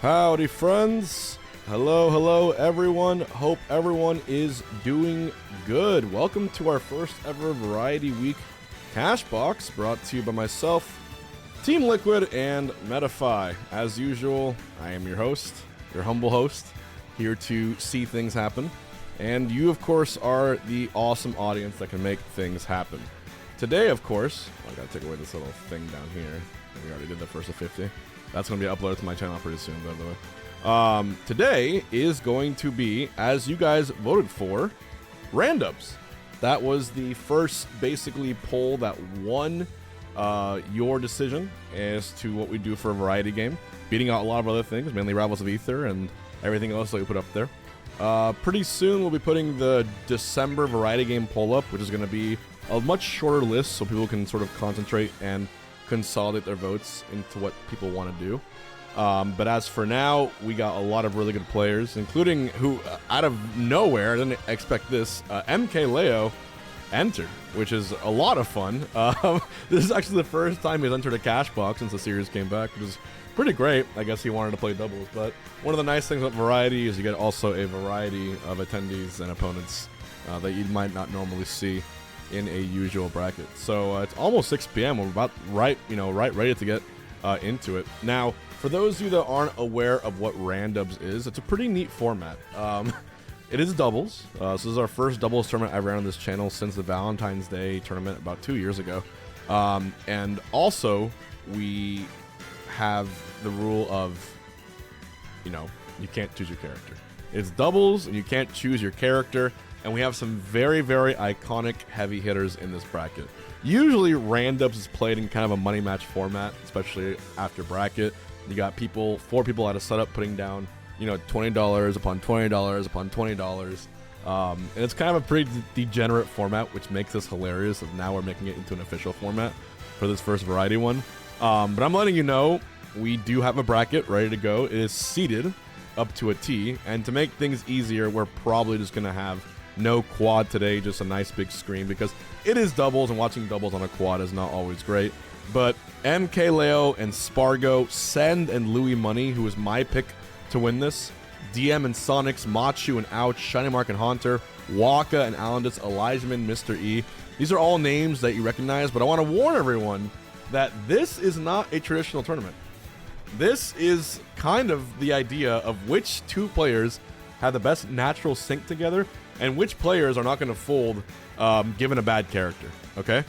Howdy, friends. Hello, everyone. Hope everyone is doing good. Welcome to our first ever Variety Week Cashbox, brought to you by myself, Team Liquid, and Metafy. As usual, I am your host, your humble host, here to see things happen. And you, of course, are the awesome audience that can make things happen. Today, of course, I gotta take away this little thing down here. We already did the first of 50. That's going to be uploaded to my channel pretty soon, by the way. Today is going to be, as you guys voted for, randoms. That was the first, basically, poll that won your decision as to what we do for a variety game, beating out a lot of other things, mainly Rivals of Aether and everything else that we put up there. Pretty soon, we'll be putting the December variety game poll up, which is going to be a much shorter list so people can sort of concentrate and consolidate their votes into what people want to do. But as for now, we got a lot of really good players, including who, out of nowhere, I didn't expect this, MK Leo entered, which is a lot of fun. This is actually the first time he's entered a Cashbox since the series came back, which is pretty great. I guess he wanted to play doubles, but one of the nice things about Variety is you get also a variety of attendees and opponents that you might not normally see in a usual bracket. So it's almost 6 p.m. We're about right ready to get into it. Now, for those of you that aren't aware of what randoms is, it's a pretty neat format. It is doubles. So this is our first doubles tournament I've ran on this channel since the Valentine's Day tournament about 2 years ago. And also, we have the rule of, you can't choose your character. It's doubles, and you can't choose your character. And we have some very, very iconic heavy hitters in this bracket. Usually, randoms is played in kind of a money match format, especially after bracket. You got four people at a setup putting down, $20 upon $20 upon $20. And it's kind of a pretty degenerate format, which makes this hilarious. And now we're making it into an official format for this first variety one. But I'm letting you know, we do have a bracket ready to go. It is seeded up to a T. And to make things easier, we're probably just going to have no quad today, just a nice big screen, because it is doubles, and watching doubles on a quad is not always great. But MK Leo and Spargo, Send and Louis Money, who is my pick to win this, DM and Sonics, Machu and Ouch, Shiny Mark and Haunter, Waka and Alandis, Elijahman, Mr. E. These are all names that you recognize, but I want to warn everyone that this is not a traditional tournament. This is kind of the idea of which two players have the best natural sync together and which players are not going to fold given a bad character, okay?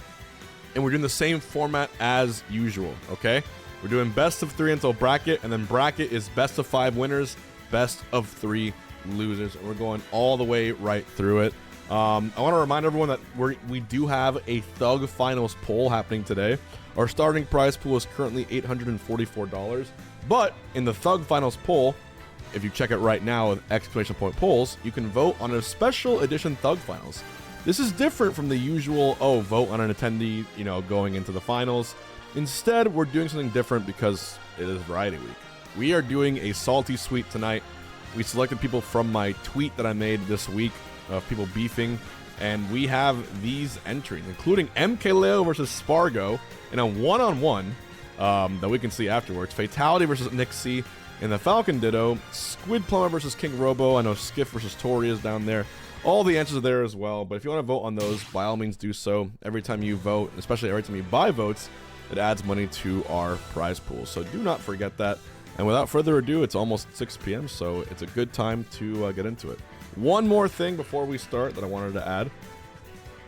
And we're doing the same format as usual, okay? We're doing best of 3 until bracket, and then bracket is best of 5 winners, best of 3 losers, and we're going all the way right through it. I want to remind everyone that we do have a Thug Finals poll happening today. Our starting prize pool is currently $844, but in the Thug Finals poll, if you check it right now with exclamation point polls, you can vote on a special edition Thug Finals. This is different from the usual, vote on an attendee, going into the finals. Instead, we're doing something different because it is Variety Week. We are doing a salty sweep tonight. We selected people from my tweet that I made this week of people beefing, and we have these entries, including MK Leo versus Spargo in a one-on-one that we can see afterwards. Fatality versus Nick C. in the Falcon Ditto, Squid Plumber versus King Robo. I know Skiff versus Tori is down there. All the answers are there as well, but if you want to vote on those, by all means do so. Every time you vote, especially every time you buy votes, it adds money to our prize pool, so do not forget that. And without further ado, it's almost 6 p.m., so it's a good time to get into it. One more thing before we start that I wanted to add.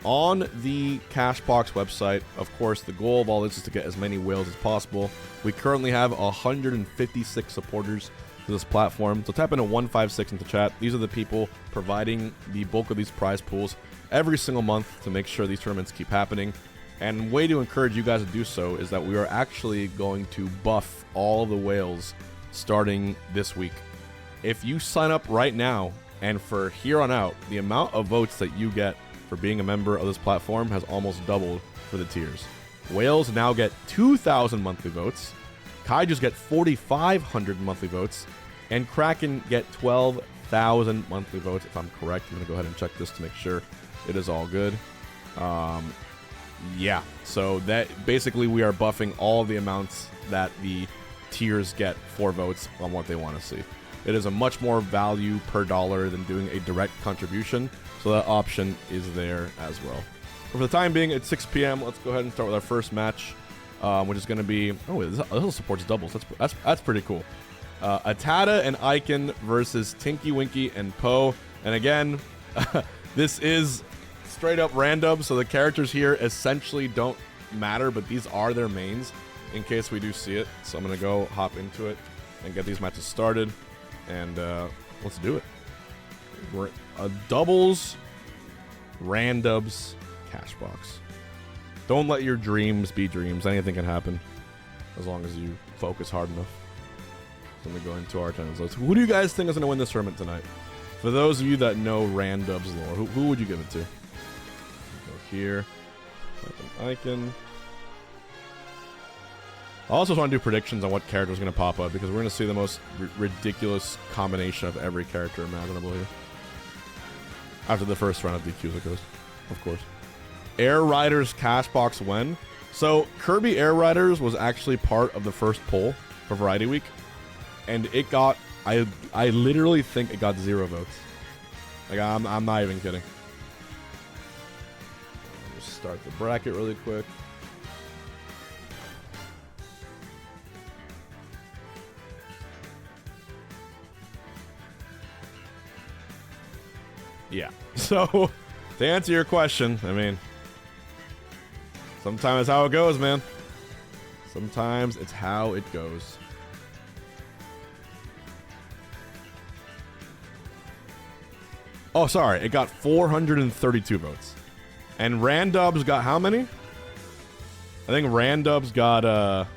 On the Cashbox website, of course, the goal of all this is to get as many whales as possible. We currently have 156 supporters to this platform. So type in a 156 into chat. These are the people providing the bulk of these prize pools every single month to make sure these tournaments keep happening. And way to encourage you guys to do so is that we are actually going to buff all the whales starting this week. If you sign up right now, and for here on out, the amount of votes that you get for being a member of this platform has almost doubled for the tiers. Whales now get 2,000 monthly votes, Kaijus get 4,500 monthly votes, and Kraken get 12,000 monthly votes, if I'm correct. I'm going to go ahead and check this to make sure it is all good. Yeah, so that basically we are buffing all the amounts that the tiers get 4 votes on what they want to see. It is a much more value per dollar than doing a direct contribution, so that option is there as well. But for the time being, it's 6 p.m. Let's go ahead and start with our first match, which is going to be... Oh, this also supports doubles. That's pretty cool. Atada and Icon versus Tinky Winky and Poe. And again, this is straight up random, so the characters here essentially don't matter, but these are their mains in case we do see it. So I'm going to go hop into it and get these matches started. And let's do it. We're a doubles, randoms, Cashbox. Don't let your dreams be dreams. Anything can happen as long as you focus hard enough. So let me go into our attendance list. Who do you guys think is going to win this tournament tonight? For those of you that know randoms lore, who would you give it to? Go here. Icon. I also want to do predictions on what character is going to pop up because we're going to see the most ridiculous combination of every character imaginable here. After the first round of DQs, of course. Air Riders Cashbox when? So Kirby Air Riders was actually part of the first poll for Variety Week, and it got I literally think it got 0 votes. Like I'm not even kidding. Just start the bracket really quick. Yeah. So, to answer your question, I mean, sometimes it's how it goes, man. Sometimes it's how it goes. Oh, sorry. It got 432 votes. And Randubs got how many? I think Randubs got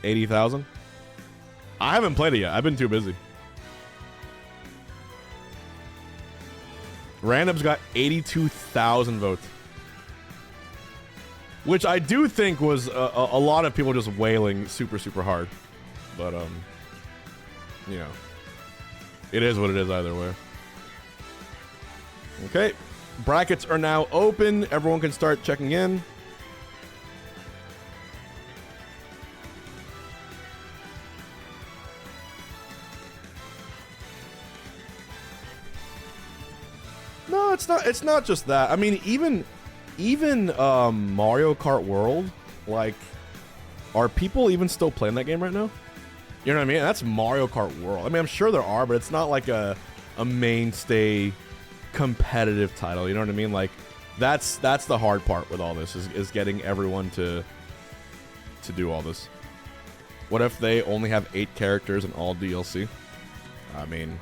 80,000. I haven't played it yet. I've been too busy. Random's got 82,000 votes. Which I do think was a lot of people just wailing super, super hard. But, you know, it is what it is either way. Okay. Brackets are now open. Everyone can start checking in. No, it's not just that. I mean, even Mario Kart World, like, are people even still playing that game right now? You know what I mean? That's Mario Kart World. I mean, I'm sure there are, but it's not like a mainstay competitive title. You know what I mean? Like, that's the hard part with all this is getting everyone to do all this. What if they only have 8 characters and all DLC? I mean,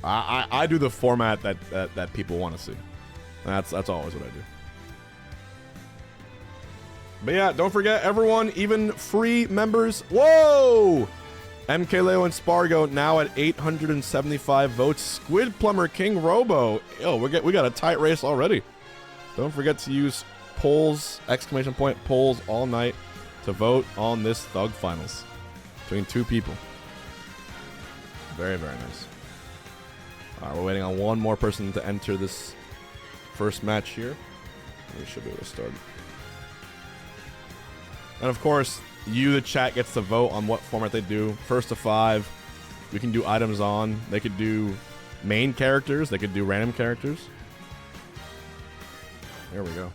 I do the format that people want to see. That's always what I do. But yeah, don't forget, everyone, even free members. Whoa! MK Leo and Spargo now at 875 votes. Squid Plumber King Robo. Yo, we got a tight race already. Don't forget to use polls, ! Polls all night to vote on this Thug Finals between 2 people. Very, very nice. All right, we're waiting on one more person to enter this first match here. We should be able to start. And of course, you, the chat, gets to vote on what format they do. First to 5. We can do items on. They could do main characters. They could do random characters. There we go.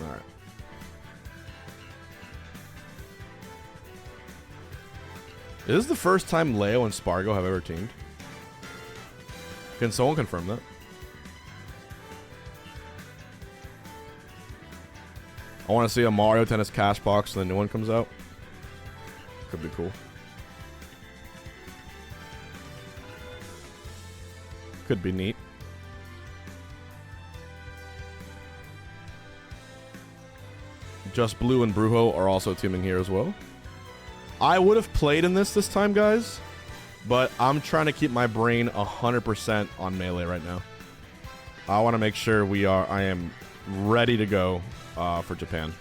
All right. Is this the first time Leo and Spargo have ever teamed? Can someone confirm that? I want to see a Mario Tennis Cashbox when the new one comes out. Could be cool. Could be neat. Just Blue and Brujo are also teaming here as well. I would have played in this time, guys, but I'm trying to keep my brain 100% on Melee right now. I want to make sure I am ready to go for Japan.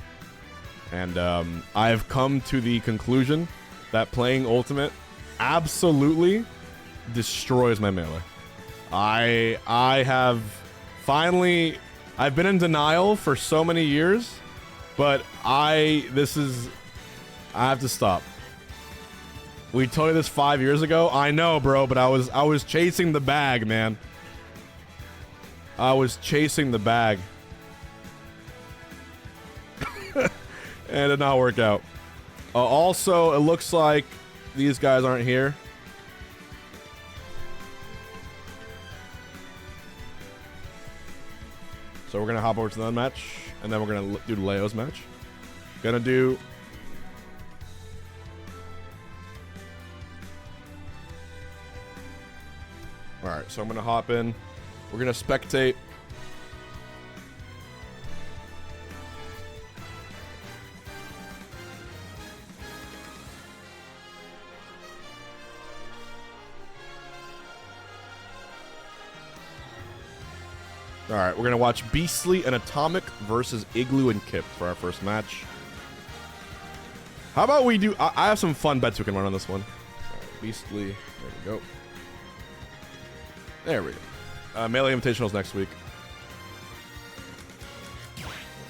And I've come to the conclusion that playing Ultimate absolutely destroys my Melee. I have finally I've been in denial for so many years, but I have to stop. We told you this 5 years ago. I know, bro, but I was chasing the bag, man. I was chasing the bag. And it did not work out. Also, it looks like these guys aren't here. So we're gonna hop over to the match, and then we're gonna do the Leo's match. Gonna do... Alright, so I'm gonna hop in. We're gonna spectate. Alright, we're gonna watch Beastly and Atomic versus Igloo and Kip for our first match. How about we do... I have some fun bets we can run on this one. Right, Beastly, there we go. There we go. Melee Invitationals next week.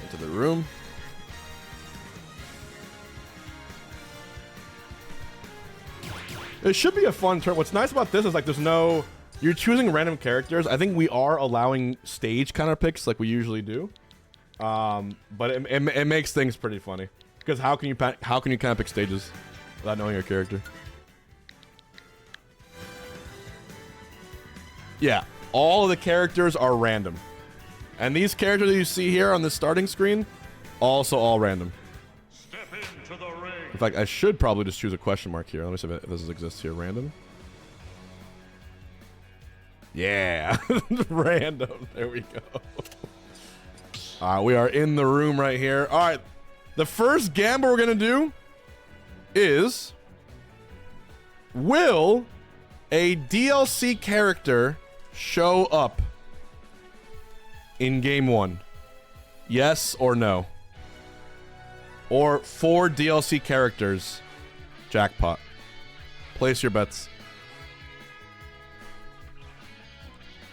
Into the room. It should be a fun turn. What's nice about this is like there's no... You're choosing random characters. I think we are allowing stage counter picks like we usually do. But it makes things pretty funny. Because how can you counter pick stages without knowing your character? Yeah, all of the characters are random. And these characters that you see here on the starting screen, also all random. Step into the ring. In fact, I should probably just choose a question mark here. Let me see if this exists here. Random. Yeah, random. There we go. We are in the room right here. All right, the first gamble we're gonna do is: will a DLC character show up in game 1? Yes or no? Or 4 DLC characters? Jackpot. Place your bets.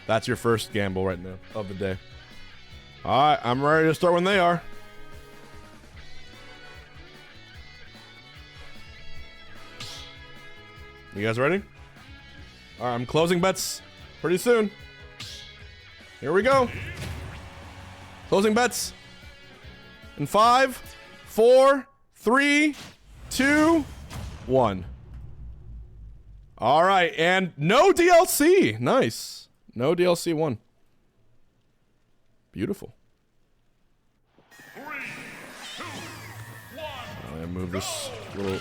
That's your first gamble right now of the day. Alright, I'm ready to start when they are. You guys ready? Alright, I'm closing bets pretty soon. Here we go. Closing bets. In 5, 4, 3, 2, 1. Alright, and no DLC. Nice. No DLC 1. Beautiful. 3, 2, 1. I'm gonna move this little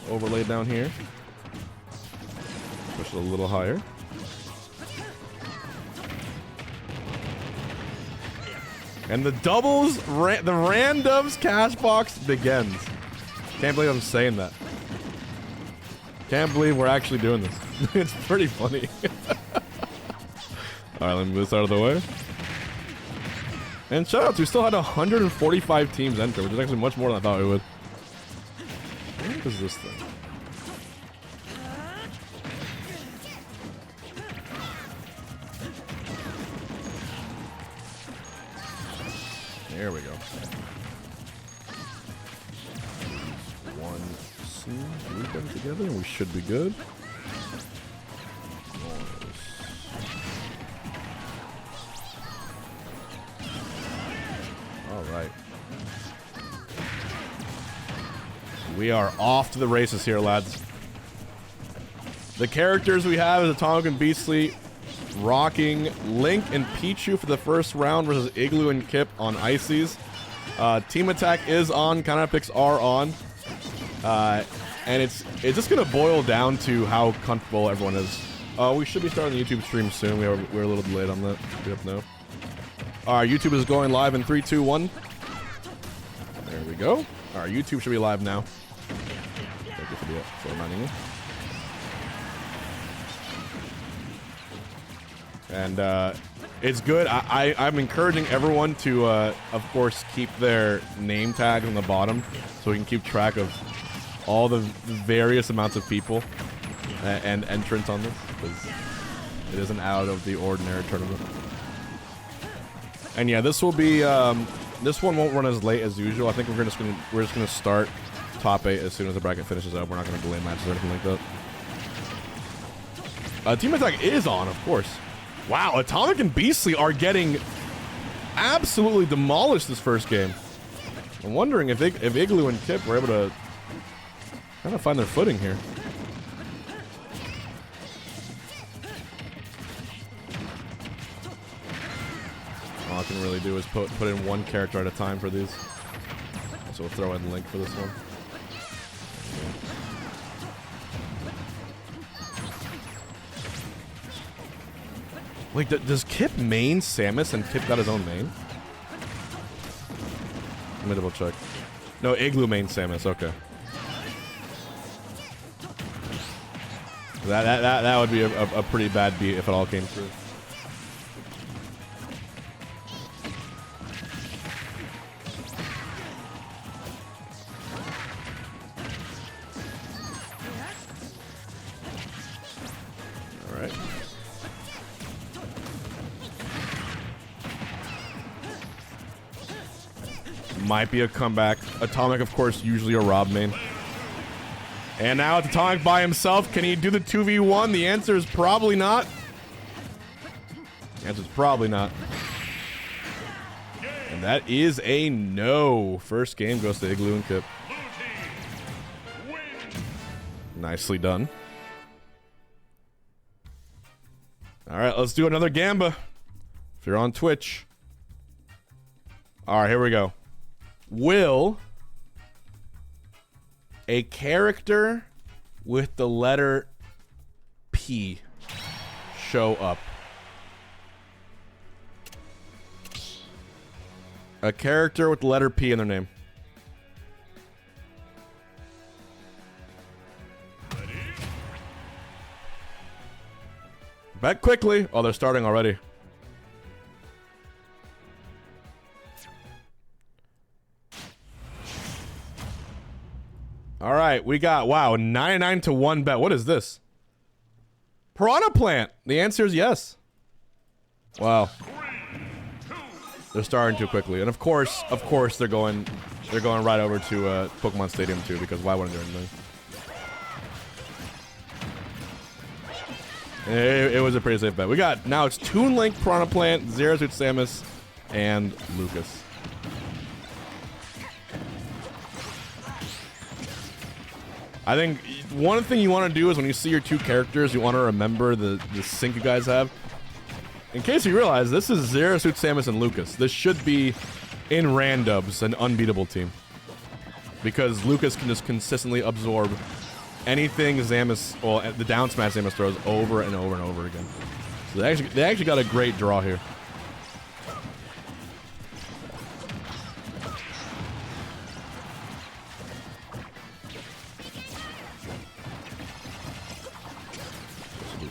overlay down here. Push it a little higher. And the doubles, the randoms Cashbox begins. Can't believe I'm saying that. Can't believe we're actually doing this. It's pretty funny. Alright, let me move this out of the way. And shoutouts, we still had 145 teams enter, which is actually much more than I thought we would. What is this thing? There we go. 1, 2, loop them together, and we should be good. Alright. We are off to the races here, lads. The characters we have is Atomic and Beastly rocking Link and Pichu for the first round versus Igloo and Kip on Ices. Team Attack is on, counter picks are on. And it's just gonna boil down to how comfortable everyone is. We should be starting the YouTube stream soon. We're a little delayed on that. We have to know. Alright, YouTube is going live in 3, 2, 1. There we go. Alright, YouTube should be live now. Thank you for reminding me. And it's good. I'm encouraging everyone to, of course, keep their name tag on the bottom so we can keep track of all the various amounts of people and entrants on this, because it is an out of the ordinary tournament. And yeah, this will be this one won't run as late as usual. I think we're just gonna start top 8 as soon as the bracket finishes up. We're not gonna delay matches or anything like that. Team Attack is on, of course. Wow, Atomic and Beastly are getting absolutely demolished this first game. I'm wondering if Igloo and Kip were able to kind of find their footing here. All I can really do is put in one character at a time for these. So we'll throw in Link for this one. Wait, does Kip main Samus and Kip got his own main? Let me double check. No, Igloo main Samus, okay. That would be a pretty bad beat if it all came through. Might be a comeback. Atomic, of course, usually a Rob main. And now it's Atomic by himself. Can he do the 2v1? The answer is probably not. The answer is probably not. And that is a no. First game goes to Igloo and Kip. Nicely done. All right, let's do another Gamba. If you're on Twitch. All right, here we go. Will a character with the letter P show up? A character with the letter P in their name. Bet quickly. Oh, they're starting already. All right, we got, wow, 99 to 1 bet. What is this? Piranha Plant. The answer is yes. Wow. They're starting too quickly. And of course, they're going right over to Pokemon Stadium too, because why wouldn't they do anything? It was a pretty safe bet. We got, now it's Toon Link, Piranha Plant, Zero Suit Samus, and Lucas. I think one thing you want to do is when you see your two characters, you want to remember the sync you guys have. In case you realize, this is Zero Suit Samus and Lucas. This should be, in randubs, an unbeatable team. Because Lucas can just consistently absorb anything Samus, well, the down smash Samus throws over and over and over again. So they actually got a great draw here.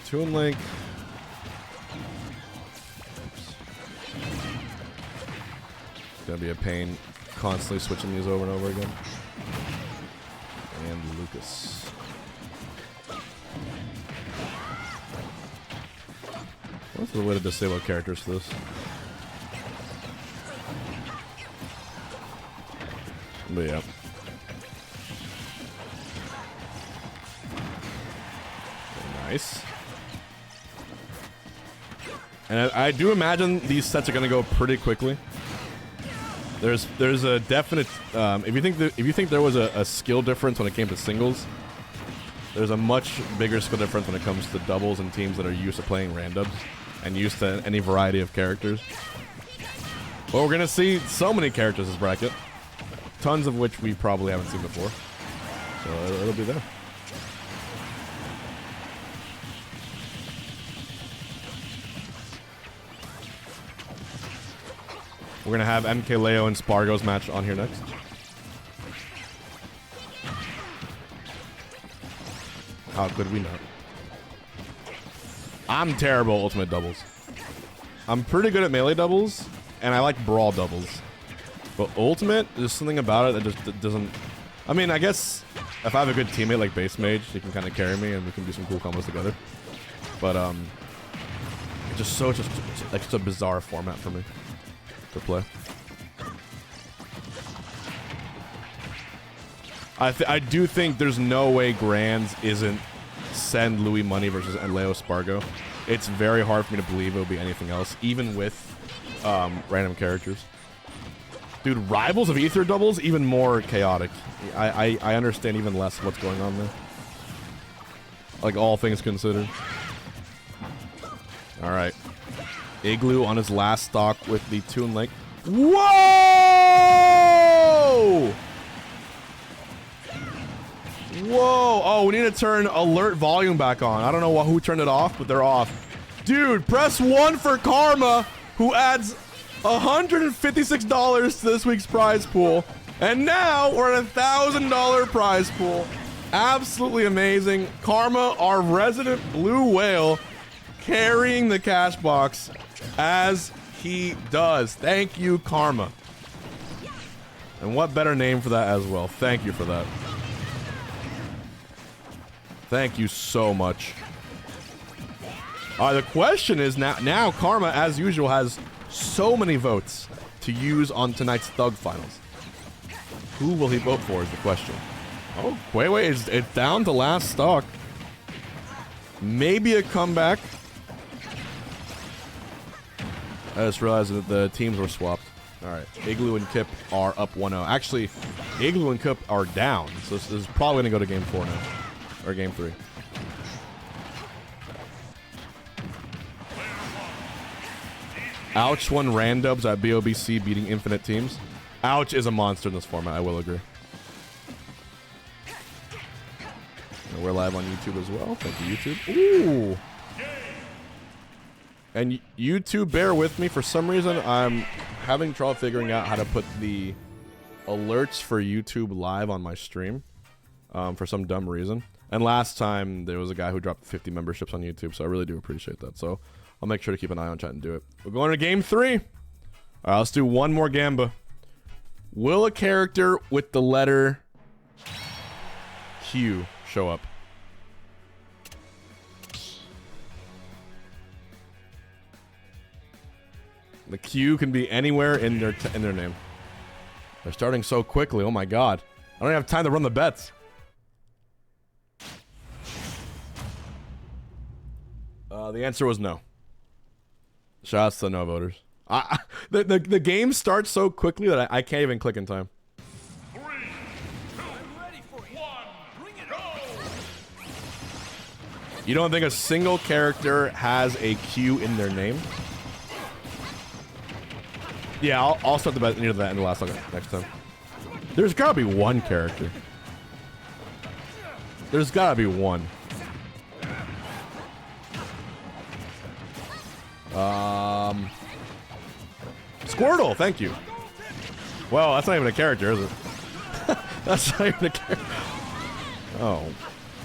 Toon Link. It's gonna be a pain constantly switching these over and over again. And Lucas. What's the way to disable characters for this? But yeah. Nice. And I do imagine these sets are going to go pretty quickly. There's a definite if you think there was a skill difference when it came to singles, there's a much bigger skill difference when it comes to doubles and teams that are used to playing randoms and used to any variety of characters. But we're going to see so many characters this bracket, tons of which we probably haven't seen before. So it'll be there. We're gonna have MKLeo and Spargo's match on here next. How could we not? I'm terrible at ultimate doubles. I'm pretty good at melee doubles, and I like brawl doubles. But ultimate, there's something about it that just doesn't... I mean, I guess if I have a good teammate like Base Mage, he can kind of carry me and we can do some cool combos together. But it's just so, just a bizarre format for me. to play. I do think there's no way Grands isn't send Louis money versus Leo Spargo. It's very hard for me to believe it would be anything else, even with random characters. Dude, Rivals of Ether doubles, even more chaotic. I understand even less what's going on there. Like, all things considered. Alright. Igloo on his last stock with the Toon Link. Whoa! Whoa! Oh, we need to turn alert volume back on. I don't know who turned it off, but they're off. Dude, press 1 for Karma, who adds $156 to this week's prize pool. And now we're at $1,000 prize pool. Absolutely amazing. Karma, our resident blue whale, carrying the cash box as he does. Thank you, Karma. And what better name for that as well. Thank you for that. Thank you so much. The question is now Karma, as usual, has so many votes to use on tonight's Thug Finals. Who will he vote for is the question. Oh, wait, it's down to last stock. Maybe a comeback. I just realized that the teams were swapped. Alright, Igloo and Kip are up 1-0. Actually, Igloo and Kip are down, so this is probably going to go to game 4 now. Or game 3. Ouch won randubs at BOBC beating infinite teams. Ouch is a monster in this format, I will agree. And we're live on YouTube as well. Thank you, YouTube. Ooh! And YouTube, bear with me. For some reason, I'm having trouble figuring out how to put the alerts for YouTube live on my stream. For some dumb reason. And last time, there was a guy who dropped 50 memberships on YouTube, so I really do appreciate that. So I'll make sure to keep an eye on chat and do it. We're going to game 3. All right, let's do one more Gamba. Will a character with the letter Q show up? The Q can be anywhere in their name. They're starting so quickly. Oh my god. I don't even have time to run the bets. The answer was no. Shouts to the no voters. The game starts so quickly that I can't even click in time. 3, 2, 1, bring it on! You don't think a single character has a Q in their name? Yeah, I'll start the bet near the end of the last second next time. There's gotta be one character. There's gotta be one. Squirtle, thank you. Well, that's not even a character, is it? That's not even a character. Oh,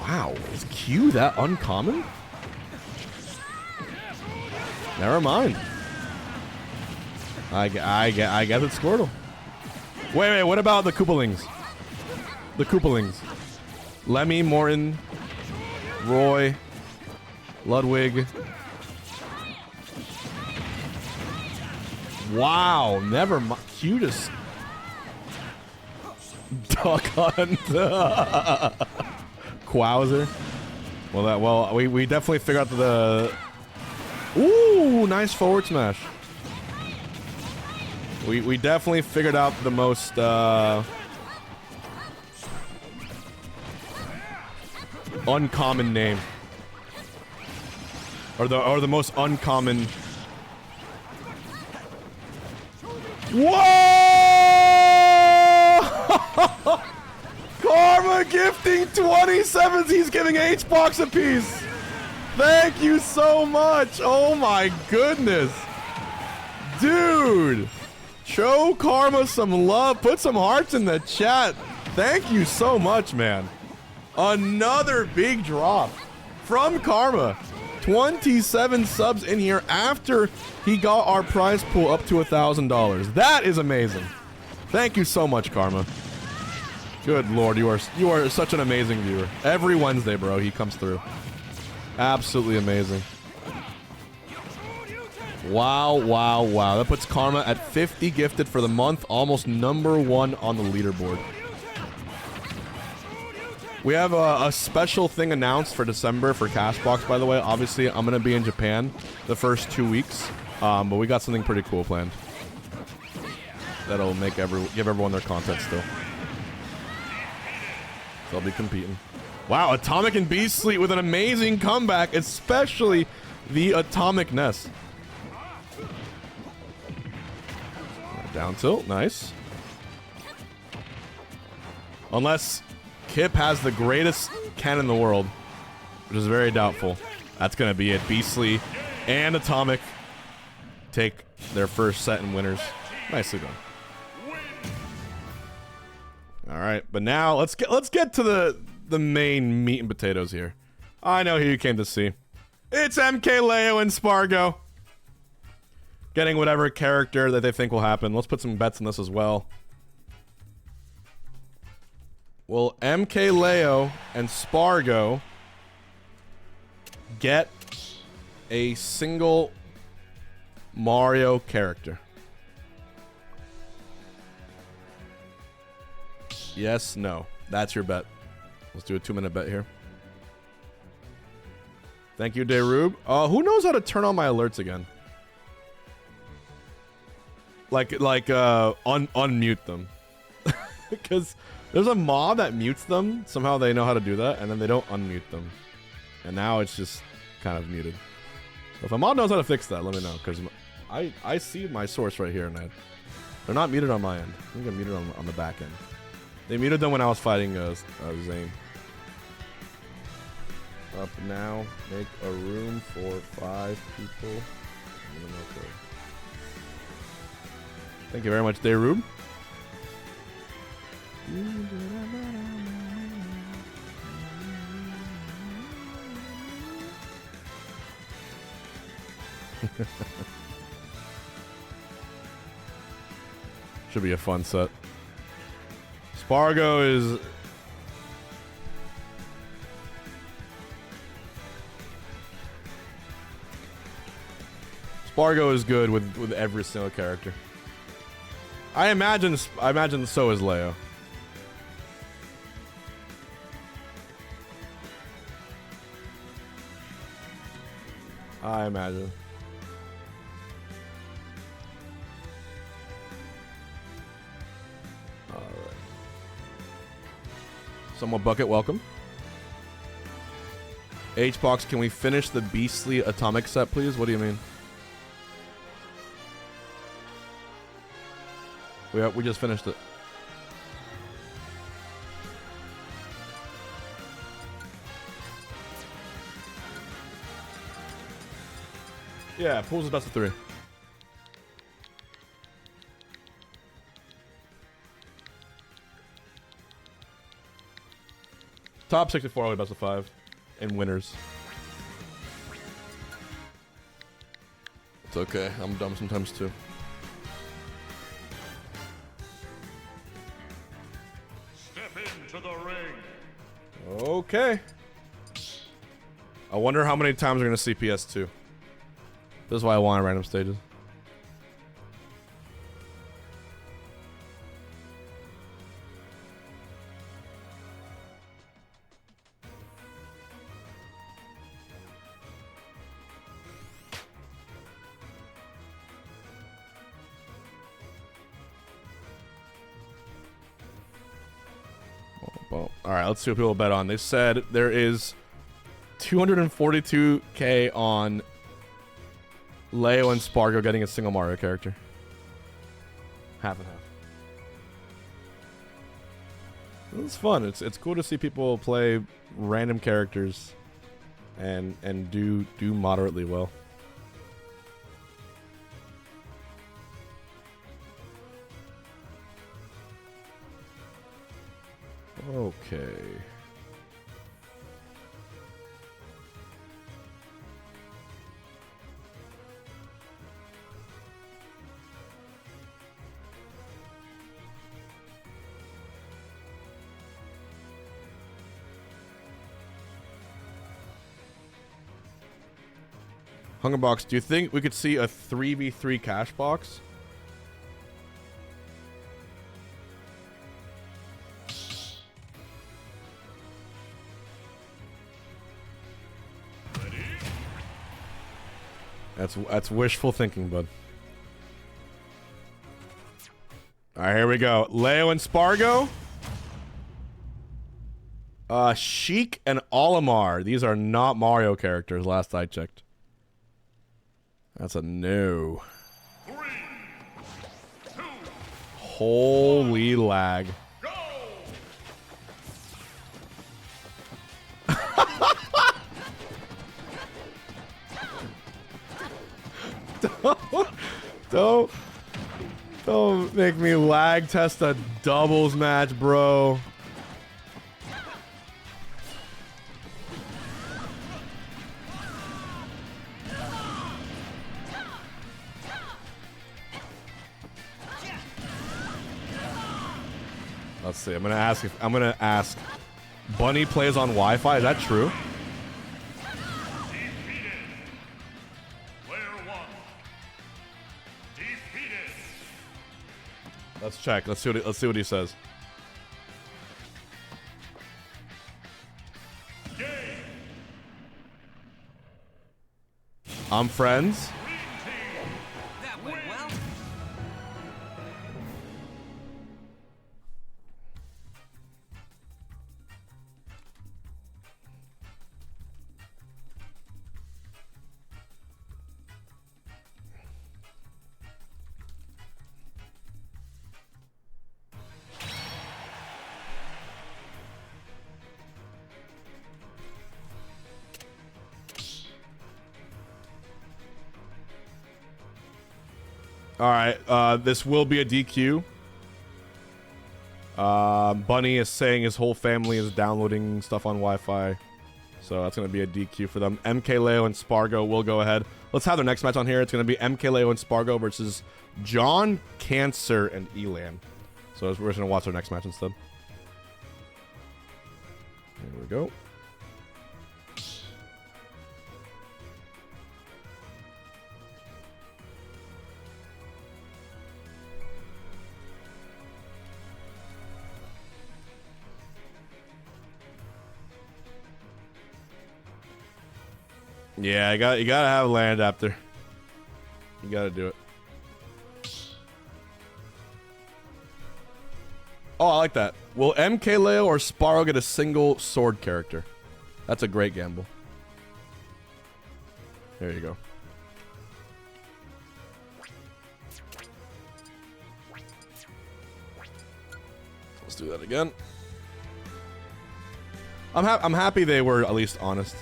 wow. Is Q that uncommon? Never mind. I guess it's Squirtle. Wait, what about the Koopalings? The Koopalings. Lemmy, Morton, Roy, Ludwig. Wow, never mind. Cutest. Duck Hunt. Quowser. Well, we definitely figured out the. Ooh, nice forward smash. We definitely figured out the most uncommon name, or the most uncommon. Whoa! Karma gifting 27s. He's giving Hbox a piece. Thank you so much. Oh my goodness, dude. Show Karma some love. Put some hearts in the chat. Thank you so much, man. Another big drop from Karma. 27 subs in here after he got our prize pool up to $1,000. That is amazing. Thank you so much, Karma. Good lord, you are such an amazing viewer. Every Wednesday, bro, he comes through. Absolutely amazing. Wow, wow, wow. That puts Karma at 50 gifted for the month, almost #1 on the leaderboard. We have a special thing announced for December for Cashbox, by the way. Obviously, I'm going to be in Japan the first 2 weeks, but we got something pretty cool planned. That'll make give everyone their content still. So I'll be competing. Wow, Atomic and Beastly with an amazing comeback, especially the Atomic Ness. Down tilt, nice. Unless Kip has the greatest Ken in the world, which is very doubtful. That's going to be it. Beastly and Atomic take their first set and winners. Nicely done. All right, but now let's get to the main meat and potatoes here. I know who you came to see. It's MK Leo and Spargo. Getting whatever character that they think will happen. Let's put some bets on this as well. Will MK Leo and Spargo get a single Mario character? Yes, no. That's your bet. Let's do a 2-minute bet here. Thank you, Derube. Who knows how to turn on my alerts again? Like unmute them. Because there's a mod that mutes them. Somehow they know how to do that, and then they don't unmute them. And now it's just kind of muted. So if a mod knows how to fix that, let me know. Because I see my source right here, and they're not muted on my end. I think they're muted on the back end. They muted them when I was fighting Zane. Up now. Make a room for 5 people. Thank you very much, Dayrube. Should be a fun set. Spargo is... Spargo is good with every single character. I imagine so is Leo. I imagine. All right. Somewhat Bucket, welcome. H-Box, can we finish the Beastly Atomic set, please? What do you mean? We just finished it. Yeah, pools is best of 3. Top 64 only best of 5. And winners. It's okay. I'm dumb sometimes too. To the ring. Okay. I wonder how many times we're gonna see PS2. This is why I want random stages. Well, all right, let's see what people bet on. They said there is 242K on Leo and Spargo getting a single Mario character. Half and half. It's fun. It's cool to see people play random characters and do moderately well. Okay. Hungrybox, do you think we could see a 3v3 Cashbox? That's wishful thinking, bud. All right, here we go. Leo and Spargo. Sheik and Olimar. These are not Mario characters, last I checked. That's a no. 3, 2, Holy lag. go! Don't make me lag test a doubles match, bro. Let's see. I'm gonna ask. Bunny plays on Wi-Fi. Is that true? Defeated. Player 1. Defeated. Let's check. Let's see what he says. Game. I'm friends. Green team. That went well. All right. This will be a DQ. Bunny is saying his whole family is downloading stuff on Wi-Fi. So that's going to be a DQ for them. MK Leo and Spargo will go ahead. Let's have their next match on here. It's going to be MK Leo and Spargo versus John, Cancer, and Elan. So we're just going to watch our next match instead. Here we go. Yeah, you gotta have a land adapter. You gotta do it. Oh, I like that. Will MK Leo or Sparrow get a single sword character? That's a great gamble. There you go. Let's do that again. I'm happy they were at least honest.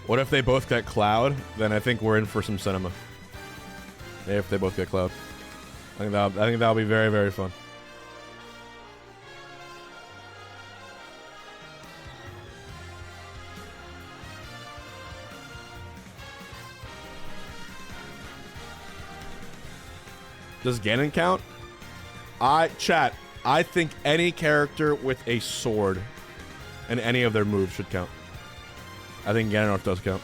What if they both get Cloud? Then I think we're in for some cinema. If they both get Cloud, I think that'll be very, very fun. Does Ganon count? Chat. I think any character with a sword and any of their moves should count. I think Ganondorf does count.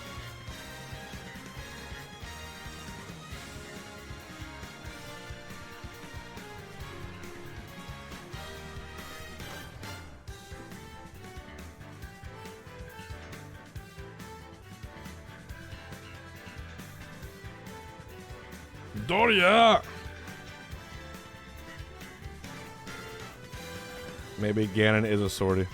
Doria! Maybe Ganon is a swordie.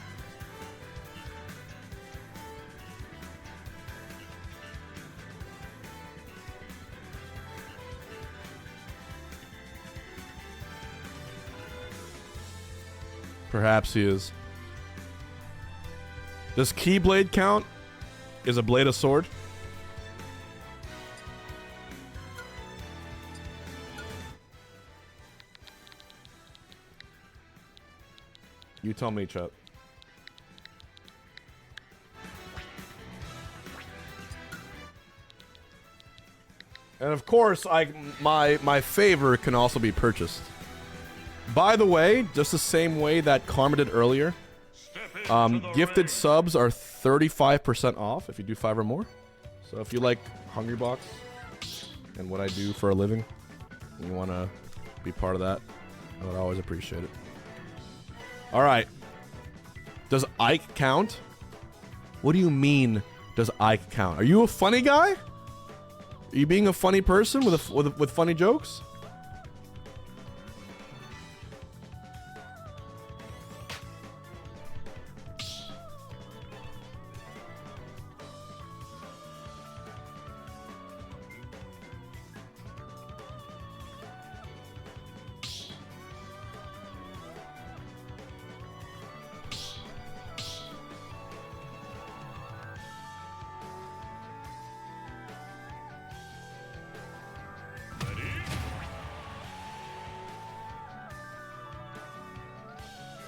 Perhaps he is. Does Keyblade count? Is a blade a sword? You tell me, chat. And of course, my favor can also be purchased. By the way, just the same way that Karma did earlier, Step in Gifted subs are 35% off if you do 5 or more. So if you like Hungrybox and what I do for a living, and you want to be part of that, I would always appreciate it. All right. Does Ike count? What do you mean, does Ike count? Are you a funny guy? Are you being a funny person with funny jokes?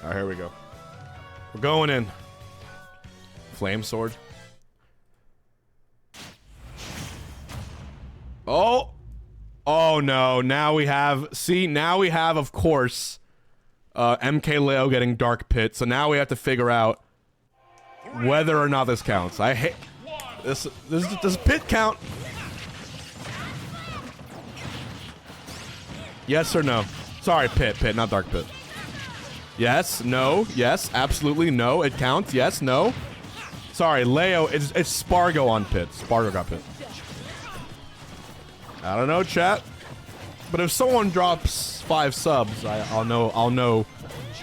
Alright, here we go. We're going in. Flame sword. Oh! Oh no, now we have, of course, MK Leo getting Dark Pit, so now we have to figure out whether or not this counts. I hate, does Pit count? Yes or no? Sorry, Pit, not Dark Pit. Yes, no, yes, absolutely, no, it counts, yes, no. Sorry, Leo, it's Spargo on Pit. Spargo got Pit. I don't know, chat. But if someone drops 5 subs, I'll know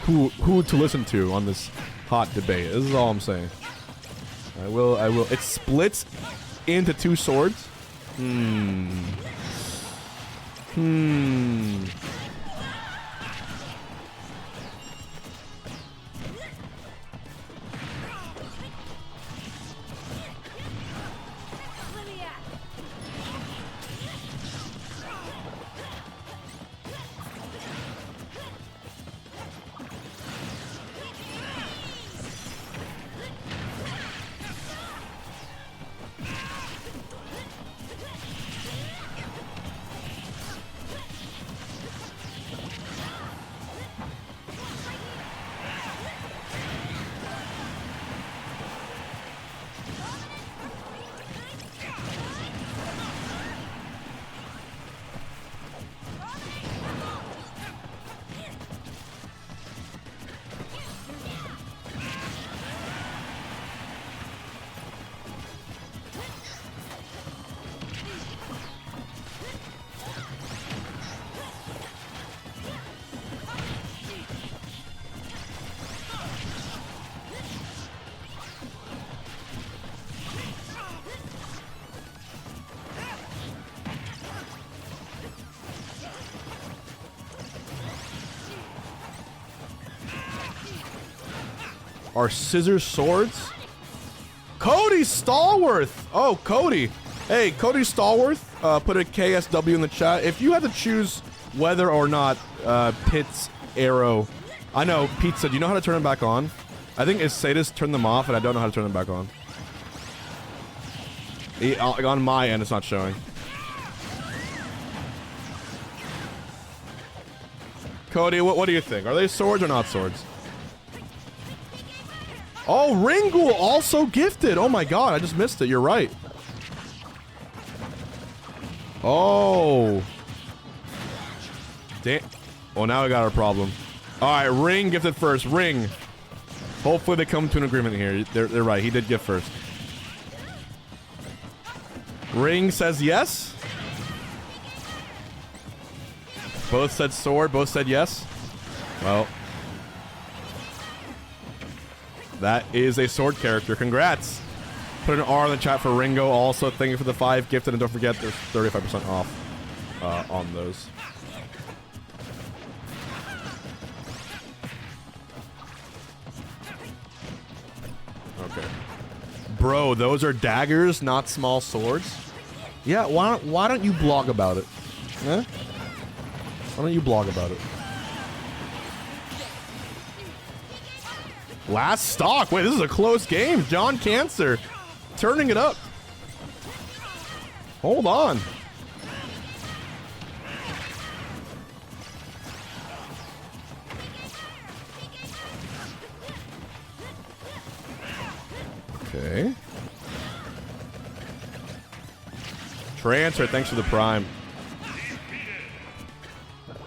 who to listen to on this hot debate. This is all I'm saying. I will. It splits into 2 swords. Are scissors swords? Cody Stallworth! Oh, Cody. Hey, Cody Stallworth, put a KSW in the chat. If you had to choose whether or not Pit's arrow... I know, Pete said, do you know how to turn them back on? I think Isatis turned them off, and I don't know how to turn them back on. On my end, it's not showing. Cody, what do you think? Are they swords or not swords? Oh, Ringool also gifted. Oh my god, I just missed it. You're right. Oh. Damn. Well, now we got a problem. Alright, Ring gifted first. Ring. Hopefully they come to an agreement here. They're right. He did gift first. Ring says yes. Both said sword. Both said yes. Well. That is a sword character. Congrats. Put an R in the chat for Ringo. Also, thank you for the 5 gifted. And don't forget, there's 35% off on those. Okay. Bro, those are daggers, not small swords. Yeah, why don't you blog about it? Huh? Why don't you blog about it? Last stock. Wait, this is a close game. John Cancer turning it up. Hold on. Okay. Transfer, thanks for the prime.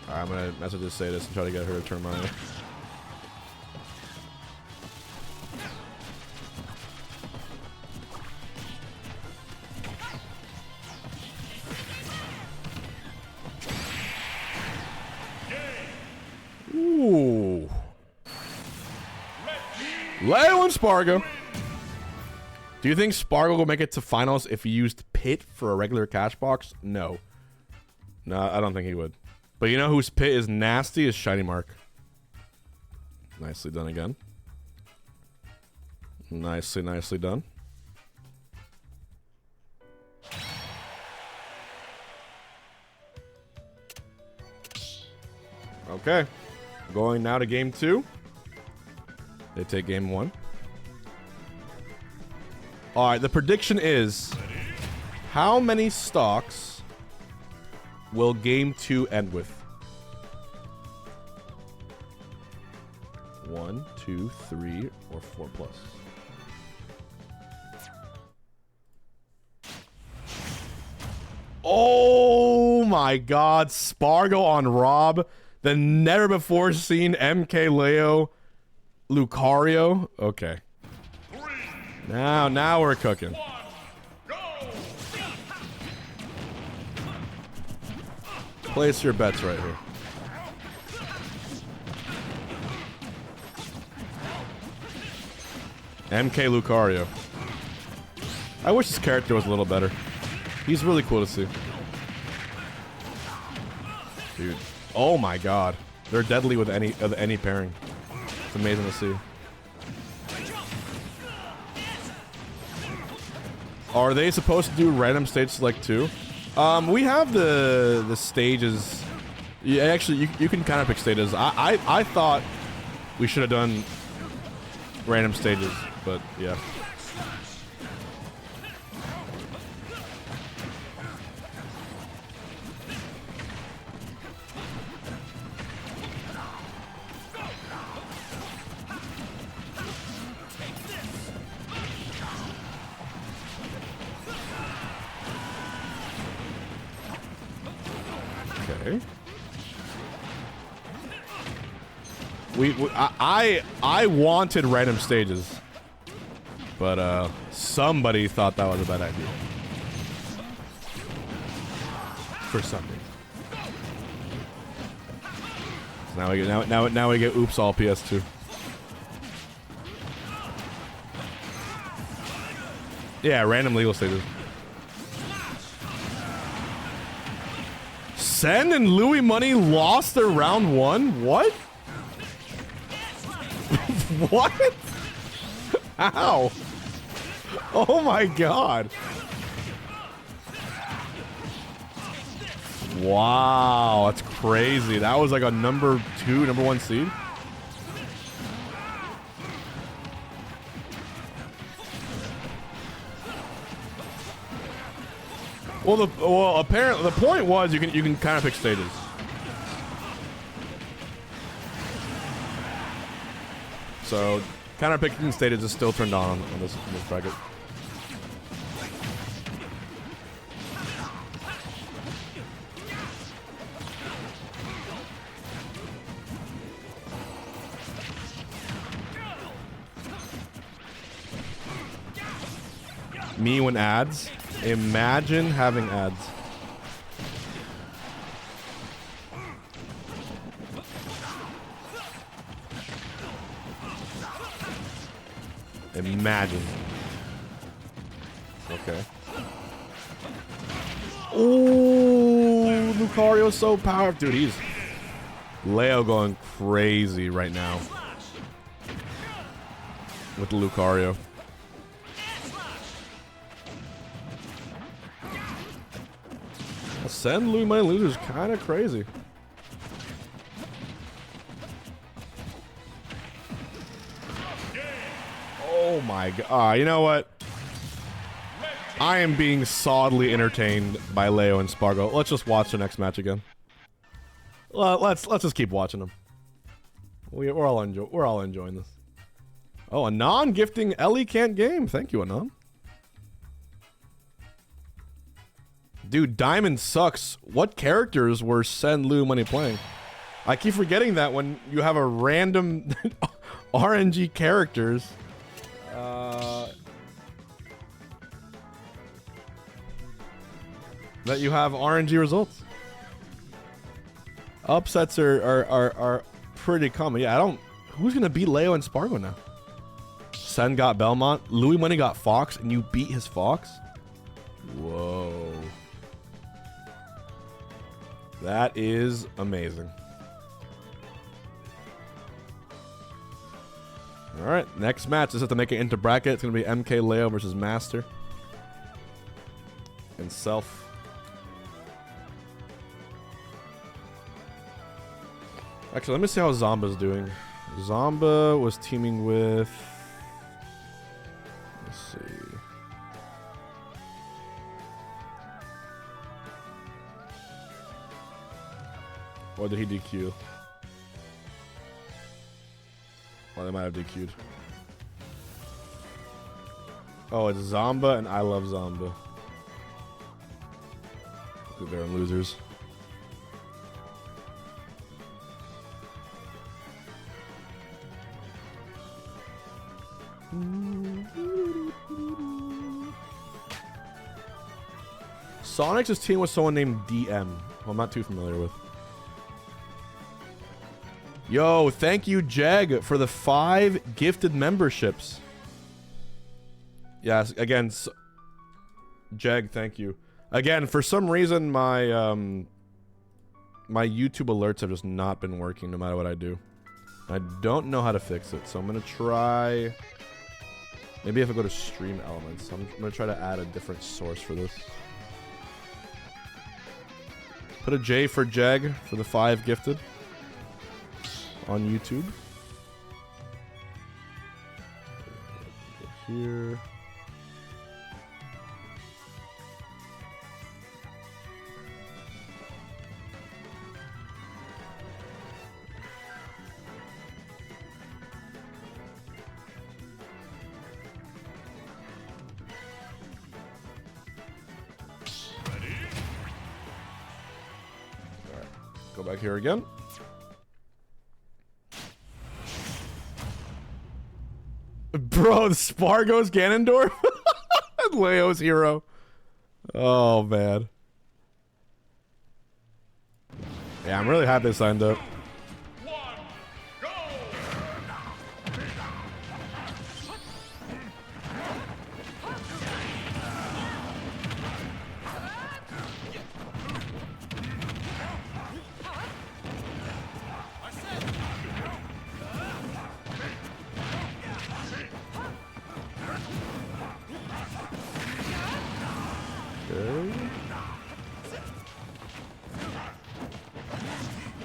Alright, I'm gonna message this, say this, and try to get her to turn mine. Ooh. Leo and Spargo. Do you think Spargo will make it to finals if he used Pit for a regular Cashbox? No. No, I don't think he would. But you know whose Pit is nasty? Is Shiny Mark. Nicely done again. Nicely, nicely done. Okay. Going now to game 2. They take game 1. Alright, the prediction is... how many stocks will game 2 end with? 1, 2, 3, or 4 plus? Oh my god, Spargo on Rob. The never before seen MK Leo Lucario. Okay. Now we're cooking. Place your bets right here. MK Lucario. I wish his character was a little better. He's really cool to see. Dude. Oh my god. They're deadly with any pairing. It's amazing to see. Are they supposed to do random stage select too? We have the stages. Yeah, actually, you can kind of pick stages. I thought we should have done random stages, but yeah. Okay. I wanted random stages, but somebody thought that was a bad idea. For some reason. So now we get oops all PS2. Yeah, random legal stages. Sen and Louis Money lost their round 1? What? What? Ow. Oh my god. Wow, that's crazy. That was like a number 1 seed. Well, apparently the point was you can kind of pick stages. So, kind of picking stages is still turned on this bracket. Me when ads. Imagine having ads. Imagine. Okay. Ooh, Lucario's so powerful. Dude, he's Leo going crazy right now with the Lucario. Send Louis Money Losers kind of crazy. Oh my god. You know what? I am being solidly entertained by Leo and Spargo. Let's just watch the next match again. Let's just keep watching them. We're all enjoying this. Oh, Anon gifting Ellie can't game. Thank you, Anon. Dude, Diamond sucks. What characters were Sen Lu Money playing? I keep forgetting that when you have a random RNG characters. That you have RNG results. Upsets are pretty common. Yeah, I don't... Who's gonna beat Leo and Spargo now? Sen got Belmont. Louis Money got Fox, and you beat his Fox? Whoa. That is amazing. Alright, next match. Just have to make it into bracket. It's gonna be MK Leo versus Master. And Self. Actually, let me see how Zomba's doing. Zomba was teaming with... Let's see. Or did he DQ? Or they might have DQ'd. Oh, it's Zomba and I Love Zomba. They're losers. Sonic's team was someone named DM, who I'm not too familiar with. Yo, thank you, Jeg, for the 5 gifted memberships. Yes, again, Jeg, thank you. Again, for some reason, my my YouTube alerts have just not been working no matter what I do. I don't know how to fix it, so I'm gonna try... Maybe if I go to Stream Elements, I'm gonna try to add a different source for this. Put a J for Jeg for the 5 gifted on YouTube. Here. Go back here again. Bro, the Spargo's Ganondorf? Leo's hero. Oh, man. Yeah, I'm really happy I signed up.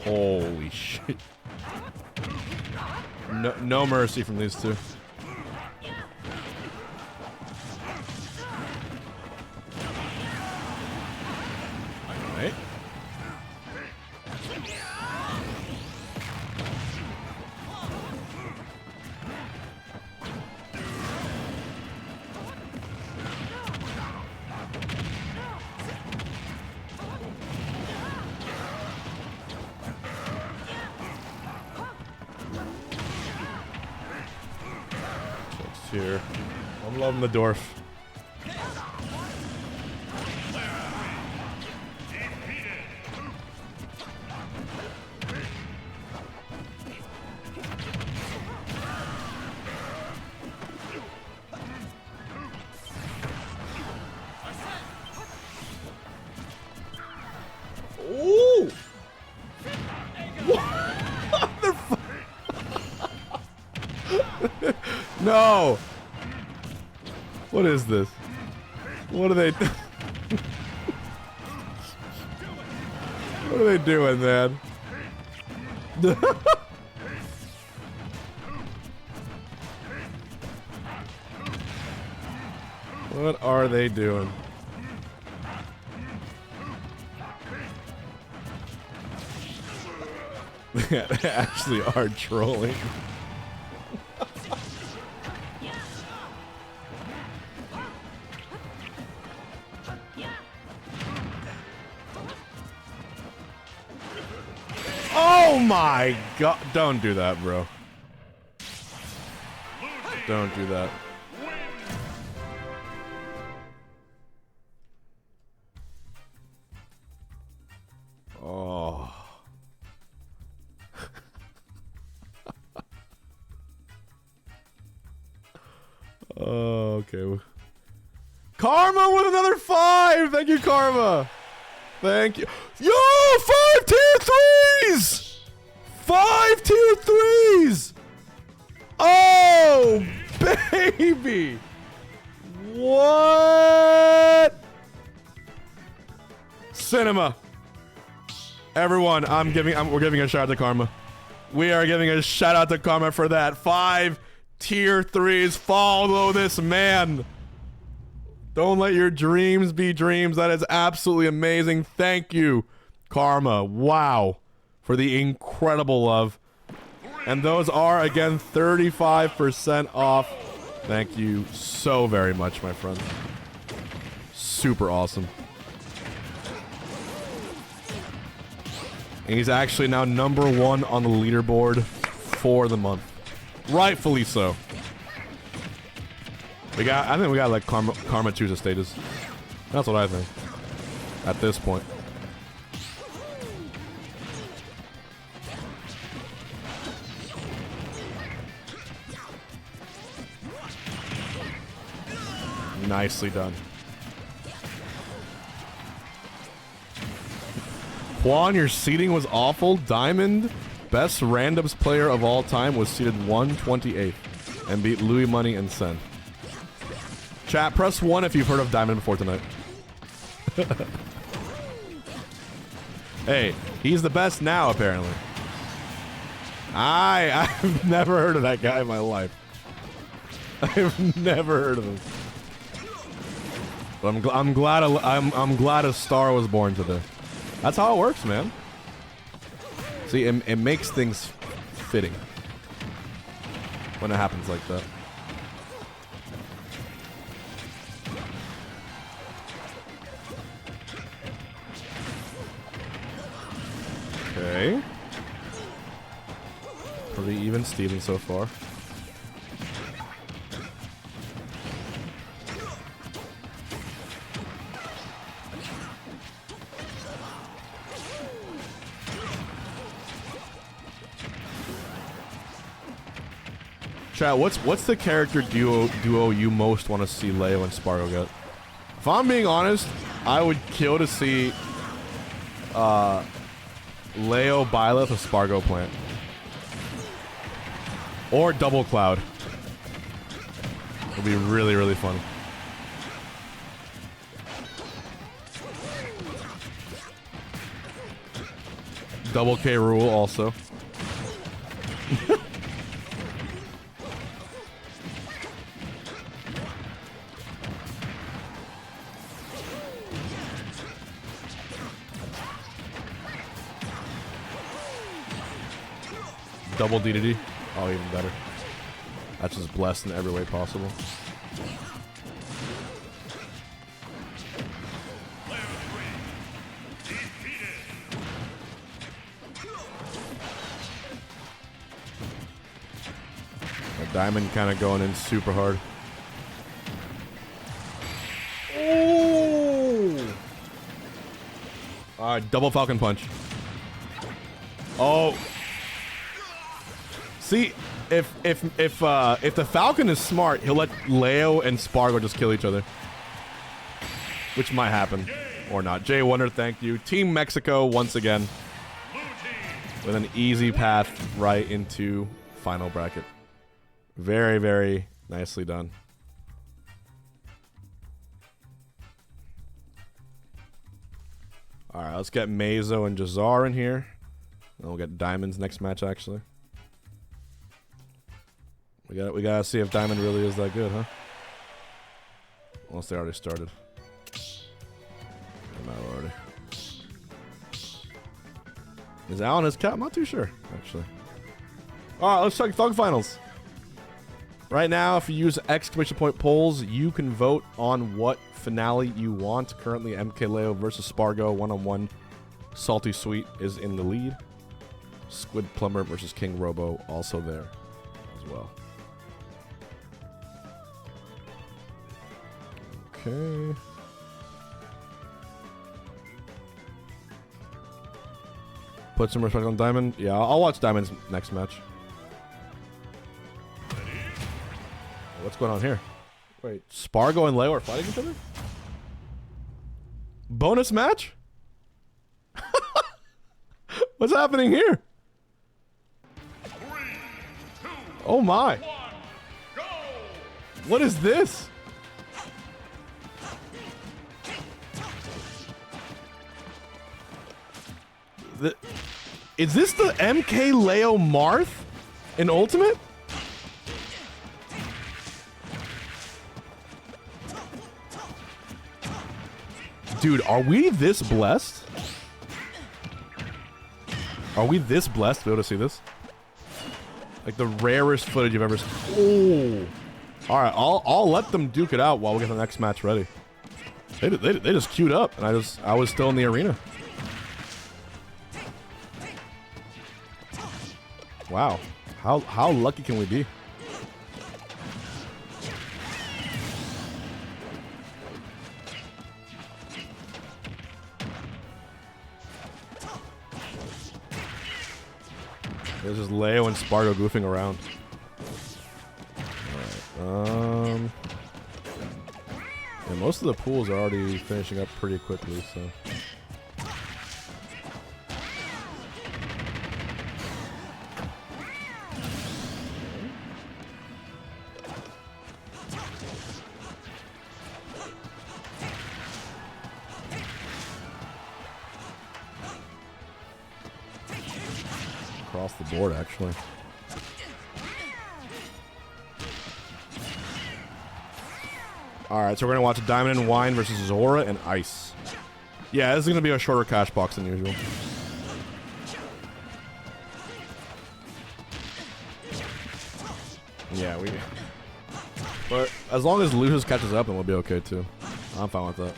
Holy shit. No mercy from these two. Alright. Here. I'm loving the dwarf. Ooh! What the fuck? No! What is this? What are they What are they doing, man? What are they doing? They actually are trolling. Oh my god. Don't do that, bro. Don't do that. Oh. Oh, okay. Karma with another 5! Thank you, Karma! Thank you. Yo! 5 tier 3s! 5 tier 3s! Oh, baby! What? Cinema. Everyone, we're giving a shout out to Karma. We are giving a shout out to Karma for that. 5 tier 3s. Follow this man. Don't let your dreams be dreams. That is absolutely amazing. Thank you, Karma. Wow. For the incredible love. And those are, again, 35% off. Thank you so very much, my friend. Super awesome. And he's actually now #1 on the leaderboard for the month. Rightfully so. I think we got like Karma choose a status. That's what I think. At this point. Nicely done. Juan, your seating was awful. Diamond, best randoms player of all time, was seated 128th and beat Louis Money and Sen. Chat, press 1 if you've heard of Diamond before tonight. Hey, he's the best now, apparently. I've never heard of that guy in my life. I've never heard of him. But I'm glad a star was born today. That's how it works, man. See, it makes things fitting when it happens like that. Okay. Pretty even Steven so far. Chat, what's the character duo you most want to see Leo and Spargo get? If I'm being honest, I would kill to see Leo Byleth with Spargo Plant. Or Double Cloud. It'd be really, really fun. Double K Rule also. Double DDD. Oh, even better. That's just blessed in every way possible. A Diamond kind of going in super hard. Oh! Alright, double Falcon Punch. Oh! See, if the Falcon is smart, he'll let Leo and Spargo just kill each other, which might happen or not. Jay Wonder, thank you. Team Mexico once again with an easy path right into final bracket. Very, very nicely done. All right, let's get Mazo and Jazar in here. Then we'll get Diamond's next match actually. We gotta see if Diamond really is that good, huh? Unless they already started. They might have already. Is Alan his cap? I'm not too sure, actually. Alright, let's check Thug Finals. Right now, if you use exclamation point polls, you can vote on what finale you want. Currently, MK Leo versus Spargo 1-on-1. Salty Sweet is in the lead. Squid Plumber versus King Robo also there as well. Okay. Put some respect on Diamond. Yeah, I'll watch Diamond's next match. What's going on here? Wait, Spargo and Leo are fighting each other? Bonus match? What's happening here? 3, 2, Oh my. 1, go! What is this? Is this the MK Leo Marth in Ultimate? Dude, are we this blessed? Are we this blessed to be able to see this? Like the rarest footage you've ever seen. Oh. Alright, I'll let them duke it out while we get the next match ready. They just queued up and I was still in the arena. Wow. How lucky can we be? There's just Leo and Spargo goofing around. Alright, yeah, most of the pools are already finishing up pretty quickly, so. Across the board, actually. Alright, so we're going to watch Diamond and Wine versus Zora and Ice. Yeah, this is going to be a shorter cash box than usual. Yeah, we... But as long as Lucius catches up, then we'll be okay, too. I'm fine with that.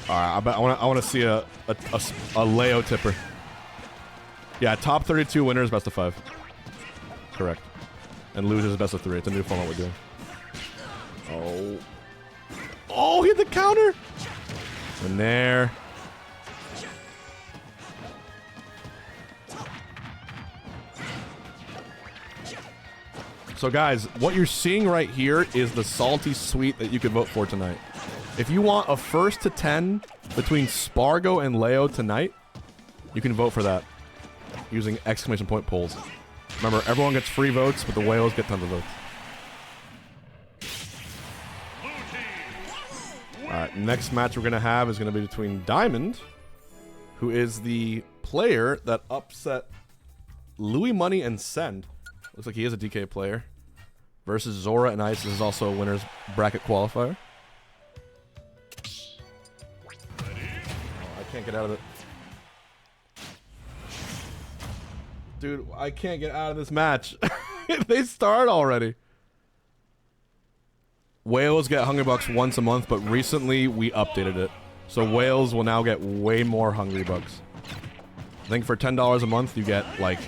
Alright, I want to see a Leo tipper. Yeah, top 32 winners, best of 5. Correct. And losers, best of 3. It's a new format we're doing. Oh. Oh, hit the counter! And there. So guys, what you're seeing right here is the salty sweet that you can vote for tonight. If you want a 1st to 10 between Spargo and Leo tonight, you can vote for that using exclamation point polls. Remember, everyone gets free votes, but the whales get tons of votes. Alright, next match we're going to have is going to be between Diamond, who is the player that upset Louis Money and Send. Looks like he is a DK player. Versus Zora and Ice. This is also a winner's bracket qualifier. I can't get out of it. Dude, I can't get out of this match. They start already. Whales get Hungrybox once a month, but recently we updated it. So whales will now get way more Hungrybox. I think for $10 a month you get, like,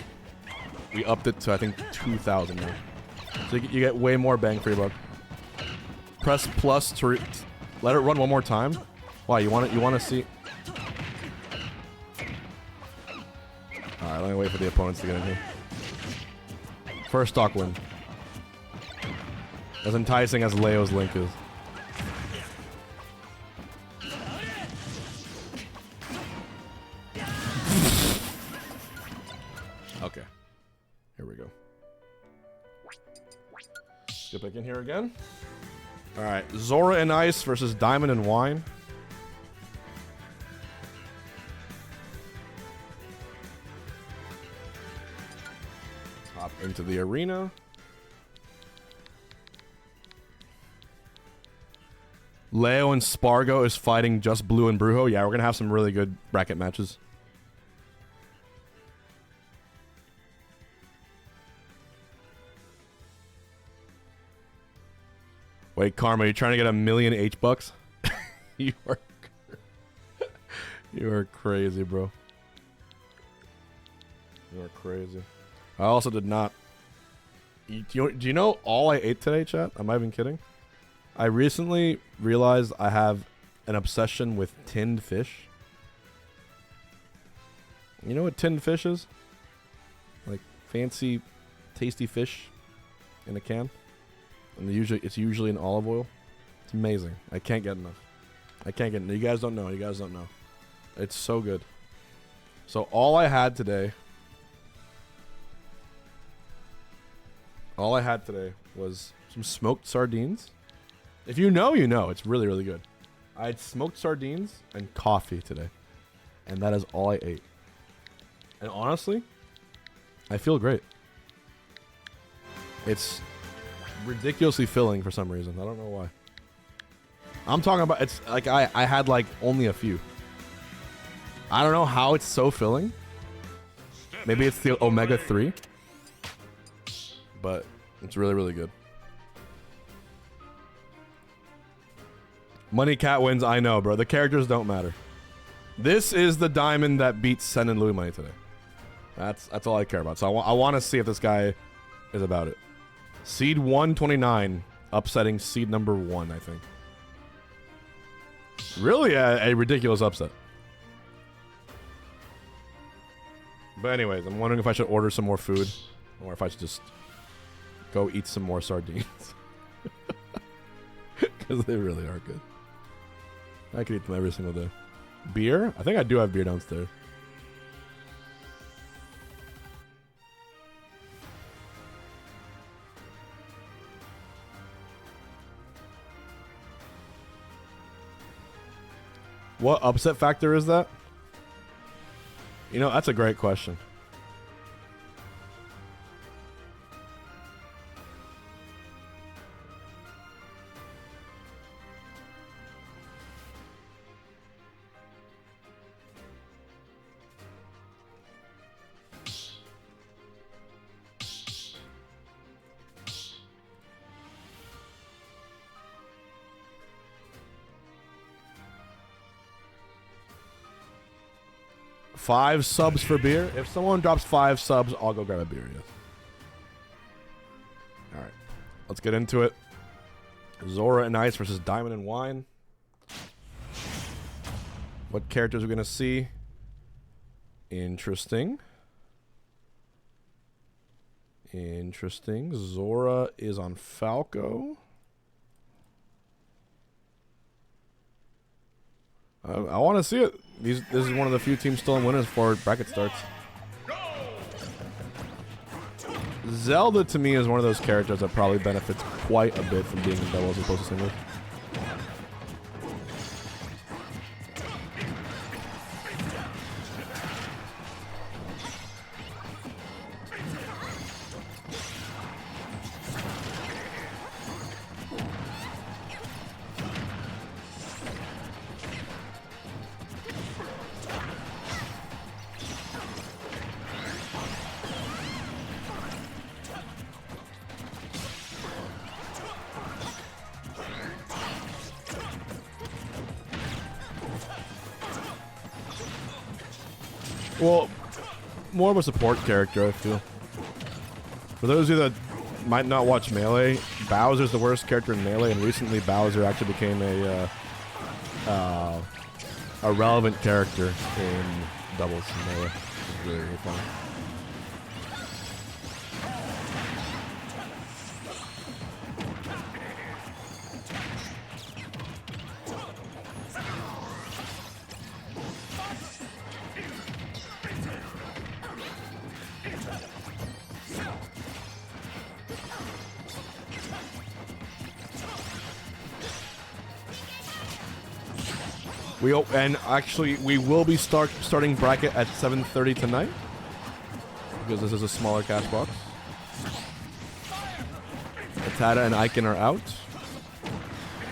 we upped it to, I think, 2,000 now. So you get way more bang for your buck. Press plus to let it run one more time. Why, you want to see... Alright, let me wait for the opponents to get in here. First stock win. As enticing as Leo's Link is. Okay. Here we go. Get back in here again. Alright, Zora and Ice versus Diamond and Wine. Hop into the arena. Leo and Spargo is fighting Just Blue and Brujo. Yeah, we're going to have some really good bracket matches. Wait, Karma, you trying to get a million H-bucks? you are you are crazy, bro. You are crazy. I also did not eat. Do you know all I ate today, chat? Am I even kidding? I recently realized I have an obsession with tinned fish. You know what tinned fish is? Like fancy, tasty fish in a can. And it's usually in olive oil. It's amazing. I can't get enough. I can't get enough. You guys don't know. You guys don't know. It's so good. So all I had today was some smoked sardines. If you know, you know. It's really, really good. I had smoked sardines and coffee today. And that is all I ate. And honestly, I feel great. It's ridiculously filling for some reason. I don't know why. I'm talking about, it's like I had like only a few. I don't know how it's so filling. Maybe it's the omega-3. But it's really, really good. Money Cat wins, I know, bro. The characters don't matter. This is the diamond that beats Sen and Louis Money today. That's all I care about. So I want to see if this guy is about it. Seed 129 upsetting seed number 1, I think. Really a ridiculous upset. But anyways, I'm wondering if I should order some more food or if I should just go eat some more sardines. Because they really are good. I could eat them every single day. Beer? I think I do have beer downstairs. What upset factor is that? You know, that's a great question. Five subs for beer? If someone drops 5 subs, I'll go grab a beer, yes. Alright. Let's get into it. Zora and Ice versus Diamond and Wine. What characters are we going to see? Interesting. Interesting. Zora is on Falco. I want to see it. This is one of the few teams still in winners before bracket starts. Zelda to me is one of those characters that probably benefits quite a bit from being in doubles as opposed to singles. Well, more of a support character, I feel. For those of you that might not watch Melee, Bowser's the worst character in Melee, and recently Bowser actually became a relevant character in doubles in Melee. It's really, really fun. And actually, we will be starting bracket at 7:30 tonight because this is a smaller Cashbox. Atada and Aiken are out,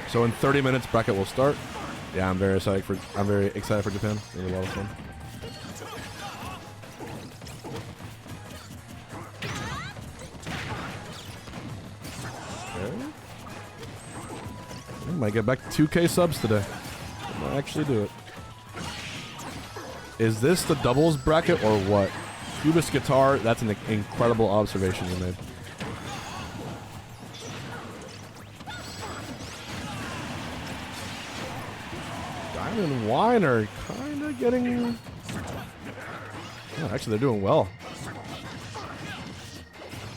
so in 30 minutes bracket will start. Yeah, I'm very excited for Japan. It'll be a lot of fun. Might get back to 2K subs today. Might actually do it. Is this the doubles bracket or what? Cubist guitar, that's an incredible observation you made. Diamond Wine are kind of getting... Oh, actually, they're doing well.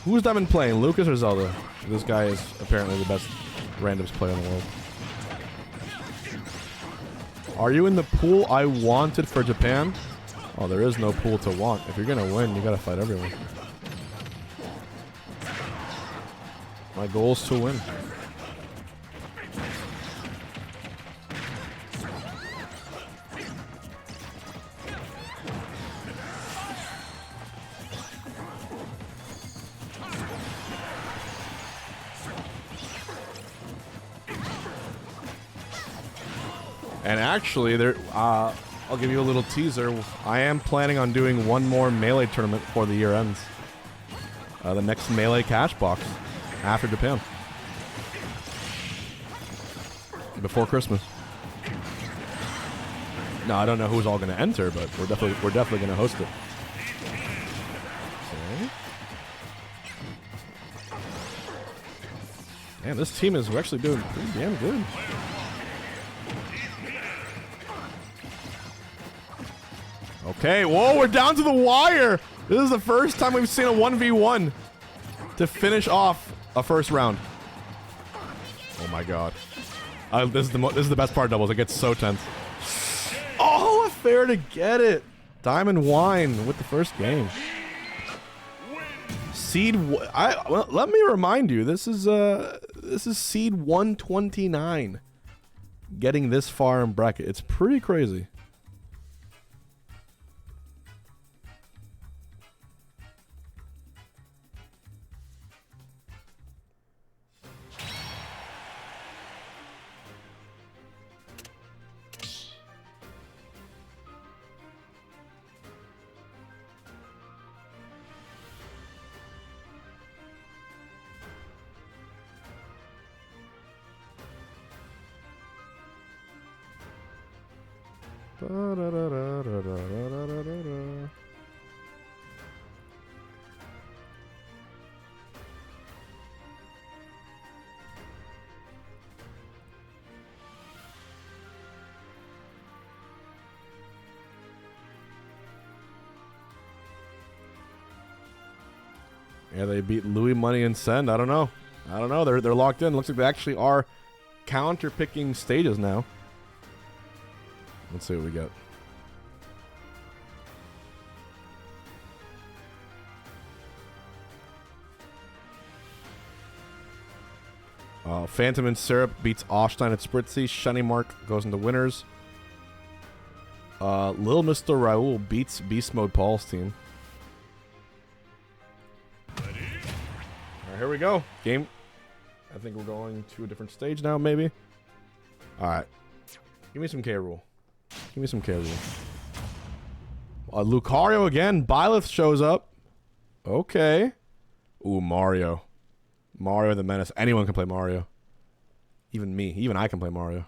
Who's Diamond playing, Lucas or Zelda? This guy is apparently the best randoms player in the world. Are you in the pool I wanted for Japan? Oh, there is no pool to want. If you're gonna win, you gotta fight everyone. My goal is to win. And actually, I'll give you a little teaser. I am planning on doing one more Melee tournament before the year ends. The next Melee Cashbox after Japan. Before Christmas. No, I don't know who's all going to enter, but we're definitely going to host it. Okay. Man, this team is actually doing pretty damn good. Okay, whoa, we're down to the wire. This is the first time we've seen a 1v1 to finish off a first round. Oh my god. This is the best part of doubles. It gets so tense. Oh, a fair to get it. Diamond Wine with the first game. Seed. Well, let me remind you. This is seed 129. Getting this far in bracket. It's pretty crazy. Yeah, they beat Louis, Money, and Send. I don't know. They're locked in. Looks like they actually are counter-picking stages now. Let's see what we get. Phantom and Syrup beats Offstein at Spritzy. Shiny Mark goes into winners. Lil Mr. Raul beats Beast Mode Paul's team. Alright, here we go. Game. I think we're going to a different stage now, maybe. Alright. Give me some K Rule. Give me some K Rule. Lucario again. Byleth shows up. Okay. Ooh, Mario. Mario the Menace. Anyone can play Mario. Even me. Even I can play Mario.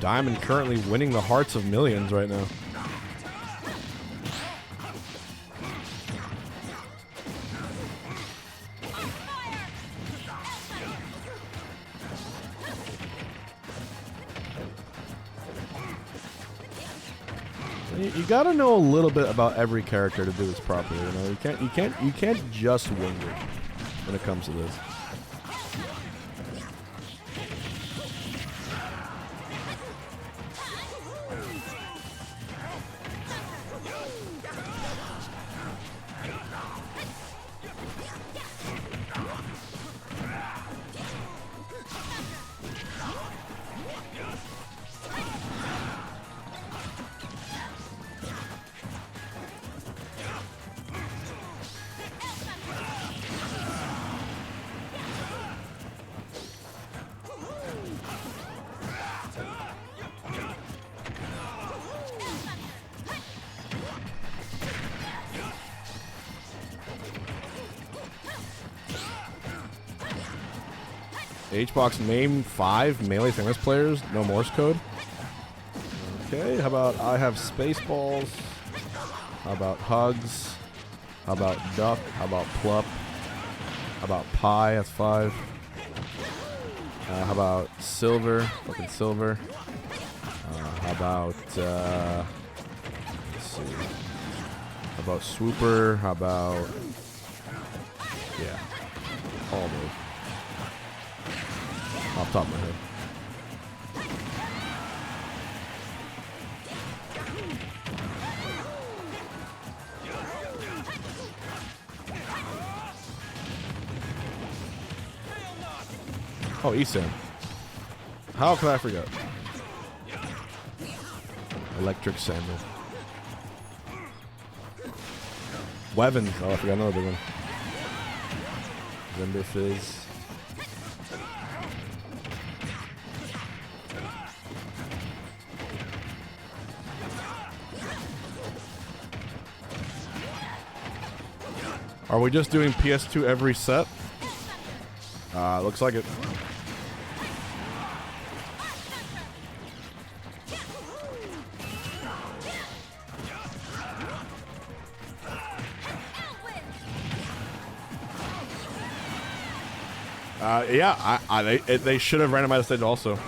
Diamond currently winning the hearts of millions right now. You gotta know a little bit about every character to do this properly. You know, you can't just wing it when it comes to this. Hbox name 5 melee famous players. No Morse code. Okay, how about I have Spaceballs? How about Hugs? How about Duck? How about Plup? How about Pie? That's 5. How about Silver? Fucking Silver. How about, let's see. How about Swooper? How about, yeah, all those. Off the top of my head. Oh, Esan. How could I forget? Electric Sandal. Weapons. Oh, I forgot another big one. Zimber Fizz. Are we just doing PS2 every set? Looks like it. Yeah, they should have randomized the stage also.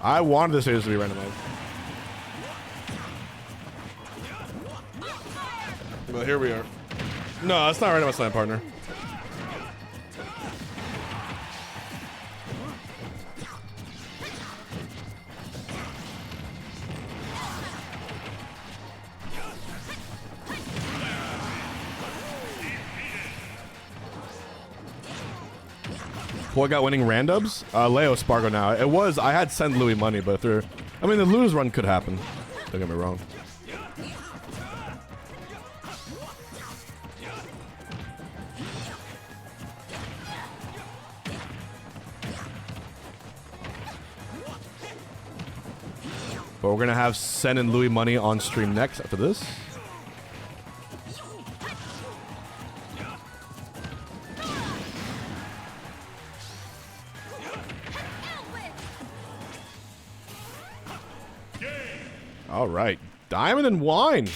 I wanted the stage to be randomized. But here we are. No, it's not randomized slam, partner. Boy got winning randoms. Leo Spargo now. It was, I had sent Louis money, but if they're, I mean, the lose run could happen. Don't get me wrong. But we're gonna have Sen and Louis money on stream next after this. All right, Diamond and Wine,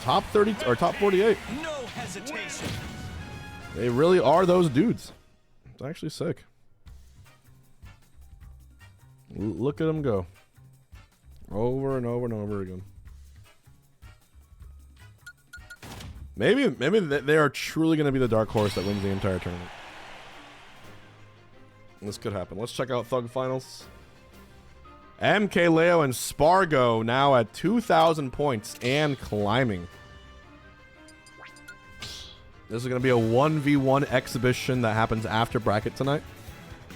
top 30 or top 48. No hesitation. They really are those dudes. It's actually sick. Look at them go, over and over and over again. Maybe they are truly going to be the dark horse that wins the entire tournament. This could happen. Let's check out Thug Finals. MK Leo and Spargo now at 2,000 points and climbing. This is going to be a 1v1 exhibition that happens after bracket tonight.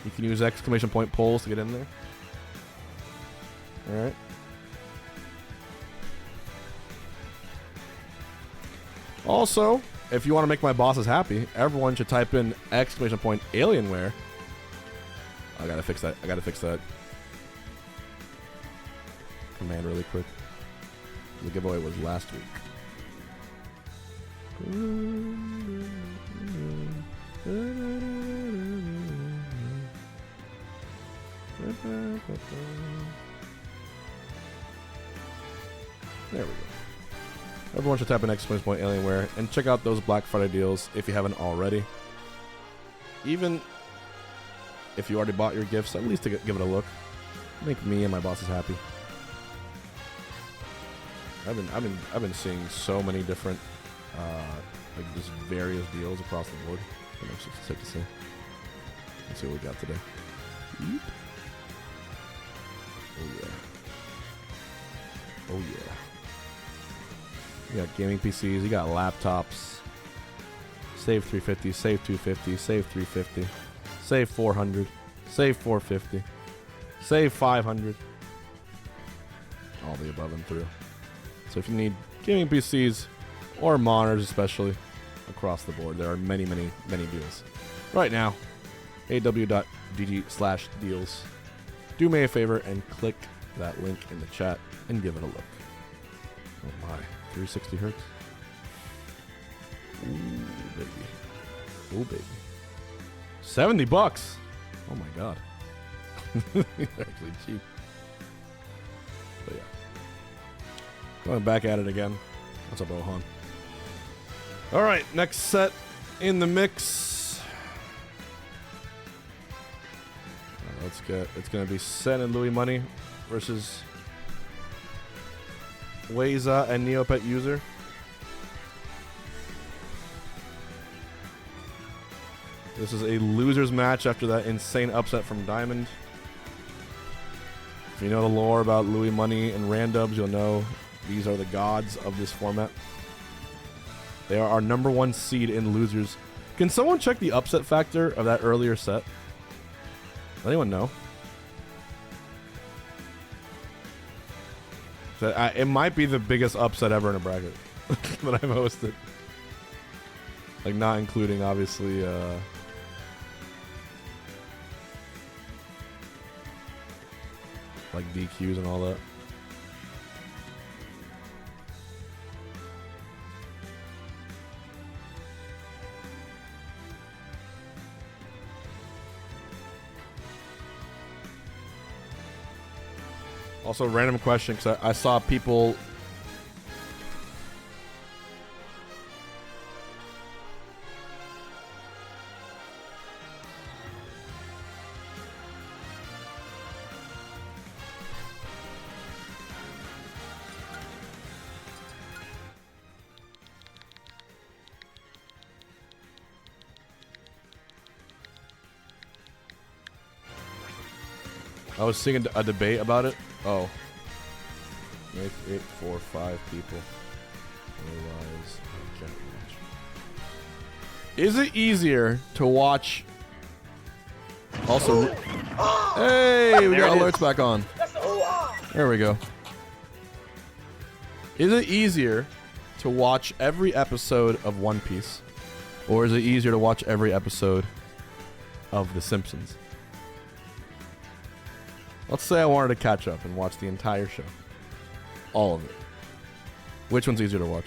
You can use exclamation point polls to get in there. All right. Also, if you want to make my bosses happy, everyone should type in exclamation point Alienware. I gotta fix that. Command really quick. The giveaway was last week. There we go. Everyone should type in exclamation point Alienware and check out those Black Friday deals if you haven't already. Even if you already bought your gifts, at least to give it a look. Make me and my bosses happy. I've been seeing so many different like just various deals across the board. I'm actually sick to see. Let's see what we got today. Yeep. Oh yeah. Oh yeah. You got gaming PCs, you got laptops. Save 350, save 250, save 350, save 400, save 450, save 500. All the above and through. So if you need gaming PCs or monitors especially across the board, there are many deals. Right now, aw.gg/deals. Do me a favor and click that link in the chat and give it a look. Oh my, 360 hertz. Ooh, baby. Ooh, baby. $70. Oh my god. It's actually cheap. But yeah. Going back at it again. What's up, Ohan? Alright, next set in the mix. It's gonna be Sen and Louis Money versus Weza and Neopet User. This is a loser's match after that insane upset from Diamond. If you know the lore about Louis Money and Randubs, you'll know these are the gods of this format. They are our #1 seed in losers. Can someone check the upset factor of that earlier set? Does anyone know? It might be the biggest upset ever in a bracket that I've hosted. Like, not including, obviously, like DQs and all that. Also, random question, because I saw people... I was seeing a debate about it. Oh. Make it 4 or 5 people. Otherwise, I can't watch. Is it easier to watch... Also... Hey, we got alerts back on. There we go. Is it easier to watch every episode of One Piece? Or is it easier to watch every episode of The Simpsons? Let's say I wanted to catch up and watch the entire show. All of it. Which one's easier to watch?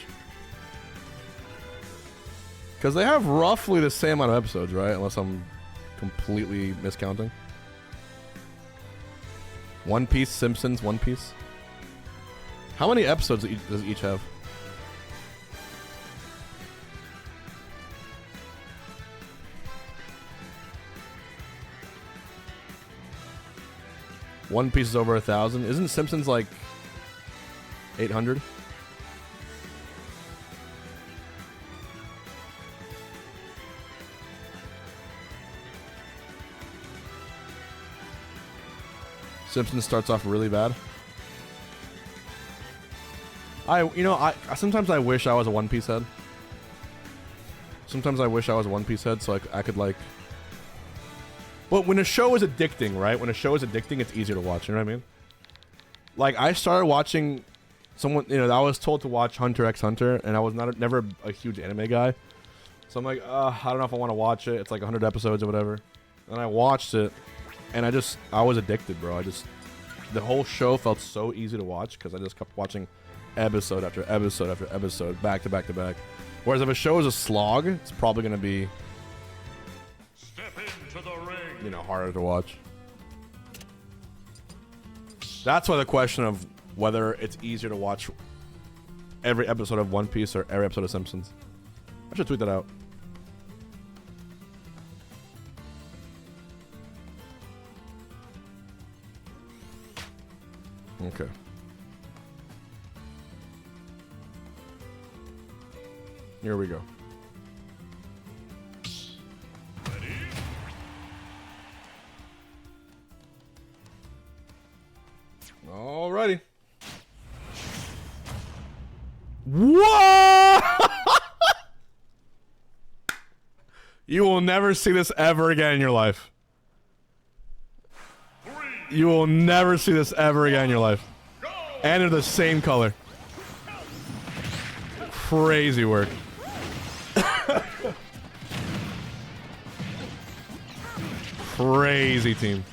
Because they have roughly the same amount of episodes, right? Unless I'm completely miscounting. One Piece, Simpsons, One Piece. How many episodes does each have? One Piece is over 1,000. Isn't Simpsons like 800? Simpsons starts off really bad. I sometimes I wish I was a One Piece head. Sometimes I wish I was a One Piece head so I could like... But when a show is addicting, right? When a show is addicting, it's easier to watch. You know what I mean? Like, I started watching someone... I was told to watch Hunter x Hunter, and I was never a huge anime guy. So I'm like, I don't know if I want to watch it. It's like 100 episodes or whatever. And I watched it, and I was addicted, bro. The whole show felt so easy to watch because I just kept watching episode after episode after episode, back to back to back. Whereas if a show is a slog, it's probably going to be... Step into the ring. Harder to watch. That's why the question of whether it's easier to watch every episode of One Piece or every episode of Simpsons. I should tweet that out. Okay. Here we go. Alrighty. What? You will never see this ever again in your life. You will never see this ever again in your life. And they're the same color. Crazy work. crazy team.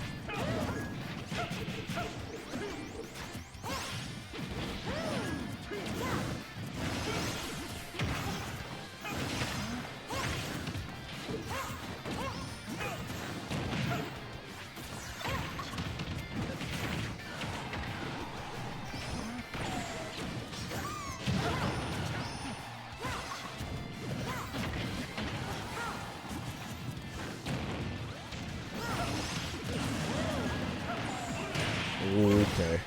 Okay.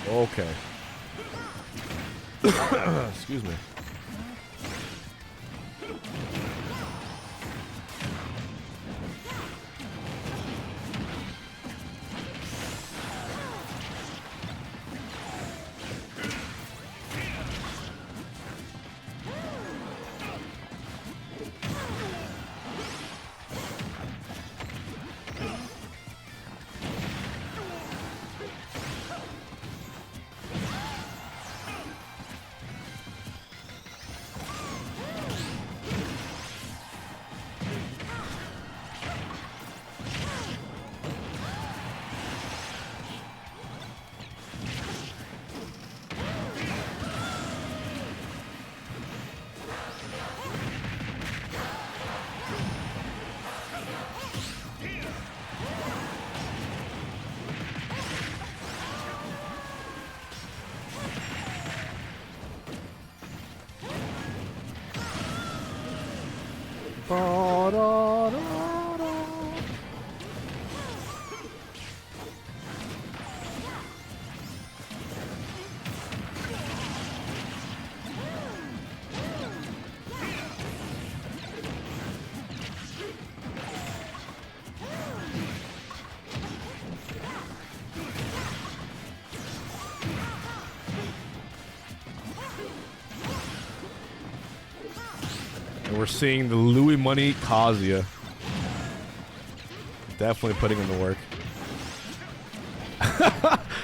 Okay. Excuse me. And we're seeing the Louis Money Kazuya. Definitely putting in the work.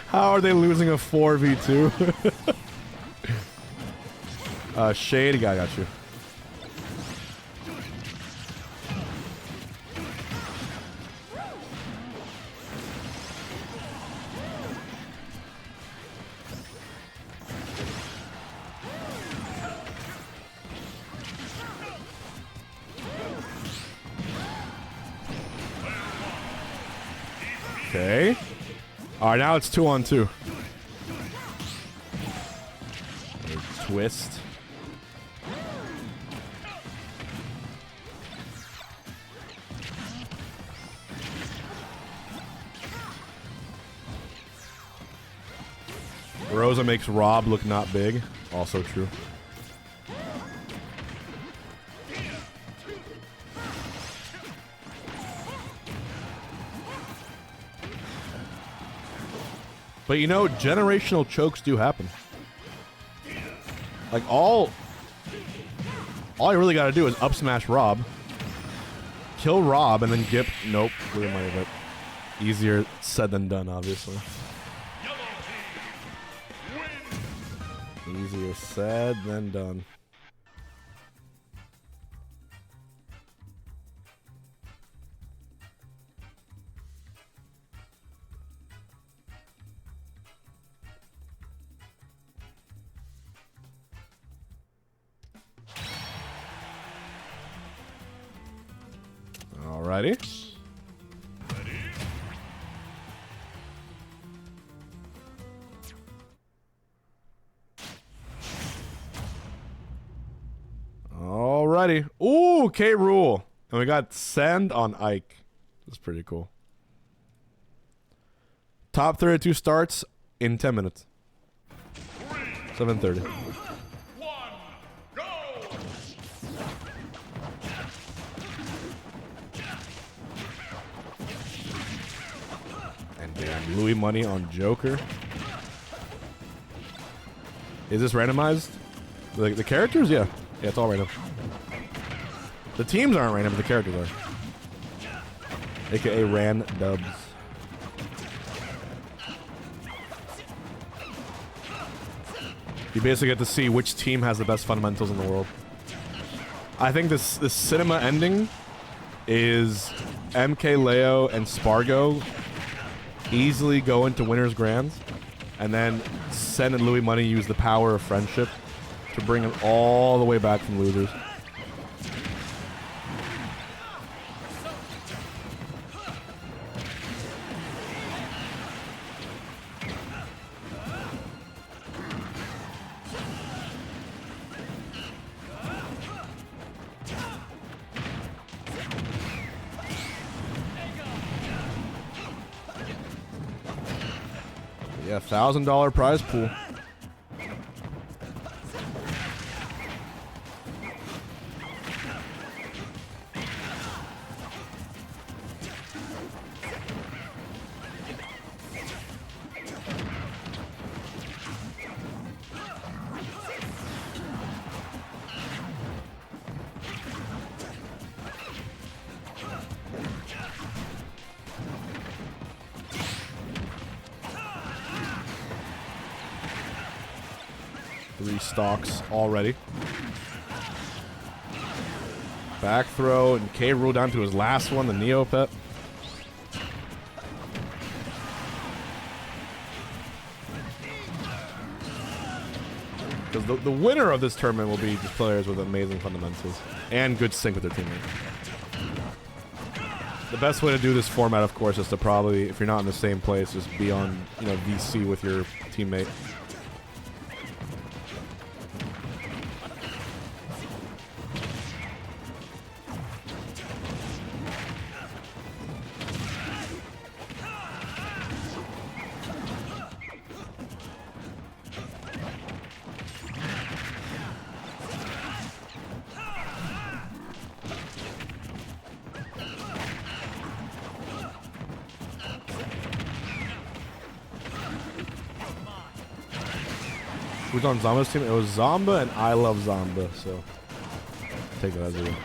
How are they losing a 4v2? Shade guy got you. Okay. Alright, now it's 2-on-2. Twist. Rosa makes Rob look not big. Also true. But you know, generational chokes do happen. Like all you really gotta do is up smash Rob, kill Rob, and then Gip. Nope, we might have it. Easier said than done, obviously. Easier said than done. Alrighty. Alrighty. Ooh, K Rule. And we got Send on Ike. That's pretty cool. Top 32 starts in 10 minutes. 7:30. Damn, Louis Money on Joker. Is this randomized? The characters? Yeah. Yeah, it's all random. The teams aren't random, but the characters are. AKA Ran Dubs. You basically get to see which team has the best fundamentals in the world. I think this cinema ending is MK Leo and Spargo easily go into winners grands, and then Sen and Louis Money use the power of friendship to bring them all the way back from losers. Yeah, $1,000 prize pool. Three stocks already. Back throw, and K. Rool down to his last one, the Neopet. Because the winner of this tournament will be just players with amazing fundamentals and good sync with their teammates. The best way to do this format, of course, is to probably, if you're not in the same place, just be on, you know, VC with your teammate. Who's on Zamba's team? It was Zamba and I love Zamba, so take that as a win.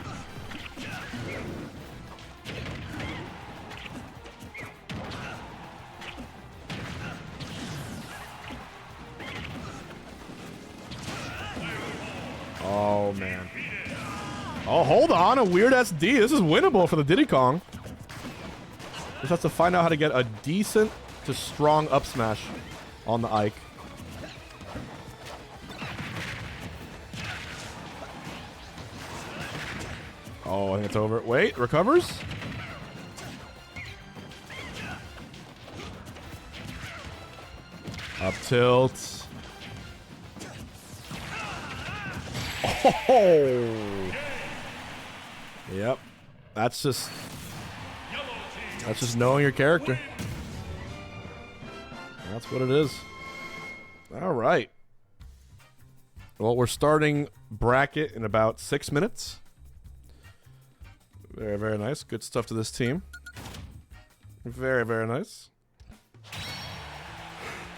Oh man. Oh, hold on, a weird SD. This is winnable for the Diddy Kong. Just has to find out how to get a decent to strong up smash on the Ike. Oh, I think it's over. Wait, recovers? Up tilt. Oh! Yep. That's just knowing your character. That's what it is. All right. Well, we're starting bracket in about 6 minutes. Very, very nice. Good stuff to this team. Very, very nice.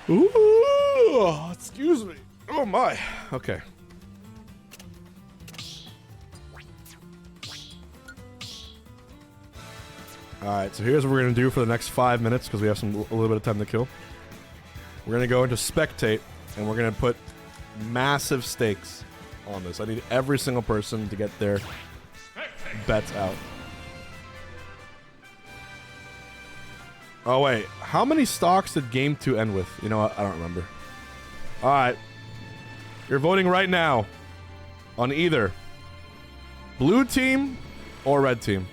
Ooh, excuse me. Oh my. Okay. Alright, so here's what we're going to do for the next 5 minutes because we have a little bit of time to kill. We're going to go into spectate and we're going to put massive stakes on this. I need every single person to get their bets out. Oh wait, how many stocks did game 2 end with? You know what? I don't remember. Alright. You're voting right now on either blue team or red team.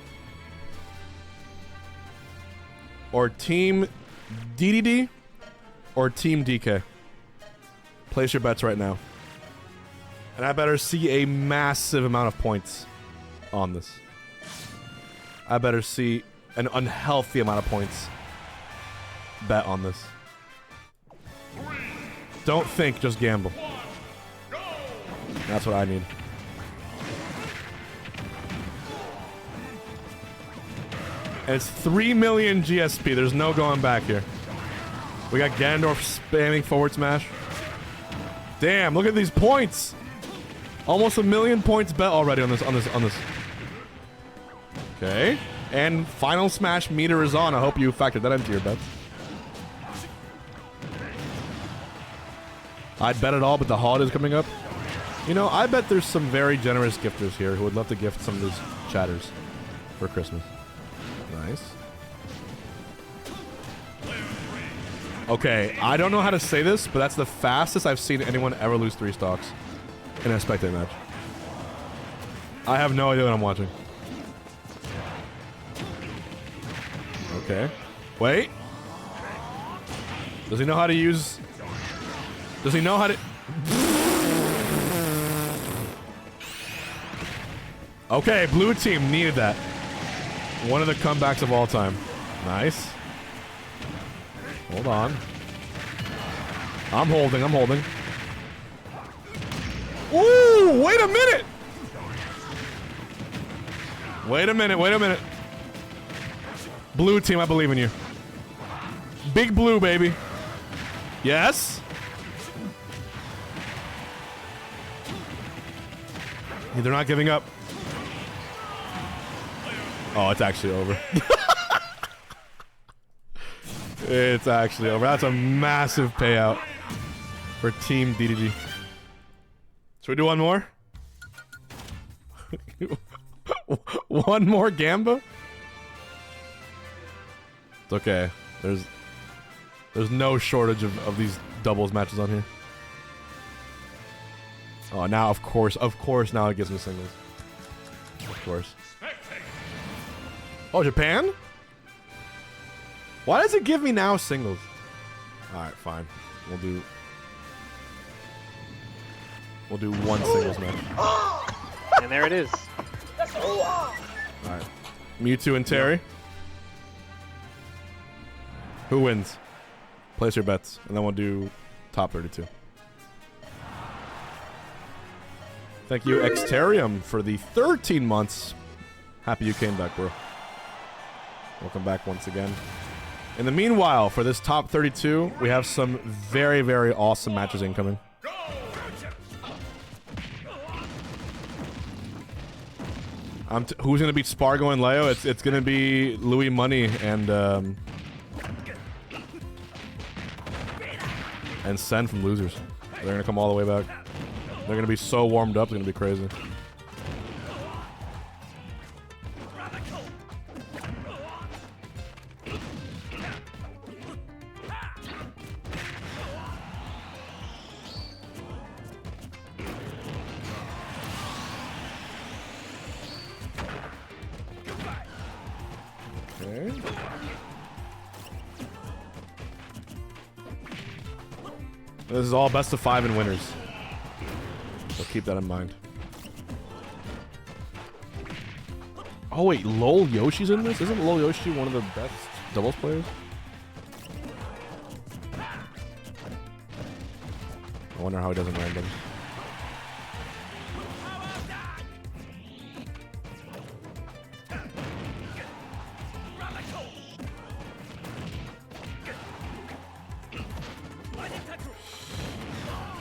Or team DDD or team DK. Place your bets right now. And I better see a massive amount of points on this. I better see an unhealthy amount of points bet on this. Don't think, just gamble. That's what I need. And it's 3 million GSP. There's no going back here. We got Ganondorf spamming forward smash. Damn, look at these points. Almost 1 million points bet already on this. Okay. And final smash meter is on. I hope you factored that into your bets. I'd bet it all, but the holidays coming up. You know, I bet there's some very generous gifters here who would love to gift some of these chatters for Christmas. Nice. Okay, I don't know how to say this, but that's the fastest I've seen anyone ever lose 3 stocks in a spectate match. I have no idea what I'm watching. Okay. Wait. Does he know how to use... Does he know how to... Okay, blue team needed that. One of the comebacks of all time. Nice. Hold on. I'm holding, I'm holding. Ooh, wait a minute! Wait a minute, wait a minute. Blue team, I believe in you. Big blue, baby. Yes? They're not giving up. Oh, it's actually over. It's actually over. That's a massive payout for Team DDG. Should we do one more? One more Gamba? It's okay. There's no shortage of these doubles matches on here. Oh, now of course now it gives me singles. Of course. Oh, Japan? Why does it give me now singles? Alright, fine. We'll do one singles match. And there it is. Alright. Mewtwo and Terry. Who wins? Place your bets, and then we'll do top 32. Thank you, Exterium, for the 13 months. Happy you came back, bro. Welcome back once again. In the meanwhile, for this top 32, we have some very, very awesome matches incoming. Who's gonna beat Spargo and Leo? It's gonna be Louis Money and Sen from Losers. They're gonna come all the way back. They're gonna be so warmed up, it's gonna be crazy. Okay. This is all best of 5 and winners. So keep that in mind. Oh wait, Lol Yoshi's in this? Isn't Lol Yoshi one of the best doubles players? I wonder how he doesn't random.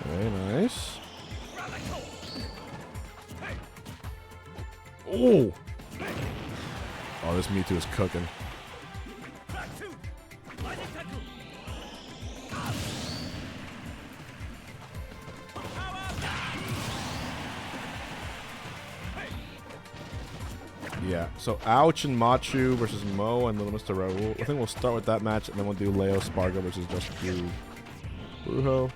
Very nice. Oh! Oh, this Mewtwo is cooking. Yeah, so Ouch and Machu versus Mo and Little Mr. Raoul. I think we'll start with that match, and then we'll do Leo Spargo versus Just Brujo.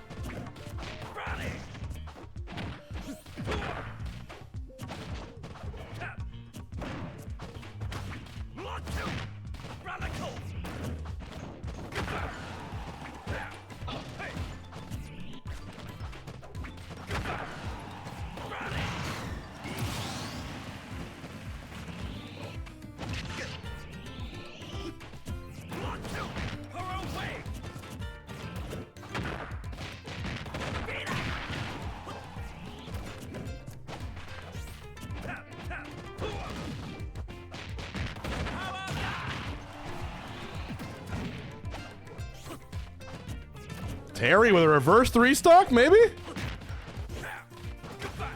Terry with a reverse 3-stock, maybe?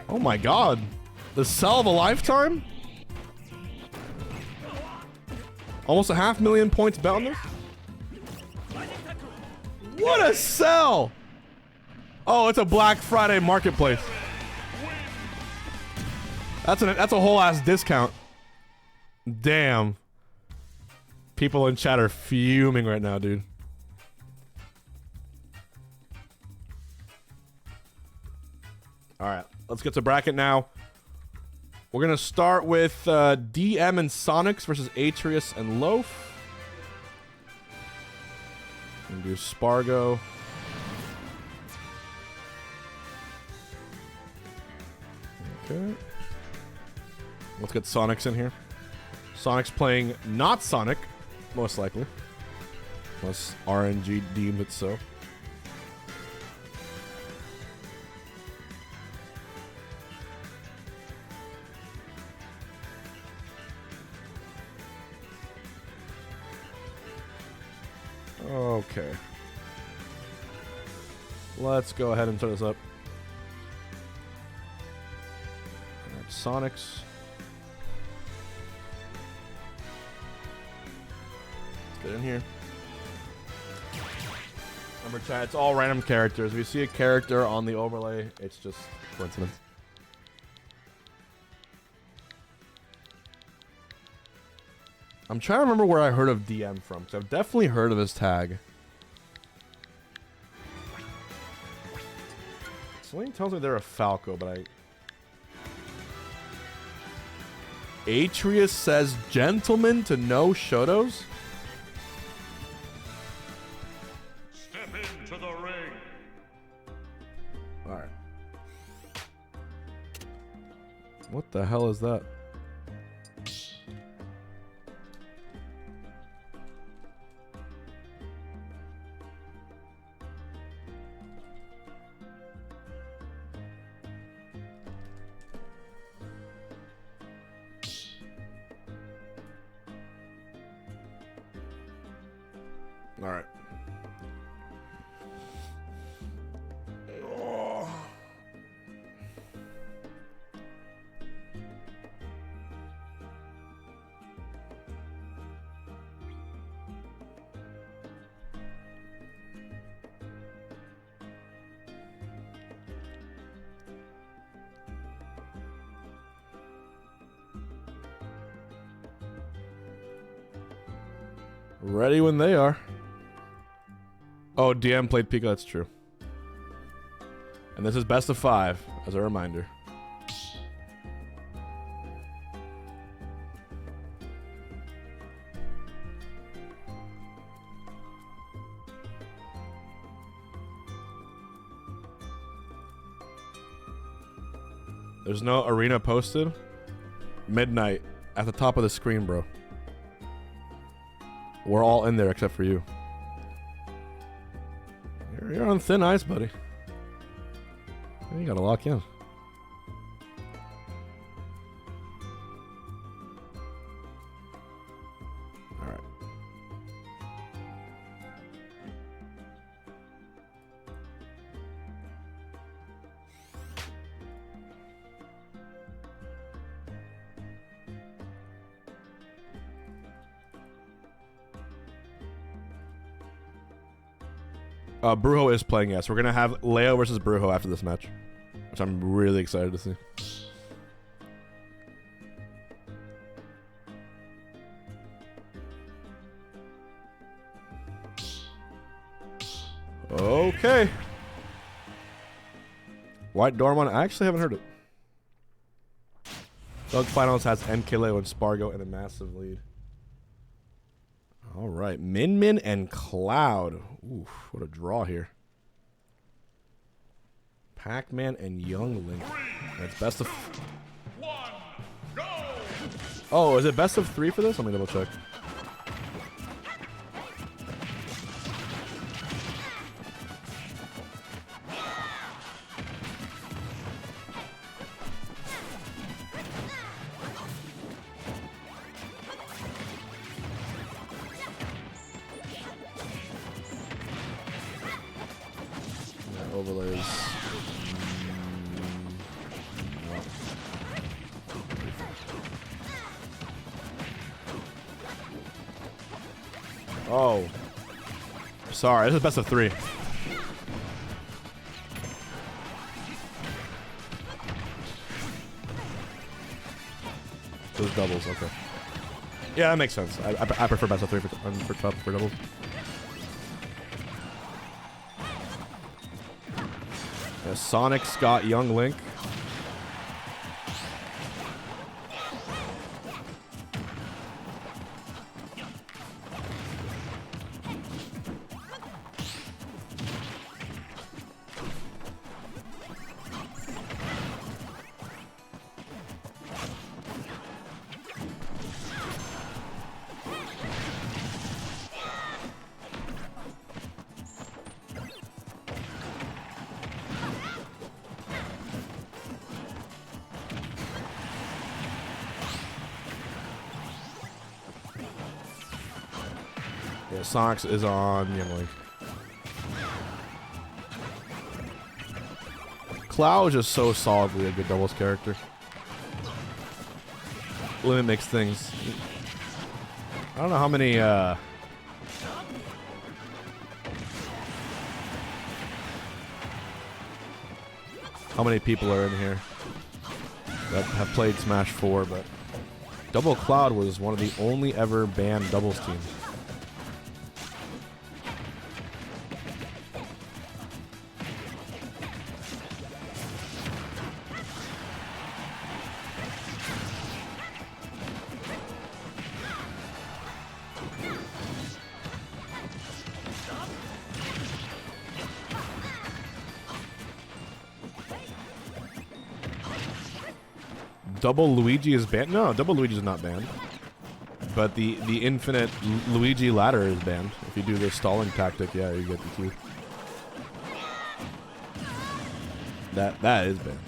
Oh my god. The sell of a lifetime? Almost 500,000 points bet on this? What a sell! Oh, it's a Black Friday marketplace. That's a whole ass discount. Damn. People in chat are fuming right now, dude. Alright, let's get to bracket now. We're going to start with DM and Sonics versus Atreus and Loaf. We're going to do Spargo. Okay. Let's get Sonics in here. Sonic's playing not Sonic, most likely. Unless RNG deemed it so. Okay. Let's go ahead and turn this up. Alright, Sonics. Let's get in here. Remember, chat, it's all random characters. If you see a character on the overlay, it's just coincidence. I'm trying to remember where I heard of DM from, because I've definitely heard of his tag. Something tells me they're a Falco, but Atreus says gentleman to no Shotos? Step into the ring. Alright. What the hell is that? All right. Oh. Ready when they are. Oh, DM played Pika, that's true. And this is best of 5, as a reminder. There's no arena posted. Midnight, at the top of the screen, bro. We're all in there except for you. You're on thin ice, buddy. You gotta lock in. Alright. Brujo is playing, yes. We're gonna have Leo versus Brujo after this match, which I'm really excited to see. Okay. White Dormon, I actually haven't heard it. Thug Finals has NKLeo and Spargo in a massive lead. All right, Min Min and Cloud. Oof, what a draw here. Pac-Man and Young Link. That's best of... 1, go! Oh, is it best of 3 for this? Let me double check. Overlays. Oh. Sorry, this is best of 3. Those doubles, okay. Yeah, that makes sense. I prefer best of 3 for doubles. Yeah, Sonic's got Young Link. Yeah, Sonic's is on Young Link. Cloud is just so solidly a good doubles character. Limit makes things. I don't know how many how many people are in here that have played Smash 4, but Double Cloud was one of the only ever banned doubles teams. Double Luigi is banned? No, Double Luigi is not banned. But the infinite Luigi ladder is banned. If you do the stalling tactic, yeah, you get the Q. That is banned.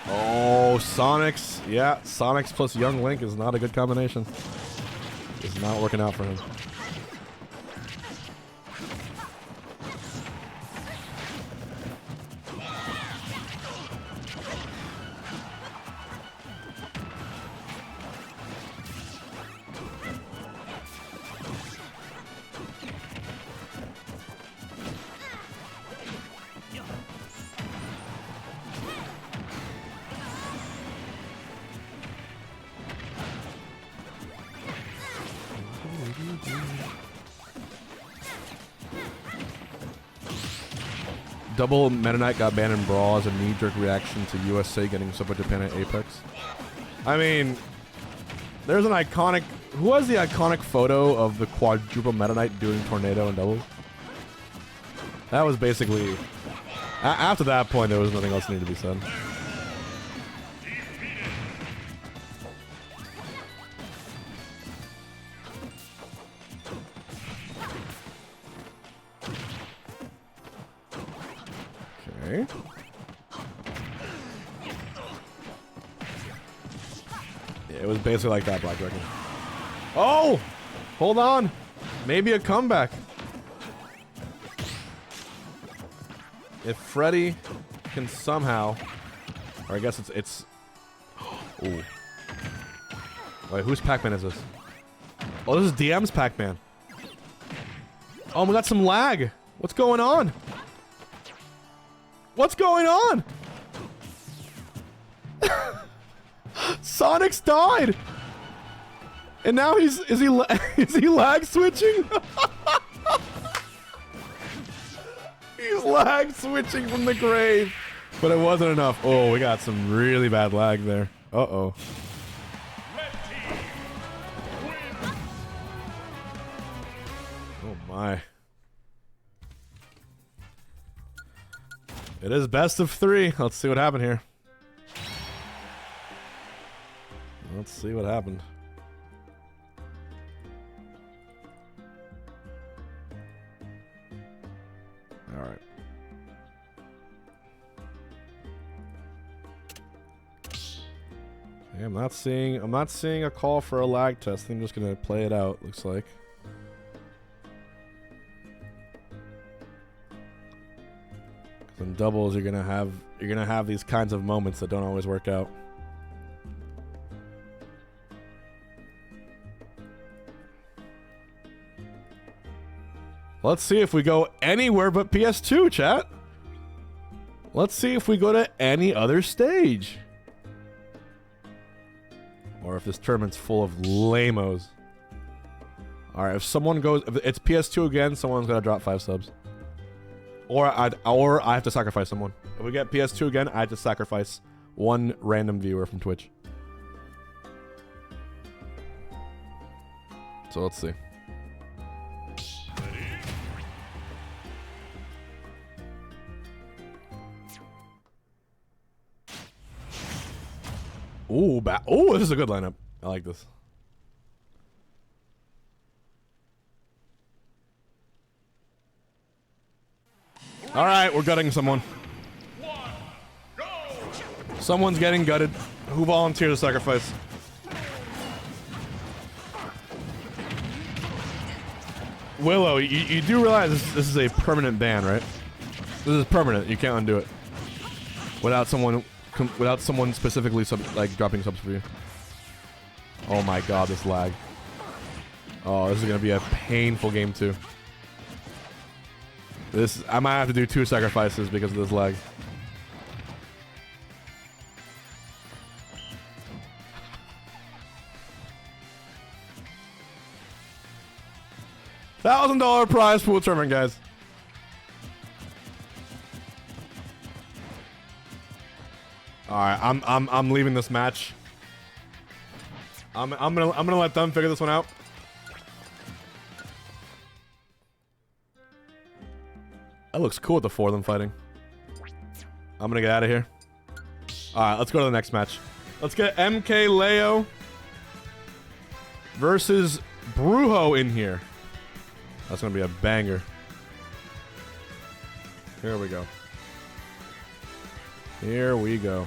Oh, Sonic's. Yeah, Sonic's plus Young Link is not a good combination. It's not working out for him. Double Meta Knight got banned in Brawl as a knee-jerk reaction to USA getting swept by Japan at Apex. I mean, there's an iconic... Who has the iconic photo of the quadruple Meta Knight doing Tornado and doubles? That was basically... after that point, there was nothing else needed to be said. Okay. Yeah, it was basically like that, Black Dragon. Oh! Hold on! Maybe a comeback. If Freddy can somehow... Or I guess it's... Ooh. Wait, whose Pac-Man is this? Oh, this is DM's Pac-Man. Oh, we got some lag. What's going on? What's going on? Sonic's died. And now is he lag switching? He's lag switching from the grave. But it wasn't enough. Oh, we got some really bad lag there. Uh-oh. Oh my. It is best of 3. Let's see what happened here. Let's see what happened. All right. Okay, I'm not seeing a call for a lag test. I'm just gonna play it out. Looks like. In doubles, you're gonna have these kinds of moments that don't always work out. Let's see if we go anywhere but PS2, chat. Let's see if we go to any other stage. Or if this tournament's full of lamos. Alright, if someone goes... If it's PS2 again, someone's gonna drop 5 subs. Or I have to sacrifice someone. If we get PS2 again, I have to sacrifice one random viewer from Twitch. So let's see. Ooh, this is a good lineup. I like this. All right, we're gutting someone. Someone's getting gutted. Who volunteered to sacrifice? Willow, you do realize this is a permanent ban, right? This is permanent. You can't undo it without someone specifically dropping subs for you. Oh my god, this lag. Oh, this is gonna be a painful game too. I might have to do 2 sacrifices because of this lag. $1,000 prize pool tournament, guys. All right, I'm leaving this match. I'm gonna let them figure this one out. That looks cool with the 4 of them fighting. I'm gonna get out of here. All right, let's go to the next match. Let's get MK Leo versus Brujo in here. That's gonna be a banger. Here we go. Here we go.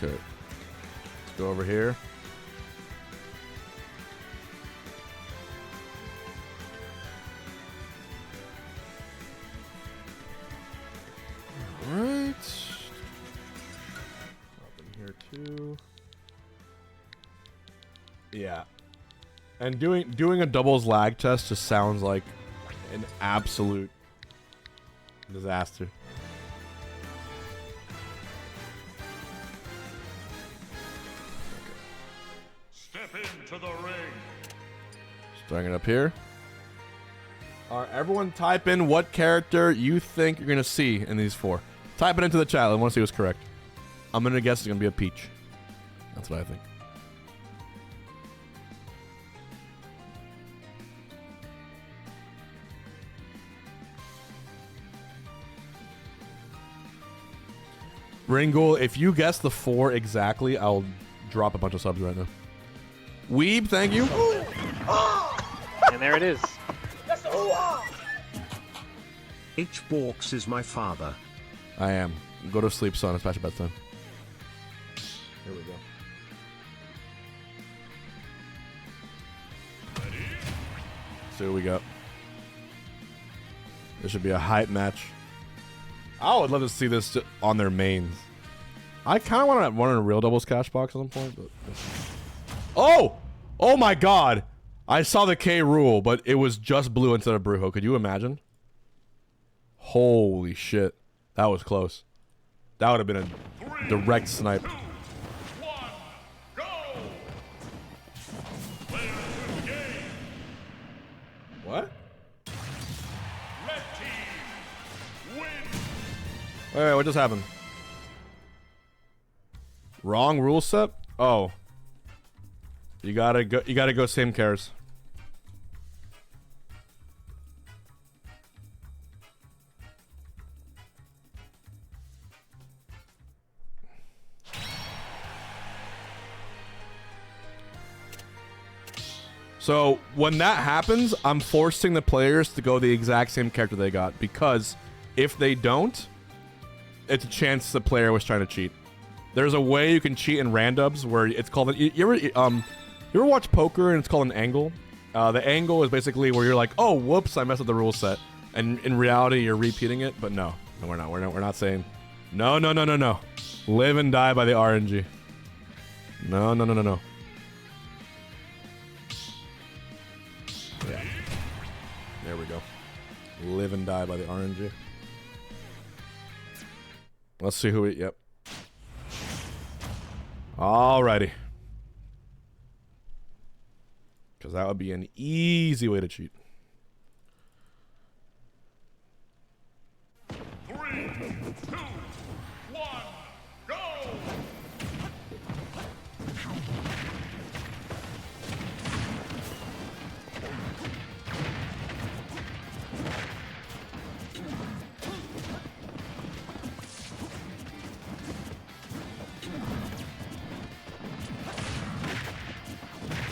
Okay. Let's go over here. Alright. Up in here too. Yeah. And doing a doubles lag test just sounds like an absolute disaster. Step into the ring. Starting it up here. Alright, everyone type in what character you think you're gonna see in these 4. Type it into the chat. I want to see what's correct. I'm gonna guess it's gonna be a Peach. That's what I think. Ringul, if you guess the 4 exactly, I'll drop a bunch of subs right now. Weeb, thank you. And there it is. Hungrybox is my father. I am. Go to sleep, son. It's past your bedtime. Here we go. See what we got. This should be a hype match. I would love to see this on their mains. I kind of want to run a real doubles Cashbox at some point, but... Oh! Oh my god! I saw the K rule, but it was just blue instead of Brujo. Could you imagine? Holy shit. That was close. That would have been a direct snipe. 2, 1, go! Players in the game. What? Red team win. Wait, what just happened? Wrong rule set? Oh. You gotta go same cares. So when that happens, I'm forcing the players to go the exact same character they got, because if they don't, it's a chance the player was trying to cheat. There's a way you can cheat in randoms where it's called... You ever watch poker and it's called an angle? The angle is basically where you're like, oh, whoops, I messed up the rule set. And in reality, you're repeating it, but no. No, we're not. We're not saying... No. Live and die by the RNG. No. Yeah. There we go. Live and die by the RNG. Let's see who we... Yep. Alrighty. Because that would be an easy way to cheat. 3, 2, 1, go!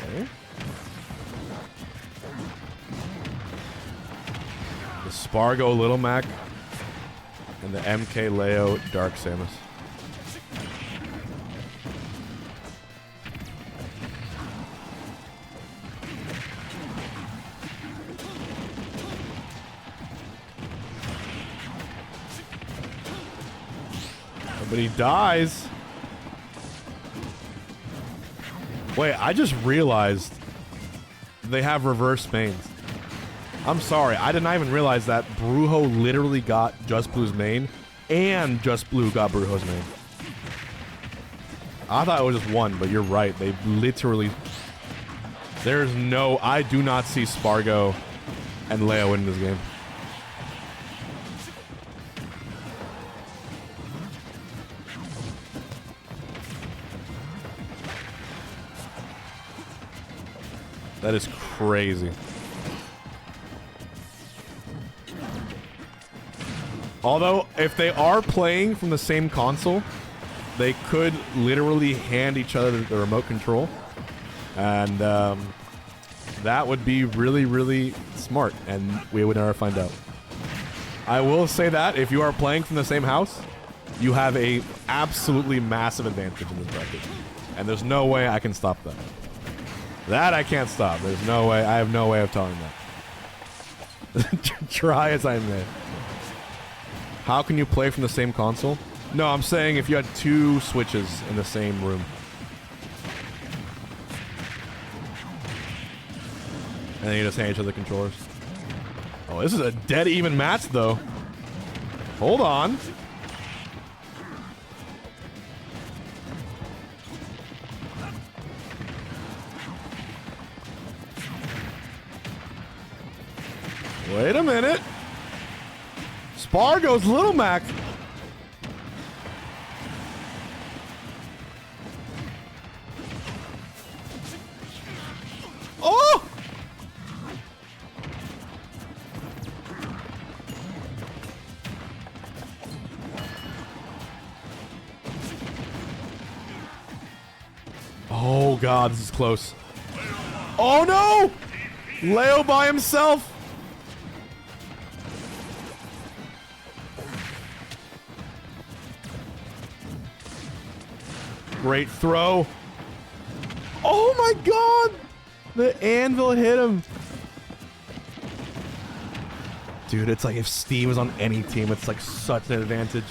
Okay. The Spargo Little Mac and the MK Leo Dark Samus. But he dies. Wait, I just realized they have reverse mains. I'm sorry, I did not even realize that Brujo literally got Just Blue's main, and Just Blue got Brujo's main. I thought it was just one, but you're right. They literally... There's no... I do not see Spargo and Leo in this game. That is crazy. Although, if they are playing from the same console, they could literally hand each other the remote control. And that would be really, really smart, and we would never find out. I will say that if you are playing from the same house, you have a absolutely massive advantage in this bracket. And there's no way I can stop that. That I can't stop. There's no way. I have no way of telling that. Try as I may. How can you play from the same console? No, I'm saying if you had two Switches in the same room. And then you just hand each other controllers. Oh, this is a dead even match, though. Hold on. Wait a minute. Spargo's Little Mac. Oh! Oh god, this is close. Oh no! Leo by himself. Great throw. Oh my god! The anvil hit him. Dude, it's like if Steve was on any team, it's like such an advantage.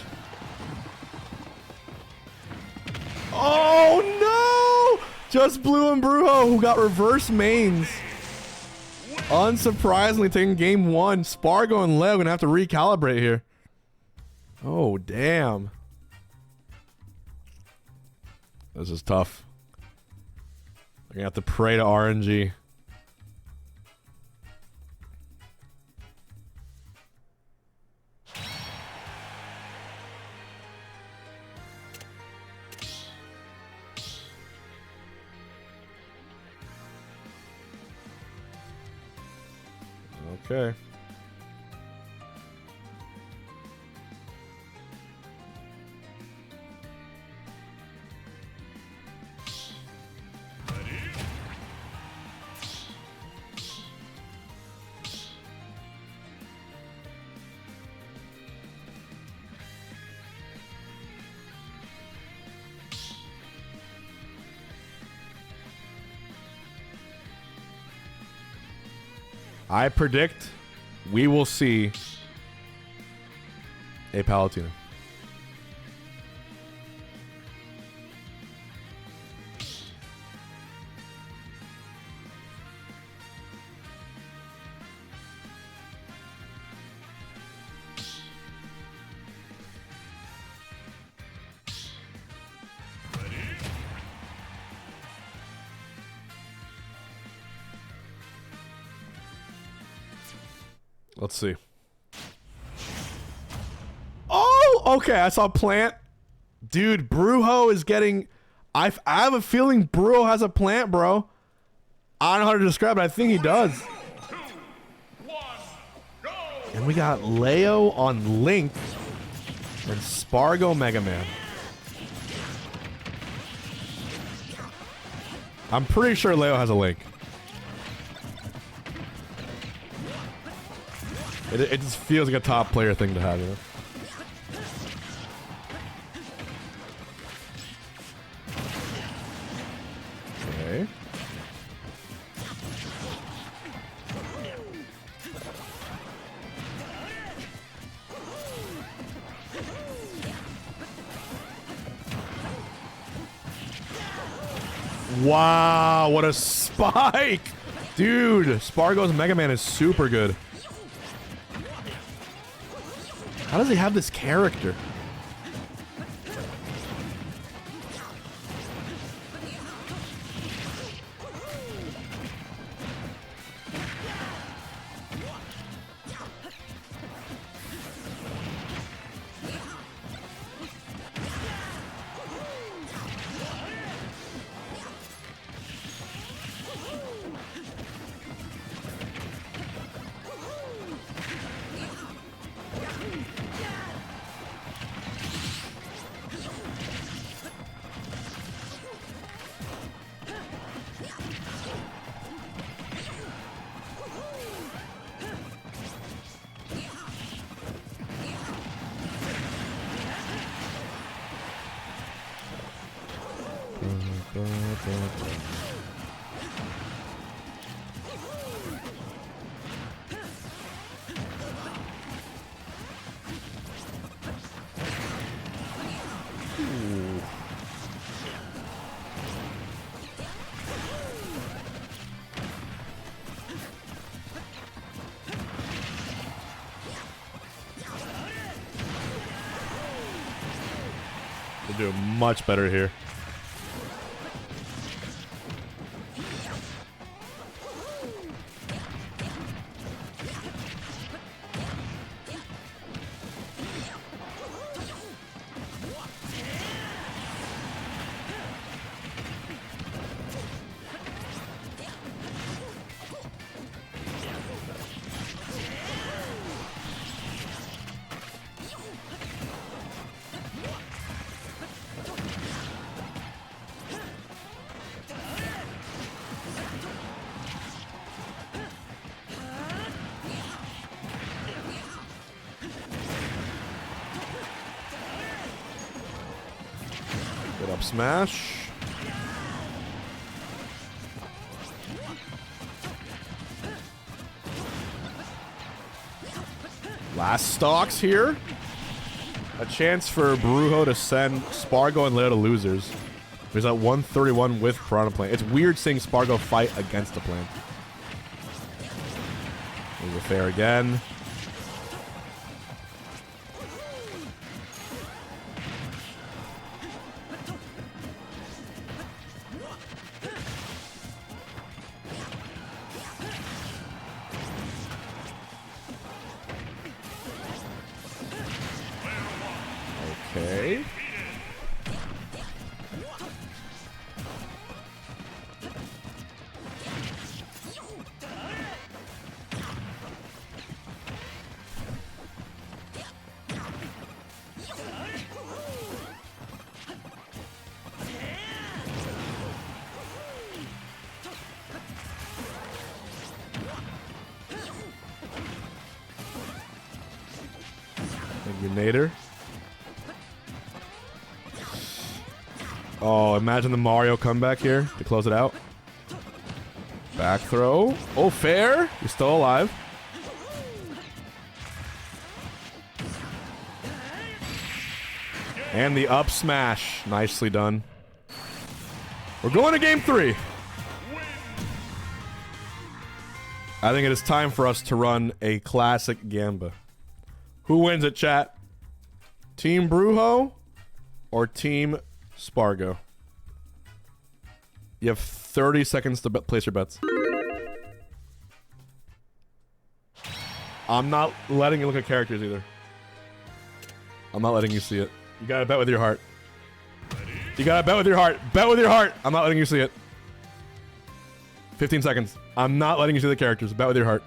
Oh no! Just Blue and Brujo, who got reverse mains. Unsurprisingly, taking game one. Spargo and Leo gonna have to recalibrate here. Oh, damn. This is tough. They're gonna have to pray to RNG. Okay. I predict we will see a Palutena. Let's see. Oh, okay. I saw plant. Dude, Brujo is getting... I have a feeling Brujo has a plant, bro. I don't know how to describe it. I think he does. 2, 1, go! And we got Leo on Link and Spargo Mega Man. I'm pretty sure Leo has a Link. It just feels like a top player thing to have, you know? Okay. Wow, what a spike! Dude, Spargo's Mega Man is super good. How does he have this character? They're doing much better here. Good up smash. Last stocks here. A chance for Brujo to send Spargo and Leo to losers. There's that 131 with Piranha Plant. It's weird seeing Spargo fight against a plant. There's a fair again. Okay. Thank you, Nader. Oh, imagine the Mario comeback here to close it out. Back throw. Oh, fair. He's still alive. And the up smash. Nicely done. We're going to game 3. I think it is time for us to run a classic Gamba. Who wins it, chat? Team Brujo or Team Spargo? You have 30 seconds to place your bets. I'm not letting you look at characters either. I'm not letting you see it. You gotta bet with your heart. You gotta bet with your heart. Bet with your heart. I'm not letting you see it. 15 seconds. I'm not letting you see the characters. Bet with your heart.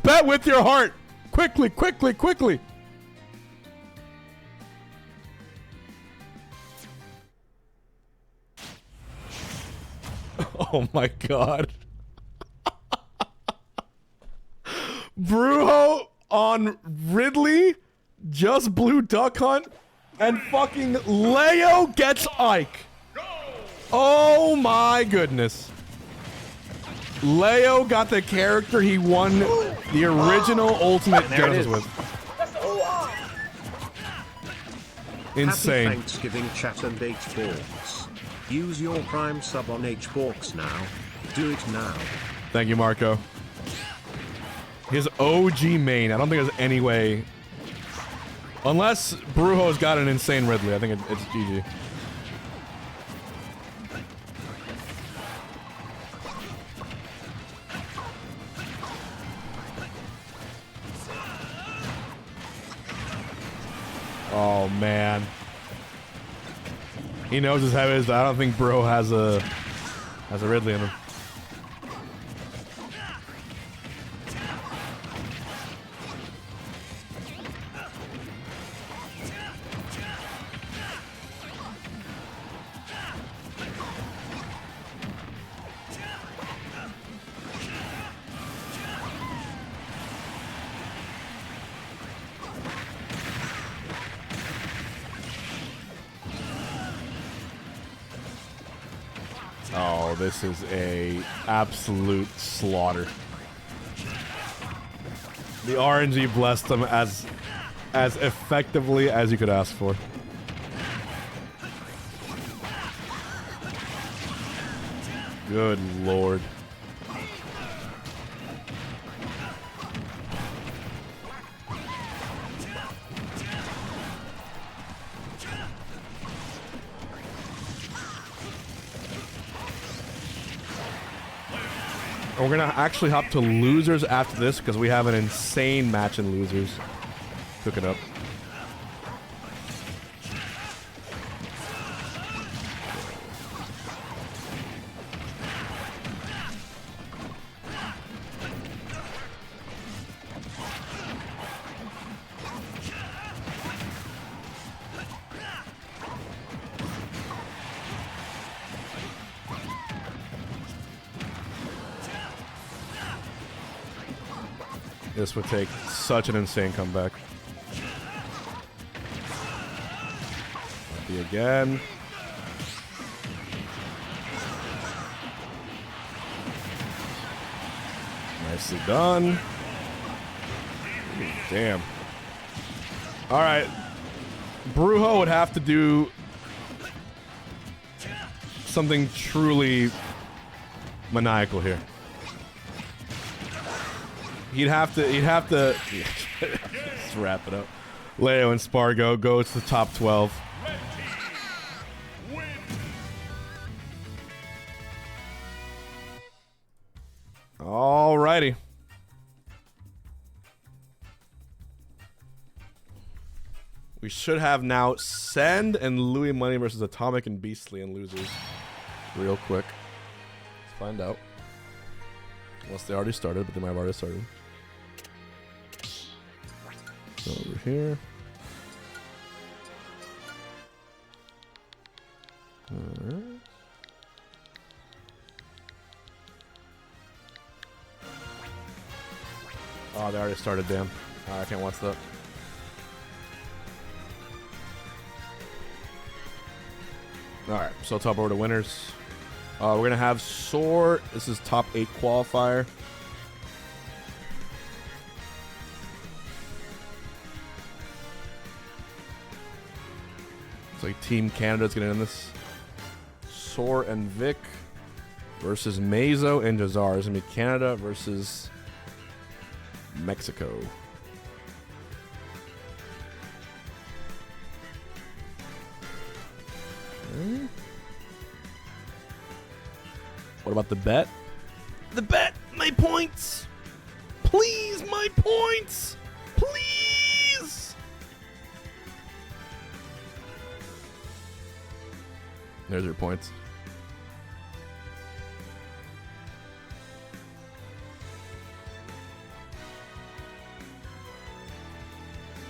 Bet with your heart! Quickly, quickly, quickly! Oh my god. Brujo on Ridley, just Blue Duck Hunt, and fucking Leo gets Ike. Oh my goodness. Leo got the character he won the original Ultimate Genesis with. Insane. Happy Thanksgiving chat and Hbox. Use your Prime sub on Hbox now. Do it now. Thank you, Marco. His OG main. I don't think there's any way. Unless Brujo's got an insane Ridley. I think it's GG. Oh, man. He knows his head is. I don't think Bro has a Ridley in him. Oh, this is a absolute slaughter. The RNG blessed them as effectively as you could ask for. Good lord. We're gonna actually hop to losers after this because we have an insane match in losers. Cook it up. This would take such an insane comeback. Lucky again. Nicely done. Damn. All right. Brujo would have to do something truly maniacal here. He'd have to let's wrap it up. Leo and Spargo go to the top 12. Alrighty. We should have now Send and Louis Money versus Atomic and Beastly and losers. Real quick. Let's find out. Unless they already started, but they might have already started. Go over here. Alright. Oh, they already started, damn. I can't watch that. Alright, so top order winners. We're going to have Soar. This is top 8 qualifier. It's like Team Canada's getting in this. Soar and Vic versus Mazo and Jazar. It's going to be Canada versus Mexico. Okay. What about the bet? The bet! My points! Please, my points! Please! There's your points.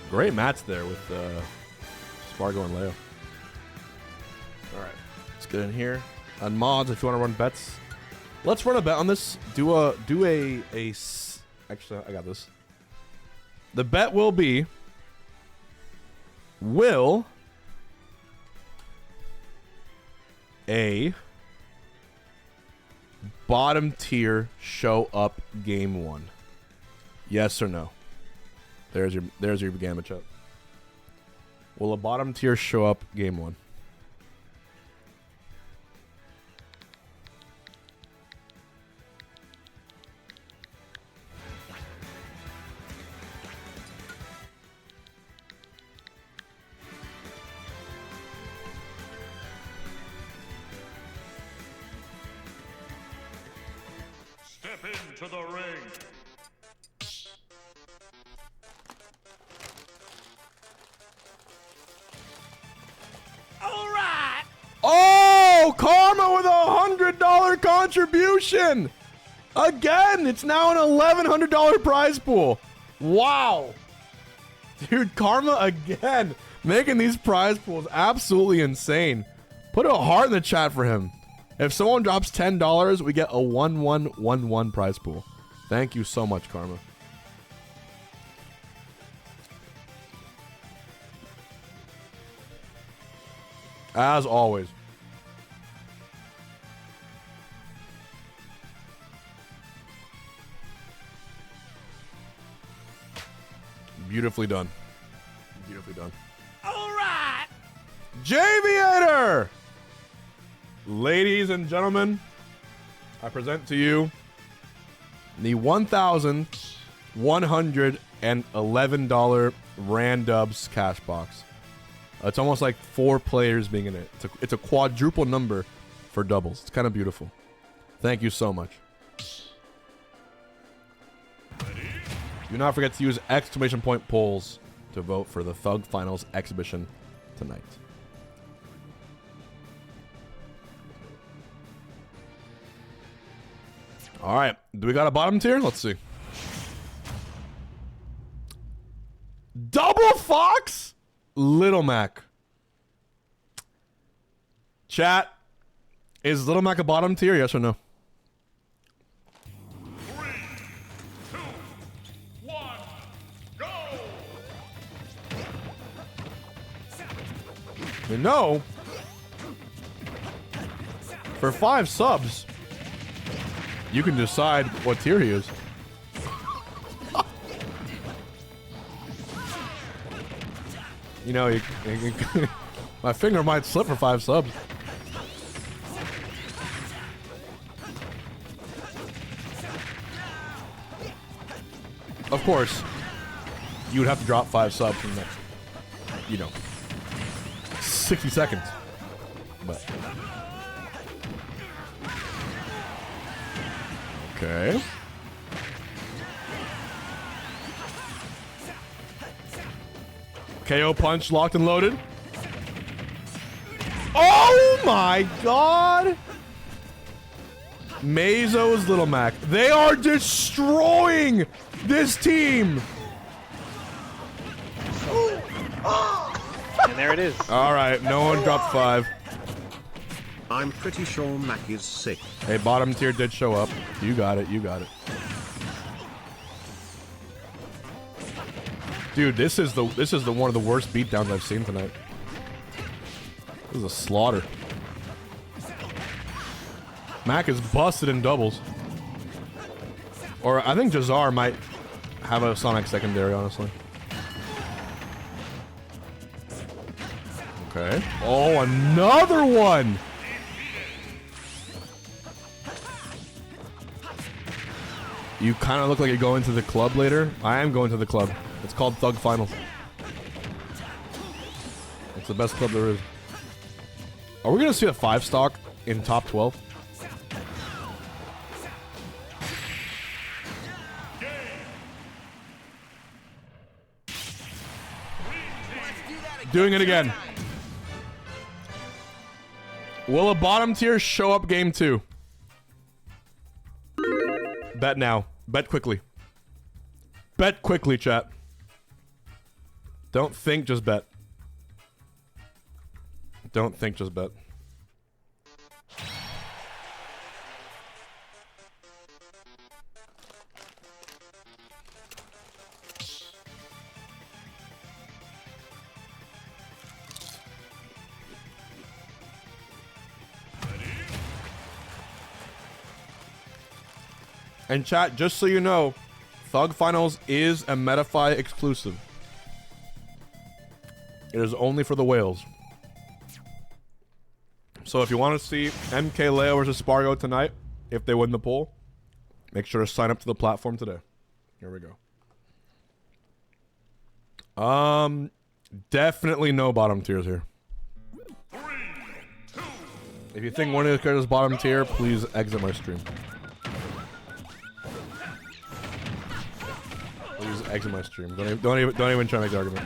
Great match there with Spargo and Leo. Alright, let's get in here. On mods, if you want to run bets, let's run a bet on this. Actually, I got this. The bet will be, will a bottom tier show up game 1? Yes or no? There's your gamma chat. Will a bottom tier show up game 1? Step into the ring. Oh, Karma with $100 contribution. Again, it's now an $1,100 prize pool. Wow. Dude, Karma again. Making these prize pools absolutely insane. Put a heart in the chat for him. If someone drops $10, we get a 1111 prize pool. Thank you so much, Karma. As always. Beautifully done. Beautifully done. All right. Javiator! Ladies and gentlemen, I present to you the $1,111 Randubs cash box. It's almost like 4 players being in it. It's a quadruple number for doubles. It's kind of beautiful. Thank you so much. Do not forget to use exclamation point polls to vote for the Thug Finals exhibition tonight. All right. Do we got a bottom tier? Let's see. Double Fox? Little Mac. Chat. Is Little Mac a bottom tier? Yes or no? 3, 2, 1, go! You know, for 5 subs, you can decide what tier he is. You know, my finger might slip for 5 subs. Of course, you would have to drop 5 subs in the next, 60 seconds. But okay. KO punch locked and loaded. Oh my god! Mazo's Little Mac. They are destroying this team. And there it is. All right, no one dropped 5. I'm pretty sure Mac is sick. Hey, bottom tier did show up. You got it. You got it. Dude, this is the one of the worst beatdowns I've seen tonight. This is a slaughter. Mac is busted in doubles. Or I think Jazar might have a Sonic secondary, honestly. Okay. Oh, another one! You kind of look like you're going to the club later. I am going to the club. It's called Thug Finals. It's the best club there is. Are we gonna see a 5-stock in top 12? Doing it again. Will a bottom tier show up game 2? Bet now. Bet quickly. Bet quickly, chat. Don't think, just bet. Don't think, just bet. And chat, just so you know, Thug Finals is a Metafy exclusive. It is only for the whales. So if you want to see MK Leo versus Spargo tonight, if they win the poll, make sure to sign up to the platform today. Here we go. Definitely no bottom tiers here. 3, 2, If you think one of the characters is bottom tier, please exit my stream. Please exit my stream. Don't even try to make the argument.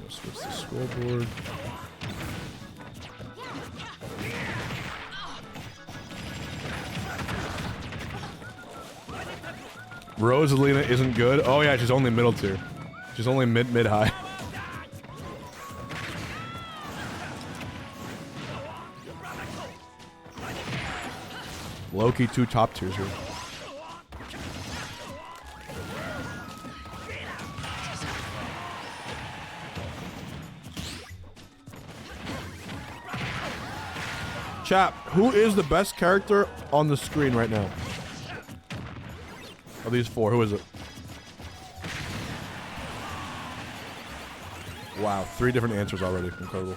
Switch the scoreboard. Rosalina isn't good. Oh yeah, she's only middle tier. She's only mid high. Low-key 2 top tiers here. Chap, who is the best character on the screen right now? Of these 4, who is it? Wow, 3 different answers already. Incredible.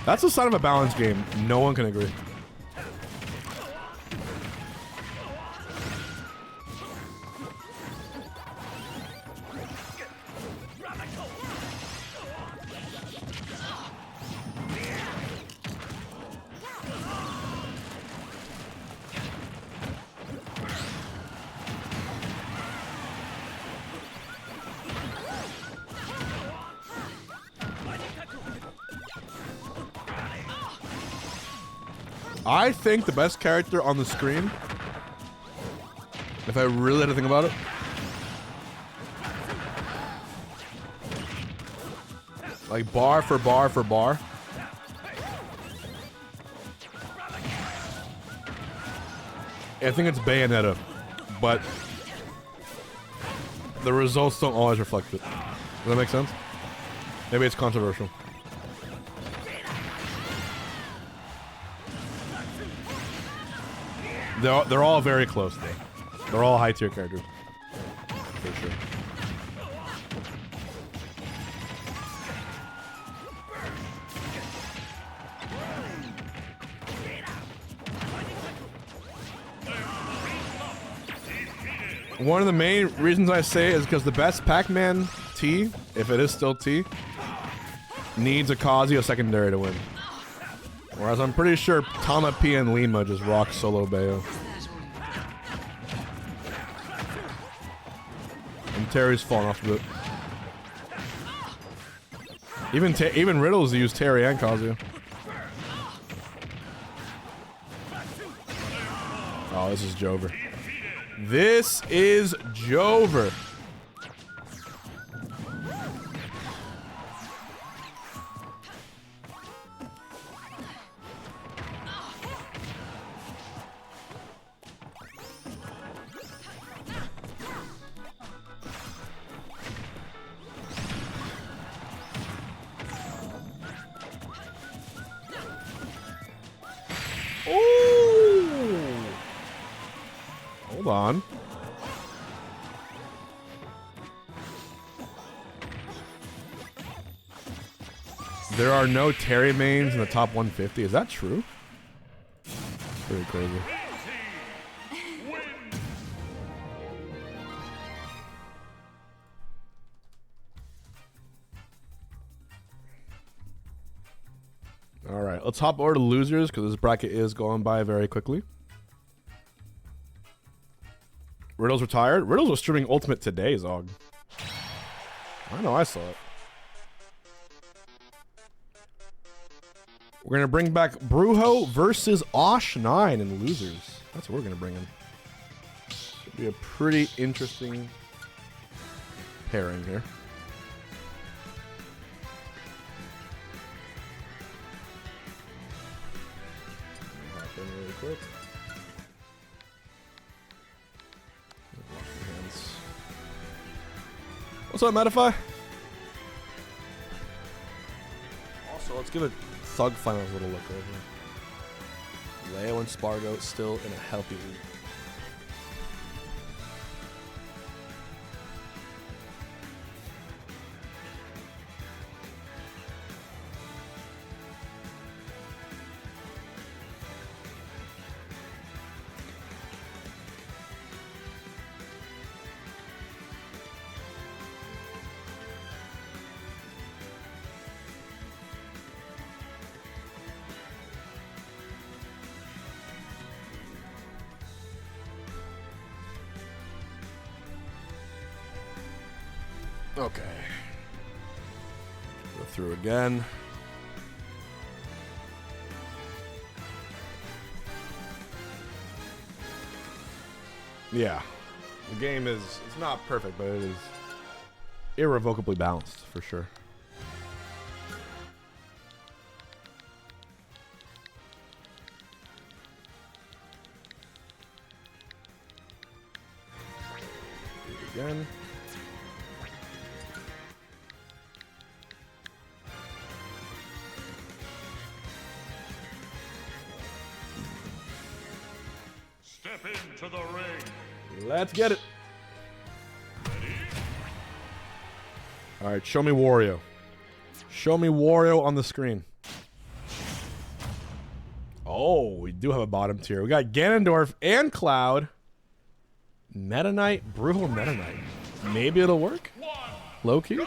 That's a sign of a balanced game. No one can agree. I think the best character on the screen, if I really had to think about it, like bar for bar for bar, I think it's Bayonetta, but the results don't always reflect it. Does that make sense? Maybe it's controversial. They're all very close, though. They're all high-tier characters. For sure. One of the main reasons I say it is because the best Pac-Man T, if it is still T, needs a Kazuya secondary to win. Whereas I'm pretty sure Tama P and Lima just rock solo Bayo. And Terry's falling off a bit. Even Riddles use Terry and Kazuya. Oh, this is Jover. This is Jover. on. There are no Terry mains in the top 150. Is that true? Pretty crazy. All right, let's hop over to losers because this bracket is going by very quickly. Riddles retired. Riddles was streaming Ultimate today, Zog. I know, I saw it. We're going to bring back Brujo versus Osh9 in losers. That's what we're going to bring in. Should be a pretty interesting pairing here. Hop in really quick. Wash my hands. What's up, Medify? Also, let's give it Thug Finals a little look over. Leo and Spargo still in a healthy lead. Okay. Go through again. Yeah. The game is, it's not perfect, but it is irrevocably balanced for sure. Do it again. Step into the ring. Let's get it. All right, show me Wario. Show me Wario on the screen. Oh, we do have a bottom tier. We got Ganondorf and Cloud. Meta Knight, Brutal Meta Knight. Maybe it'll work. Low key.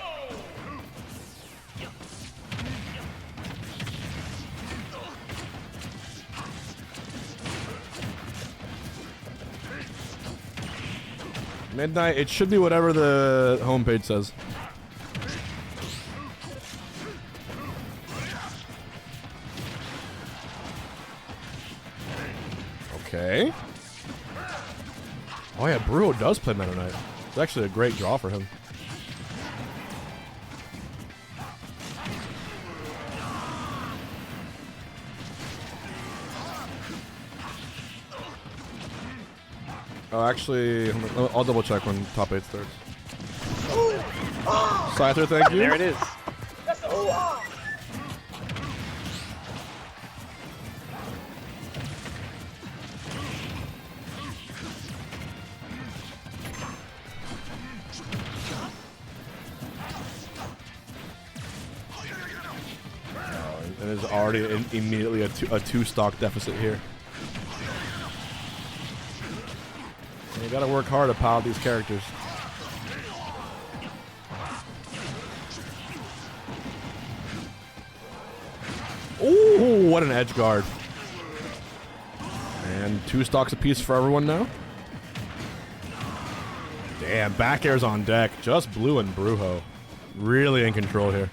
Midnight, it should be whatever the homepage says. Okay. Oh yeah, Brujo does play Meta Knight. It's actually a great draw for him. Oh, actually, I'll double check when top 8 starts. Scyther, thank you. There it is. And there's already immediately a two stock deficit here. You gotta work hard to pilot these characters. Ooh, what an edge guard. And 2 stocks apiece for everyone now. Damn, back air's on deck. Just Blue and Brujo. Really in control here.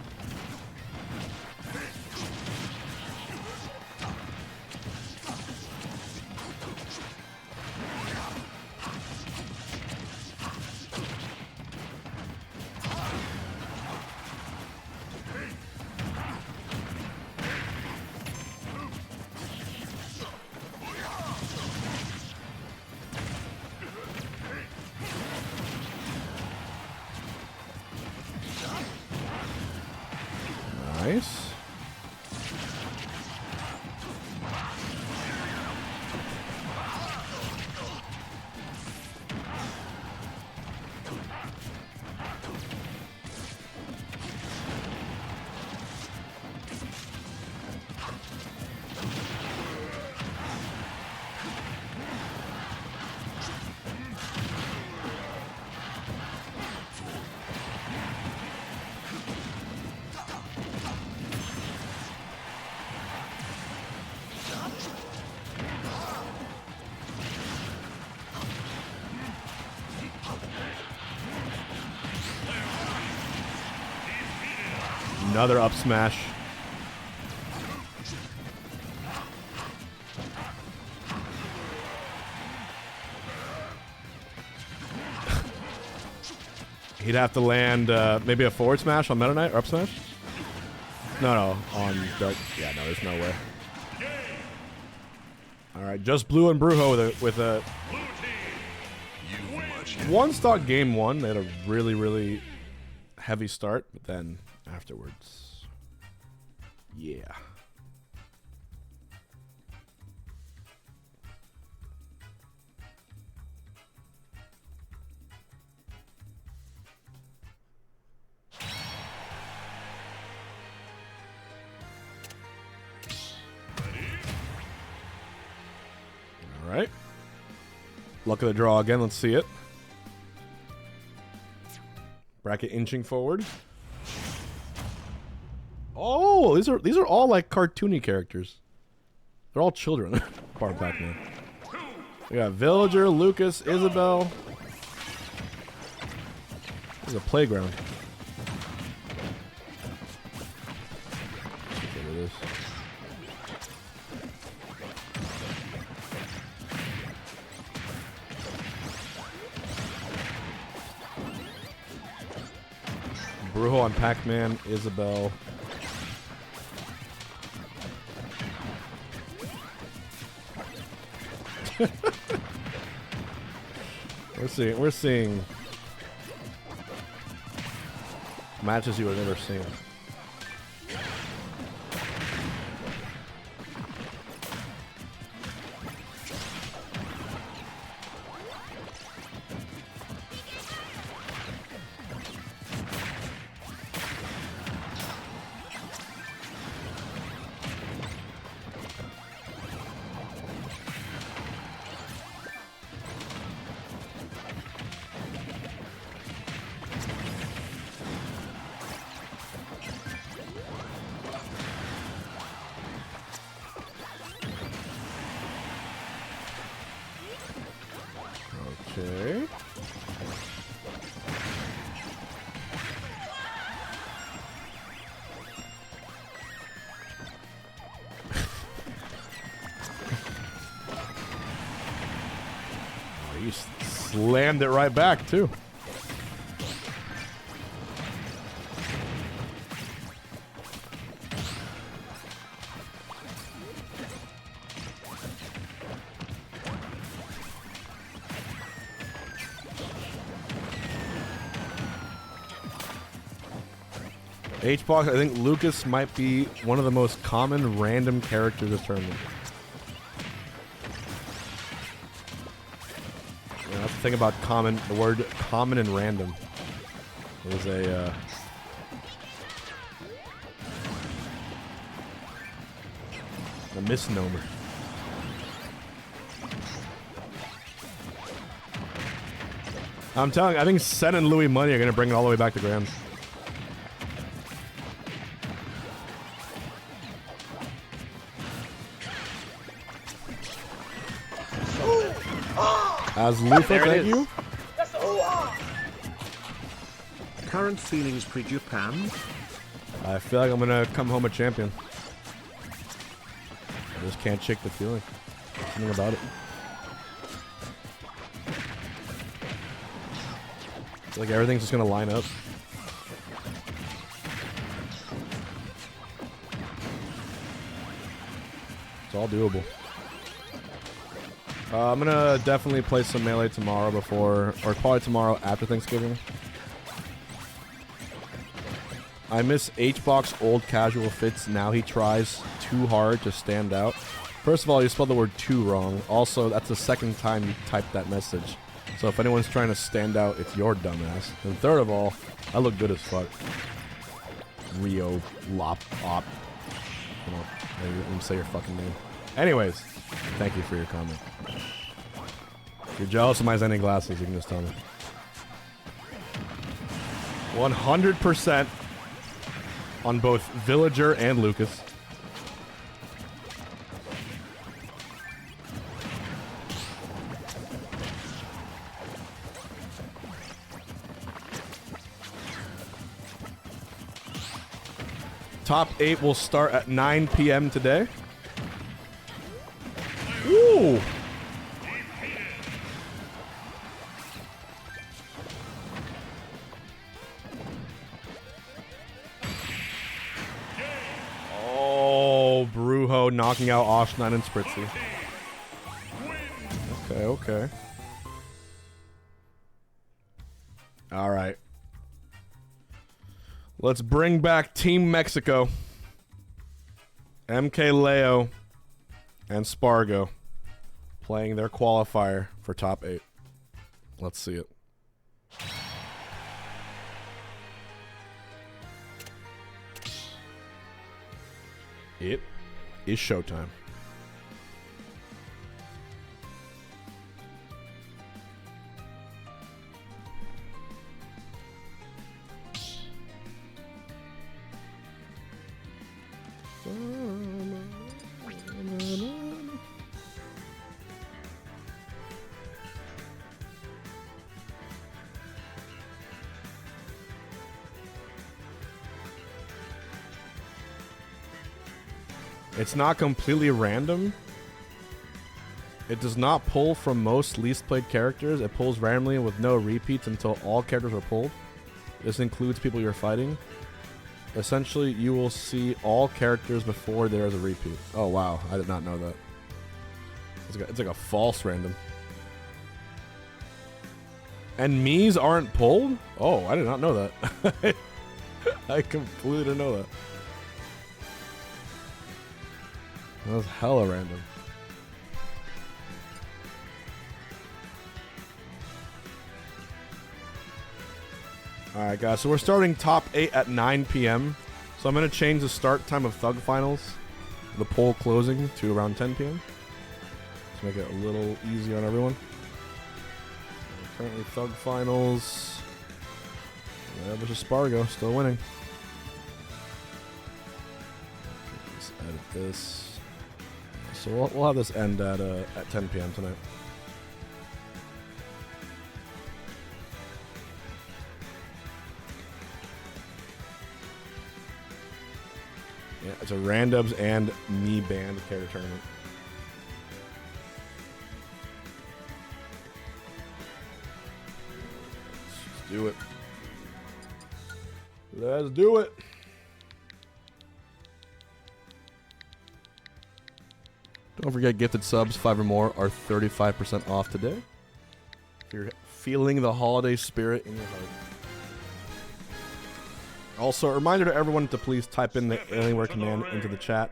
Nice. Another up smash. He'd have to land maybe a forward smash on Meta Knight or up smash? No, on Dark. Yeah, no, there's no way. Alright, just Blue and Brujo with a one stock game one. They had a really, really heavy start, but then afterwards, yeah. All right. Luck of the draw again. Let's see it. Bracket inching forward. Oh, these are all like cartoony characters. They're all children. Part of Pac-Man. We got Villager, Lucas, Isabel. This is a playground. Look at this. Brujo on Pac-Man, Isabel. We're seeing matches you have never seen. Okay. Oh, you slammed it right back, too. Hbox, I think Lucas might be one of the most common random characters this tournament. Yeah, that's the thing about common, the word common and random. It was a misnomer. I'm telling you, I think Sen and Louis Money are going to bring it all the way back to Grams. As Lufa, thank you. Current feelings pre-Japan? I feel like I'm gonna come home a champion. I just can't shake the feeling. Something about it. I feel like everything's just gonna line up. It's all doable. I'm gonna definitely play some Melee tomorrow before, or probably tomorrow after Thanksgiving. I miss Hbox old casual fits. Now he tries too hard to stand out. First of all, you spelled the word "too" wrong. Also, that's the second time you typed that message. So if anyone's trying to stand out, it's your dumbass. And third of all, I look good as fuck. Rio Lop Op. I don't even say your fucking name. Anyways, thank you for your comment. If you're jealous of my Zenny glasses, you can just tell me. 100% on both Villager and Lucas. top 8 will start at 9 p.m. today. Ooh. Oh, Brujo knocking out Oshline and Spritzy. Okay, okay. All right. Let's bring back Team Mexico. MK Leo and Spargo playing their qualifier for top 8. Let's see it. It is showtime. It's not completely random. It does not pull from most least played characters. It pulls randomly with no repeats until all characters are pulled. This includes people you're fighting. Essentially, you will see all characters before there is a repeat. Oh wow, I did not know that. It's like a false random. And Mii's aren't pulled? Oh, I did not know that. I completely didn't know that. That was hella random. Alright guys, so we're starting top 8 at 9 p.m. So I'm going to change the start time of Thug Finals, the poll closing, to around 10 p.m. To make it a little easier on everyone. Currently Thug Finals. Versus Spargo, still winning. Let's edit this. So we'll have this end at 10 p.m. tonight. Yeah, it's a Randubs and Mii band character tournament. Let's do it. Let's do it. Don't forget, gifted subs, 5 or more, are 35% off today. If you're feeling the holiday spirit in your heart. Also, a reminder to everyone to please type in the Alienware command into the chat.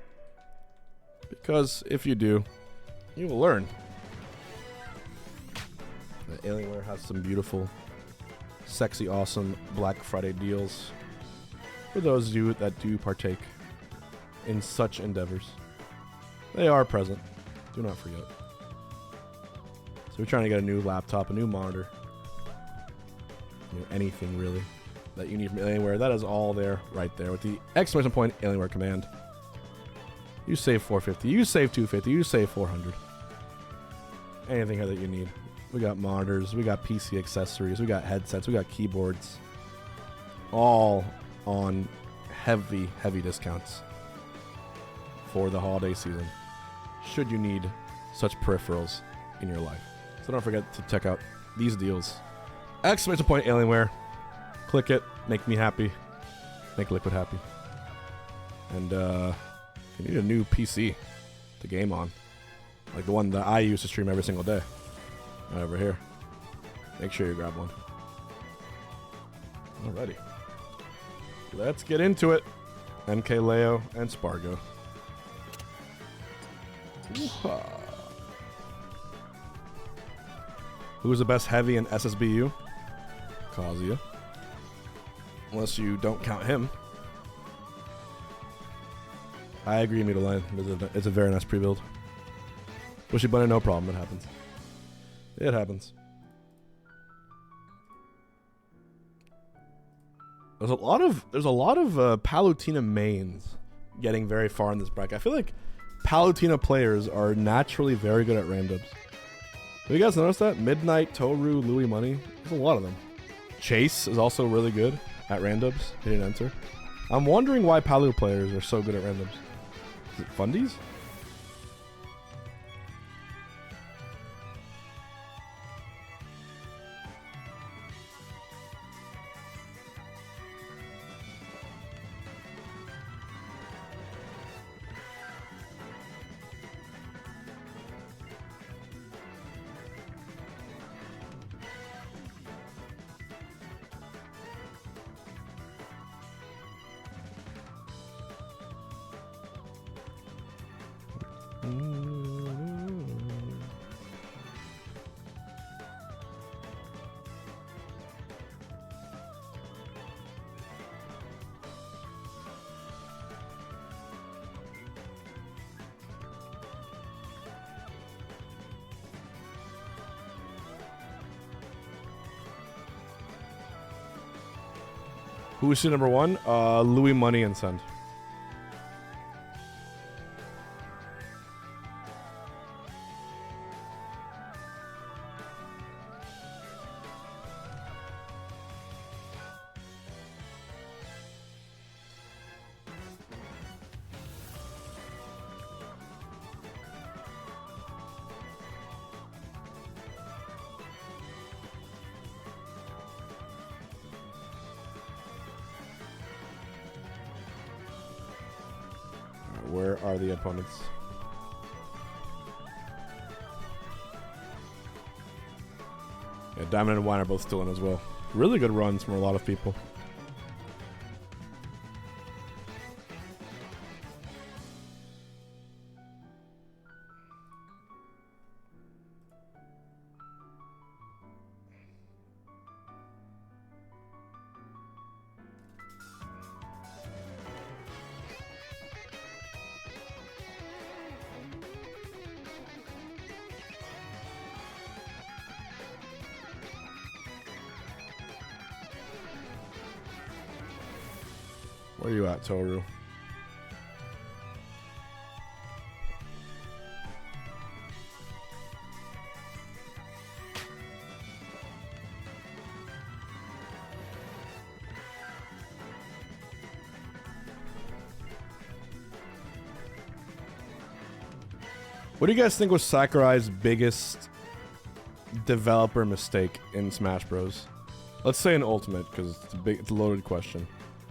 Because if you do, you will learn. The Alienware has some beautiful, sexy, awesome Black Friday deals for those of you that do partake in such endeavors. They are present. Do not forget. So we're trying to get a new laptop, a new monitor. You know, anything really that you need from Alienware. That is all there, right there. With the exclamation point Alienware command. You save $450. You save $250. You save $400. Anything here that you need. We got monitors. We got PC accessories. We got headsets. We got keyboards. All on heavy, heavy discounts for the holiday season, should you need such peripherals in your life. So don't forget to check out these deals. Exclamation point Alienware. Click it. Make me happy. Make Liquid happy. And if you need a new PC to game on, like the one that I use to stream every single day, right over here, make sure you grab one. Alrighty. Let's get into it. MK Leo and Spargo. Who's the best heavy in SSBU? Kazuya. Unless you don't count him. I agree, Middle It's a very nice pre-build. Bushy Bunny, no problem. It happens. It happens. There's a lot of Palutena mains getting very far in this bracket. I feel like Palutena players are naturally very good at randoms. Have you guys noticed that? Midnight, Toru, Louis Money. There's a lot of them. Chase is also really good at randoms. He didn't enter. I'm wondering why Palu players are so good at randoms. Is it fundies? Who is number one? Louis Money and Send. Where are the opponents? Yeah, Diamond and Wine are both still in as well. Really good runs from a lot of people. Where are you at, Toru? What do you guys think was Sakurai's biggest developer mistake in Smash Bros? Let's say in Ultimate, because it's a loaded question.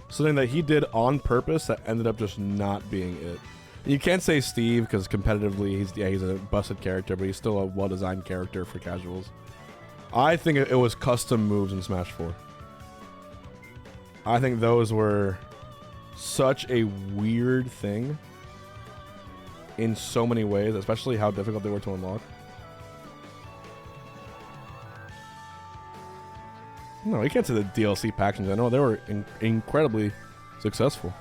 Something that he did on purpose that ended up just not being it. You can't say Steve because competitively he's a busted character, but he's still a well-designed character for casuals. I think it was custom moves in Smash 4. I think those were such a weird thing in so many ways, especially how difficult they were to unlock. No, you can't say the DLC packs in general. They were incredibly successful.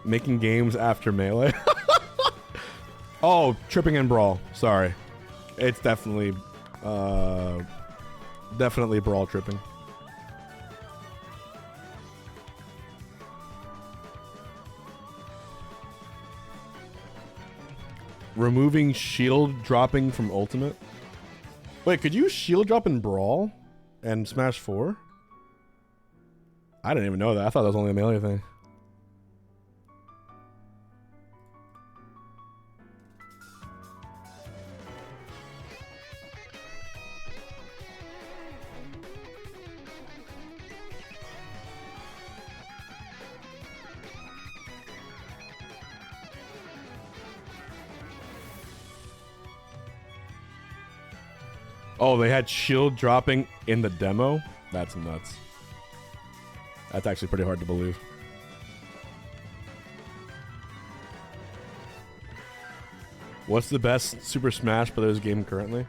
Making games after Melee. Oh, tripping and brawl. Sorry. It's definitely brawl tripping. Removing shield dropping from Ultimate. Wait, could you shield drop in Brawl and Smash 4? I didn't even know that. I thought that was only a Melee thing. Oh, they had shield dropping in the demo? That's nuts. That's actually pretty hard to believe. What's the best Super Smash Bros. Game currently?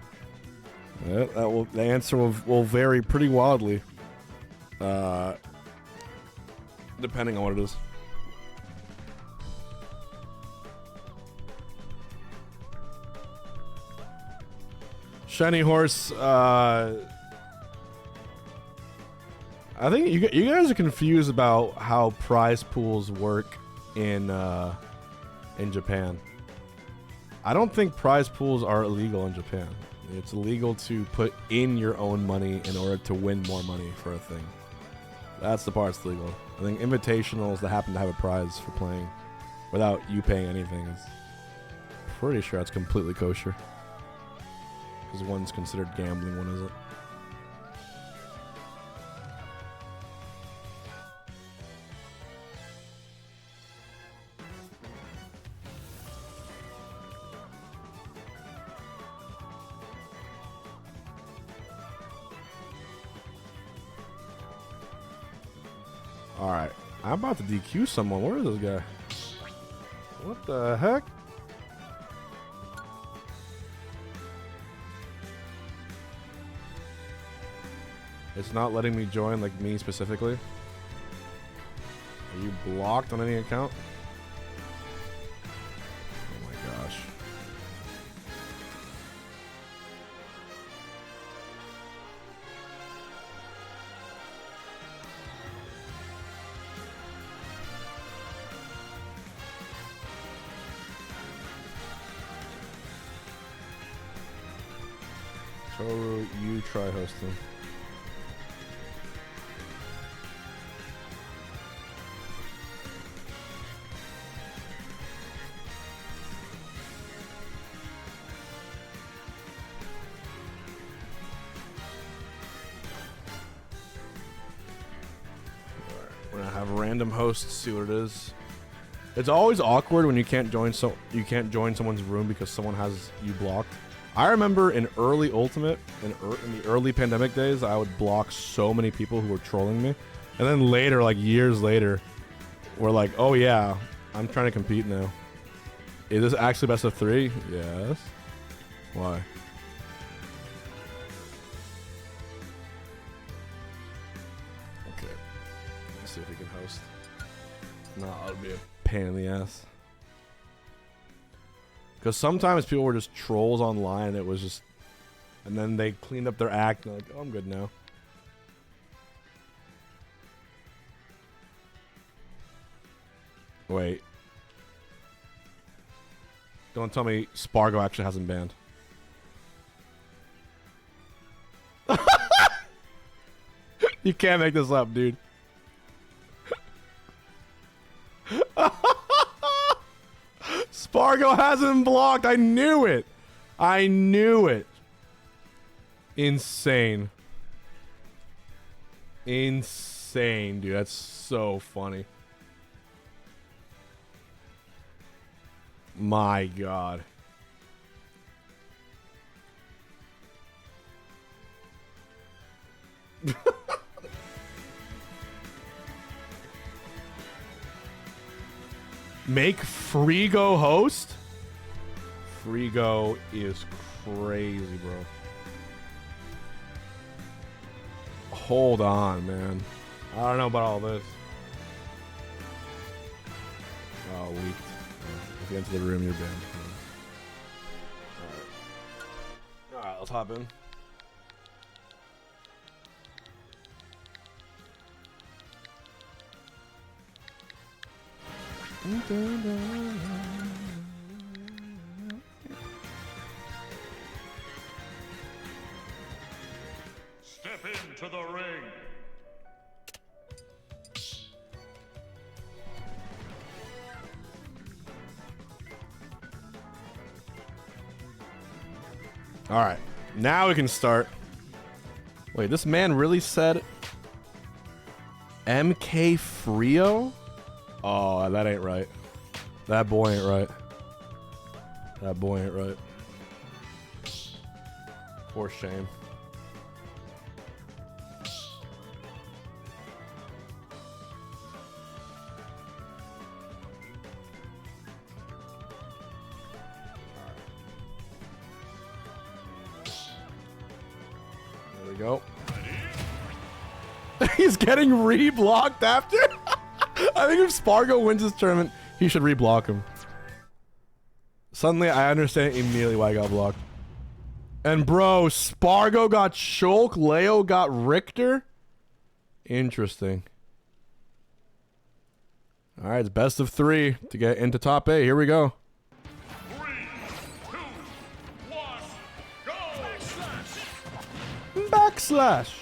The answer will vary pretty wildly. Depending on what it is. Shiny Horse, I think you guys are confused about how prize pools work in Japan. I don't think prize pools are illegal in Japan. It's illegal to put in your own money in order to win more money for a thing. That's the part that's legal. I think invitationals that happen to have a prize for playing without you paying anything is pretty sure that's completely kosher. Because one's considered gambling, one isn't. Alright, I'm about to DQ someone. Where is this guy? What the heck? It's not letting me join, like me specifically. Are you blocked on any account? Oh my gosh. Toru, you try hosting. We're gonna have random hosts see what it is. It's always awkward when you can't join someone's room because someone has you blocked. I remember in early Ultimate, in the early pandemic days, I would block so many people who were trolling me. And then later, like years later, we're like, oh yeah, I'm trying to compete now. Is this actually best of 3? Yes. Why? Okay. Let's see if we can host. No, it'll be a pain in the ass. Because sometimes people were just trolls online and it was just... And then they cleaned up their act and they're like, oh, I'm good now. Wait. Don't tell me Spargo actually hasn't banned. You can't make this up, dude. Spargo hasn't blocked. I knew it. I knew it. Insane. Insane, dude. That's so funny. My God. Make Frigo host? Frigo is crazy, bro. Hold on, man. I don't know about all this. Oh, weak. If you enter the room, you're banned. Alright. Alright, let's hop in. Step into the ring. All right, now we can start. Wait, this man really said MK Frio? Oh, that ain't right. That boy ain't right. That boy ain't right. For shame. There we go. He's getting re-blocked after? I think if Spargo wins this tournament, he should re-block him. Suddenly, I understand immediately why I got blocked. And bro, Spargo got Shulk, Leo got Richter. Interesting. All right, it's best of 3 to get into top 8. Here we go. 3, 2, 1, go! Backslash.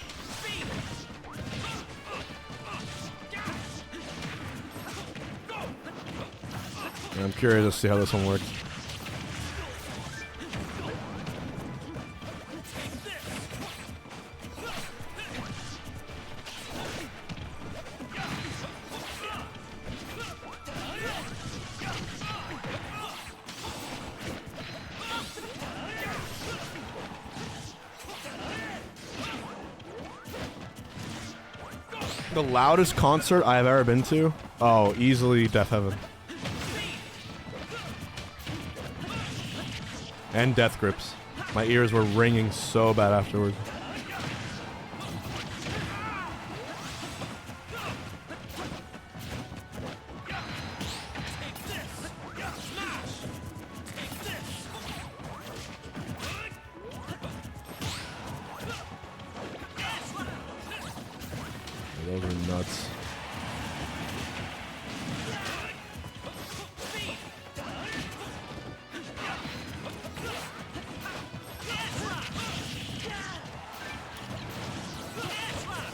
I'm curious to see how this one works. The loudest concert I've ever been to? Oh, easily Death Heaven. And Death Grips. My ears were ringing so bad afterwards. Those are nuts.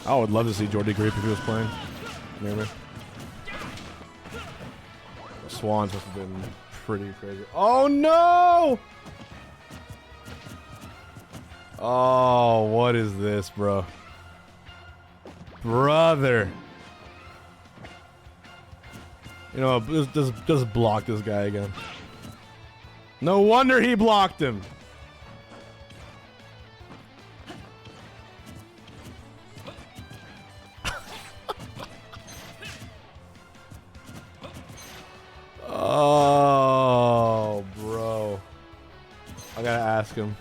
I would love to see Jordy Grape if he was playing. Maybe. Swans must have been pretty crazy. Oh no! Oh, what is this, bro? Brother. You know, just block this guy again. No wonder he blocked him. Oh, bro. I gotta ask him.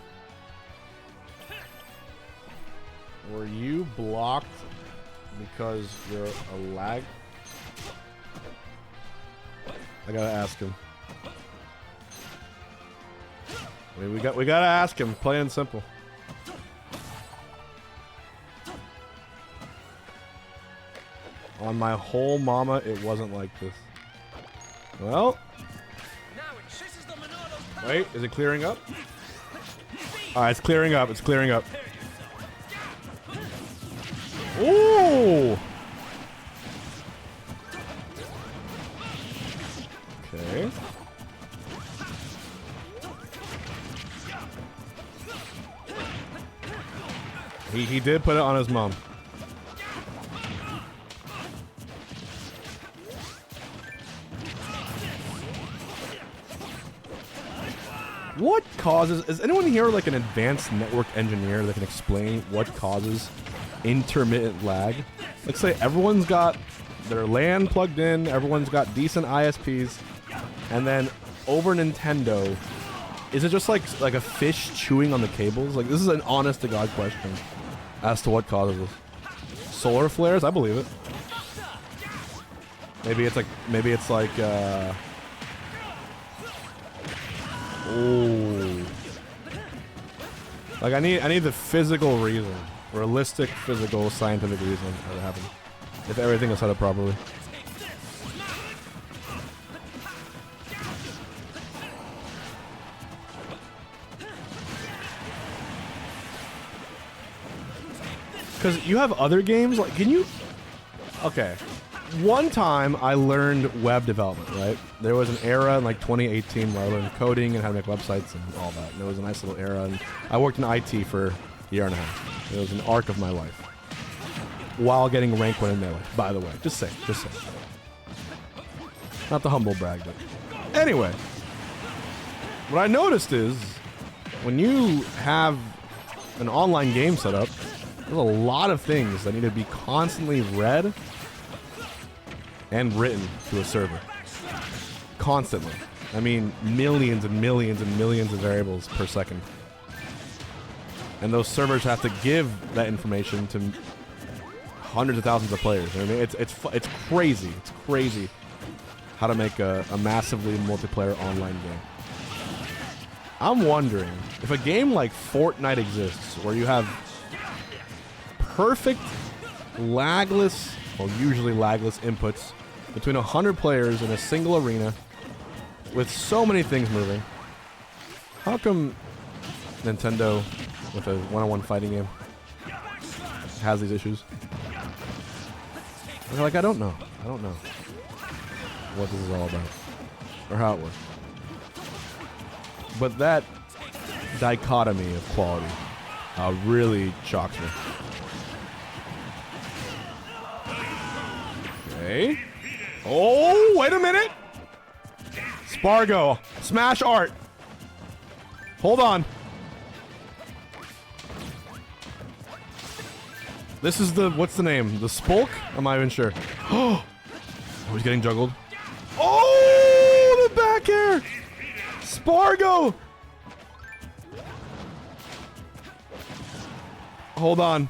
Were you blocked because you're a lag? I gotta ask him. I mean, we gotta ask him. Plain and simple. On my whole mama, it wasn't like this. Well. Wait, is it clearing up? Alright, it's clearing up. It's clearing up. Ooh! Okay. He did put it on his mom. What causes... Is anyone here like an advanced network engineer that can explain what causes intermittent lag? Let's say everyone's got their LAN plugged in, everyone's got decent ISPs, and then over Nintendo, is it just like a fish chewing on the cables? Like, this is an honest to God question as to what causes this. Solar flares? I believe it. Maybe it's like ooh. Like I need the physical reason. Realistic, physical, scientific reason that it happened. If everything is set up properly. Because you have other games, like, can you... Okay. One time I learned web development, right? There was an era in like 2018 where I learned coding and how to make websites and all that. And it was a nice little era. And I worked in IT for a year and a half. It was an arc of my life. While getting rank 1 in Melee, by the way. Just say. Not the humble brag, but... Anyway. What I noticed is, when you have an online game set up, there's a lot of things that need to be constantly read and written to a server. Constantly. I mean, millions and millions and millions of variables per second. And those servers have to give that information to hundreds of thousands of players. I mean, it's crazy. It's crazy how to make a massively multiplayer online game. I'm wondering if a game like Fortnite exists where you have perfect lagless, well, usually lagless inputs between 100 players in a single arena with so many things moving. How come Nintendo, with a one-on-one fighting game, has these issues? They're like, I don't know. I don't know what this is all about or how it works. But that dichotomy of quality really shocks me. Okay. Oh, wait a minute. Spargo, smash art. Hold on. This is the, what's the name? The Spolk? I'm not even sure. Oh, he's getting juggled. Oh, the back air. Spargo. Hold on.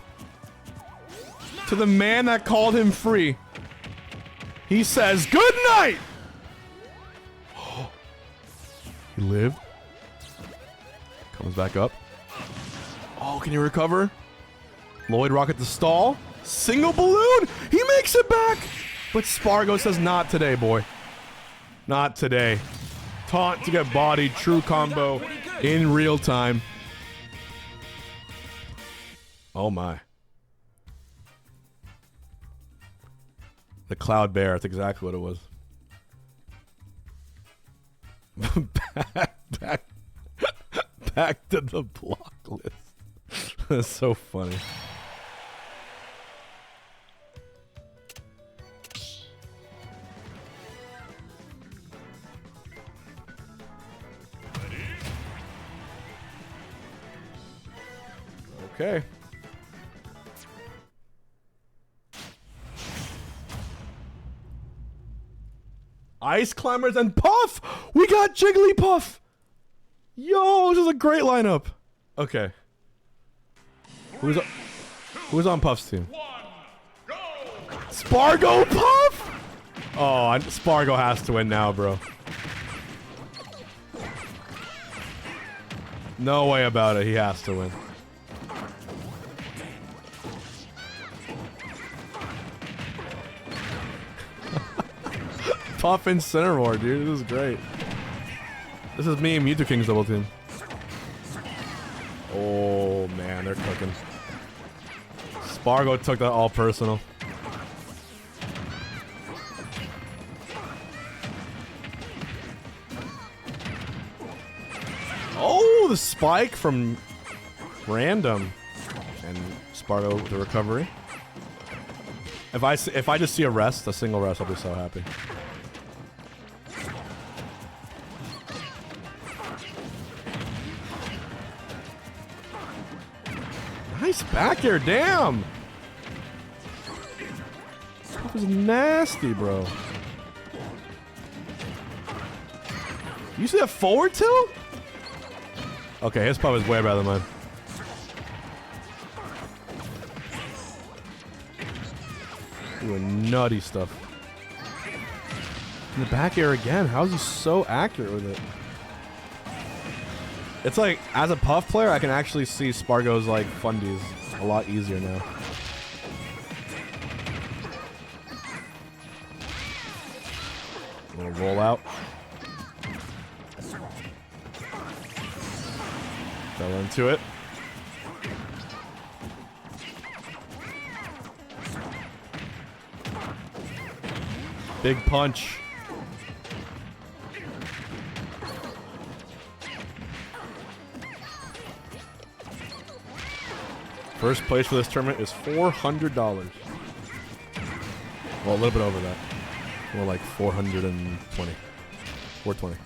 To the man that called him free, he says, good night. He lived. Comes back up. Oh, can you recover? Lloyd Rocket to stall. Single balloon. He makes it back. But Spargo says, not today, boy. Not today. Taunt to get bodied. True combo in real time. Oh my. The Cloud Bear. That's exactly what it was. back to the block list. That's so funny. Okay. Ice Climbers and Puff! We got Jigglypuff! Yo, this is a great lineup. Okay. Who's on Puff's team? Spargo Puff? Oh, Spargo has to win now, bro. No way about it. He has to win. Puff Incineroar, dude. This is great. This is me and Mewtwo King's double team. Oh, man. They're cooking. Spargo took that all personal. Oh, the spike from Random. And Spargo with the recovery. If I just see a rest, a single rest, I'll be so happy. Nice back air, damn! That was nasty, bro. You see that forward tilt? Okay, his puff is way better than mine. Doing nutty stuff. And the back air again. How is he so accurate with it? It's like, as a Puff player, I can actually see Spargo's like fundies a lot easier now. A little roll out. Fell into it. Big punch. First place for this tournament is $400. Well, a little bit over that. More like 420. 420.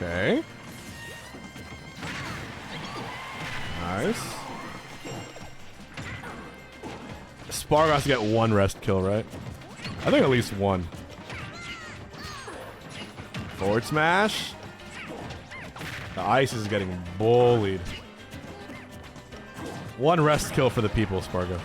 Okay. Nice. Spargo has to get one rest kill, right? I think at least one. Forward smash. The ice is getting bullied. One rest kill for the people, Spargo.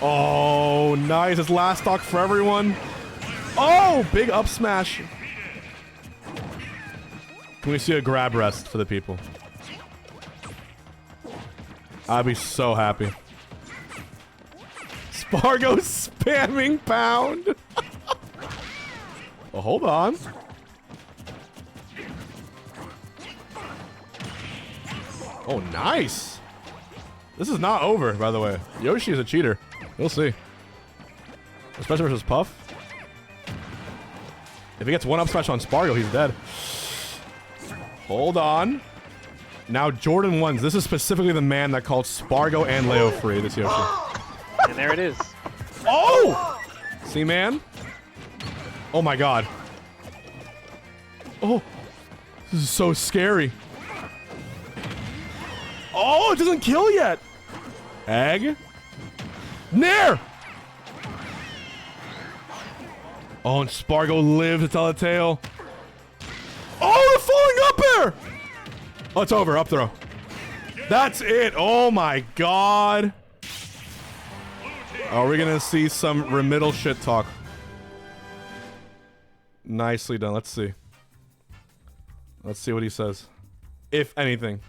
Oh, nice. It's last stock for everyone. Oh, big up smash. Can we see a grab rest for the people? I'd be so happy. Spargo spamming pound. Oh, hold on. Oh, nice. This is not over, by the way. Yoshi is a cheater. We'll see. Especially versus Puff. If he gets one up smash on Spargo, he's dead. Hold on. Now Jordan wins. This is specifically the man that called Spargo and Leo free, this Yoshi. And there it is. Oh! See, man? Oh my god. Oh. This is so scary. Oh, it doesn't kill yet. Egg. Nair! Oh, and Spargo lived to tell a tale. Oh, the falling up air! Oh, it's over. Up throw. That's it. Oh my god. Are we gonna see some remiddle shit talk? Nicely done. Let's see. Let's see what he says. If anything.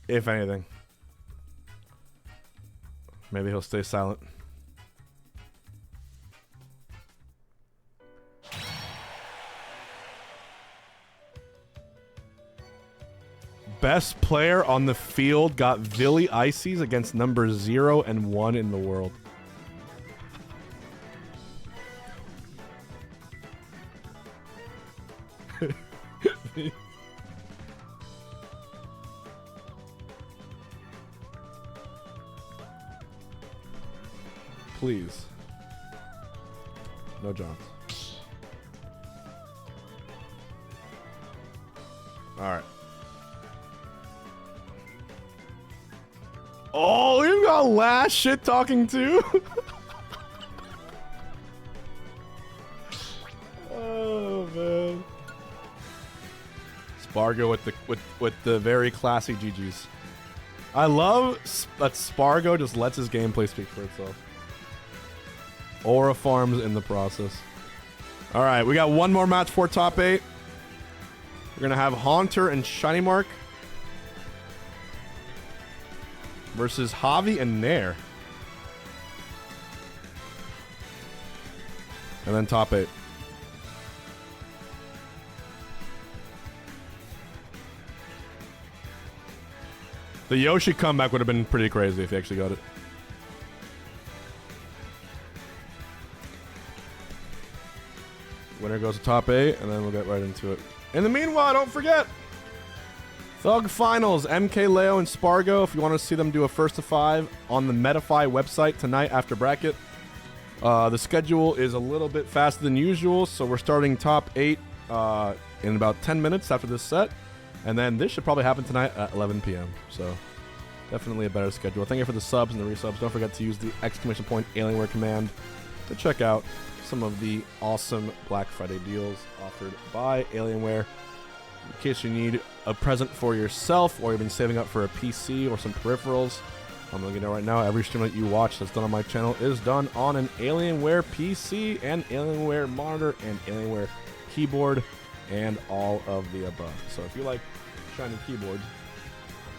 If anything. Maybe he'll stay silent. Best player on the field got Villy Ices against number 0 and 1 in the world. Please. No Johns. Alright. Oh, you got last shit talking too? Oh man. Spargo with the very classy GGs. I love that Spargo just lets his gameplay speak for itself. Aura farms in the process. Alright, we got one more match for top 8. We're gonna have Haunter and Shiny Mark versus Javi and Nair. And then top 8. The Yoshi comeback would have been pretty crazy if he actually got it. Winner goes to top 8, and then we'll get right into it. In the meanwhile, don't forget, Thug Finals, MK, Leo, and Spargo. If you want to see them do a first to 5 on the Metafy website tonight after bracket. The schedule is a little bit faster than usual, so we're starting top 8 in about 10 minutes after this set. And then this should probably happen tonight at 11 p.m. So definitely a better schedule. Thank you for the subs and the resubs. Don't forget to use the ! Alienware command to check out some of the awesome Black Friday deals offered by Alienware. In case you need a present for yourself or you've been saving up for a PC or some peripherals, I'm letting you know right now, every stream that you watch that's done on my channel is done on an Alienware PC and Alienware monitor and Alienware keyboard and all of the above. So if you like shiny keyboards,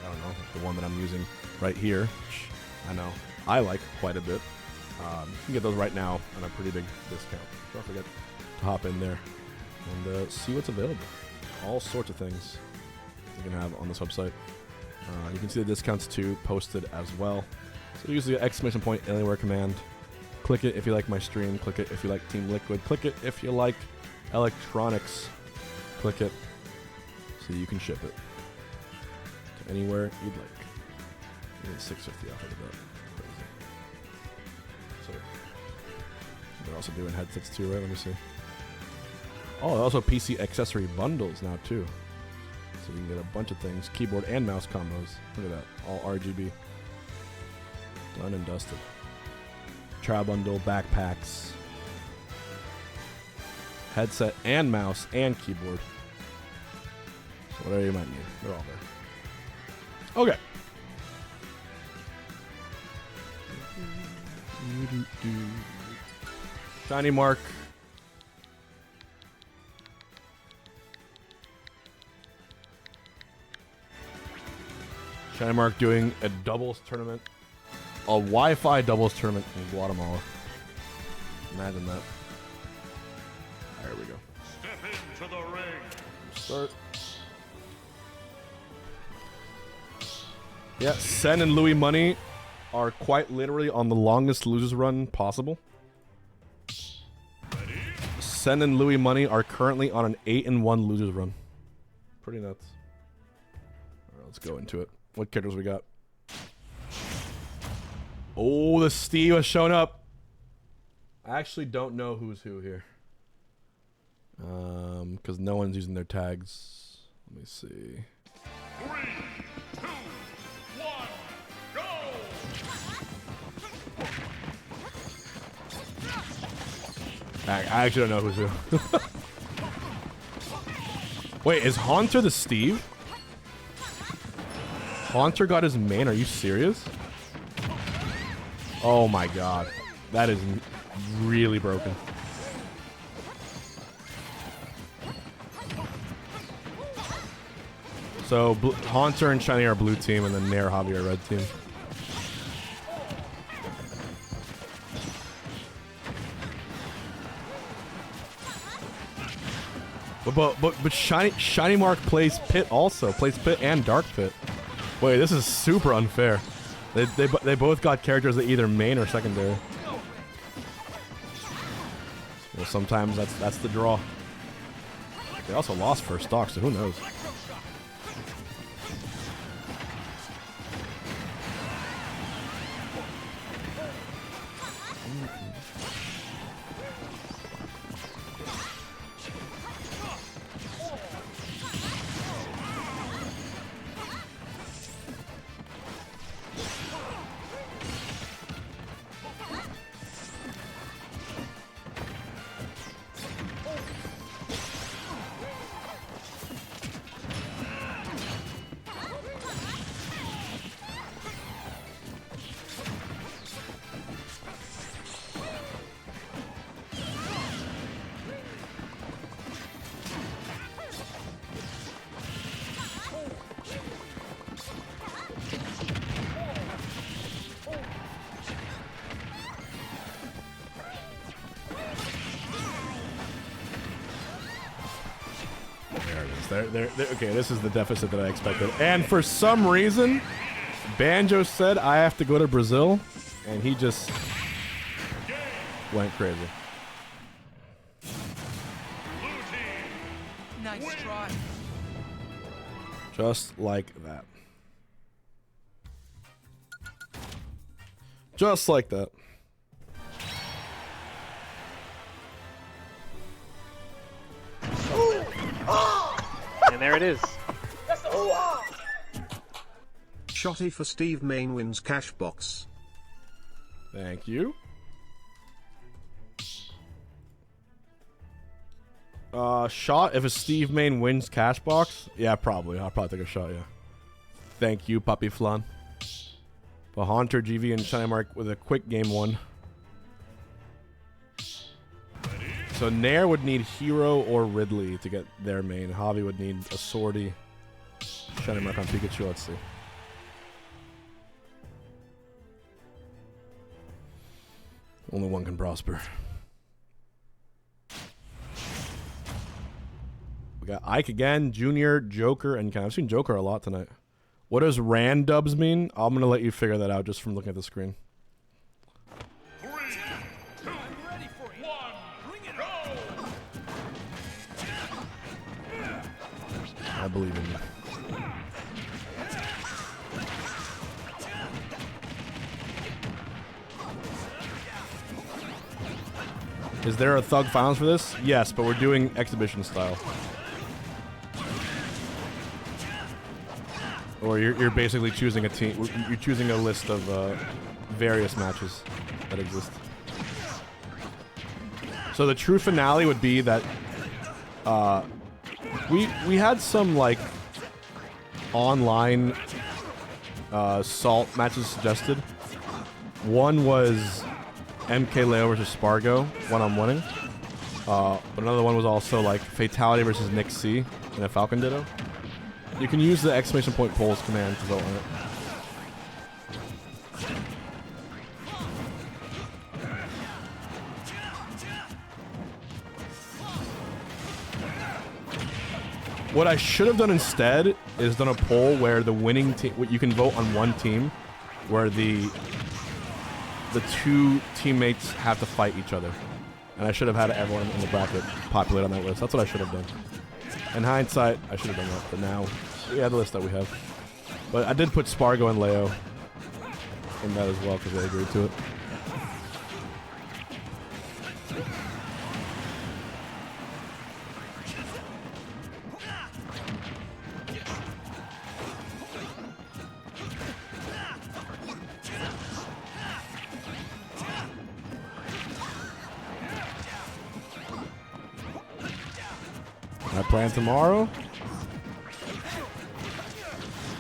I don't know, the one that I'm using right here, which I know I like quite a bit, you can get those right now on a pretty big discount. Don't forget to hop in there and see what's available. All sorts of things you can have on this website. You can see the discounts too posted as well. So use the ! Alienware command. Click it if you like my stream. Click it if you like Team Liquid. Click it if you like electronics. Click it so you can ship it to anywhere you'd like. You get $6.50 off of that. Crazy. So they're also doing headsets too, right? Let me see. Oh, also PC accessory bundles now too. So you can get a bunch of things. Keyboard and mouse combos. Look at that. All RGB. Done and dusted. Trial bundle, backpacks. Headset and mouse and keyboard. So whatever you might need. They're all there. Okay. Shiny Mark. Shiny Mark doing a doubles tournament. A Wi-Fi doubles tournament in Guatemala. Imagine that. There we go. Step into the ring. Start. Yeah, Sen and Louis Money are quite literally on the longest losers run possible. Sen and Louis Money are currently on an 8-1 losers run. Pretty nuts. All right, let's go into it. What characters we got? Oh, the Steve has shown up. I actually don't know who's who here. Because no one's using their tags. Let me see. 3, 2, 1, go! I actually don't know who's who. Wait, is Haunter the Steve? Haunter got his main? Are you serious? Oh my god. That is really broken. So, Haunter and Shiny are blue team, and then Nair, Javi are red team. But Shiny Mark plays Pit also. Plays Pit and Dark Pit. Wait, this is super unfair. They both got characters that either main or secondary. Well, sometimes that's the draw. They also lost first stock, so who knows? Okay, this is the deficit that I expected. And for some reason, Banjo said I have to go to Brazil, and he just went crazy. Nice try. Just like that. Just like that. And there it is. Shotty for Steve Main wins Cashbox. Thank you. Shot if a Steve Main wins Cashbox? Yeah, probably. I'll probably take a shot, yeah. Thank you, Puppy Flan. But Haunter, GV, and Shiny Mark with a quick game one. So Nair would need Hero or Ridley to get their main. Javi would need a Swordy. Shiny Mark on Pikachu, let's see. Only one can prosper. We got Ike again, Junior, Joker, and Ken. I've seen Joker a lot tonight. What does Randubs mean? I'm going to let you figure that out just from looking at the screen. 3, 2, 1, go! I believe in you. Is there a Thug Finals for this? Yes, but we're doing exhibition style. Or you're basically choosing a team. You're choosing a list of various matches that exist. So the true finale would be that we had some like online salt matches suggested. One was MK Leo versus Spargo when I'm winning. But another one was also like Fatality versus Nick C in a Falcon Ditto. You can use the exclamation point polls command to vote on it. What I should have done instead is done a poll where the winning team, you can vote on one team, where the two teammates have to fight each other. And I should have had everyone in the bracket populate on that list. That's what I should have done. In hindsight, I should have done that, but now we have the list that we have. But I did put Spargo and Leo in that as well because they agreed to it. I plan tomorrow.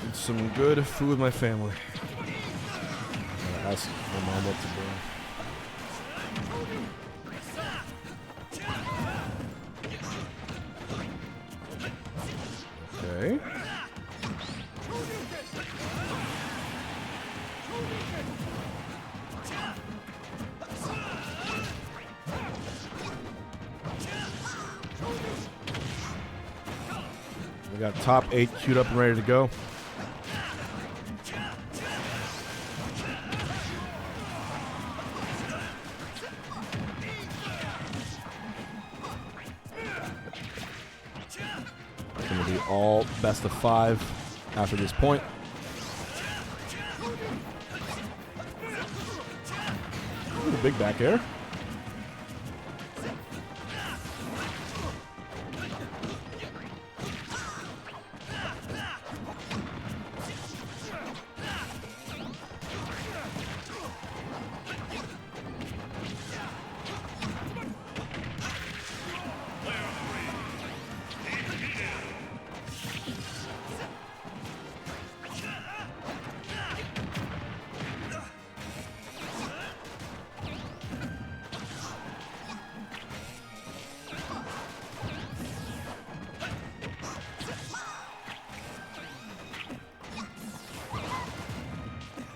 Eat some good food with my family. Ask my mom what to do. Okay. We got top 8 queued up and ready to go. It's going to be all best of 5 after this point. Ooh, big back air.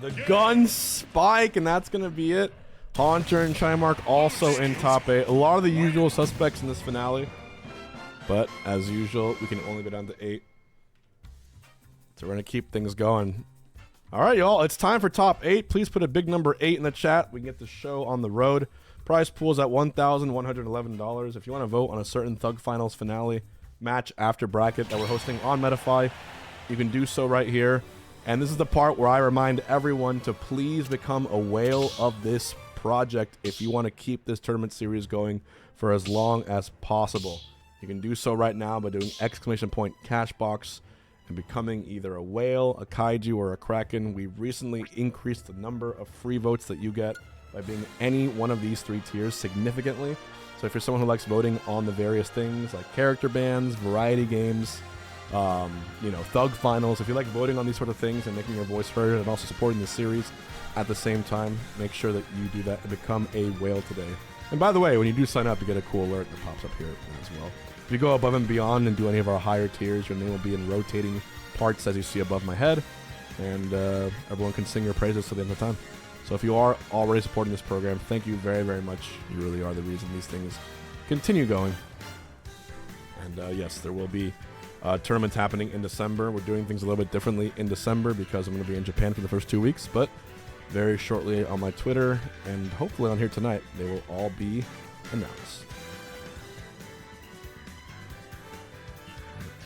The gun spike, and that's going to be it. Haunter and Trimark also in top 8. A lot of the usual suspects in this finale. But, as usual, we can only go down to 8. So we're going to keep things going. All right, y'all. It's time for top 8. Please put a big number 8 in the chat. We can get the show on the road. Prize pool is at $1,111. If you want to vote on a certain Thug Finals finale match after bracket that we're hosting on Metafy, you can do so right here. And this is the part where I remind everyone to please become a whale of this project if you want to keep this tournament series going for as long as possible. You can do so right now by doing exclamation point Cashbox and becoming either a whale, a kaiju, or a kraken. We recently increased the number of free votes that you get by being any one of these 3 tiers significantly. So if you're someone who likes voting on the various things like character bands, variety games, you know, Thug Finals, if you like voting on these sort of things and making your voice heard and also supporting the series at the same time, make sure that you do that and become a whale today. And by the way, when you do sign up, you get a cool alert that pops up here as well. If you go above and beyond and do any of our higher tiers, your name will be in rotating parts as you see above my head, and everyone can sing your praises till the end of the time. So if you are already supporting this program, thank you very, very much. You really are the reason these things continue going. And yes, there will be tournaments happening in December. We're doing things a little bit differently in December because I'm going to be in Japan for the first 2 weeks, but very shortly on my Twitter and hopefully on here tonight, they will all be announced.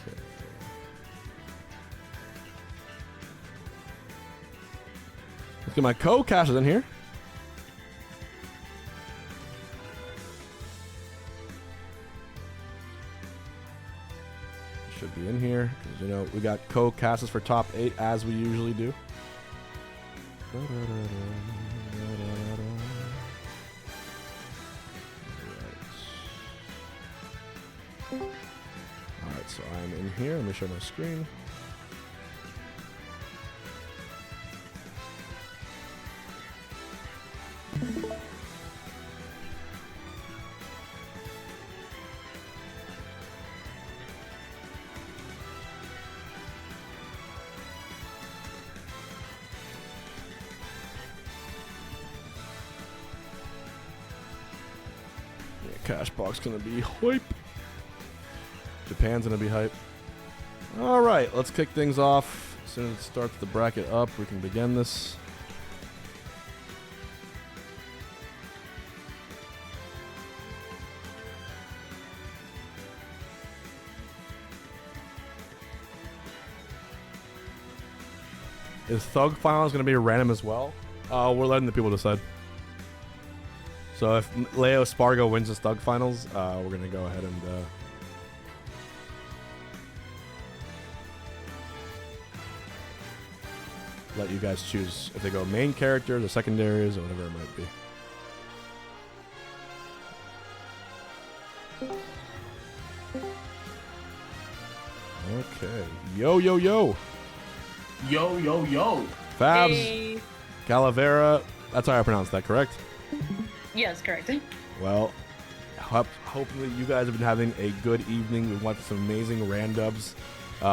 Okay. Let's get my co-caches in here. Should be in here because, you know, we got co-casts for top 8 as we usually do. Alright, so I'm in here. Let me show my screen. Cashbox gonna be hype. Japan's gonna be hype. All right, let's kick things off. As soon as it starts the bracket up, we can begin this. Is Thug Finals going to be random as well? We're letting the people decide. So if Leo Spargo wins the Thug Finals, we're going to go ahead and... let you guys choose if they go main characters or secondaries or whatever it might be. Okay. Yo, yo, yo. Yo, yo, yo. Fabs, Hey. Calavera. That's how I pronounce that, correct? Yes, correct. Well, hopefully you guys have been having a good evening. We've watched some amazing randubs. Do you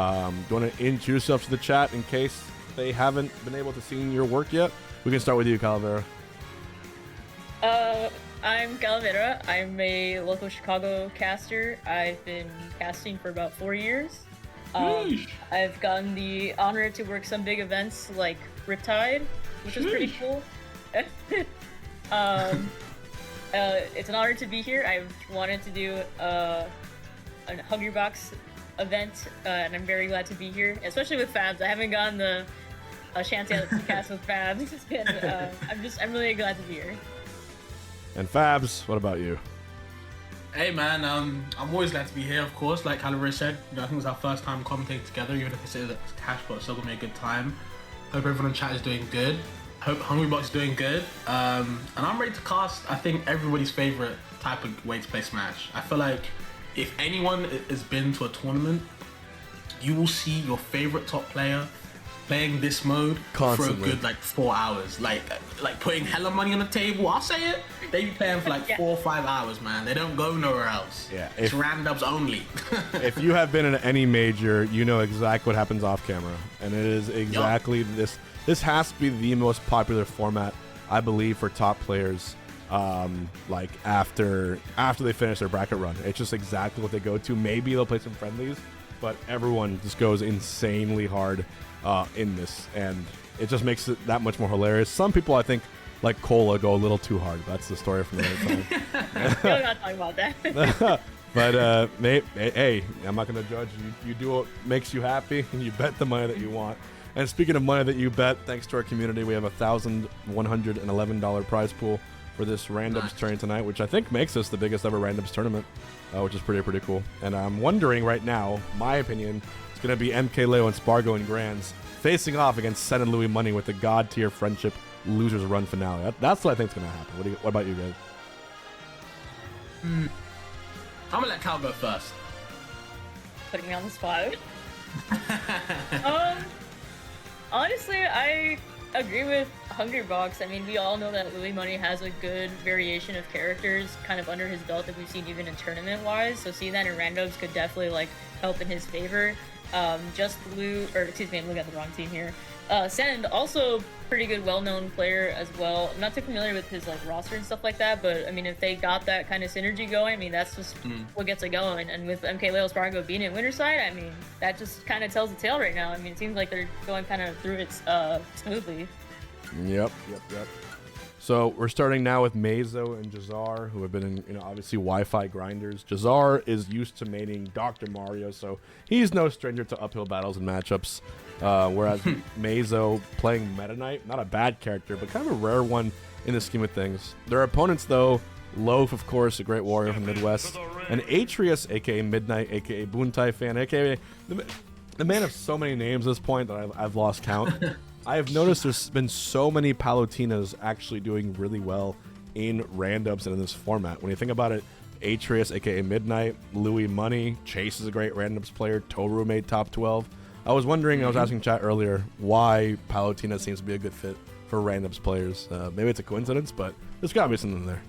want to introduce yourself to the chat in case they haven't been able to see your work yet? We can start with you, Calavera. I'm Calavera. I'm a local Chicago caster. I've been casting for about 4 years. I've gotten the honor to work some big events like Riptide, which is pretty cool. It's an honor to be here. I've wanted to do a Hungrybox event, and I'm very glad to be here, especially with Fabs. I haven't gotten a chance yet to cast with Fabs, and I'm really glad to be here. And Fabs, what about you? Hey man, I'm always glad to be here, of course. Like Calibre said, I think it's our first time commentating together, even if it's a Cashbox, still gonna be a good time. Hope everyone in chat is doing good. Hope Hungrybox is doing good. And I'm ready to cast, I think, everybody's favorite type of way to play Smash. I feel like if anyone has been to a tournament, you will see your favorite top player playing this mode Constantly. for a good like 4 hours. Like putting hella money on the table. I'll say it. They be playing for like 4 or 5 hours, man. They don't go nowhere else. Yeah, It's randubs only. If you have been in any major, you know exactly what happens off camera, and it is exactly this. This has to be the most popular format, I believe, for top players. Like after they finish their bracket run, it's just exactly what they go to. Maybe they'll play some friendlies, but everyone just goes insanely hard in this, and it just makes it that much more hilarious. Some people, I think, like Cola, go a little too hard. That's the story from the other time. We're not talking about that. But hey, I'm not gonna judge you. You do what makes you happy, and you bet the money that you want. And speaking of money that you bet, thanks to our community, we have $1,111 prize pool for this randoms tournament tonight, which I think makes us the biggest ever randoms tournament, which is pretty cool. And I'm wondering right now, my opinion, it's gonna be MK Leo and Spargo and Grands facing off against Sen and Louis Money with the God Tier Friendship Losers Run finale. That's what I think is gonna happen. What about you guys? I'm gonna let Cal go first. Putting me on the spot. Honestly, I agree with Hungrybox. I mean, we all know that Louis Money has a good variation of characters kind of under his belt that we've seen even in tournament-wise. So seeing that in randoms could definitely like help in his favor. Just Lou, or excuse me, I'm looking at the wrong team here. Send, also pretty good, well-known player as well. I'm not too familiar with his like roster and stuff like that, but I mean, if they got that kind of synergy going, I mean, that's just what gets it going. And with MK Leo Spargo being in Winterside, I mean, that just kind of tells the tale right now. I mean, it seems like they're going kind of through it smoothly. Yep. So we're starting now with Mazo and Jazar, who have been in, obviously Wi-Fi grinders. Jazar is used to mating Dr. Mario, so he's no stranger to uphill battles and matchups. Whereas Mazo playing Meta Knight, not a bad character, but kind of a rare one in the scheme of things. Their opponents, though, Loaf, of course, a great warrior from Midwest, and Atreus, aka Midnight, aka Buntai fan, aka the man of so many names at this point that I've lost count. I have noticed there's been so many Palutinas actually doing really well in randoms and in this format. When you think about it, Atreus, aka Midnight, Louis Money, Chase is a great randoms player, Toru made top 12. I was wondering, I was asking chat earlier, why Palutina seems to be a good fit for randoms players. Maybe it's a coincidence, but there's gotta be something there.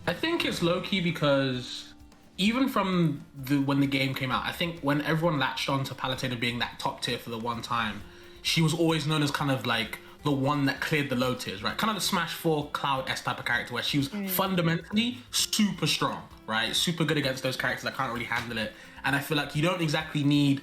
I think it's low-key because even from when the game came out, I think when everyone latched on to Palutena being that top tier for the one time, she was always known as kind of like the one that cleared the low tiers, right? Kind of the Smash 4 Cloud S type of character where she was fundamentally super strong, right? Super good against those characters that can't really handle it. And I feel like you don't exactly need...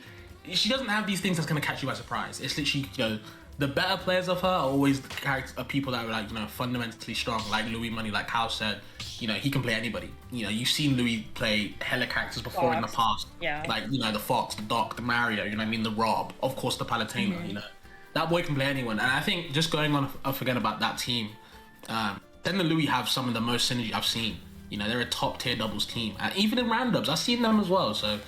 She doesn't have these things that's going to catch you by surprise. It's literally, the better players of her are always the characters, are people that are like, fundamentally strong, like Louis Money, like Hal said. He can play anybody. You've seen Louis play hella characters before in the past. Yeah. Like, the Fox, the Doc, the Mario, the Rob, of course the Palutena, That boy can play anyone. And I think just going on, I forget about that team, then the Louis have some of the most synergy I've seen. They're a top tier doubles team. And even in randoms, I've seen them as well. So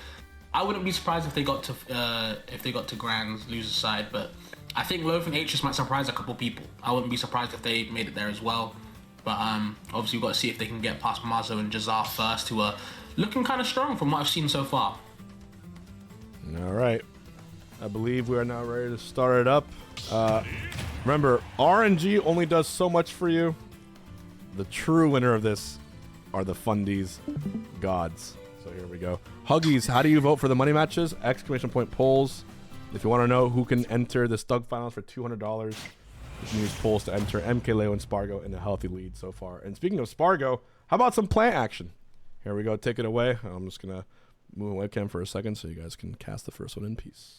I wouldn't be surprised if they got to Grand's loser side, but I think Loaf and Atreus might surprise a couple people. I wouldn't be surprised if they made it there as well. But obviously we've got to see if they can get past Mazo and Jazar first, who are looking kind of strong from what I've seen so far. All right. I believe we are now ready to start it up. Remember, RNG only does so much for you. The true winner of this are the Fundies gods. So here we go. Huggies, how do you vote for the money matches? Exclamation point polls. If you want to know who can enter the Stug Finals for $200, you can use polls to enter MK, Leo, and Spargo in the healthy lead so far. And speaking of Spargo, how about some plant action? Here we go. Take it away. I'm just going to move my webcam for a second so you guys can cast the first one in peace.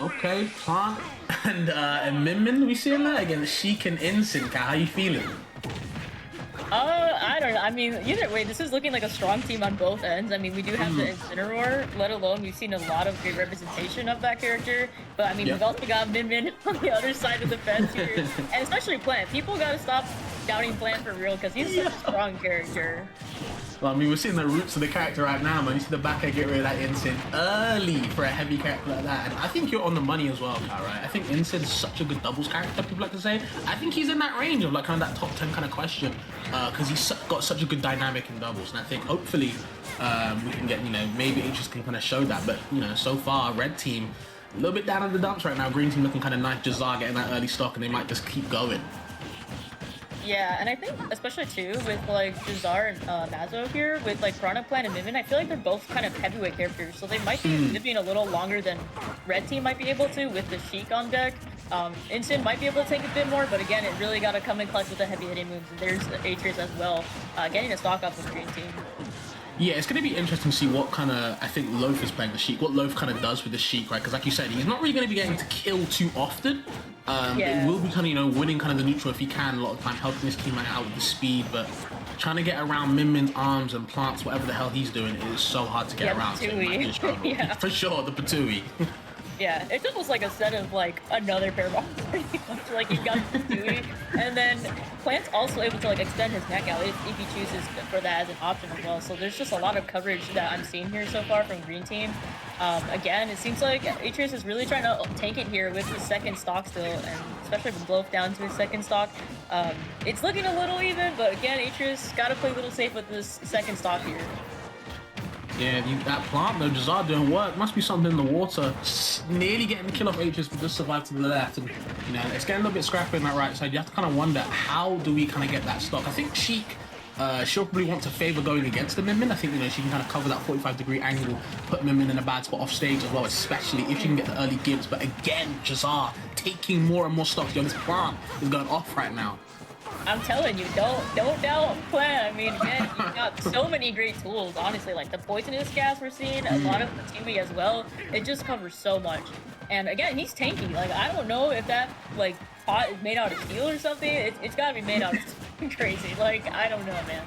Okay, Plant and Min Min, we seeing that against Sheik and Insync. How you feeling? I don't know. I mean, either way, this is looking like a strong team on both ends. I mean, we do have the Incineroar, let alone we've seen a lot of great representation of that character. But I mean, we've also got Min Min on the other side of the fence here. And especially Plant. People gotta stop doubting Plant for real, because he's such a strong character. Well, I mean, we're seeing the roots of the character right now, man. You see the back end get rid of that Insync early for a heavy character like that. And I think you're on the money as well, Kat, right? I think Insync is such a good doubles character, people like to say. I think he's in that range of like kind of that top 10 kind of question, because he's got such a good dynamic in doubles. And I think hopefully we can get, maybe Atreus can kind of show that. But, so far, red team, a little bit down in the dumps right now. Green team looking kind of nice. Jazar getting that early stock, and they might just keep going. Yeah, and I think especially too with like Jazar and Mazo here with like Piranha Plant and Mimic, I feel like they're both kind of heavyweight characters, so they might be living a little longer than Red Team might be able to with the Sheik on deck. Instant might be able to take a bit more, but again, it really got to come in clutch with the heavy hitting moves. And there's Atreus as well, getting a stock off with the Green Team. Yeah, it's going to be interesting to see what kind of, I think Loaf is playing the Sheik, what Loaf kind of does with the Sheik, right? Because like you said, he's not really going to be getting to kill too often. It will be kind of, winning kind of the neutral if he can a lot of the time, helping his teammate out with the speed, but trying to get around Min Min's arms and plants, whatever the hell he's doing, it is so hard to get around. So yeah. For sure, the Patui. Yeah, it's almost like a set of like another pair of arms. Like you've got Patui, and then Plant's also able to like extend his neck out if he chooses for that as an option as well. So there's just a lot of coverage that I'm seeing here so far from Green Team. Again, it seems like Atreus is really trying to tank it here with his second stock still, and especially with Loaf down to his second stock. It's looking a little even, but again, Atreus got to play a little safe with this second stock here. Yeah, that plant though, Jazar doing work. Must be something in the water. Nearly getting the kill off Atreus, but just survived to the left. And it's getting a little bit scrappy on that right side. You have to kind of wonder, how do we kind of get that stock? I think Sheik, she'll probably want to favor going against the Min Min. I think she can kind of cover that 45-degree angle, put Min Min in a bad spot off stage as well, especially if she can get the early gives. But again, Jazar taking more and more stocks. This plant is going off right now. I'm telling you, don't doubt Plant. I mean, again, you've got so many great tools, honestly, like the poisonous gas we're seeing, a lot of the TV as well. It just covers so much. And again, he's tanky. Like, I don't know if that, like, pot is made out of steel or something. It's gotta be made out of something crazy. Like, I don't know, man.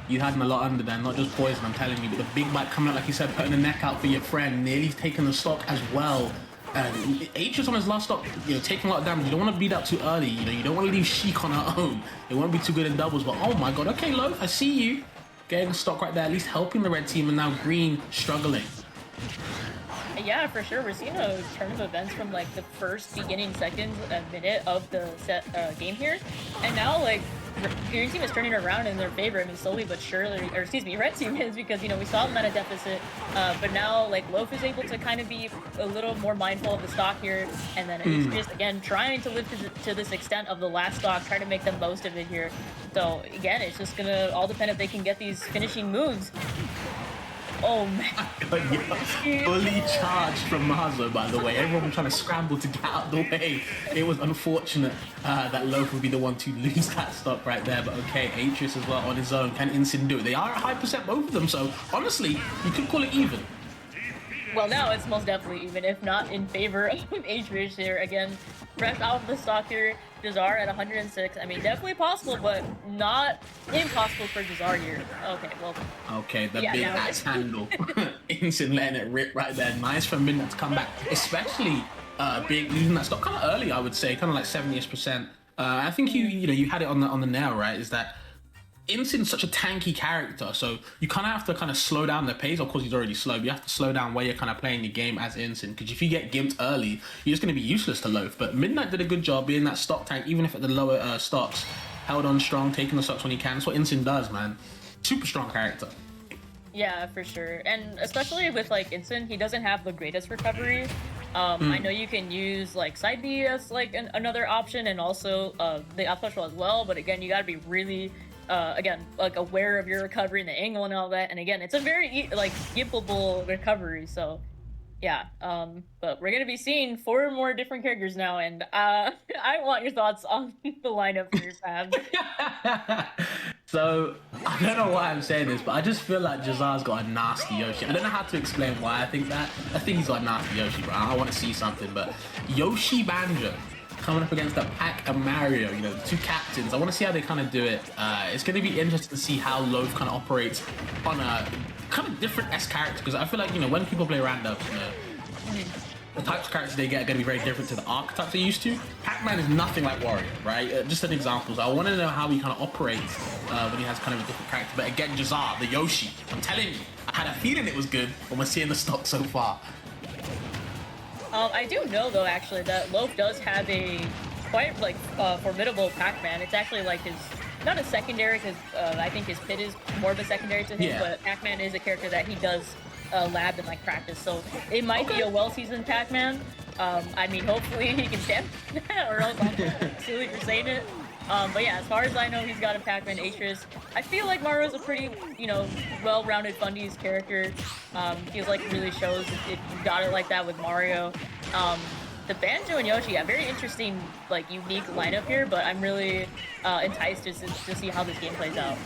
You had him a lot under there, not just poison, I'm telling you, but the big bite coming out, like you said, putting the neck out for your friend, nearly taking the stock as well. And Atreus on his last stop, taking a lot of damage. You don't want to beat up too early. You don't want to leave Sheik on her own. It won't be too good in doubles. But oh my god, okay, Loaf, I see you getting the stock right there, at least helping the red team, and now Green struggling. Yeah, for sure. We're seeing a turn of events from like the first beginning seconds, a minute of the game here, and now like Green Team is turning around in their favor. I mean, slowly but surely, or excuse me, Red Team is, because we saw them at a deficit, but now like Loaf is able to kind of be a little more mindful of the stock here, and then it's just again trying to live to this extent of the last stock, trying to make the most of it here. So again, it's just gonna all depend if they can get these finishing moves. Oh man. Fully charged from Marzo, by the way. Everyone was trying to scramble to get out of the way. It was unfortunate that Loaf would be the one to lose that stock right there. But okay, Atreus as well on his own. Can Insinn do it? They are at high percent, both of them. So honestly, you could call it even. Well, now it's most definitely even, if not in favor of Atreus here. Again, fresh out of the stock here. Jazar at 106. I mean, definitely possible, but not impossible for Jazar here. Okay, well. Okay, the yeah, big now axe handle. Insinn letting it rip right there. Nice for Midnight to come back, especially losing that stock kind of early, I would say, kind of like 70%. I think you had it on the nail, right? Is that Insinn's such a tanky character, so you kind of have to kind of slow down the pace. Of course, he's already slow, but you have to slow down where you're kind of playing the game as Insinn, because if you get gimped early, you're just going to be useless to Loaf. But Midnight did a good job being that stock tank, even if at the lower stocks, held on strong, taking the stocks when he can. That's what Insinn does, man. Super strong character. Yeah, for sure. And especially with like Insinn, he doesn't have the greatest recovery. I know you can use like side B as like another option, and also the up special as well, but again, you gotta be really again, like aware of your recovery and the angle and all that. And again, it's a very like gimpable recovery. So yeah, but we're gonna be seeing 4 more different characters now, and I want your thoughts on the lineup for your Fab. So I don't know why I'm saying this, but I just feel like Jazar's got a nasty Yoshi. I don't know how to explain why I think that. I think he's got a nasty Yoshi, bro. I want to see something, but Yoshi Banjo coming up against the Pac and Mario, the 2 captains. I want to see how they kind of do it. It's going to be interesting to see how Loaf kind of operates on a kind of different S character, because I feel like, when people play randoms, the types of characters they get are going to be very different to the archetypes they're used to. Pac-Man is nothing like Wario, right? Just an example. So I want to know how he kind of operates when he has kind of a different character. But again, Jazar, the Yoshi, I'm telling you, I had a feeling it was good when we're seeing the stock so far. I do know though, actually, that Loaf does have a quite like formidable Pac-Man. It's actually like his, not a secondary, because I think his pit is more of a secondary to him, but Pac-Man is a character that he does lab and like practice, so it might be a well-seasoned Pac-Man. I mean, hopefully he can stand that, or else I'm silly for saying it. But yeah, as far as I know, he's got a Pac-Man Atreus. I feel like Mario's a pretty, well-rounded Fundies character. Feels like it really shows if you got it like that with Mario. The Banjo and Yoshi, a very interesting, like, unique lineup here, but I'm really enticed to see how this game plays out.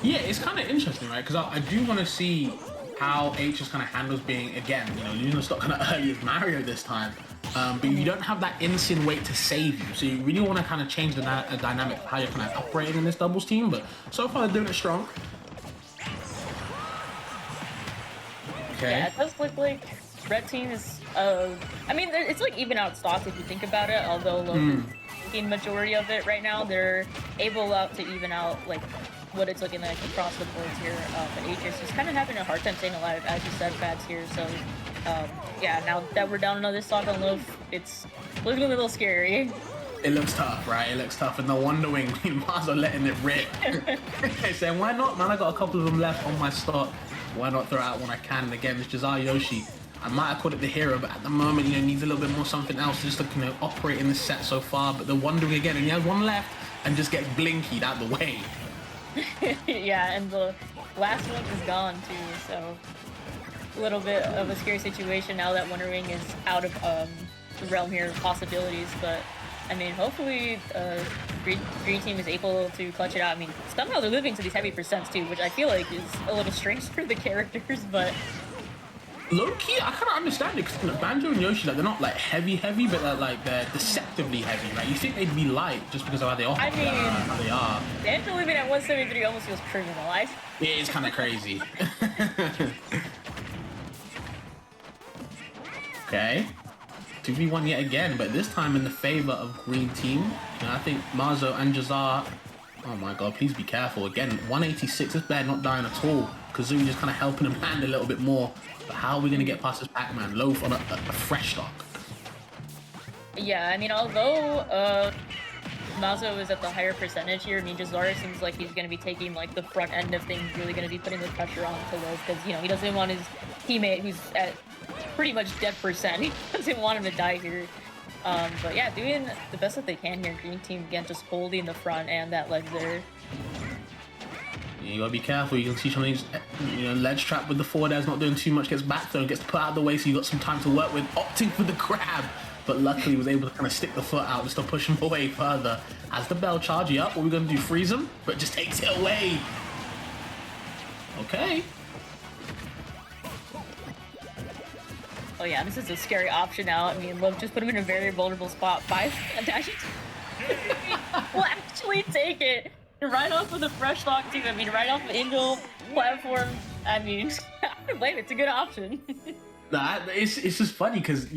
Yeah, it's kind of interesting, right? Because I do want to see how Atreus kind of handles being, again, losing the stock kind of early as Mario this time. But you don't have that Insinn weight to save you, so you really want to kind of change the dynamic of how you're kind of operating in this doubles team. But so far they're doing it strong. Okay. Yeah, it does look like red team is I mean, it's like even out stocks if you think about it, although Loaf is taking majority of it right now. They're able to even out like what it's looking like across the boards here. But Atreus is kind of having a hard time staying alive, as you said, Fads here. So yeah, now that we're down another stock on Loaf, it's looking a little scary. It looks tough, right? It looks tough, and the Wonder Wing, might as well letting it rip. Saying, why not, man? I got a couple of them left on my stock. Why not throw out when I can? And again, it's Jazar Yoshi. I might have called it the hero, but at the moment, needs a little bit more something else just to operate in this set so far. But the Wonder Wing again, and he has one left, and just gets blinkied out the way. Yeah, and the last one is gone too, so a little bit of a scary situation now that Wonder Wing is out of the realm here of possibilities. But I mean, hopefully green team is able to clutch it out. I mean, somehow they're living to these heavy percents too, which I feel like is a little strange for the characters, but low-key, I kind of understand it, because Banjo and Yoshi, like, they're not, like, heavy, but they're deceptively heavy, right? You think they'd be light just because of how they are. I mean, how they are. Banjo living at 173 almost feels criminal. It is kind of crazy. Okay. 2v1 yet again, but this time in the favor of green team. I think Marzo and Jazar, oh my god, please be careful. Again, 186, this bear not dying at all. Kazooie just kind of helping him land a little bit more. But how are we going to get past this Pac-Man? Loaf on a fresh stock. Yeah, I mean, although Mazo is at the higher percentage here, I mean, Jazar seems like he's going to be taking like the front end of things, really going to be putting the pressure on to Loaf, because, he doesn't want his teammate who's at pretty much dead percent. He doesn't want him to die here. But yeah, doing the best that they can here. Green team, again, just holding the front and that ledge there. You gotta be careful. You can see some of these, ledge trap with the forward air's not doing too much. Gets back thrown, gets put out of the way, so you got some time to work with. Opting for the grab, but luckily was able to kind of stick the foot out just to push him away further. As the bell charge, up, what are we gonna do? Freeze him, but just takes it away. Okay. Oh yeah, this is a scary option now. I mean, look, just put him in a very vulnerable spot. 5 dash will actually take it right off of the fresh lock too. I mean, right off the Angel platform. I mean, I don't blame it. It's a good option. Nah, it's just funny because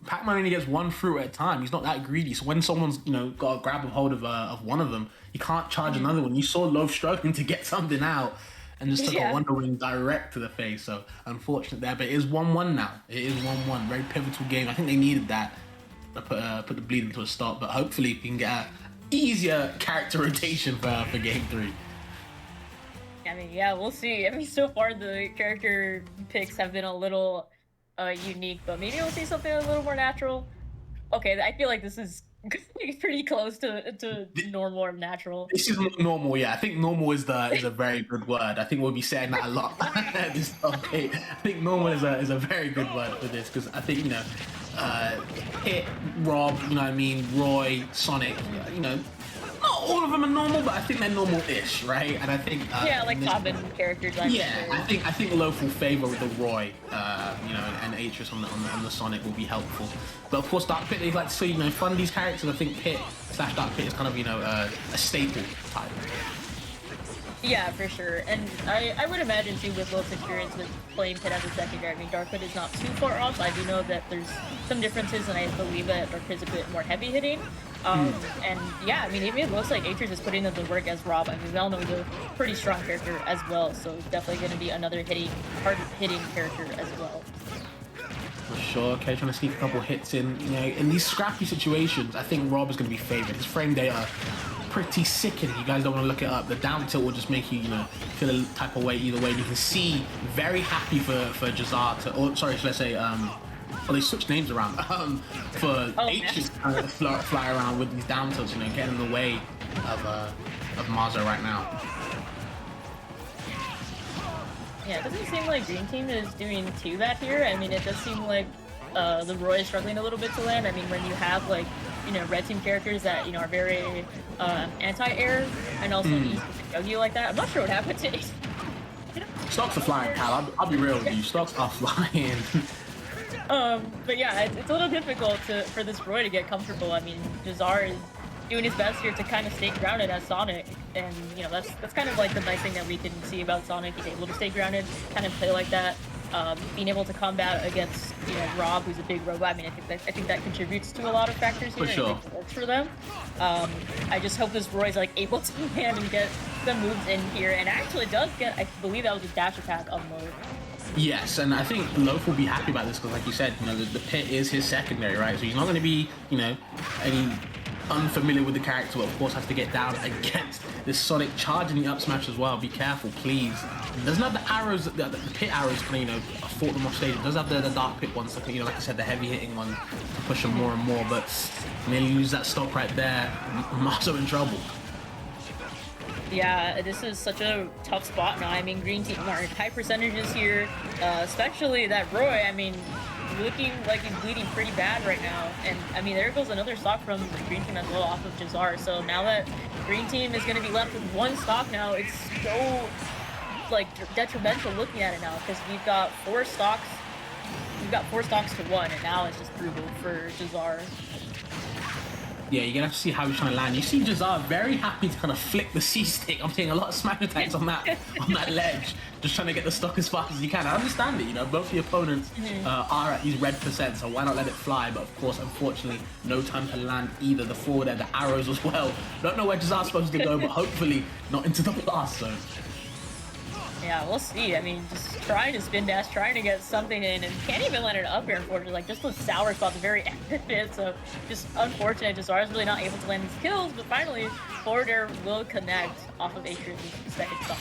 Pac-Man only gets one fruit at a time. He's not that greedy. So when someone's got a grab of hold of one of them, you can't charge another one. You saw Loaf struggling to get something out and just took a Wonder Wing direct to the face. So unfortunate there, but it is 1-1 now. It is 1-1. Very pivotal game. I think they needed that. Put the bleed into a stop, but hopefully we can get an easier character rotation for game 3. I mean, yeah, we'll see. I mean, so far the character picks have been a little unique, but maybe we'll see something a little more natural. Okay, I feel like this is pretty close to normal or natural. This is normal, yeah. I think normal is a very good word. I think we'll be saying that a lot. Okay, I think normal is a very good word for this because I think Hit, Rob, Roy, Sonic, not all of them are normal, but I think they're normal-ish, right? And I think like common characters. I think Loaf will favor the Roy, and Atris on the Sonic will be helpful. But of course, Dark Pit, they like to say, fund these characters. I think Pit / Dark Pit is kind of a staple type. Yeah, for sure. And I would imagine too, with Loaf's experience with playing Pit as a secondary, I mean, Dark Pit is not too far off. I do know that there's some differences, and I believe that Dark Pit is a bit more heavy hitting. And yeah, I mean, it looks like Atris is putting in the work as Rob. I mean, we all know he's a pretty strong character as well, so definitely going to be another hard hitting character as well. For sure. Okay, trying to sneak a couple hits in. In these scrappy situations, I think Rob is going to be favored. His frame data pretty sickening. You guys don't want to look it up. The down tilt will just make you, feel a type of way either way. You can see very happy for Jazar to, or sorry, should I say, they switched names around. For H's kind of fly around with these down tilts, getting in the way of Marzo right now. Yeah, it doesn't seem like Green Team is doing too bad here. I mean, it does seem like the Roy is struggling a little bit to land. I mean, when you have Red Team characters that are very anti-air and also easy to jug you like that. I'm not sure what happened to Ace. Stocks are flying, Cal. I'll be real with you. Stocks are flying. But yeah, it's a little difficult for this Roy to get comfortable. I mean, Jazar is doing his best here to kind of stay grounded as Sonic, and that's kind of like the nice thing that we can see about Sonic. He's able to stay grounded, kind of play like that. Being able to combat against Rob, who's a big robot. I mean, I think that contributes to a lot of factors here. For sure. And I think it works for them. I just hope this Roy's able to land and get some moves in here, and actually does get. I believe that was a dash attack on Loaf. Yes, and I think Loaf will be happy about this because, like you said, the Pit is his secondary, right? So he's not going to be, any unfamiliar with the character, but of course has to get down against this Sonic charging the up smash as well. Be careful, please. It doesn't have the arrows, the Pit arrows kind of, fought them off stage. It does have the Dark Pit ones, like I said, the heavy hitting ones to push them more and more, but nearly lose that stock right there. Marzo in trouble. Yeah, this is such a tough spot now. I mean, Green Team are high percentages here, especially that Roy. I mean, looking like he's bleeding pretty bad right now. And I mean, there goes another stock from the Green Team as well off of Jazar. So now that Green Team is going to be left with one stock now, it's so detrimental looking at it now because we've got 4 stocks. We've got 4 stocks to 1, and now it's just brutal for Jazar. Yeah, you're gonna have to see how he's trying to land. You see Jazar very happy to kind of flick the C-stick. I'm seeing a lot of smash attacks on that ledge, just trying to get the stock as fast as you can. I understand it, both the opponents are at these red %, so why not let it fly? But of course, unfortunately, no time to land either. The forward air, the arrows as well. Don't know where Jazar's supposed to go, but hopefully not into the blast zone. Yeah, we'll see. I mean, just trying to spin dash, trying to get something in, and can't even let it up air, unfortunately. Just a sour spot, the very end of it. So just unfortunate. Jazar's really not able to land these kills, but finally, forward air will connect off of Atris' second stock.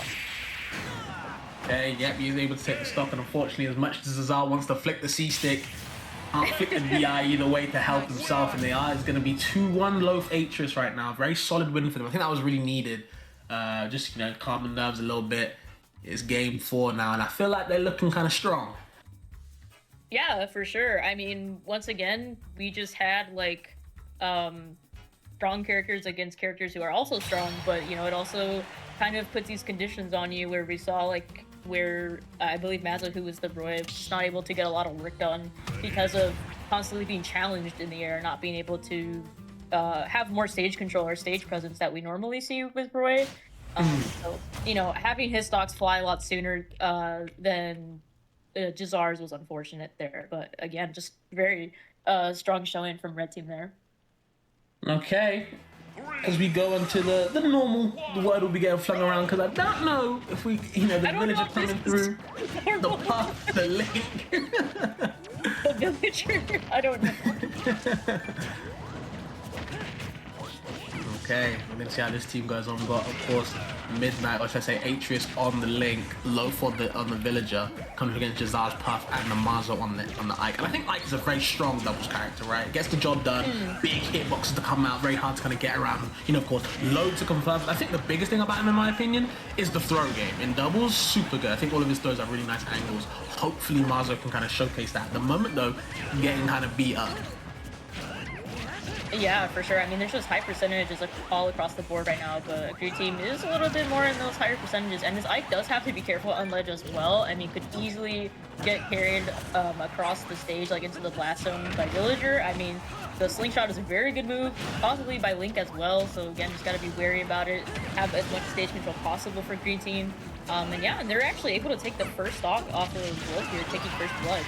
Okay, yep, he's able to take the stock, and unfortunately, as much as Jazar wants to flick the C-stick, can't flick the DI either way to help himself, and they are. It's going to be 2-1 Loaf Atris right now. Very solid win for them. I think that was really needed. just calm the nerves a little bit. It's game 4 now, and I feel like they're looking kind of strong. Yeah, for sure. I mean, once again, we just had like strong characters against characters who are also strong, but it also kind of puts these conditions on you where we saw like where I believe Mazza, who was the Roy, was just not able to get a lot of work done because of constantly being challenged in the air, not being able to have more stage control or stage presence that we normally see with Roy. So, having his stocks fly a lot sooner than Jazar's was unfortunate there. But again, just very strong showing from Red Team there. Okay. As we go into the normal, the word will be getting flung around because I don't know if we, the villager coming through, the path, the link. The villager? I don't know. Okay, we're going to see how this team goes on. We've got, of course, Midnight, or should I say Atrius on the Link, Loaf on the Villager, coming against Jazar's Puff and Namazo on the Ike. And I think Ike is a very strong doubles character, right? Gets the job done, big hitboxes to come out, very hard to kind of get around. Of course, loads of confirms. I think the biggest thing about him, in my opinion, is the throw game. In doubles, super good. I think all of his throws have really nice angles. Hopefully Mazo can kind of showcase that. At the moment, though, getting kind of beat up. Yeah, for sure. I mean, there's just high percentages all across the board right now, but Green Team is a little bit more in those higher percentages, and this Ike does have to be careful on ledge as well. I mean, could easily get carried across the stage, like into the blast zone by Villager. I mean, the slingshot is a very good move, possibly by Link as well, so again, just gotta be wary about it, have as much stage control possible for Green Team. And they're actually able to take the first stock off of Wolf here, taking first blood.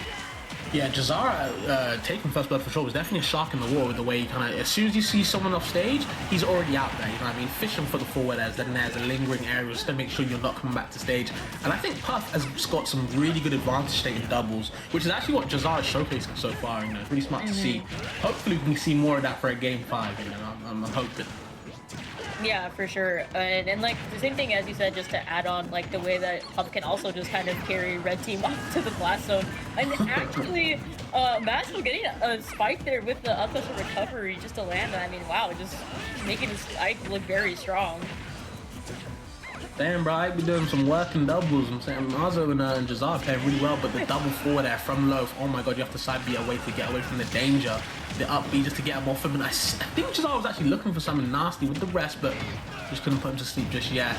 Yeah, Jazara taking first blood for sure was definitely a shark in the water with the way he kind of, as soon as you see someone off stage, he's already out there, you know what I mean? Fishing for the forward as then there's a lingering area just to make sure you're not coming back to stage. And I think Puff has got some really good advantage state in doubles, which is actually what Jazara is showcasing so far, it's really smart to see. Hopefully we can see more of that for a game 5, I'm hoping. Yeah, for sure. And like the same thing as you said, just to add on, like the way that Puff can also just kind of carry Red Team off to the blast zone. And actually, Masco getting a spike there with the up special recovery just to land. I mean, wow, just making his Ike look very strong. Damn, bro, I be doing some work in doubles. I'm saying Mazo and Jazar playing really well, but the double forward there from Loaf, oh my god, you have to side B away to get away from the danger. The up B just to get him off him, and I think Jazar was actually looking for something nasty with the rest, but just couldn't put him to sleep just yet.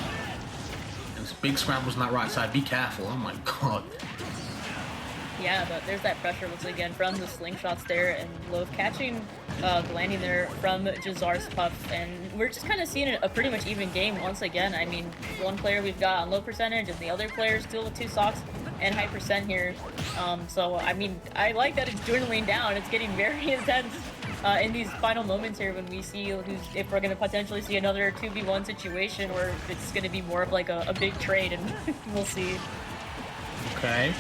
And it's big scrambles on that right side, be careful, oh my god. Yeah, but there's that pressure once again from the slingshots there, and Loaf catching the landing there from Jazar's Puff, and we're just kind of seeing a pretty much even game once again. I mean, one player we've got on low percentage, and the other player still with 2 stocks and high percent here. So, I mean, I like that it's dwindling down. It's getting very intense in these final moments here when we see if we're going to potentially see another 2v1 situation, or if it's going to be more of like a big trade, and we'll see. Okay.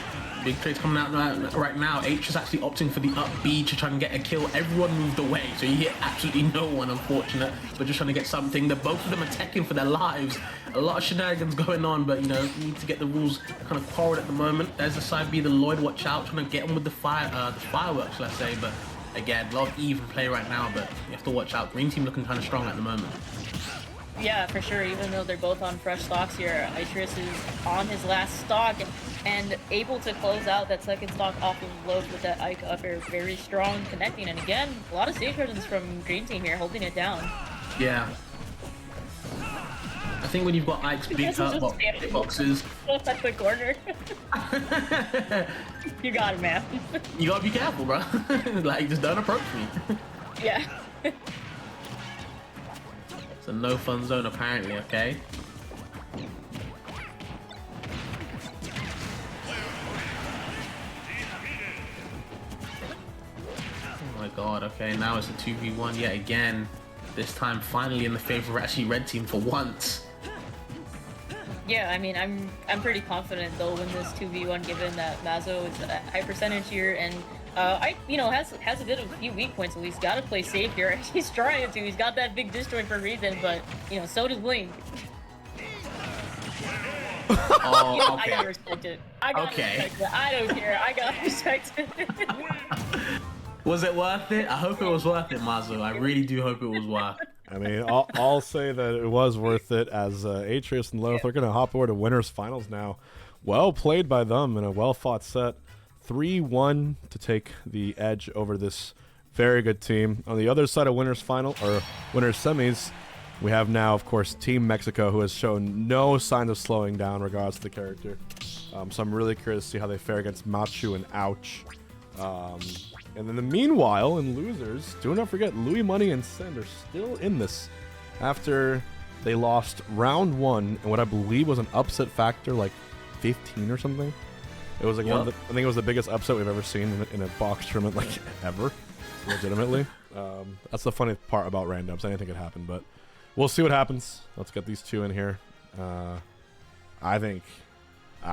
Big trades coming out right now. H is actually opting for the up B to try and get a kill. Everyone moved away, so you hit absolutely no one, unfortunate. But just trying to get something. Both of them are teching for their lives. A lot of shenanigans going on, but need to get the rules kind of quarreled at the moment. There's the side B, the Lloyd, watch out, trying to get him with the fireworks, let's say. But again, a lot of even play right now, but you have to watch out. Green Team looking kind of strong at the moment. Yeah, for sure. Even though they're both on fresh stocks here, Itrius is on his last stock and able to close out that second stock off of Loaf with that Ike up air. Very strong connecting. And again, a lot of stage presence from Green Team here, holding it down. Yeah. I think when you've got Ike's big boxes. At the corner. You got it, man. You gotta be careful, bro. Like, just don't approach me. Yeah. It's a no fun zone apparently, okay? Oh my god, okay, now it's a 2v1 yet again. This time finally in the favor of actually Red Team for once. Yeah, I mean, I'm pretty confident they'll win this 2v1 given that Mazo is a high percentage here, and Ike, has a bit of a few weak points, so he's got to play safe here. He's trying to. He's got that big disjoint for a reason, but, so does Blink. Oh, okay. I gotta respect it. I gotta respect it. I don't care. I gotta respect it. Was it worth it? I hope it was worth it, Mazo. I really do hope it was worth. I mean, I'll say that it was worth it as Atreus and Loth are going to hop over to winners finals now. Well played by them in a well-fought set. 3-1 to take the edge over this very good team. On the other side of winners final, or winners semis, we have now, of course, Team Mexico, who has shown no signs of slowing down regardless of the character. So I'm really curious to see how they fare against Machu and Ouch. And then meanwhile, in losers, do not forget, Louis Money and Send are still in this after they lost round 1 and what I believe was an upset factor, like 15 or something. It was like one of the, I think it was the biggest upset we've ever seen in a box tournament, like ever, legitimately. That's the funny part about randoms. Anything could happen, but we'll see what happens. Let's get these two in here. I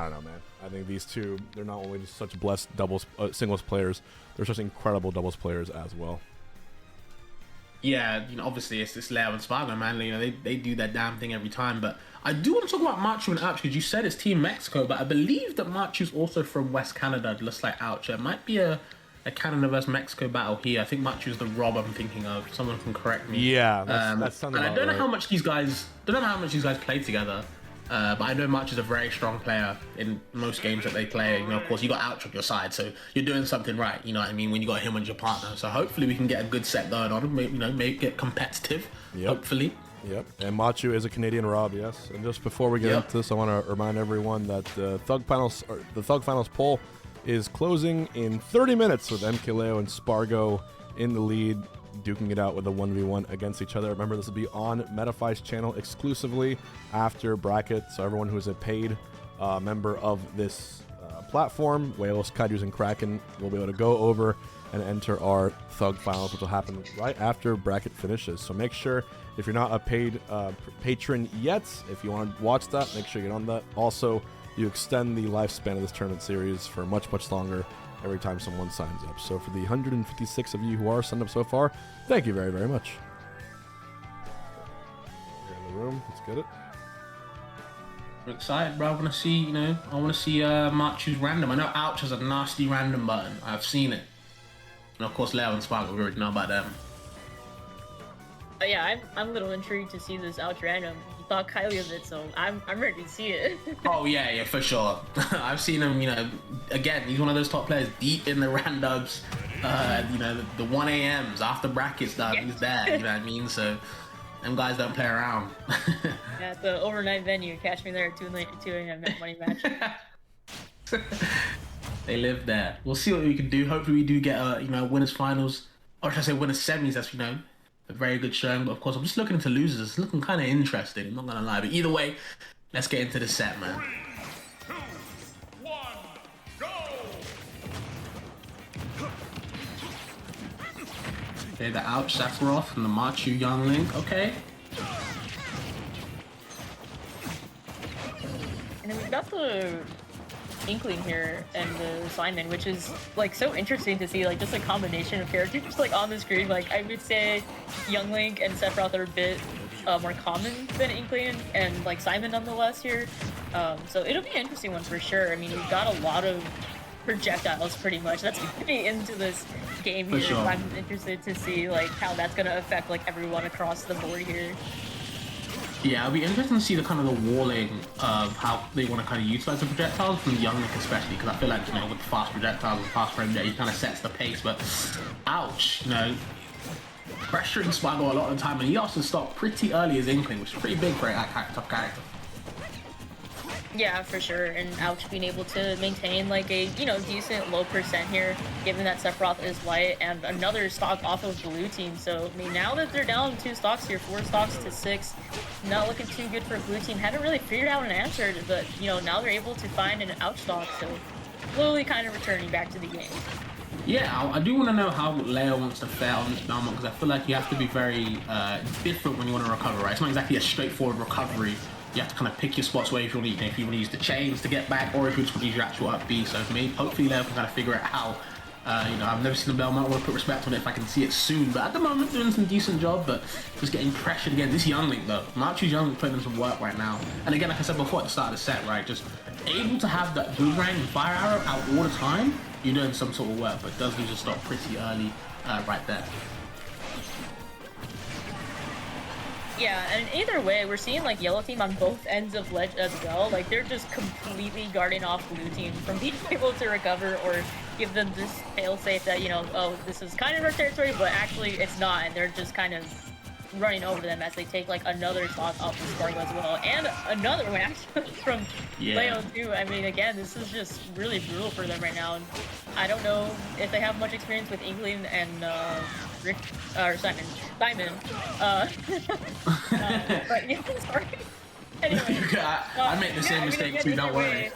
don't know, man. I think these two, they're not only just such blessed singles players, they're such incredible doubles players as well. Yeah, obviously it's Leo and Spargo, man. They do that damn thing every time. But I do want to talk about Machu and Ouch because you said it's Team Mexico, but I believe that Machu's also from West Canada, just like Ouch. It might be a Canada versus Mexico battle here. I think Machu's the Rob I'm thinking of. Someone can correct me. Yeah, that sounds and about I don't know right. how much these guys play together. But I know March is a very strong player in most games that they play. Of course, you got Ouch on your side, so you're doing something right. You know what I mean? When you got him as your partner. So hopefully we can get a good set going on and make it competitive. Yep. Hopefully. Yep. And Machu is a Canadian Rob, yes. And just before we get into this, I want to remind everyone that the Thug Finals poll is closing in 30 minutes with MKLeo and Spargo in the lead, duking it out with a 1v1 against each other. Remember, this will be on Metafy's channel exclusively after bracket, so everyone who is a paid member of this platform, Whales, Kaijus, and Kraken, will be able to go over and enter our Thug Finals, which will happen right after bracket finishes. So make sure, if you're not a paid patron yet, if you want to watch that, make sure you get on that. Also, you extend the lifespan of this tournament series for much, much longer every time someone signs up. So for the 156 of you who are signed up so far, thank you very, very much. We're in the room. Let's get it. I'm excited, bro. I want to see, Machu's random. I know Ouch has a nasty random button. I've seen it. And of course, Leo and Sparkle, we already know about them. But yeah, I'm a little intrigued to see this Ouch random. You thought Kylie of it, so I'm ready to see it. Oh yeah, for sure. I've seen him, again, he's one of those top players deep in the randoms, the 1 a.m.s after brackets stuff, he's there, you know what I mean? So, them guys don't play around. Yeah, at the overnight venue, catch me there at 2 a.m. money match. They live there. We'll see what we can do. Hopefully we do get winners finals, or should I say winners semis, that's, a very good showing. But of course, I'm just looking into losers. It's looking kind of interesting, I'm not going to lie. But either way, let's get into the set, man. 3, 2, 1, go! Okay, the Ouch Sephiroth and the Machu Young Link. Okay. And then we've got the Inkling here and the Simon, which is like so interesting to see, like just a combination of characters just like on the screen. Like I would say Young Link and Sephiroth are a bit more common than Inkling and like Simon nonetheless here. So it'll be an interesting one for sure. I mean, we've got a lot of projectiles pretty much. That's pretty into this game here. For sure. I'm interested to see like how that's gonna affect like everyone across the board here. Yeah, it'll be interesting to see the kind of the walling of how they want to kind of utilize the projectiles from Young Link especially, because I feel like, with fast projectiles and fast frame rate, he kind of sets the pace, but Ouch, pressuring Spargo a lot of the time, and he also stopped pretty early as Inkling, which is pretty big for a tough character. Yeah, for sure, and Ouch being able to maintain like a, decent low percent here, given that Sephiroth is light, and another stock off of blue team. So, I mean, now that they're down 2 stocks here, 4 stocks to 6, not looking too good for blue team. Haven't really figured out an answer, but, now they're able to find an Ouch stock, so slowly kind of returning back to the game. Yeah, I do want to know how Leo wants to fare on this Belmont, because I feel like you have to be very different when you want to recover, right? It's not exactly a straightforward recovery. You have to kind of pick your spots where if you want to use the chains to get back, or if you just want to use your actual up B. So for me, hopefully Leo can kind of figure out how. I've never seen the Belmont. I want to put respect on it if I can see it soon. But at the moment, doing some decent job, but just getting pressured again. This Young Link though, Machu's Young Link putting in some work right now. And again, like I said before at the start of the set, right, just able to have that boomerang and fire arrow out all the time. You're doing some sort of work, but does lose a stop pretty early right there. Yeah, and either way, we're seeing like yellow team on both ends of ledge as well. Like they're just completely guarding off blue team from being able to recover or give them this fail-safe that, you know, oh, this is kind of our territory, but actually it's not, and they're just kind of running over them as they take like another stock off the Spargo as well, and another one actually from Leo too. I mean, again, this is just really brutal for them right now. And I don't know if they have much experience with Inkling and Rick or Simon. But yeah, sorry. Anyway, I made the same mistake too. Don't worry.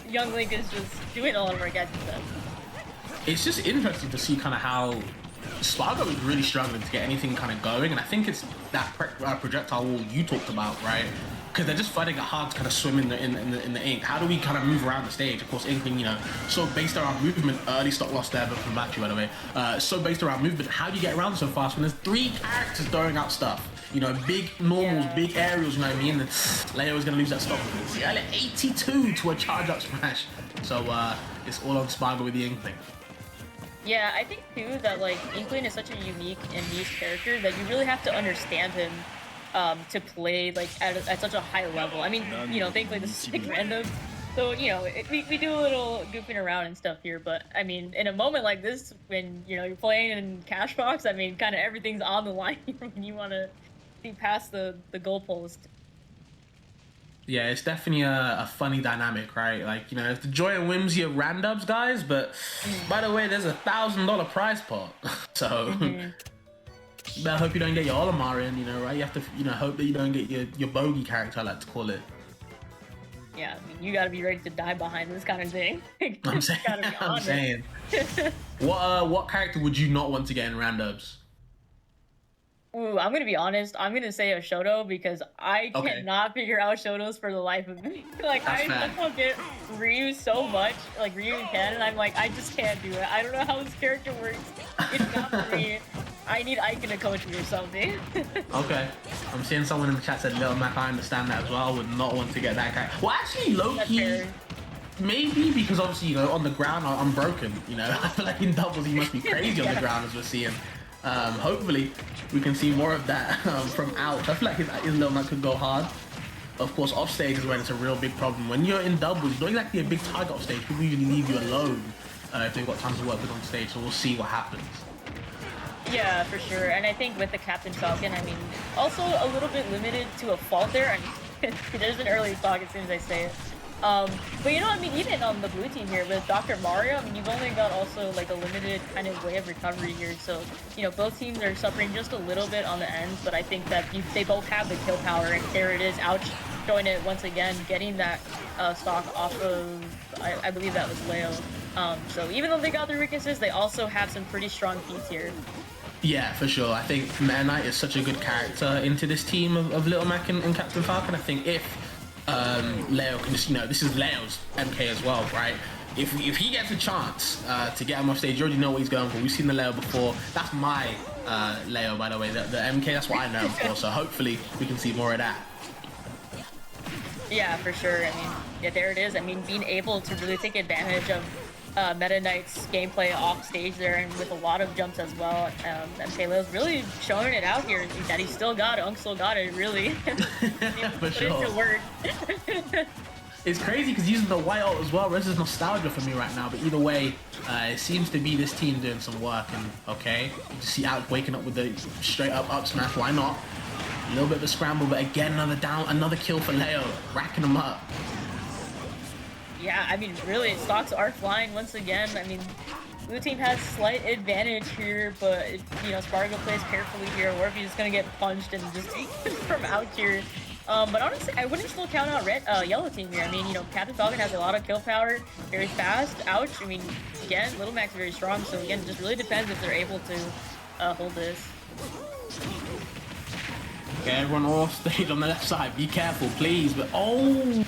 Young Link is just doing a lot of work as you said. It's just interesting to see kind of how Spargo is really struggling to get anything kind of going, and I think it's that projectile wall you talked about, right? Because they're just finding it hard to kind of swim in the ink. How do we kind of move around the stage? Of course, Inkling, you know, so based around movement, early stock loss there, but from battery, by the way. So based around movement, how do you get around so fast when there's 3 characters throwing out stuff? You know, big normals, big aerials, you know what I mean? And Leo is going to lose that stock. Yeah, 82 to a charge up smash. So it's all on Spargo with the Inkling. Yeah, I think too that like Inkling is such a unique and niche character that you really have to understand him to play like at such a high level. I mean, you know, thankfully this is like random, so you know we do a little goofing around and stuff here. But I mean, in a moment like this, when you know you're playing in Cashbox, I mean, kind of everything's on the line when you want to see past the goalpost. Yeah, it's definitely a funny dynamic, right? Like, you know, it's the joy and whimsy of randubs, guys, but by the way, there's a $1,000 prize pot. So, I hope you don't get your Olimar in, you know, right? You have to, you know, hope that you don't get your bogey character, I like to call it. Yeah, I mean, you gotta be ready to die behind this kind of thing. I'm saying. What character would you not want to get in randubs? Ooh, I'm gonna be honest. I'm gonna say a Shoto because I cannot figure out Shotos for the life of me. Like I somehow get Ryu so much, like Ryu and Ken, and I'm like, I just can't do it. I don't know how this character works. It's not for me. I need Icon to coach me or something. Okay. I'm seeing someone in the chat said Little Mac. I understand that as well. I would not want to get that character. Well, actually, low-key, maybe because obviously, you know, on the ground I'm broken. You know, I feel like in doubles he must be crazy on the ground as we're seeing. Hopefully we can see more of that from Ouch. I feel like his Little Mac could go hard. Of course, off stage is when it's a real big problem. When you're in doubles, you're not exactly a big target off stage. People usually leave you alone if they've got time to work with on stage. So we'll see what happens. Yeah, for sure. And I think with the Captain Falcon, I mean, also a little bit limited to a fault there. I mean, there's an early stock as soon as I say it. But you know, I mean, even on the blue team here with Dr. Mario, I mean, you've only got also like a limited kind of way of recovery here. So, you know, both teams are suffering just a little bit on the ends, but I think that they both have the kill power, and there it is, Ouch, showing it once again, getting that stock off of, I believe that was Leo. So even though they got the weaknesses, they also have some pretty strong feats here. Yeah, for sure. I think Meta Knight is such a good character into this team of Little Mac and Captain Falcon. I think if Leo can just, you know, this is Leo's MK as well, right? If he gets a chance to get him off stage, you already know what he's going for. We've seen the Leo before. That's my Leo, by the way. The MK, that's what I know him for. So hopefully we can see more of that. Yeah, for sure. I mean, yeah, there it is. I mean, being able to really take advantage of Meta Knight's gameplay off stage there, and with a lot of jumps as well. MK Leo's really showing it out here that he still got it. Unk still got it, really. For sure. It's crazy because using the white ult as well, this is nostalgia for me right now. But either way, it seems to be this team doing some work. And okay, you just see Alex waking up with the straight up smash. Why not? A little bit of a scramble, but again, another kill for Leo, racking him up. Yeah, I mean, really, stocks are flying once again. I mean, blue team has slight advantage here, but if, you know, Spargo plays carefully here, or if he's just gonna get punched and just from out here. But honestly, I wouldn't still count out yellow team here. I mean, you know, Captain Falcon has a lot of kill power, very fast. Ouch. I mean, again, Little Mac's very strong, so again, it just really depends if they're able to hold this. Okay, everyone off stage on the left side. Be careful, please. But oh,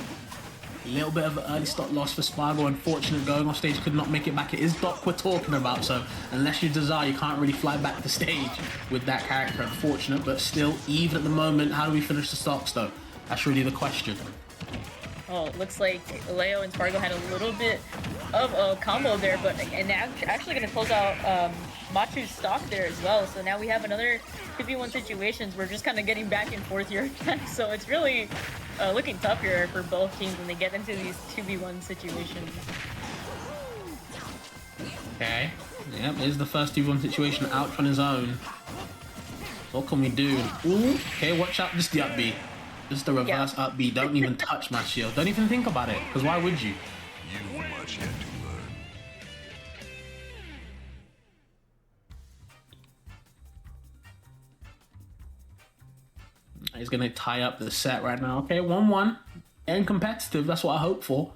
a little bit of an early stock loss for Spargo. Unfortunate, going off stage, could not make it back. It is Doc we're talking about, so unless you desire, you can't really fly back to stage with that character. Unfortunate, but still, even at the moment, how do we finish the stocks though? That's really the question. Oh, it looks like Leo and Spargo had a little bit of a combo there, but and now actually going to close out Machu's stock there as well. So now we have another 2v1 situations. We're just kind of getting back and forth here again. So it's really looking tough here for both teams when they get into these 2v1 situations. Okay. Yep, here's the first 2v1 situation. Ouch on his own. What can we do? Ooh, okay, watch out. Just the up B. Just the reverse up B. Don't even touch my shield. Don't even think about it, because why would you? You've much yet to learn. He's going to tie up the set right now. Okay, 1-1. And competitive. That's what I hope for.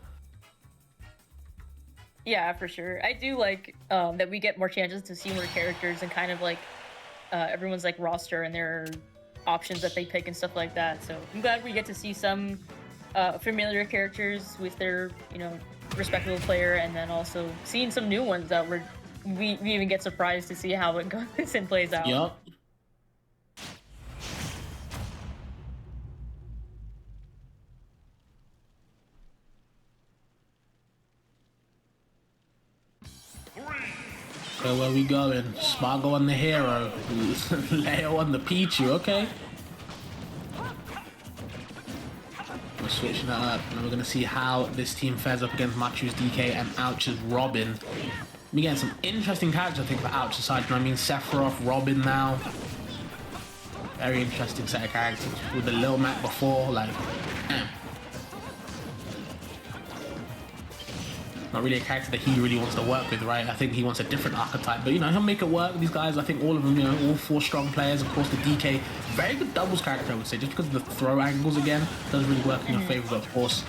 Yeah, for sure. I do like that we get more chances to see more characters and kind of like everyone's like roster and their options that they pick and stuff like that. So I'm glad we get to see some familiar characters with their, you know, respectable player, and then also seeing some new ones that we even get surprised to see how it goes and plays out. Yup. So where we going? Spargo on the hero, Leo on the Pichu, okay. We're switching that up, and we're gonna see how this team fares up against Machu's DK and Ouch's Robin. We getting some interesting characters, I think, for Ouch's side. You know what I mean? Sephiroth, Robin now. Very interesting set of characters. With the Lil Mac before, like, damn. Not really a character that he really wants to work with, right? I think he wants a different archetype, but you know, he'll make it work with these guys. I think all of them, you know, all 4 strong players. Of course, the DK, very good doubles character, I would say, just because of the throw angles again, doesn't really work in your favor, but of course,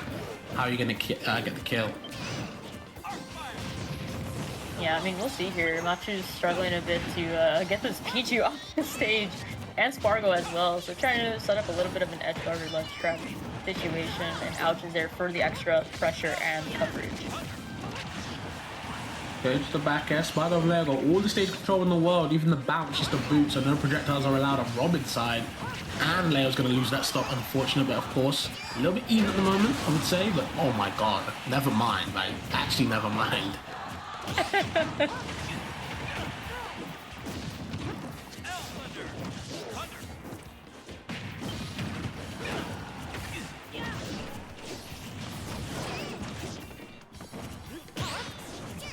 how are you going to get the kill? Yeah, I mean, we'll see here. Machu's struggling a bit to get this Pichu off the stage, and Spargo as well, so trying to set up a little bit of an edge guard or ledge trap situation, and Ouch is there for the extra pressure and coverage. Okay, just the back air. Spargo over there got all the stage control in the world, even the bounce, just the boot, so no projectiles are allowed on Robin's side. And Leo's going to lose that stock, unfortunate, but of course, a little bit even at the moment, I would say, but oh my god, never mind, like, actually never mind.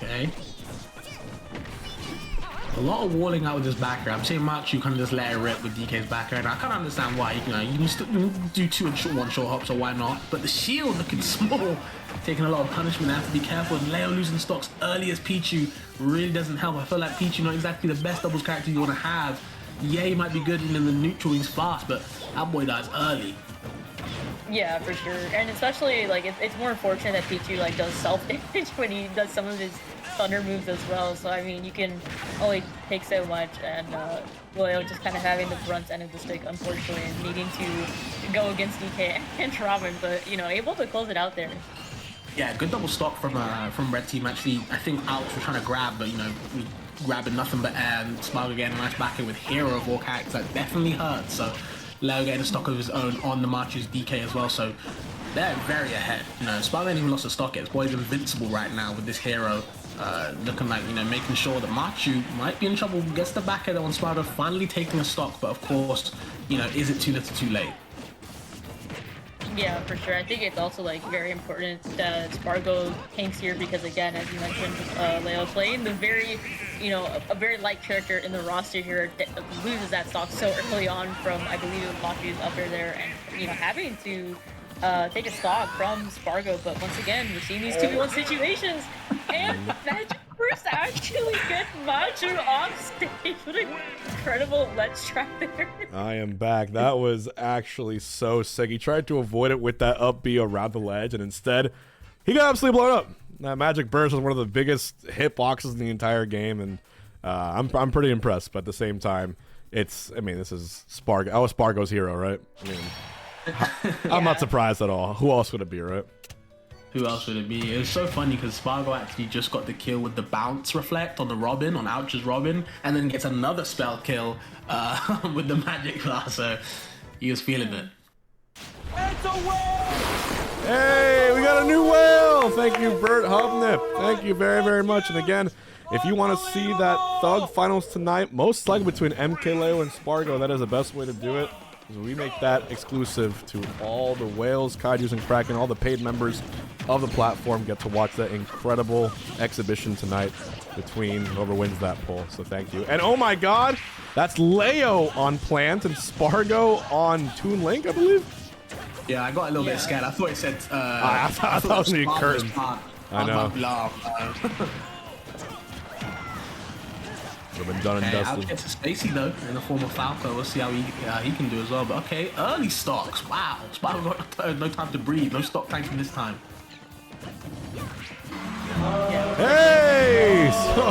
Okay. A lot of walling out with this backer. I'm saying Machu kind of just let it rip with DK's backer, and I can't understand why. You know, you can still do 2 and 1 short hop, so why not? But the shield looking small, taking a lot of punishment. I have to be careful. And Leo losing stocks early as Pichu really doesn't help. I feel like Pichu not exactly the best doubles character you want to have. Yeah, he might be good in the neutral, he's fast, but that boy dies early. Yeah, for sure, and especially like it's more unfortunate that Pichu like does self damage when he does some of his thunder moves as well. So I mean, you can only take so much, and Leo just kind of having the brunt end of the stick, unfortunately, and needing to go against DK and Robin, but you know, able to close it out there. Yeah, good double stock from Red Team. Actually, I think Alex was trying to grab, but you know, we grabbing nothing but air, and Spargo again, nice backer with hero of all characters. That definitely hurts. So Leo getting a stock of his own on the Machu's DK as well. So they're very ahead. You know, Spargo ain't even lost a stock yet. This boy's invincible right now with this hero. Looking like, you know, making sure that Machu might be in trouble. Gets the back end on Spargo, finally taking a stock, but of course, you know, is it too little too late? Yeah, for sure. I think it's also like very important that Spargo tanks here because, again, as you mentioned, Leo playing the very, you know, a very light character in the roster here loses that stock so early on from, I believe, Machu's up there, and you know, having to take a stock from Spargo. But once again, we're seeing these 2v1 situations, and Magic first actually gets Machu off stage. What an incredible let's trap there. I am back. That was actually so sick. He tried to avoid it with that up B around the ledge, and instead, he got absolutely blown up. That Magic Burst was one of the biggest hitboxes in the entire game, and I'm pretty impressed. But at the same time, this is Spargo. I was Spargo's hero, right? I mean, I'm not surprised at all. Who else would it be, right? Who else would it be? It was so funny because Spargo actually just got the kill with the bounce reflect on the Robin, on Ouch's Robin, and then gets another spell kill with the magic class, so he was feeling it. It's a win! Hey, we got a new whale. Thank you, Bert Hubnip. Thank you very, very much. And again, if you want to see that Thug finals tonight, most likely between MKLeo and Spargo, that is the best way to do it. We make that exclusive to all the whales, kaijus, and Kraken. All the paid members of the platform get to watch that incredible exhibition tonight between whoever wins that poll. So thank you. And oh my god, that's Leo on Plant and Spargo on Toon Link, I believe. Yeah, I got a little bit scared. I thought it said. I thought it was going to be curtains. I know. Would have been done and I'll dusted. get to Spacey though in the form of Falco. We'll see how he can do as well. But okay, early stocks. Wow, Spider got no time to breathe. No stock tanking this time. Hey! So,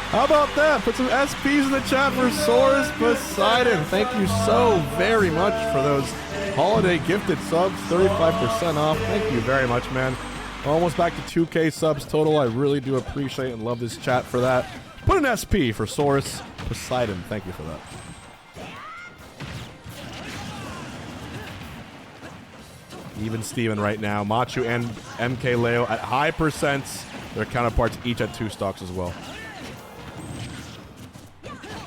how about that? Put some SPs in the chat for Source Poseidon. Thank you so very much for those holiday gifted subs. 35% off. Thank you very much, man. Almost back to 2K subs total. I really do appreciate and love this chat for that. Put an SP for Source Poseidon. Thank you for that. Even Steven right now. Machu and MKLeo at high percents. Their counterparts each at 2 stocks as well.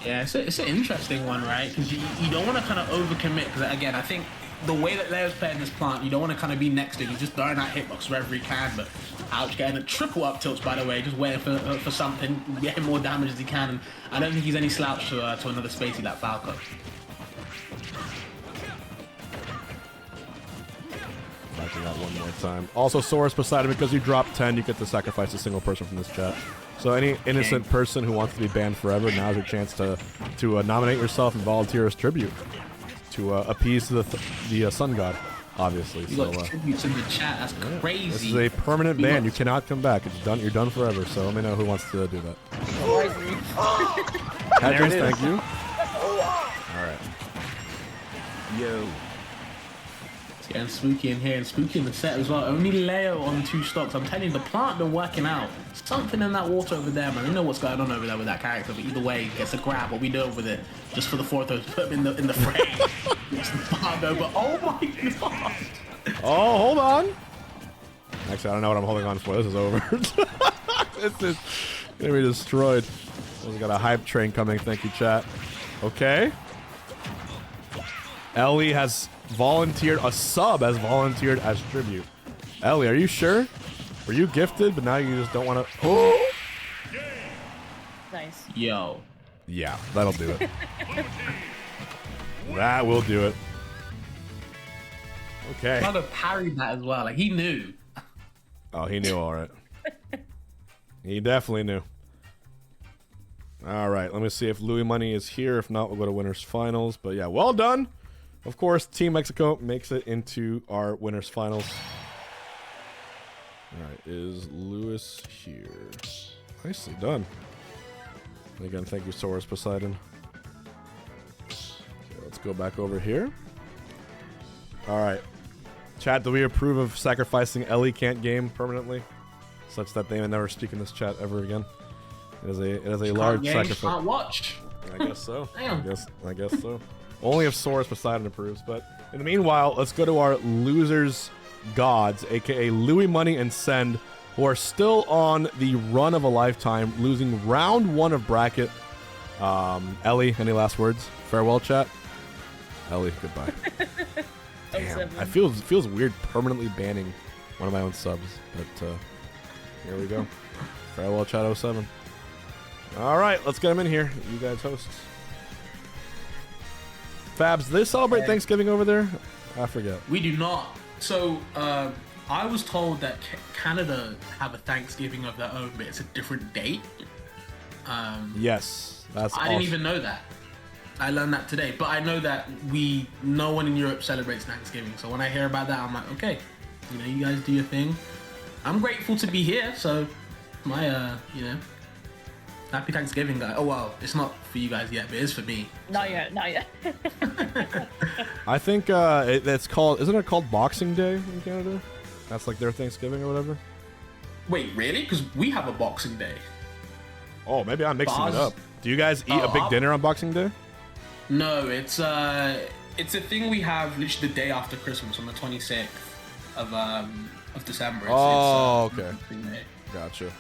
Yeah, it's an interesting one, right? Because you don't want to kind of overcommit. Because again, I think the way that Leo's playing this plant, you don't want to kind of be next to him. He's just throwing out hitbox wherever he can. But ouch, getting a triple up tilts, by the way, just waiting for something, getting more damage as he can. And I don't think he's any slouch to another Spacey like Falco. Watching that one more time. Also, Source Poseidon, because you drop 10, you get to sacrifice a single person from this chat. So any innocent person who wants to be banned forever, now's your chance to nominate yourself and volunteer as tribute to appease the sun god, obviously. You got tributes in the chat. That's crazy. This is a permanent ban. You cannot come back. It's done. You're done forever. So let me know who wants to do that. Hedges, thank you. All right. Yo. It's getting spooky in here and spooky in the set as well. Only Leo on 2 stocks. I'm telling you, the plant been working out. Something in that water over there, man. I don't know what's going on over there with that character, but either way, gets a grab. What we do with it, just for the 4th, put him in the frame. It's Bardo, but oh my god. Oh, hold on. Actually, I don't know what I'm holding on for. This is over. This is gonna be destroyed. We got a hype train coming. Thank you, chat. Okay. Ellie has volunteered. A sub has volunteered as tribute. Ellie, are you sure? Were you gifted, but now you just don't want to? Oh. Nice. Yo. Yeah, that'll do it. That will do it. Okay. Bardo parried that as well. Like, he knew. Oh, he knew all right. He definitely knew. All right, let me see if Louis Money is here. If not, we'll go to winners finals. But yeah, well done. Of course, Team Mexico makes it into our winners finals. All right, is Lewis here? Nicely done. And again, thank you, Source Poseidon. Okay, let's go back over here. All right. Chat, do we approve of sacrificing Ellie Can't game permanently? Such that they may never speak in this chat ever again. It is a large sacrifice. Can't watch. I guess so. Damn. I guess so. Only if Source Poseidon approves. But in the meanwhile, let's go to our losers gods, aka Louis Money and Send, who are still on the run of a lifetime, losing round 1 of bracket. Ellie, any last words? Farewell, chat. Ellie, goodbye. Damn, I feels weird permanently banning one of my own subs, but here we go. Farewell, chat 07. All right, let's get him in here. You guys host. Fabs, do they celebrate Thanksgiving over there? I forget. We do not. So, I was told that Canada have a Thanksgiving of their own, but it's a different date. Yes, that's I didn't even know that. I learned that today, but I know that no one in Europe celebrates Thanksgiving. So when I hear about that, I'm like, okay, you guys do your thing. I'm grateful to be here. So my, happy Thanksgiving, guys. Oh well, it's not for you guys yet, but it is for me. Not yet. I think it's called. Isn't it called Boxing Day in Canada? That's like their Thanksgiving or whatever. Wait, really? Because we have a Boxing Day. Oh, maybe I'm mixing it up. Do you guys eat a big dinner on Boxing Day? No, it's a thing we have literally the day after Christmas on the 26th. of December. Oh, okay. in May. Gotcha.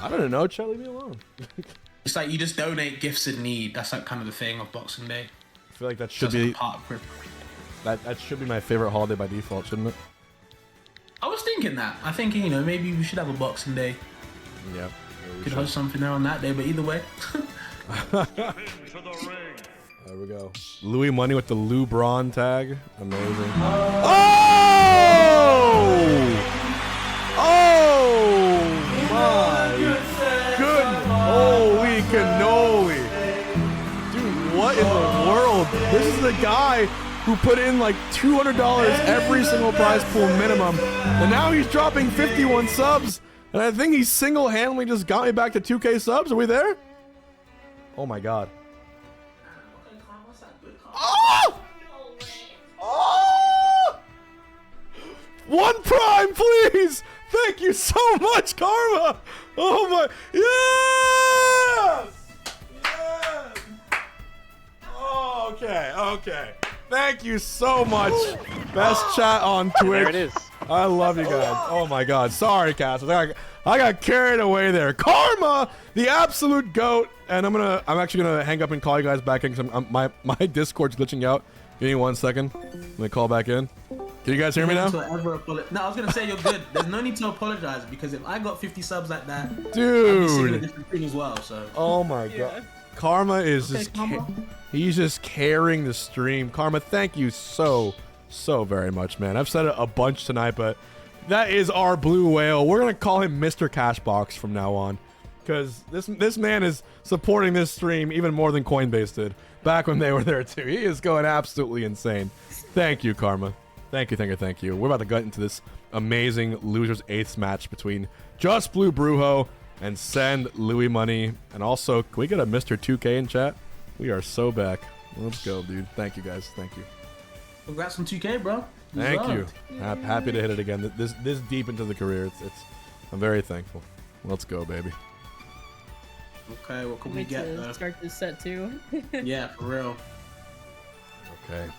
I don't know, Chet, leave me alone. It's like you just donate gifts in need. That's like kind of the thing of Boxing Day. I feel like that should Just like be a part of Christmas. that should be my favorite holiday by default, shouldn't it? I was thinking that. I think, you know, maybe we should have a Boxing Day. Yep. Could host something there on that day, but either way. There we go. Louis Money with the Lou Braun tag. Amazing. Oh! Oh my goodness. Holy cannoli. Dude, what in the world? This is the guy who put in like $200 every single prize pool minimum. And now he's dropping 51 subs. And I think he single-handedly just got me back to 2K subs. Are we there? Oh my god. Oh! Oh! One prime, please! Thank you so much, Karma! Oh my... Yes! Yes! Oh, okay, okay. Thank you so much. Best chat on Twitch. There it is. I love you guys. Oh my god. Sorry, Cass. I got carried away there. Karma, the absolute goat. And I'm actually gonna hang up and call you guys back in because my Discord's glitching out. Give me 1 second. Let me call back in. Can you guys hear me now? No, I was gonna say you're good. There's no need to apologize because if I got 50 subs like that, I'd be singing a Dude. different thing as well. So. Oh my god. Karma is just Karma. he's just carrying the stream. Karma, thank you so very much, man. I've said it a bunch tonight, but that is our blue whale. We're gonna call him Mr. Cashbox from now on, because this man is supporting this stream even more than Coinbase did back when they were there too. He is going absolutely insane. Thank you, Karma. Thank you. We're about to get into this amazing losers eighths match between Just Blue Brujo and Send Louis Money. And also, can we get a Mr. 2K in chat? We are so back. Let's go, dude. Thank you, guys. Thank you. Congrats on 2K, bro. Thank you. Deserved. Happy to hit it again. This deep into the career, I'm very thankful. Let's go, baby. Okay, what can we Wait get to though? start this set too. Yeah, for real. Okay.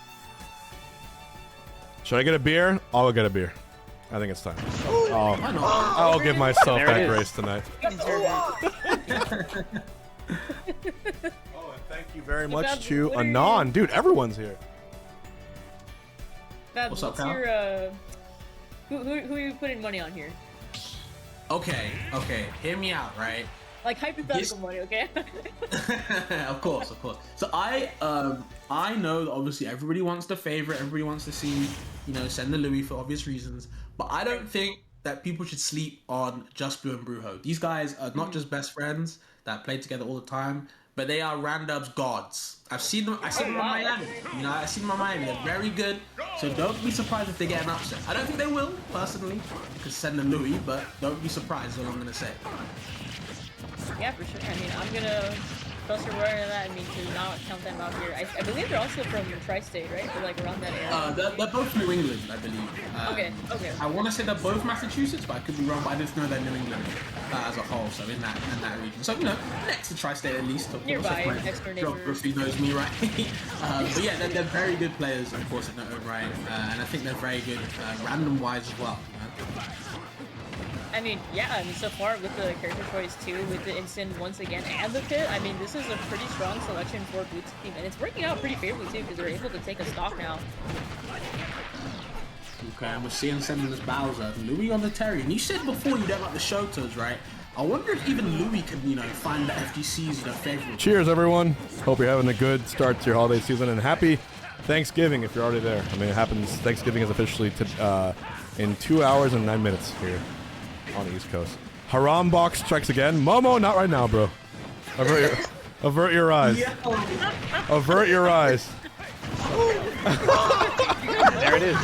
Should I get a beer? I'll get a beer. I think it's time. Oh, Why not? I'll give myself There it that is. grace tonight. You deserve it. Oh, and thank you very much Fab, to what are you- Anon. Dude, everyone's here. Fab, What's up, what's pal? your who are you putting money on here? Okay, hear me out, right? Like hypothetical Yes. money, okay? of course. So I know that obviously everybody wants the favorite, everybody wants to see, Send the Louis for obvious reasons, but I don't think that people should sleep on Just Blue and Brujo. These guys are not just best friends that play together all the time, but they are Randub's gods. I see them in Miami. I see them in Miami. They're very good. So don't be surprised if they get an upset. I don't think they will, personally, because Send the Louis, but don't be surprised is all I'm gonna say. Yeah, for sure. I mean, I'm gonna trust your word on that. I mean, to not count them out here. I believe they're also from Tri-State, right? Or like around that area. They're both New England, I believe. Okay. I want to say they're both Massachusetts, but I could be wrong. But I just know they're New England as a whole, so in that region. So next to Tri-State at least. Of course, Nearby, like my next door neighbor. geography knows me, right? But yeah, they're very good players, of course, in their own right, and I think they're very good random-wise as well. I mean, yeah. I mean, so far with the character choice too, with the instant once again and the pit. I mean, this is a pretty strong selection for Boots team, and it's working out pretty favorably too because they're able to take a stock now. Okay, and we're seeing Senator's Bowser, Louis on the Terry. And you said before you don't like the Shotos, right? I wonder if even Louis can, find the FGC's favorable. Cheers, everyone. Hope you're having a good start to your holiday season, and happy Thanksgiving if you're already there. I mean, it happens. Thanksgiving is officially in 2 hours and 9 minutes here on the East Coast. Hungrybox checks again. Momo, not right now, bro. Avert your eyes. Avert your eyes. There it is.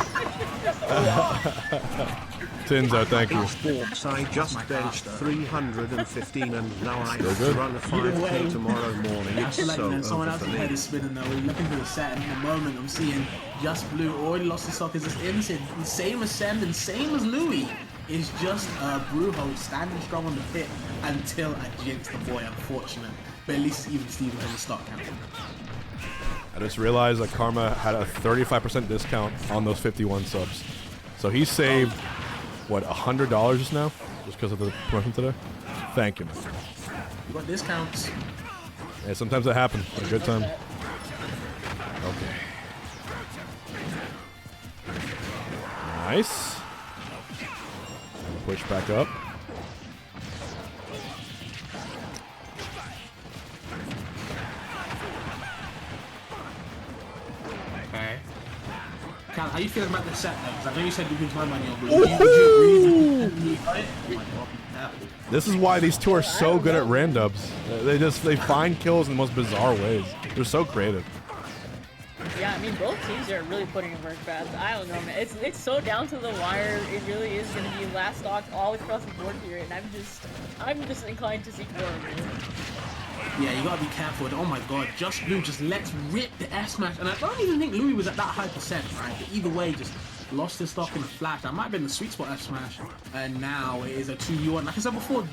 Tinzo, thank you. Sports, I just benched 315 and now I Still have to good. run a 5K tomorrow morning. I It's feel like so someone over else's for head me. is spinning though. We're looking for the set, and at the moment I'm seeing Just Blue already lost his sock as this instant. Same as Send and same as Louis. Is just Brujo standing strong on the pit until I jinx the boy, unfortunate. But at least even Steven has a stock count. I just realized that Karma had a 35% discount on those 51 subs. So he saved, what, $100 just now? Just because of the promotion today? Thank you, man. You got discounts. Yeah, sometimes that happens. A good time. Okay. Nice. Push back up. Okay. Cal, how you feeling about the set though? Because I know you said you lose my money on Blue. Would you agree? You got it? Oh my God. Yeah. This is why these two are so good at randubs. They find kills in the most bizarre ways. They're so creative. Yeah, I mean, both teams are really putting in work fast. I don't know, man. It's so down to the wire. It really is going to be last stocks all across the board here, and I'm just inclined to see more of it. Yeah, you gotta be careful. Oh my God, Just Blue just lets rip the F smash, and I don't even think Louis was at that high percent, right? But either way, just lost his stock in a flash. That might have been the sweet spot F smash, and now it is a 2v1. Like I said before,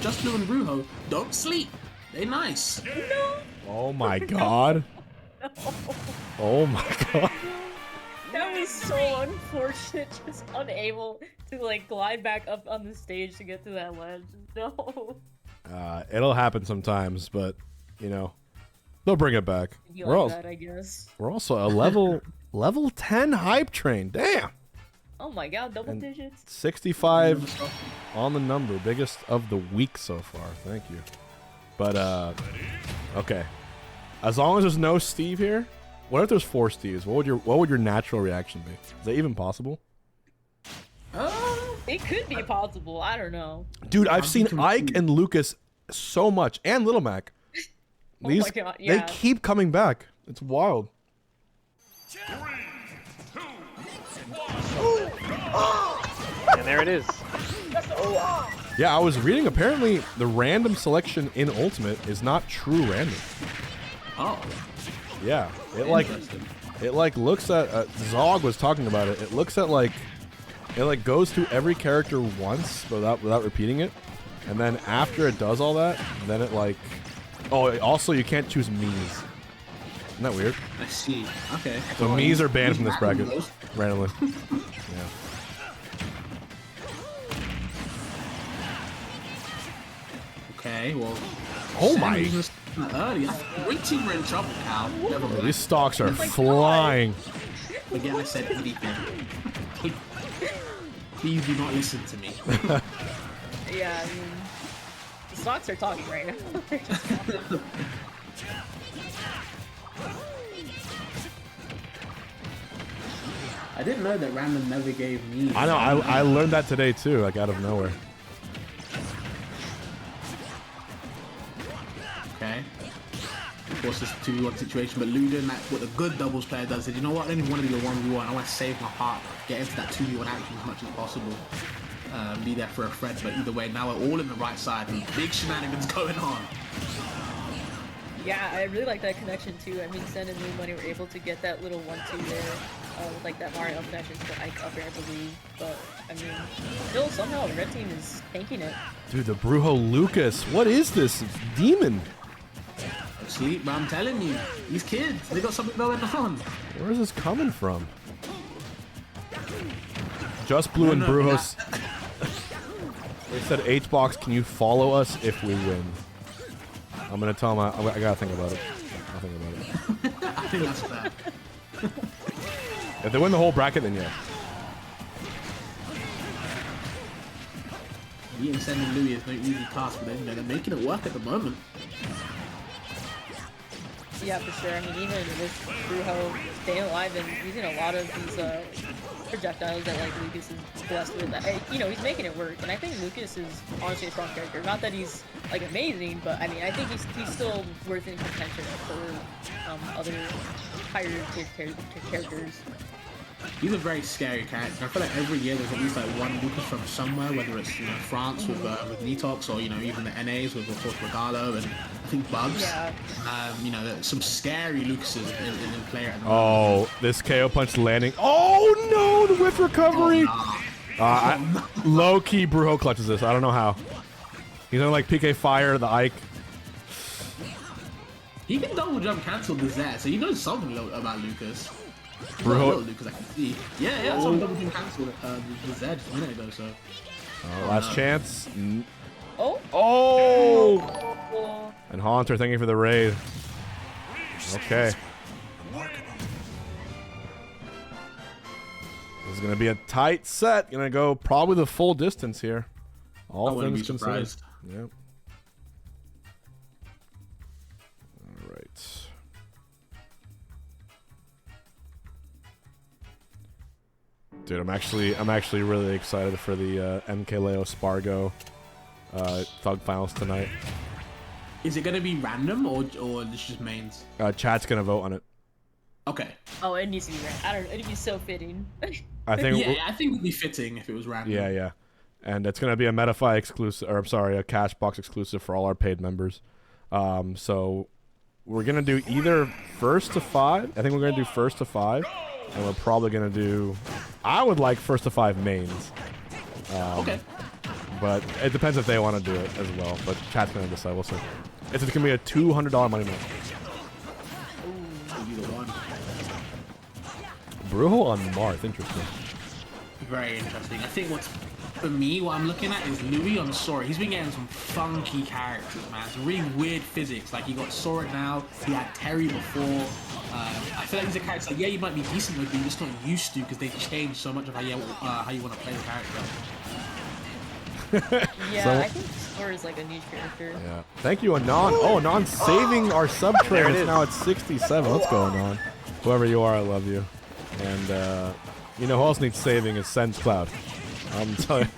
Just Blue and Brujo don't sleep. They nice. Oh my God. Oh my God. That was so unfortunate. Just unable to like glide back up on the stage to get to that ledge. No. It'll happen sometimes, but you know, they'll bring it back. You like that, I guess. We're also a level 10 hype train. Damn. Oh my God, double digits. 65 on the number, biggest of the week so far. Thank you. But okay. As long as there's no Steve here, what if there's 4 Steves? What would your natural reaction be? Is that even possible? It could be possible. I don't know. Dude, I've seen Ike and Lucas so much, and Little Mac. These, oh my God, yeah. They keep coming back. It's wild. 3, 2, 1. And there it is. Yeah, I was reading. Apparently, the random selection in Ultimate is not true random. Oh. Yeah, it like looks at Zog was talking about it. It looks at it goes through every character once without repeating it, and then after it does all that, then it also you can't choose Mii's. Isn't that weird? I see. Okay. So Mii's are banned from this bracket randomly. Yeah. Okay. Well. Oh my! Early. Great team are in trouble, Cal. Never mind. These stocks are flying. Again, I said anything. Please do not listen to me. Yeah, I mean, the stocks are talking right now. They're just talking. I didn't know that random never gave me. I know. I learned that today too, like out of nowhere. Okay. Of course, it's a 2v1 situation, but Lou doing that, what the good doubles player does is, you know what, I don't even want to be a 1v1. I want to save my heart, get into that 2v1 action as much as possible. Be there for a friend, but either way, now we're all in the right side. And big shenanigans going on. Yeah, I really like that connection too. I mean, Sen and Moon Money were able to get that little 1-2 there, with like that Mario up connection to Ike up air, I believe. But I mean, still somehow the red team is tanking it. Dude, the Brujo Lucas, what is this demon? Sleep, but I'm telling you, these kids, they got something going on. Where is this coming from? Just Blue and Brujos. They said Hbox, can you follow us if we win? I'm gonna tell them I gotta think about it. I'll think about it. I think that's fair. If they win the whole bracket, then yeah. Beating Sen and Louis is no easy task, but then, they're making it work at the moment. Yeah, for sure. I mean, even with Brujo staying alive and using a lot of these projectiles that like Lucas is blessed with, he's making it work. And I think Lucas is honestly a strong character. Not that he's like amazing, but I mean, I think he's still worth in contention for other higher tier characters. He's a very scary character. I feel like every year there's at least like one Lucas from somewhere, whether it's France with Nitox or even the NAs with of course Regalo and I think Bugs. Yeah. Some scary Lucases in play at the moment. Oh, this KO punch landing. Oh no, the whiff recovery. Low key Brujo clutches this. I don't know how. He's gonna like PK fire the Ike. He can double jump cancel the Z, so he knows something about Lucas. Brujo. Lucas, I can see. Yeah, some double jump cancel the Z just a minute ago, so. Last chance. Oh. Oh! And Haunter, thank you for the raid. Okay. This is going to be a tight set. Going to go probably the full distance here. All things considered. Yep. All right. Dude, I'm actually really excited for the MKLeo Spargo Thug Finals tonight. Is it gonna be random or it's just mains? Chat's gonna vote on it. Okay. Oh, it needs to be random. I don't know. It'd be so fitting. I think. Yeah, I think it'd be fitting if it was random. Yeah. And it's gonna be a Metafy exclusive, or I'm sorry, a Cashbox exclusive for all our paid members. So we're gonna do either first to 5. I think we're gonna do first to 5, and we're probably gonna do. I would like first to 5 mains. Okay. But it depends if they want to do it as well. But chat's gonna decide. We'll see. It's gonna be a $200 money match. Brujo on Marth, interesting. Very interesting. I think for me, what I'm looking at is Louis on Sora. He's been getting some funky characters, man. Some really weird physics. Like, he got Sora now, he had Terry before. I feel like he's a character, like, yeah, you might be decent with, but you're just not used to because they've changed so much of how you want to play the character. Yeah, So, I think Sora is like a niche character. yeah. Thank you, Anon. Oh, Anon saving our sub trade is now at 67. What's going on? Whoever you are, I love you. And, you know who else needs saving is Sense Cloud. I'm telling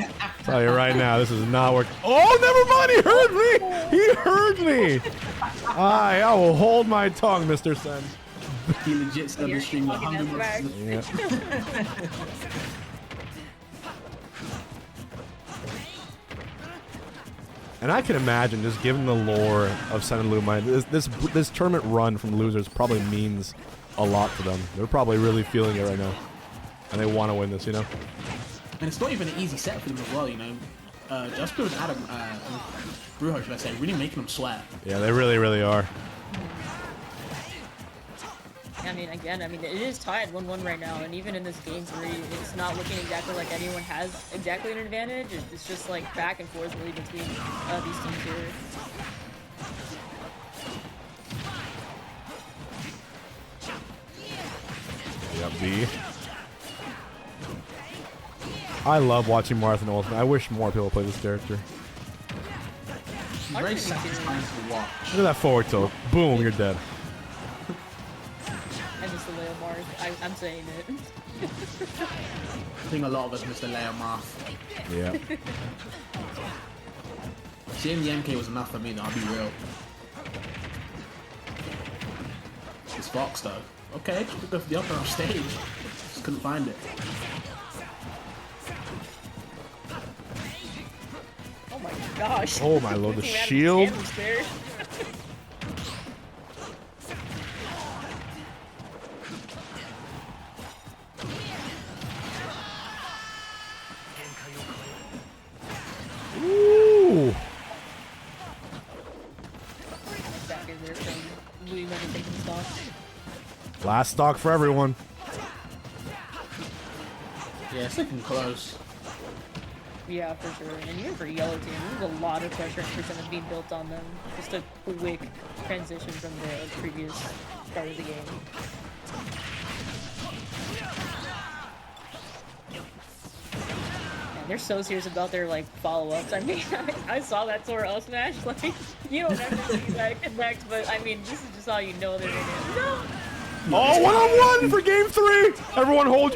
you right now, this is not working. Oh, never mind. He heard me. He heard me. I will hold my tongue, Mr. Sense. He legit said the stream like Hungrybox. Yeah. And I can imagine, just given the lore of Sen and Lumine, this tournament run from losers probably means a lot to them. They're probably really feeling it right now, and they want to win this, you know. And it's not even an easy set for them as well, you know. Jasper and Adam, Brujo, should I say, really making them sweat. Yeah, they really, really are. I mean, again, it is tied 1-1 right now, and even in this game 3, it's not looking exactly like anyone has exactly an advantage. It's just like back and forth really between these teams here. We got B. I love watching Marth and Ultimate. I wish more people play this character. She's very satisfying to watch. Look at that forward tilt. Boom, you're dead. I miss the Leo Marth. I'm saying it. I think a lot of us missed the Leo Marth. Yeah. Seeing the MK was enough for me, though, I'll be real. It's Fox, though. Okay, just go for the upper stage. Just couldn't find it. Oh my gosh. Oh my lord, the shield. Ooh. Last stock for everyone. Yeah, it's looking close. Yeah, for sure. And even for Yellow Team, there's a lot of pressure and percentage being built on them. Just a quick transition from the previous start of the game. And they're so serious about their like follow-ups. I mean, I saw that Sora up smash. Like, you don't ever see that connect, but I mean, this is just how you know they're gonna. No. Oh, one-on-one for game 3. Everyone hold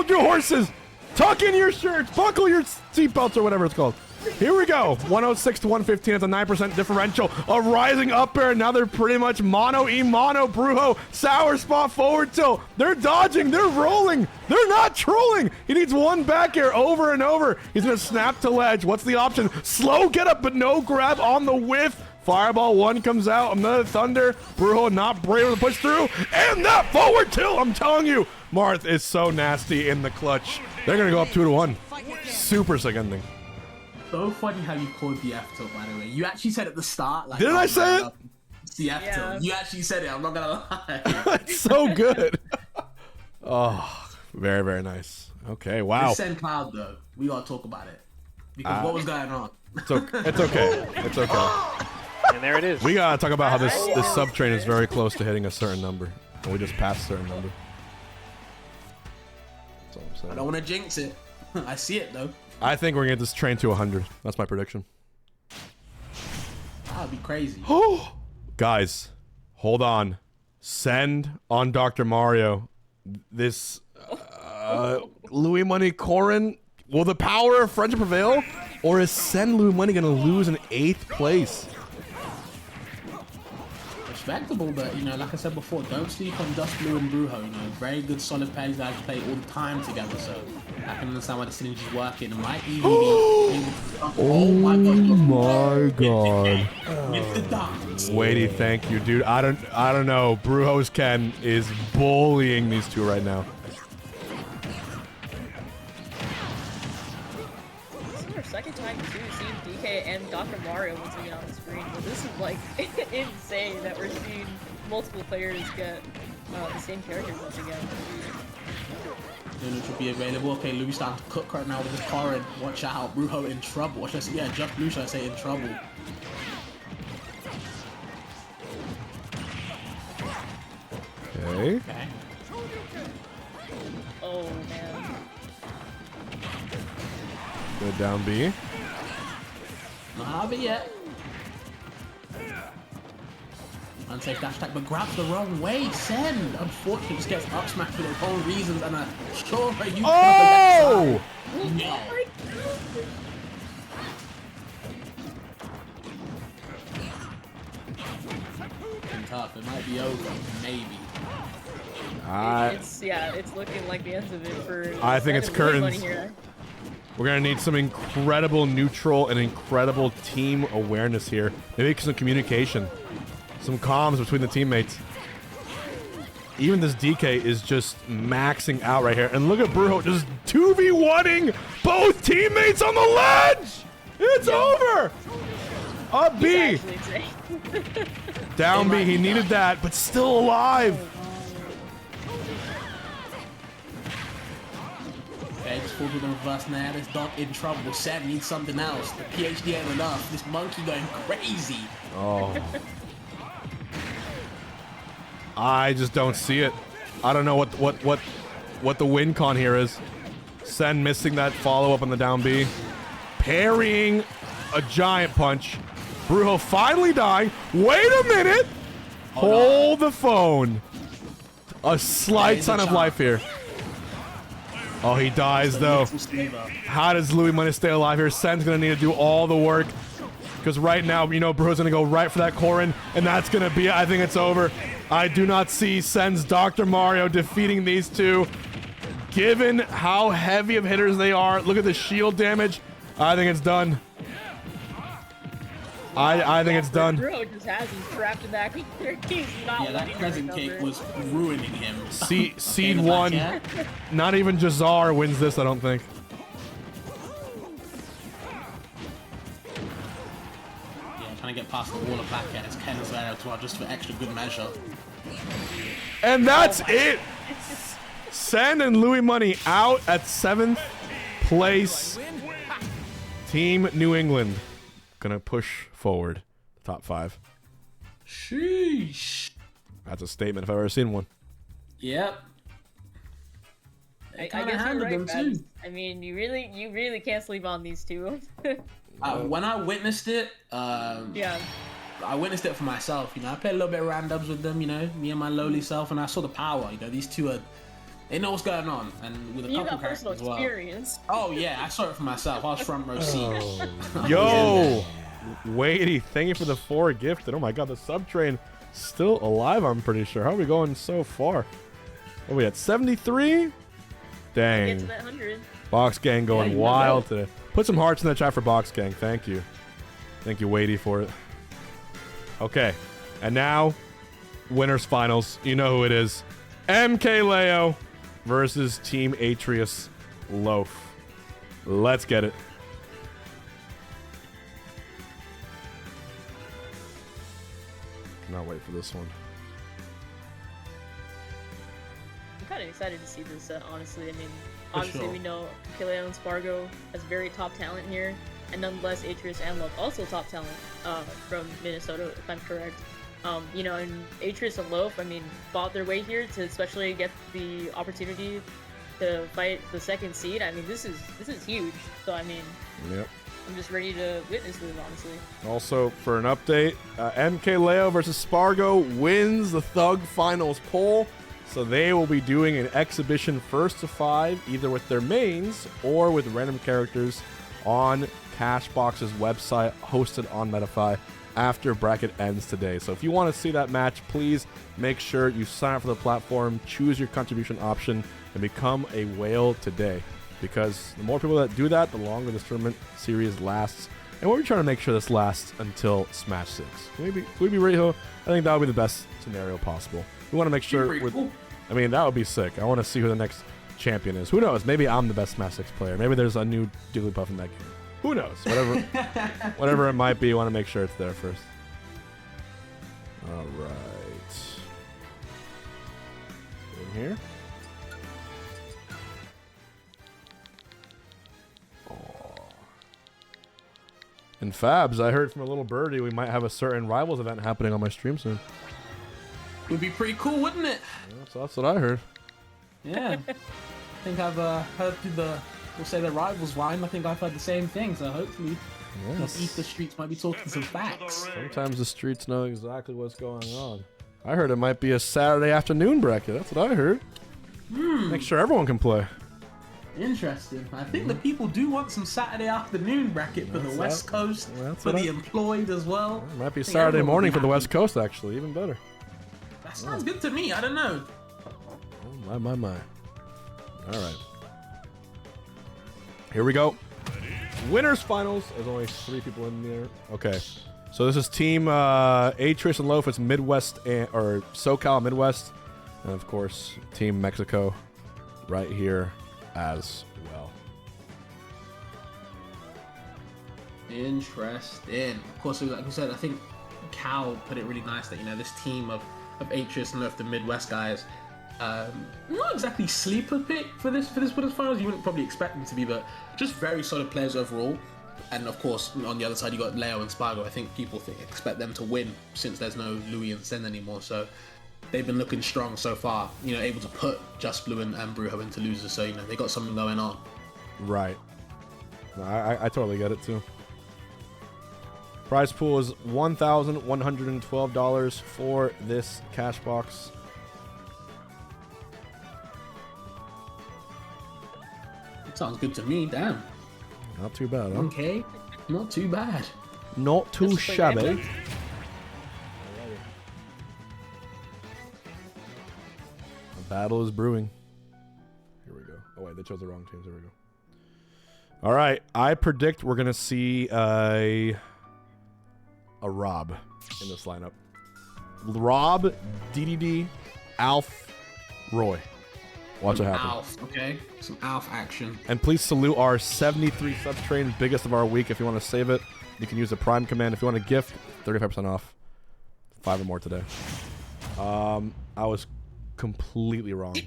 your horses. Tuck in your shirts. Buckle your seatbelts or whatever it's called. Here we go. 106 to 115. It's a 9% differential. A rising up air. Now they're pretty much mono Brujo. Sour spot forward tilt. They're dodging. They're rolling. They're not trolling. He needs one back air over and over. He's going to snap to ledge. What's the option? Slow get up, but no grab on the whiff. Fireball 1 comes out, another Thunder. Brujo not brave to push through, and that forward tilt, I'm telling you. Marth is so nasty in the clutch. They're going to go up 2-1. Super sick ending. So funny how you called the F tilt, by the way. You actually said at the start. Like, Didn't I say it? See, after Yeah. you actually said it. I'm not gonna lie. It's so good. Oh, very, very nice. Okay, wow. This Sen Cloud though, we gotta talk about it because what was going on? It's okay. It's okay. It's okay. And there it is. We gotta talk about how this sub train is very close to hitting a certain number, and we just passed a certain number. That's all I'm saying. I don't want to jinx it. I see it though. I think we're gonna get this train to 100. That's my prediction. That would be crazy. Guys, hold on. Send on Dr. Mario. This Louis Money Corrin. Will the power of friendship prevail? Or is Send Louis Money gonna lose in 8th place? Respectable, but you know, like I said before, don't sleep on Dust Blue and Brujo. You know, very good, solid pairs that play all the time together. So I can understand why the synergy's working. It might even be. Oh my God. With the dance. Waity, thank you, dude. I don't know. Brujo's Ken is bullying these two right now. This is our second time too seeing DK and Dr. Mario once again on the screen. But this is like insane that we're seeing multiple players get the same characters once again. Which will be available. Okay, Louis starting to cook right now with his Corrin. Watch out, Brujo in trouble. Watch this. Yeah, just Blue should I say in trouble. Okay. Okay. Oh man. Good down B. Not have it yet. Unsafe dash attack, but grabs the wrong way. Send. Unfortunately, just gets up smashed for the wrong reasons, and a sure you. Oh! No. Tough. It might be over. Maybe. It's looking like the ends of it for. I think it's Louis Money curtains. here. We're gonna need some incredible neutral and incredible team awareness here. Maybe some communication, some comms between the teammates. Even this DK is just maxing out right here. And look at Brujo just 2v1ing both teammates on the ledge! It's over! Up B! Actually insane. Down B, he needed that, but still alive! Eggs full with the reverse now. This dog in trouble. Sam needs something else. The PhD ain't enough. This monkey going crazy. Oh. I just don't see it. I don't know what the win con here is. Sen missing that follow-up on the down B. Parrying a giant punch. Brujo finally dying. Wait a minute! Hold the phone. A slight sign of life here. Oh, he dies though. How does Louis Money stay alive here? Sen's gonna need to do all the work. Because right now, you know, Brujo's gonna go right for that Corrin, and that's gonna be it. I think it's over. I do not see Sen's Dr. Mario defeating these two. Given how heavy of hitters they are, look at the shield damage. I think it's done. I think it's done. Brujo just has him trapped in that corner. He's not Yeah, that letting him present recover. cake was ruining him. Seed 1. Not even Jazar wins this, I don't think. Yeah, trying to get past the wall of back at his Ken's there as well, just for extra good measure. And that's it. Sen and Louis Money out at 7th place. Team New England gonna push forward the top 5. Sheesh. That's a statement if I've ever seen one. Yep. I They guess kinda you're handled right, them Babs. too. I mean, you really can't sleep on these two. When I witnessed it, Yeah. I witnessed it for myself. You know, I played a little bit of randoms with them. You know, me and my lowly self, and I saw the power. You know, these two they know what's going on, and with a You couple got characters personal as well. experience. Oh yeah, I saw it for myself. I was front row seat. Yo, Waity, thank you for the 4 gifted. Oh my god, the sub train still alive, I'm pretty sure. How are we going so far? What are we at, 73? Get to Dang. that 100. Box Gang going you wild today. Put some hearts in the chat for Box Gang. Thank you. Thank you, Waity, for it. Okay. And now, winners finals. You know who it is. MK Leo versus Team Atreus Loaf. Let's get it. cannot wait for this one. I'm kind of excited to see this set, honestly. I mean, obviously sure. we know Kaleo and Spargo has very top talent here, and nonetheless, Atreus and Love also top talent from Minnesota, if I'm correct. You know, and Atreus and Loaf, I mean, fought their way here to especially get the opportunity to fight the second seed. I mean, this is huge. So I mean, Yep. I'm just ready to witness this, honestly. Also, for an update, MK Leo versus Spargo wins the Thug Finals poll. So they will be doing an exhibition first to 5, either with their mains or with random characters on Cashbox's website, hosted on Metafy, after bracket ends today. So if you want to see that match, please make sure you sign up for the platform, choose your contribution option, and become a whale today. Because the more people that do that, the longer this tournament series lasts. And we're trying to make sure this lasts until Smash 6. Can we be ready, Ho? I think that would be the best scenario possible. We want to make sure Pretty cool. I mean, that would be sick. I want to see who the next champion is. Who knows? Maybe I'm the best Smash 6 player. Maybe there's a new Jigglypuff in that game. Who knows? Whatever it might be, you want to make sure it's there first. All right. In here. And Fabs, I heard from a little birdie we might have a certain Rivals event happening on my stream soon. Would be pretty cool, wouldn't it? Yeah, so that's what I heard. Yeah. I think I've heard through we'll say the Rivals rhyme. I think I've heard the same thing. So hopefully, these Ether Streets might be talking some facts. Sometimes the streets know exactly what's going on. I heard it might be a Saturday afternoon bracket. That's what I heard. Make sure everyone can play. Interesting. I think the people do want some Saturday afternoon bracket for the West Coast, for the employed as well. It might be I think Saturday everyone will morning be for the happy. West Coast, actually. Even better. That sounds good to me. I don't know. Oh, my. All right. Here we go. Winners finals. There's only 3 people in there. Okay. So this is Team Atreus and Loaf. It's Midwest or SoCal Midwest. And of course, Team Mexico right here as well. Interesting. Of course, like we said, I think Cal put it really nice that, you know, this team of Atreus and Loaf, the Midwest guys, not exactly sleeper pick for this winners finals. You wouldn't probably expect them to be, but just very solid players overall. And of course, on the other side, you got Leo and Spargo. I think people expect them to win since there's no Louis and Sen anymore. So they've been looking strong so far. You know, able to put Just Blue and Brujo into losers. So, you know, they got something going on. Right. No, I totally get it too. Prize pool is $1,112 for this cash box. Sounds good to me. Damn. Not too bad, huh? Okay. Not too bad. Not too Just play shabby. gameplay. A battle is brewing. Here we go. Oh wait, they chose the wrong teams. There we go. All right, I predict we're gonna see a Rob in this lineup. Rob, DDD, Alf, Roy. Watch it happen. Alf, okay? Some Alf action. And please salute our 73 sub-train, biggest of our week. If you want to save it, you can use the Prime command. If you want a gift, 35% off. 5 or more today. I was completely wrong.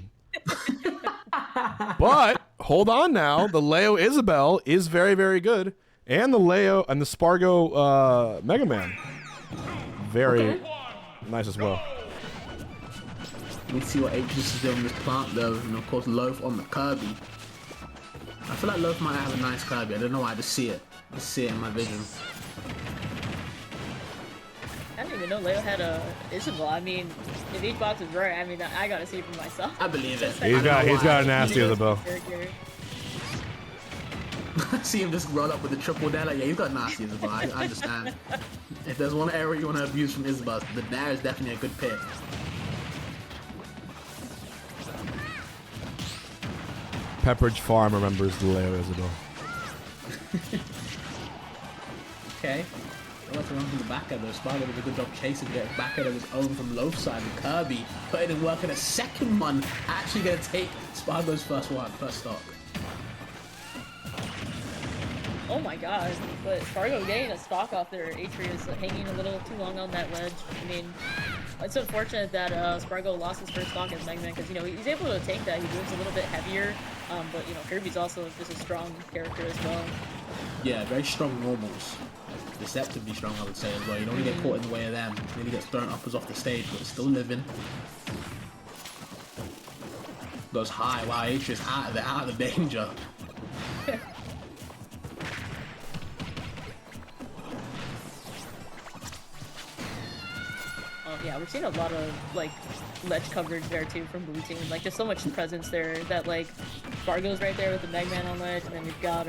But hold on now. The Leo Isabel is very, very good. And the Leo and the Spargo Mega Man. Very nice as well. Let me see what Atreus is doing with this plant though, and of course Loaf on the Kirby. I feel like Loaf might have a nice Kirby. I don't know why, I just see it. I just see it in my vision. I didn't even know Leo had a Isabel. I mean, if each box is rare, I mean, I gotta see it for myself. I believe it. He's got a nasty Isabel. See him just roll up with a triple dare. Like, yeah, he's got nasty Isabel. I understand. If there's one area you want to abuse from Isabel, the dare is definitely a good pick. Pepperidge Farm remembers the Leo Isabel. Okay. I like to run from the back end though. Spargo did a good job chasing to get back end of his own from Loaf's side. And Kirby putting in work in a second one. Actually going to take Spargo's first stock. Oh my god, but Spargo getting a stock off there, Atreus hanging a little too long on that ledge. I mean, it's unfortunate that Spargo lost his first stock as Mega Man, because, you know, he's able to take that. He moves a little bit heavier, but, you know, Kirby's also just a strong character as well. Yeah, very strong normals. Deceptively strong, I would say, as well. You don't want to get caught in the way of them. Really gets thrown uppers off the stage, but still living. Goes high. Wow, Atreus out of the danger. Yeah, we're seeing a lot of, like, ledge coverage there, too, from Blue Team. Like, just so much presence there that, like, Fargo's right there with the Mega Man on ledge, and then we've got,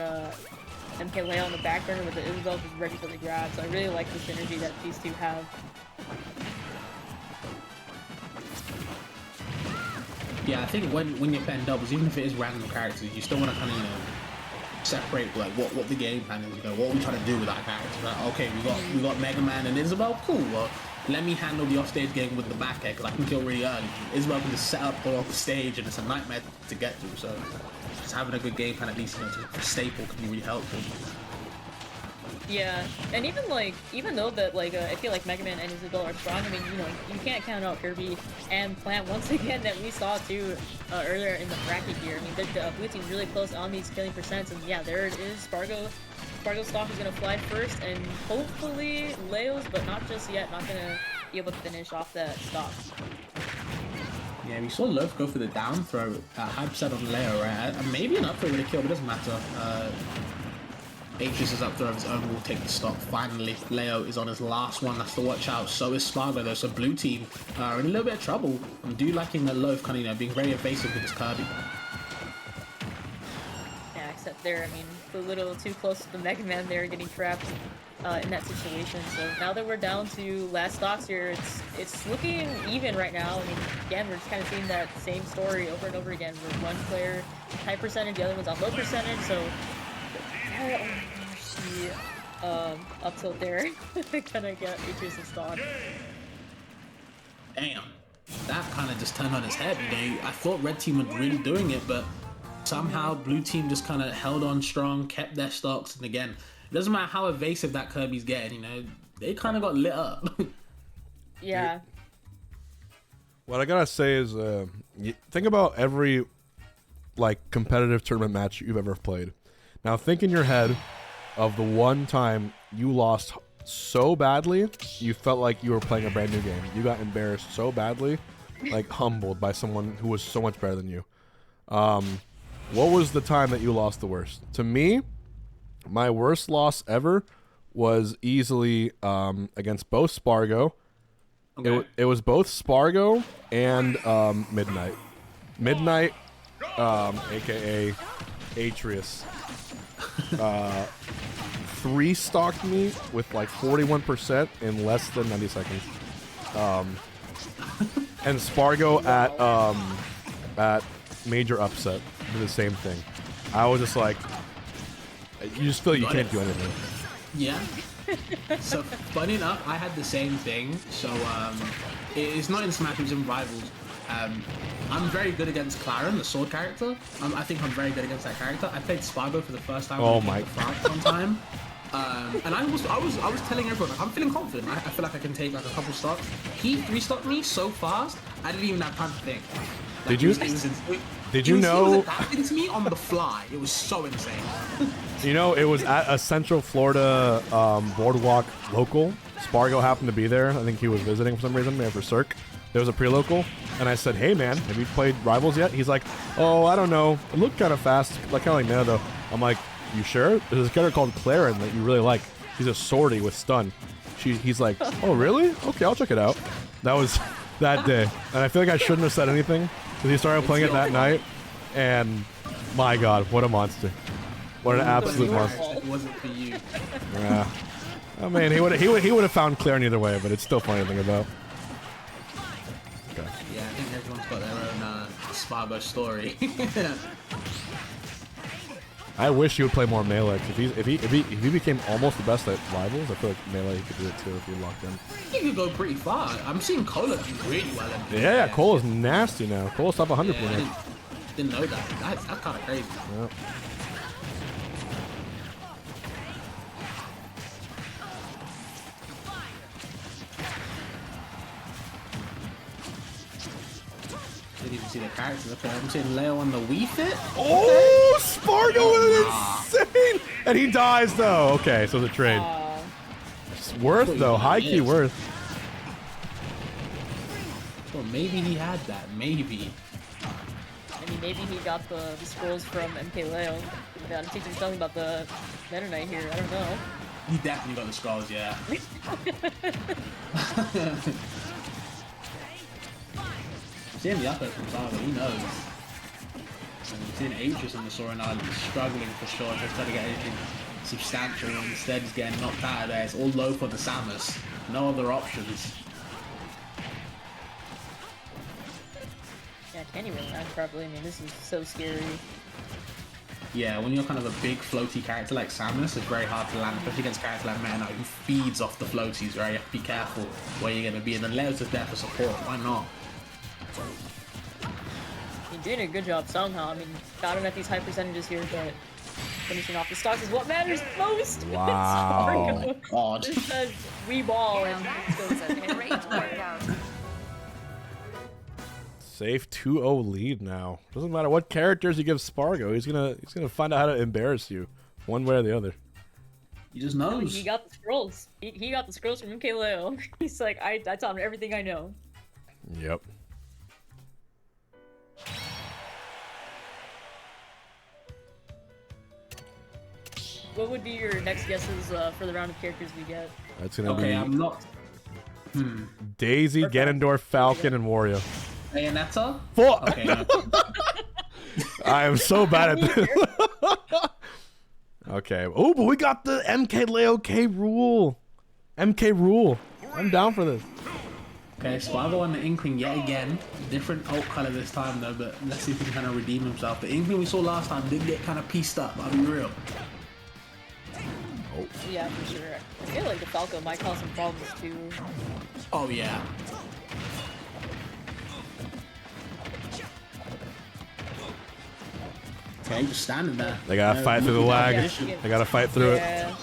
MK Leo on the back burner with the Isabel just ready for the grab. So I really like the synergy that these two have. Yeah, I think when you're playing doubles, even if it is random characters, you still want to kind of, you know, separate like what the game plan is. You know, what are we trying to do with our characters? Like, okay, we got Mega Man and Isabel. Cool. Well, let me handle the offstage game with the back air, because I can kill really early. Isabel can just set up all off the stage, and it's a nightmare to get to. So just having a good game plan, at least, you know, for staple, can be really helpful. Yeah, and even though that, like, I feel like Mega Man and Isabel are strong, I mean, you know, you can't count out Kirby and Plant once again, that we saw too earlier in the bracket here. I mean, the Blue Team's really close on these killing percents, and yeah, there it is. Spargo's stock is gonna fly first, and hopefully Leo's, but not just yet, not gonna be able to finish off that stock. Yeah, we saw Loaf go for the down throw at 100% on Leo, right? Maybe an up throw with a kill, but it doesn't matter. Atreus is up there of his own, will take the stock. Finally, Leo is on his last one. That's the watch out. So is Spargo, though. So Blue Team are in a little bit of trouble. I'm liking the Loaf kind of, you know, being very evasive with his Kirby. Yeah, except there, I mean, a little too close to the Mega Man there, getting trapped in that situation. So now that we're down to last stocks here, it's looking even right now. I mean, again, we're just kind of seeing that same story over and over again, where one player high percentage, the other one's on low percentage. So oh gosh, the up tilt there gonna get Atreus' stock. Damn, that kind of just turned on his head. You know, I thought Red Team was really doing it, but somehow Blue Team just kind of held on strong, kept their stocks, and again, it doesn't matter how evasive that Kirby's getting, you know, they kind of got lit up. Yeah. What I gotta say is, think about every, like, competitive tournament match you've ever played. Now think in your head of the one time you lost so badly, you felt like you were playing a brand new game. You got embarrassed so badly, like humbled by someone who was so much better than you. What was the time that you lost the worst? To me, my worst loss ever was easily against both Spargo. Okay. It was both Spargo and Midnight. Midnight, aka Atreus, 3-stocked me with like 41% in less than 90 seconds. And Spargo at Major Upset did the same thing. I was just like, you just feel like you can't do anything. Yeah. So funny enough, I had the same thing. So it's not in Smash, it's in Rivals. I'm very good against Claren, the sword character. I think I'm very good against that character. I played Spargo for the first time. Oh my! One time. And I was telling everyone, like, I'm feeling confident. I feel like I can take like a couple stocks. He 3-stocked me so fast, I didn't even have time to think. Like, Did you know? He was adapting to me on the fly. It was so insane. You know, it was at a Central Florida boardwalk local. Spargo happened to be there. I think he was visiting for some reason, maybe for Cirque. There was a pre-local, and I said, "Hey man, have you played Rivals yet?" He's like, "Oh, I don't know. It looked kind of fast, like kind of like Nana though." I'm like, "You sure?" There's this character called Claren that you really like. He's a swordy with stun. He's like, "Oh really? Okay, I'll check it out." That was that day, and I feel like I shouldn't have said anything because he started playing it that night, and my God, what a monster! What an absolute monster! It wasn't for you. Yeah, I mean, he would have found Claren either way, but it's still funny to think about. Yeah, I think everyone's got their own Spargo story. I wish he would play more Melee. If he became almost the best at Rivals, I feel like Melee he could do it too if he locked in. He could go pretty far. I'm seeing Cola do really well. Yeah, Cola's nasty now. Cola's top 100 yeah, didn't know that. That's kind of crazy. Yeah. didn't even see the characters. Okay, I'm seeing Leo on the Wii Fit. Oh, Spargo is insane! And he dies though. Okay, so the trade. It's worth though, high key worth. Well, maybe he had that. Maybe. I mean, maybe he got the scrolls from MK Leo. I'm teaching something about the Meta Knight here. I don't know. He definitely got the scrolls, yeah. Seeing the upper from Saga, he knows. And seeing Aegis on the Soaring Island is struggling for sure, just trying to get anything substantial, and instead he's getting knocked out of there. It's all low for the Samus. No other options. Yeah, I can't even land properly. I mean, this is so scary. Yeah, when you're kind of a big floaty character like Samus, it's very hard to land, especially against a character like Meta Knight who feeds off the floaties, right? You have to be careful where you're going to be, and then Leo's just there for support. Why not? You're doing a good job somehow. I mean, got him at these high percentages here, but finishing off the stocks is what matters most. Wow. God. This says we ball and Great workout. Safe 2-0 lead now. Doesn't matter what characters you give Spargo, he's gonna find out how to embarrass you, one way or the other. He just knows. he got the scrolls. He got the scrolls from MK Leo. He's like, I taught him everything I know. Yep. What would be your next guesses for the round of characters we get? That's gonna Okay, be I'm not. Daisy, Ganondorf, Falcon, and Wario. Bayonetta? Fuck! Okay. No. I am so bad at this. Okay. Oh, but we got the MK Leo K rule. MK rule. I'm down for this. Okay, Spargo on the Inkling yet again. Different alt color this time though, but let's see if he can kind of redeem himself. The Inkling we saw last time did get kind of pieced up, I'll be real. Oh. Yeah, for sure. I feel like the Falco might cause some problems too. Oh yeah. Okay, just standing there. They gotta fight through the lag. They gotta fight through it. Yeah.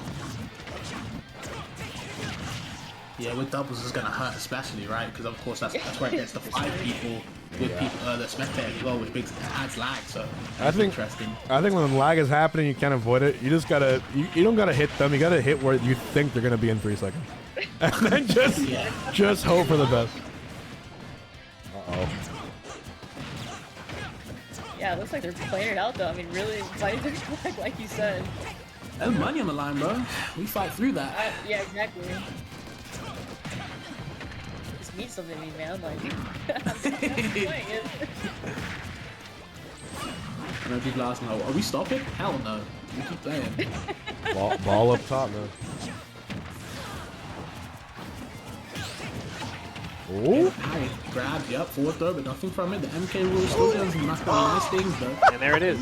Yeah, with doubles it's gonna hurt especially, right? Because of course that's where it gets the 5 people with people the spectators as well, which adds lag. So that's interesting. I think when lag is happening, you can't avoid it. You just gotta you don't gotta hit them. You gotta hit where you think they're gonna be in 3 seconds, and then just hope for the best. Uh-oh. Yeah, it looks like they're playing it out though. I mean, really fighting through the flag, like you said. There's money on the line, bro. We fight through that. Yeah, exactly. This means something to me, man. Like, I'm playing it. I know people asking, are we stopping? Hell no. We keep playing. Ball up top, man. Oh! Harry grabs, yep, forward throw, but nothing from it. The MK rule still doing some nice things, though. And there it is.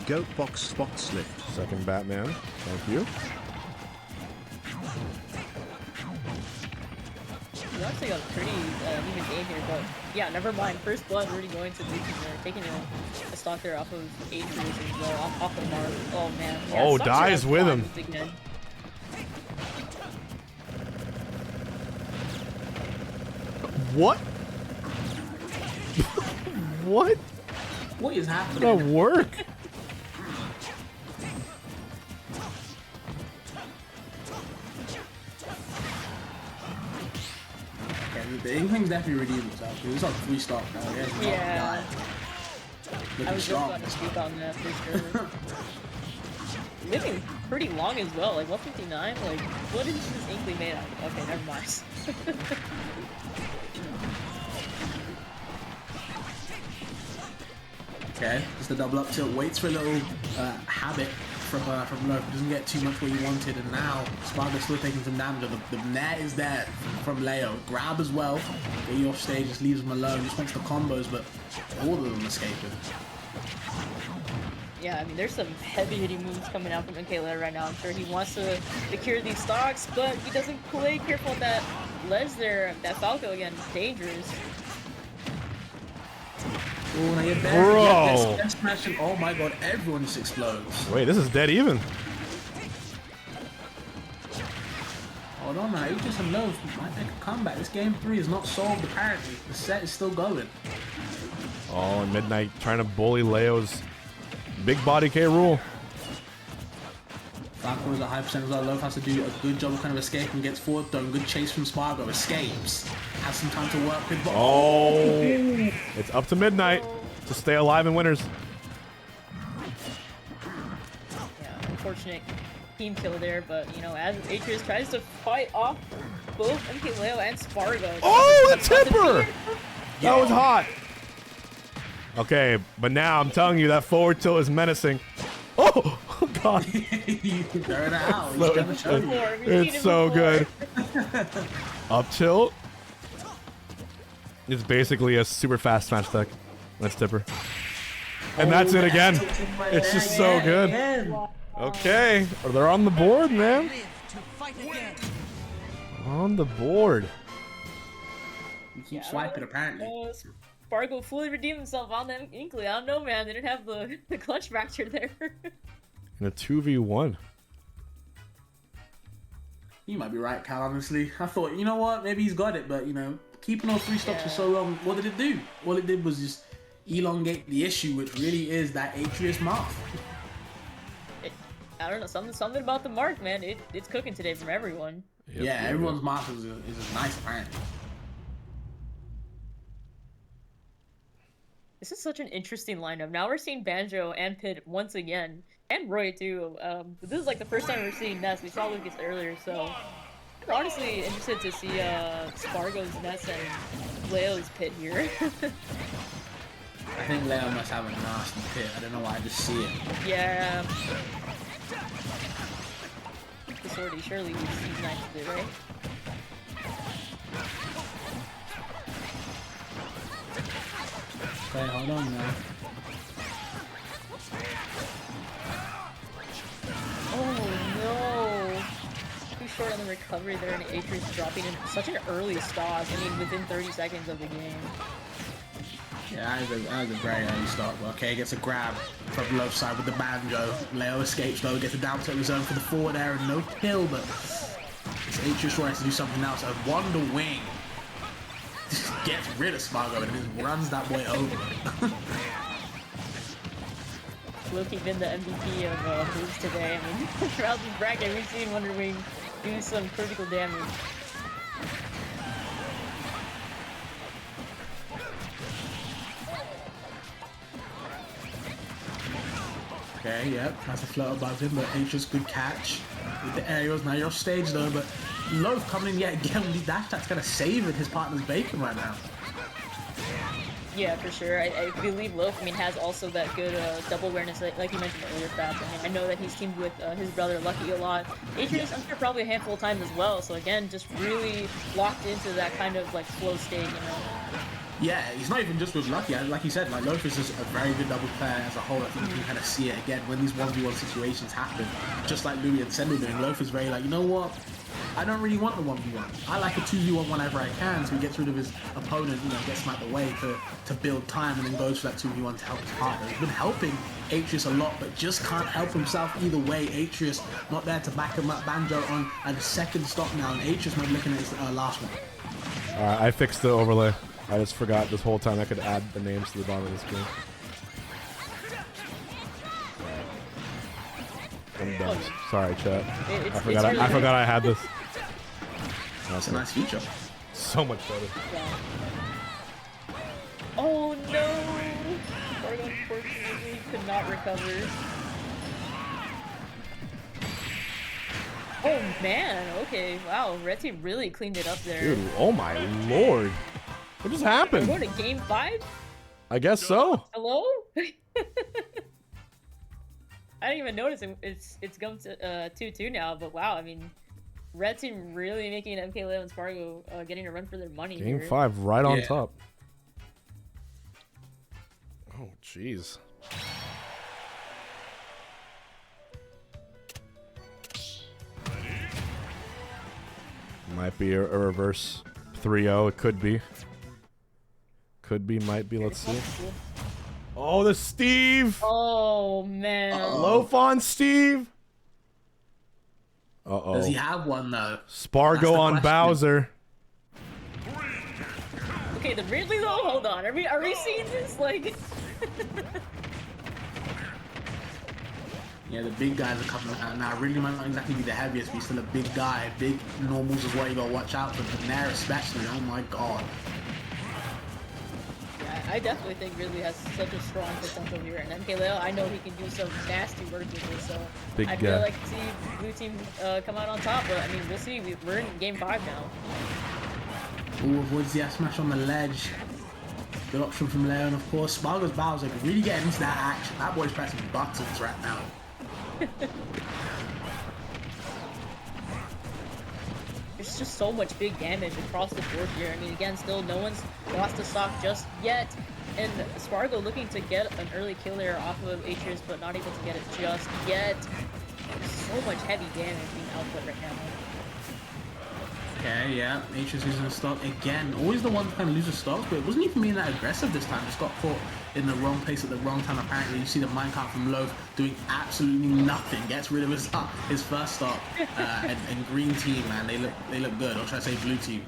Goat box spot slip. Second Batman. Thank you. We actually got a pretty even game here, but yeah, never mind. First blood already going to Luke there, taking a stock there off of Adrius as well, off of Mark. Oh man. Yeah, Oh, stocks dies are with him. again. What? What? What is That happening? work? Okay, the Inkling's definitely redeemed himself. He was on 3 stock now. He has not Yeah. died. I Looking was just strong. about to speak on that for sure. Living pretty long as well, like 159. Like, what is this Inkling made out of? Okay, never mind. Okay, just a double up tilt. Waits for a little habit from low. Doesn't get too much what he wanted, and now Spargo's still taking some damage. The net is there from Leo. Grab as well. Get you off stage, just leaves him alone. Just wants the combos, but all of them escaping. Yeah, I mean, there's some heavy-hitting moves coming out from Michaela right now. I'm sure he wants to secure these stocks, but he doesn't play careful with that ledge there. That Falco, again, dangerous. Oh, now you're Bro. smashing. Oh my god, everyone just explodes. Wait, this is dead even. Hold on now, Aegis and Loaf might make a comeback. This game 3 is not solved apparently. The set is still going. Oh, and Midnight trying to bully Leo's big body K rule. Falco is a high percent as well. Loaf has to do a good job of kind of escaping, gets forward thrown. Good chase from Spargo, escapes. Has some time to work with, but It's up to Midnight to stay alive in winners. Yeah, unfortunate team kill there, but you know, as Atreus tries to fight off both MK Leo and Spargo. Oh, the tipper! That was hot. Okay, but now I'm telling you that forward tilt is menacing. Oh, God. you can throw it out. He's Look, gonna show you. It's so good. Up tilt. It's basically a super fast smash deck. That's tipper. And that's it again. It's just so good. Okay, they're on the board, man. On the board. You keep swiping apparently. Spargo fully redeemed himself on them Inkly. I don't know, man. They didn't have the clutch factor there. In a 2v1. You might be right, Cal, honestly. I thought, you know what, maybe he's got it, but, you know, keeping all 3 stocks for so long, what did it do? All it did was just elongate the issue, which really is that Atreus mark. I don't know, something about the mark, man. It's cooking today from everyone. Yep, Yeah, yep, everyone's mark is nice, apparently. This is such an interesting lineup. Now we're seeing Banjo and Pit once again, and Roy too. But this is like the first time we're seeing Ness. We saw Lucas earlier, so I'm honestly interested to see Spargo's Ness and Leo's Pit here. I think Leo must have a nasty pit. I don't know why, I just see it. Yeah. The Swordy, surely he's nice to do, right? Okay, hold on now. Oh no! Too short on the recovery there, and Atreus dropping in such an early stock. I mean, within 30 seconds of the game. Yeah, that was a very early start. But okay, gets a grab from the left side with the Banjo. Leo escapes though, gets a down to his own for the forward air and no kill, but it's Atreus tries to do something else. A Wonder Wing gets rid of Spargo and just runs that boy over. Loki been the MVP of moves today. I mean, throughout this bracket, we've seen Wonder Wing do some critical damage. Okay, yep, tries to float above him, but Atreus good catch with the aerials. Now you're off stage though, but Loaf coming in yet again with the dash attack's kind of saving his partner's bacon right now. Yeah, for sure. I believe Loaf, I mean, has also that good double awareness, like you mentioned earlier, Fats. I mean, I know that he's teamed with his brother Lucky a lot. Atreus, I'm sure, probably a handful of times as well. So again, just really locked into that kind of like flow state, you know. Yeah, he's not even just with Lucky. Like you said, like Loaf is just a very good double player as a whole. I think you can kind of see it again when these 1v1 situations happen. Just like Louis and Sendo doing, Loaf is very like, you know what? I don't really want the 1v1. I like a 2v1 whenever I can, so he gets rid of his opponent, you know, gets him out the way to build time and then goes for that 2v1 to help his partner. He's been helping Atreus a lot, but just can't help himself either way. Atreus not there to back him up. Banjo on at the second stop now, and Atreus might be looking at his last one. Alright, I fixed the overlay. I just forgot this whole time I could add the names to the bottom of the screen. I'm done. Sorry, chat. I forgot I had this. That's a nice feature. So much better. Oh no! Spargo unfortunately could not recover. Oh man, okay, wow, Red Team really cleaned it up there. Dude, oh my lord. What just happened? We're going to game 5? I guess so. Hello? I didn't even notice it's gone to 2-2 now, but wow, I mean, Red Team really making MK Leo and Spargo getting a run for their money Game here. 5 right on top. Oh, jeez. Might be a reverse 3-0. It could be. Could be, might be. Let's see. Oh, the Steve! Oh, man. Loaf on Steve! Uh-oh. Does he have one though? Spargo on question. Bowser. Okay, the Ridley though. Hold on. Are we seeing this? Like. Yeah, the big guys are coming out now. Really might not exactly be the heaviest, but he's still a big guy. Big normals is what you gotta watch out for. But Nair especially, oh my god. Yeah, I definitely think Ridley has such a strong potential here, and MKLeo, I know he can do some nasty work with this, so Big I'd guy. really like to see blue team come out on top. But I mean, we'll see. We're in game 5 now. Ooh, avoids the F smash on the ledge. Good option from Leon, of course. Spargo's Bowser can really get into that action. That boy's pressing buttons right now. There's just so much big damage across the board here. I mean, again, still no one's lost the stock just yet. And Spargo looking to get an early kill there off of Atreus, but not able to get it just yet. There's so much heavy damage being output right now. Okay, yeah. Atreus losing a stock again. Always the one kind of loses stocks, but it wasn't even being that aggressive this time. Just got caught in the wrong place at the wrong time, apparently. You see the minecart from Loaf doing absolutely nothing. Gets rid of his first stock. And green team, man, they look good. Or should I say blue team?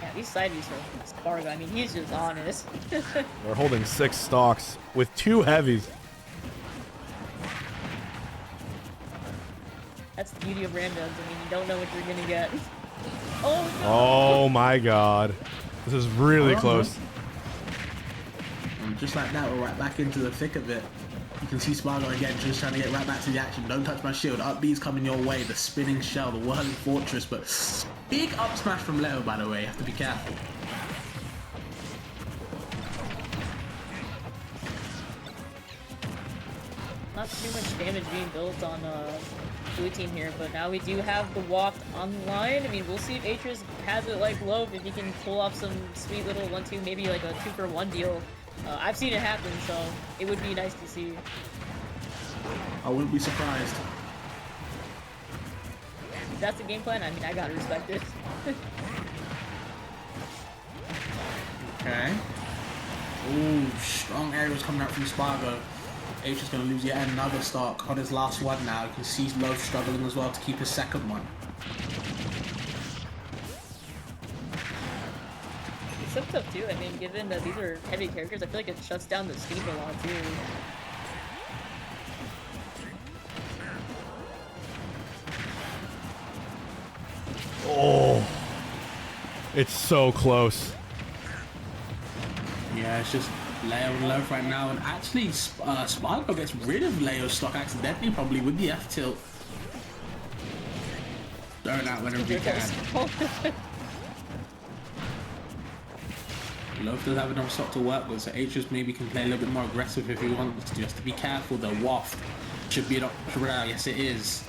Yeah, these side views from Spargo, I mean, he's just honest. They're holding 6 stocks with 2 heavies. That's the beauty of randoms. I mean, you don't know what you're gonna get. Oh no! Oh my god. This is really close. And just like that, we're right back into the thick of it. You can see Spargo again, just trying to get right back to the action. Don't touch my shield. Up B's coming your way. The spinning shell, the whirling fortress, but big up smash from Leo, by the way. You have to be careful. Not too much damage being built on blue team here, but now we do have the waft online. I mean, we'll see if Atreus has it like Loaf, if he can pull off some sweet little 1-2, maybe like a 2-for-1 deal. I've seen it happen, so it would be nice to see. I wouldn't be surprised. If that's the game plan, I mean, I gotta respect it. Okay. Ooh, strong aerials coming out from Spargo. H is going to lose yet another stock on his last one now. You can see Loaf struggling as well to keep his second one. It's so tough too. I mean, given that these are heavy characters, I feel like it shuts down the speed a lot too. Oh. It's so close. Yeah, it's just Leo and Loaf right now. And actually, Spargo gets rid of Leo's stock accidentally, probably with the F tilt. Throw it out whenever he can. Loaf does have enough stock to work with, so Atreus maybe can play a little bit more aggressive if he wants to. Just to be careful, the waft should be an option. Yes, it is.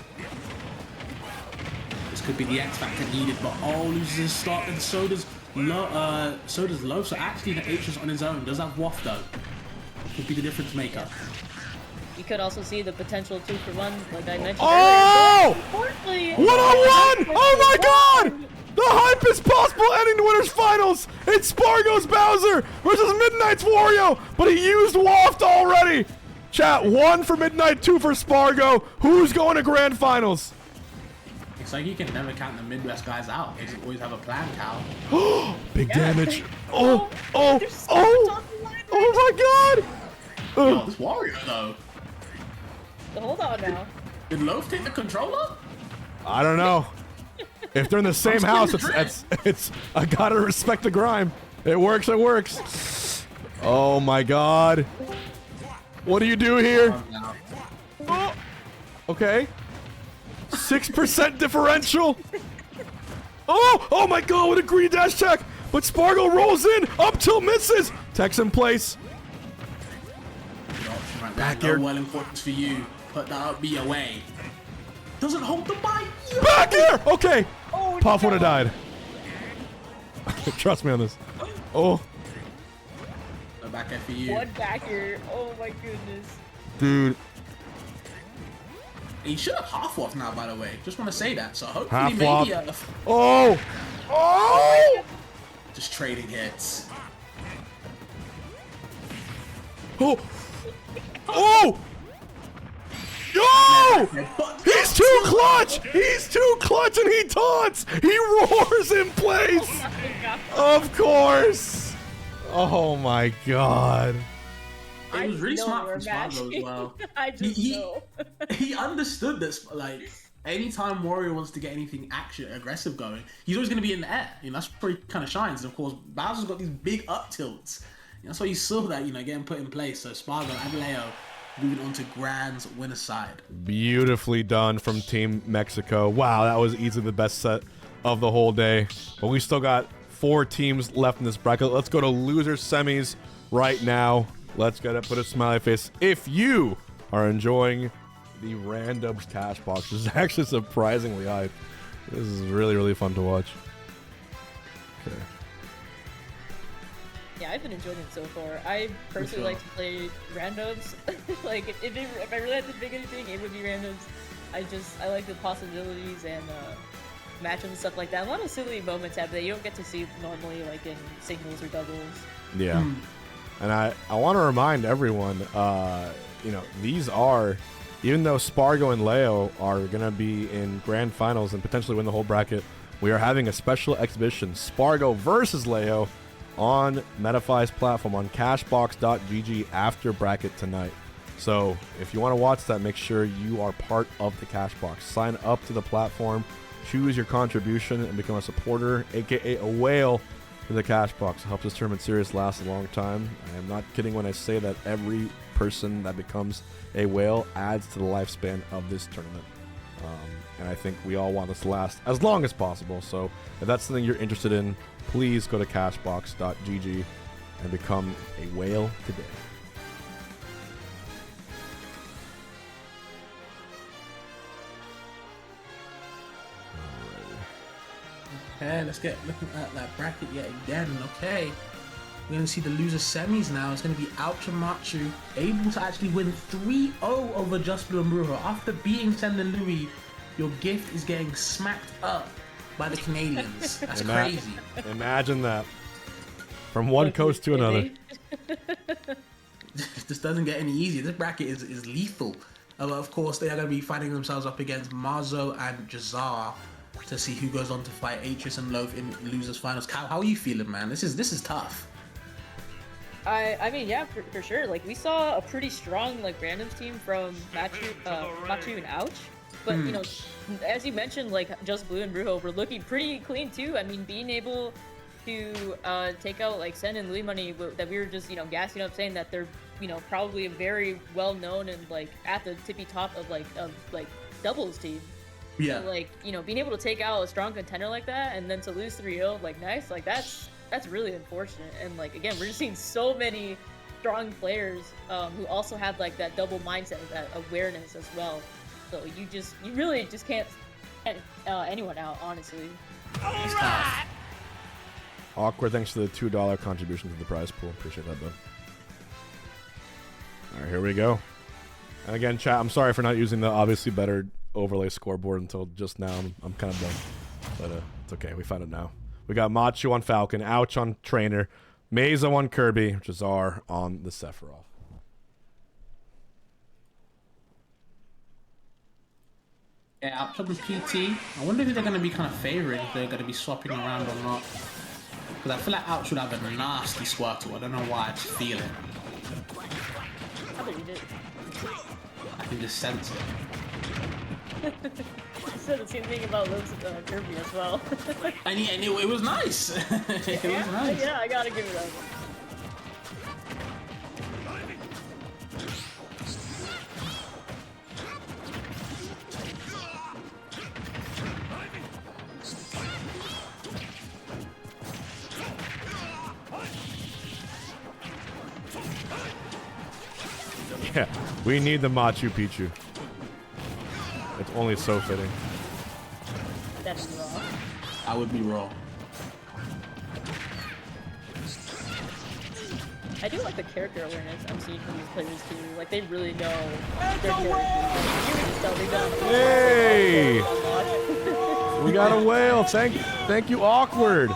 This could be the X factor needed, but loses his stock, and so does Loaf. So actually, the Atreus on his own does have waft though. Could be the difference maker. You could also see the potential 2-for-1, like I mentioned Oh! earlier. Unfortunately, 1-on-1! Oh my god! The hypest possible ending to Winners Finals! It's Spargo's Bowser versus Midnight's Wario, but he used Waft already! Chat, 1 for Midnight, 2 for Spargo. Who's going to Grand Finals? It's like you can never count the Midwest guys out. They just always have a plan, Cal. Big Yeah, damage. they- Oh, oh, There's so oh! much on the line right Oh my god! Oh, this Wario though. now. Hold on now. Did Loaf take the controller? I don't know. If they're in the same still house, regret. it's I gotta respect the grime. It works, it works. Oh my god. What do you do here? Oh, okay. 6% differential. Oh my god, what a green dash tech. But Spargo rolls in, up till misses. Tech's in place. Right, Back no air. well importance for you. Put that up, be away. Doesn't hold the bite. Back here! Okay. Oh, Puff would have no. died. Trust me on this. Oh, No back air for you. One back here. Oh my goodness. dude. He should have half off now, by the way. Just want to say that. So hopefully Half maybe Oh! Oh! just trading hits. Oh! Oh! Yo! He's too clutch! He's too clutch and he taunts! He roars in place! Of course! Oh my god. It was really know smart we're from Spargo as well. I just know. He understood this, like, anytime Wario wants to get anything action aggressive going, he's always going to be in the air. You know, that's where he kind of shines. And of course, Bowser's got these big up tilts. You know, that's why you saw that, you know, getting put in place. So Spargo and Leo moving on to Grand's winner side. Beautifully done from Team Mexico. Wow, that was easily the best set of the whole day. But we still got 4 teams left in this bracket. Let's go to loser semis right now. Let's get it. Put a smiley face if you are enjoying the randoms cash box. This is actually surprisingly high. This is really, really fun to watch. Okay. Yeah, I've been enjoying it so far. I personally like to play randoms. Like, if I really had to pick anything, it would be randoms. I like the possibilities and matchups and stuff like that. A lot of silly moments happen that you don't get to see normally, like in singles or doubles. Yeah. And I want to remind everyone, you know, these are, even though Spargo and Leo are going to be in grand finals and potentially win the whole bracket, we are having a special exhibition, Spargo versus Leo, on MetaFi's platform on Cashbox.gg after bracket tonight. So if you want to watch that, make sure you are part of the Cashbox. Sign up to the platform, choose your contribution, and become a supporter, aka a whale, for the Cashbox. It helps this tournament series last a long time. I am not kidding when I say that every person that becomes a whale adds to the lifespan of this tournament. And I think we all want this to last as long as possible. So if that's something you're interested in, please go to cashbox.gg and become a whale today. Okay, let's get looking at that bracket yet again. Okay, we're going to see the loser semis now. It's going to be Ouch and Machu able to actually win 3-0 over Just Blue and Brujo. After beating Send and Louis, your gift is getting smacked up by the Canadians. That's crazy. Imagine that. From one coast to another. This doesn't get any easier. This bracket is lethal. Of course, they are going to be fighting themselves up against Marzo and Jazar to see who goes on to fight Atreus and Loaf in losers finals. Cal, how are you feeling, man? This is tough. I mean, yeah, for sure. Like, we saw a pretty strong, like, randoms team from Machu and Ouch. But, you know, as you mentioned, like, Just Blue and Brujo were looking pretty clean, too. I mean, being able to take out, like, Sen and Louis Money, that we were just, you know, gassing up, saying that they're, you know, probably a very well-known and, like, at the tippy top of, like, doubles team. Yeah. So, like, you know, being able to take out a strong contender like that and then to lose 3-0, like, nice, like, that's really unfortunate. And, like, again, we're just seeing so many strong players who also have, like, that double mindset, that awareness as well. So you really just can't anyone out, honestly. It's tough. Awkward, thanks for the $2 contribution to the prize pool. Appreciate that, bud. All right, here we go. And again, chat, I'm sorry for not using the obviously better overlay scoreboard until just now. I'm kind of done. But it's okay. We found it now. We got Machu on Falcon, Ouch on Trainer, Meza on Kirby, Jazar on the Sephiroth. Yeah, Ouch on the PT. I wonder who they're going to be kind of favoring, if they're going to be swapping around or not. Because I feel like Ouch would have a nasty Squirtle. I don't know why, I just feel it. I believe it. I can just sense it. I said the same thing about Lowe's Kirby as well. And it was nice. It was nice. Yeah, I gotta give it up. Yeah, we need the Machu Picchu. It's only so fitting. That's wrong. I would be wrong. I do like the character awareness I'm seeing from these players too. Like, they really know their characters. You can tell they've done Hey! a lot. We got a whale. Thank you, Awkward.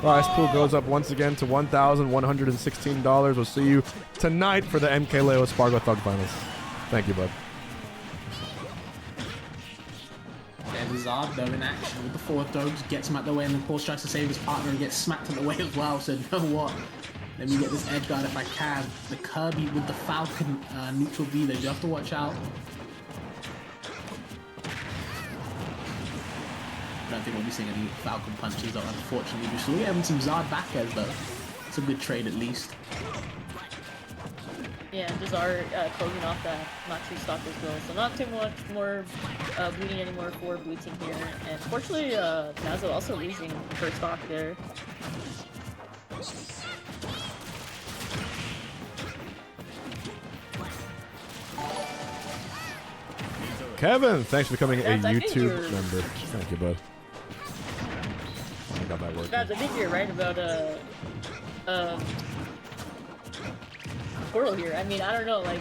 Prize pool goes up once again to $1,116. We'll see you tonight for the MK Leo Spargo Thug Finals. Thank you, bud. There's Zard though in action with the 4 dogs, gets him out the way, and of course tries to save his partner and gets smacked out the way as well. So you know what? Let me get this edge guard if I can. The Kirby with the Falcon neutral B there. You have to watch out. I don't think we'll be seeing any Falcon punches, though, unfortunately. We're still getting some Zard back as though. It's a good trade at least. Yeah, Jazar closing off that Machu stock as well, so not too much more bleeding anymore for blue team here. And fortunately, Nazo also losing her stock there. Kevin, thanks for becoming a Guys, I think YouTube you're- member. Thank you, bud. I got that working. Guys, I think you're right about Portal here. I mean, I don't know, like,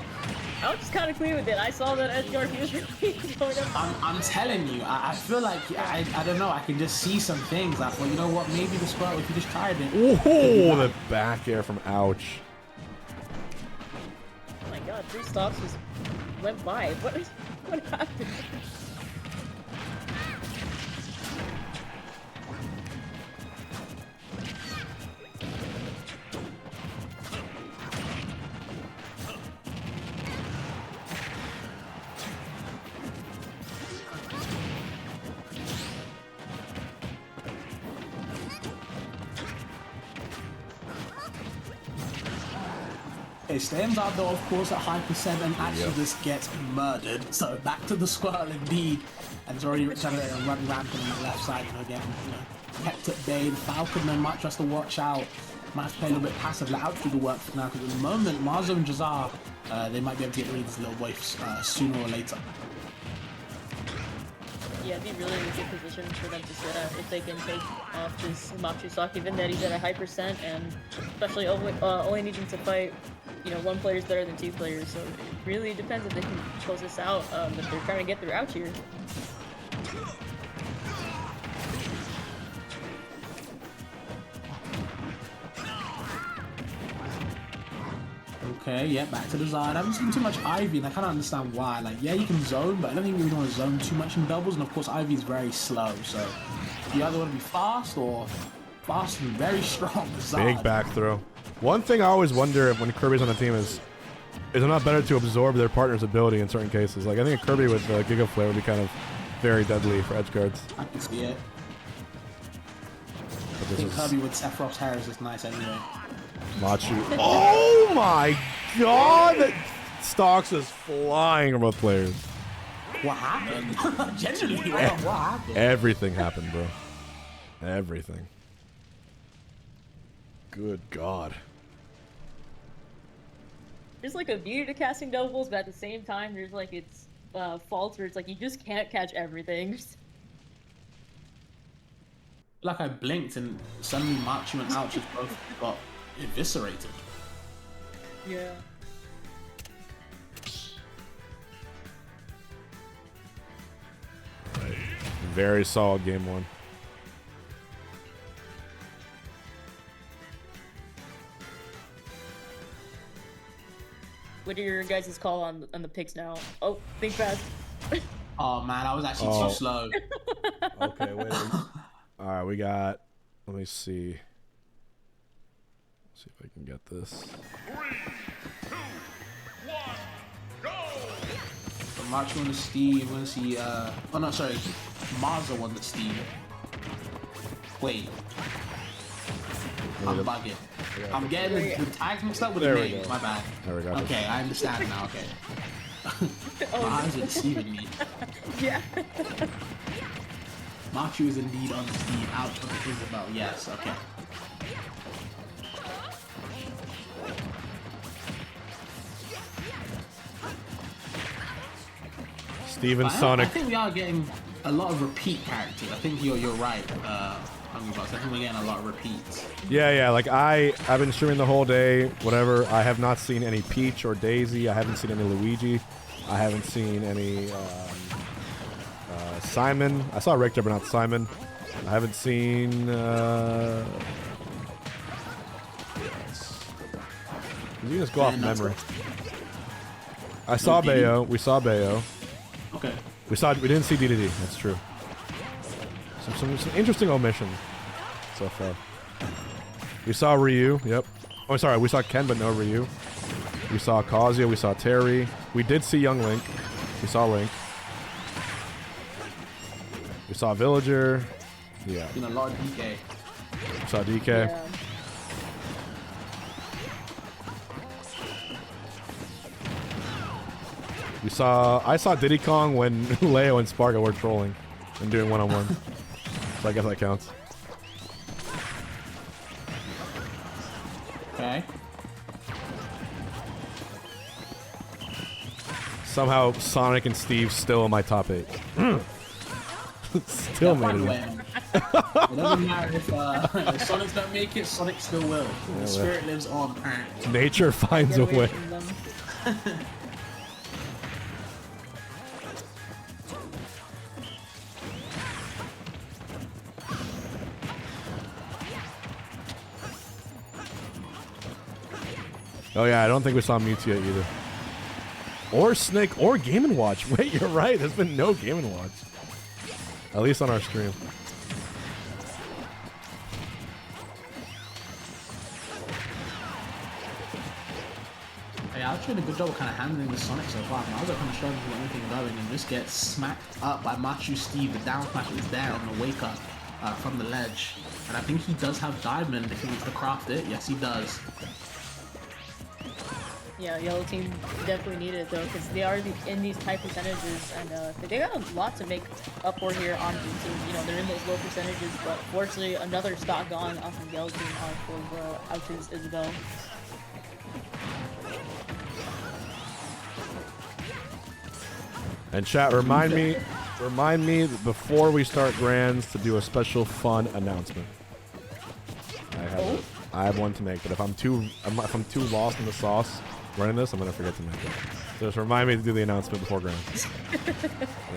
I was just kind of clean with it. I saw that Edgeguard, he was really going up. I'm telling you, I feel like, I don't know, I can just see some things. Like, well, you know what, maybe the Squirtle, if you just tried it. Oh, the back air from Ouch. Oh my god, 3 stocks just went by. What happened? It stands out though, of course, at high percent and actually just gets murdered. So back to the Squirtle indeed. And it's already trying to run rampant on the left side, you know, again, you know, kept at bay. The Falcon then might just to watch out. Might have to play a little bit passive, let out do the work for now, because at the moment, Marzo and Jazar, they might be able to get rid of this little boy sooner or later. Yeah, it'd be really a good position for them to sit at if they can take off this Machu stock, given that he's at a high percent, and especially only needing to fight, you know, 1 player is better than 2 players, so it really depends if they can close this out, if they're trying to get through Ouch here. Okay, yeah, back to the Zard. I haven't seen too much Ivy, and I kind of understand why. Like, yeah, you can zone, but I don't think you really want to zone too much in doubles, and of course Ivy is very slow, so you either want to be fast or fast and very strong. Big back throw. One thing I always wonder when Kirby's on the team is it not better to absorb their partner's ability in certain cases? Like, I think a Kirby with Giga Flare would be kind of very deadly for edge guards. I can see it. I think Kirby with Sephiroth's hair is just nice anyway. Machu. Oh my god! Stocks is flying from both players. What happened? Genuinely, what happened? Everything happened, bro. Everything. Good god. There's like a beauty to casting doubles, but at the same time, there's like its faults where it's like you just can't catch everything. Like I blinked and suddenly Machu and Ouch just both got eviscerated. Yeah. Very solid game 1. What are your guys' call on the picks now? Oh, think fast. Oh man, I was actually too slow. Okay, wait. All right, we got. Let me see. See if I can get this. 3, 2, 1, go! So Machu and the Steve, we're gonna see, oh no, sorry, Marzo won the Steve. Wait. I'm bugging. I'm getting the tags mixed up with the names, my bad. There we go. Okay, I understand now, okay. My eyes are deceiving me. Yeah. Machu is indeed on the Steve, out of the Isabel, yes, okay. Steven I Sonic. think we are getting a lot of repeat characters. I think you're right, Hungrybox. I think we're getting a lot of repeats. Yeah. Like I've been streaming the whole day. Whatever. I have not seen any Peach or Daisy. I haven't seen any Luigi. I haven't seen any Simon. I saw Richter, but not Simon. I haven't seen. You just go off memory. I saw Bayo. We saw Bayo. Okay. We didn't see DDD. That's true. Some interesting omissions so far. We saw Ryu. Yep. Oh, sorry. We saw Ken, but no Ryu. We saw Kazuya. We saw Terry. We did see Young Link. We saw Link. We saw Villager. Yeah. Been a lot of DK. We saw DK. Yeah. I saw Diddy Kong when Leo and Spargo were trolling and doing one-on-one. So I guess that counts. Okay. Somehow Sonic and Steve still in my top 8. Still made it. It doesn't matter if Sonics don't make it, Sonic still will. The spirit lives on, apparently. Nature finds a way. Oh yeah, I don't think we saw Mewtwo either. Or Snake, or Game & Watch. Wait, you're right. There's been no Game & Watch. At least on our stream. Yeah, I was doing a good job of kind of handling the Sonic so far. I was kind of struggling to get anything going and just get smacked up by Machu Steve. The down smash is there on the wake up from the ledge. And I think he does have Diamond if he wants to craft it. Yes, he does. Yeah, yellow team definitely need it though, because they are in these high percentages, and they got a lot to make up for here on blue team. You know, they're in those low percentages, but fortunately another stock gone off of yellow team off of Ouch's Isabel. And chat, remind me before we start grands to do a special fun announcement. I have one to make, but if I'm too lost in the sauce running this, I'm gonna forget to make it. So just remind me to do the announcement before grands.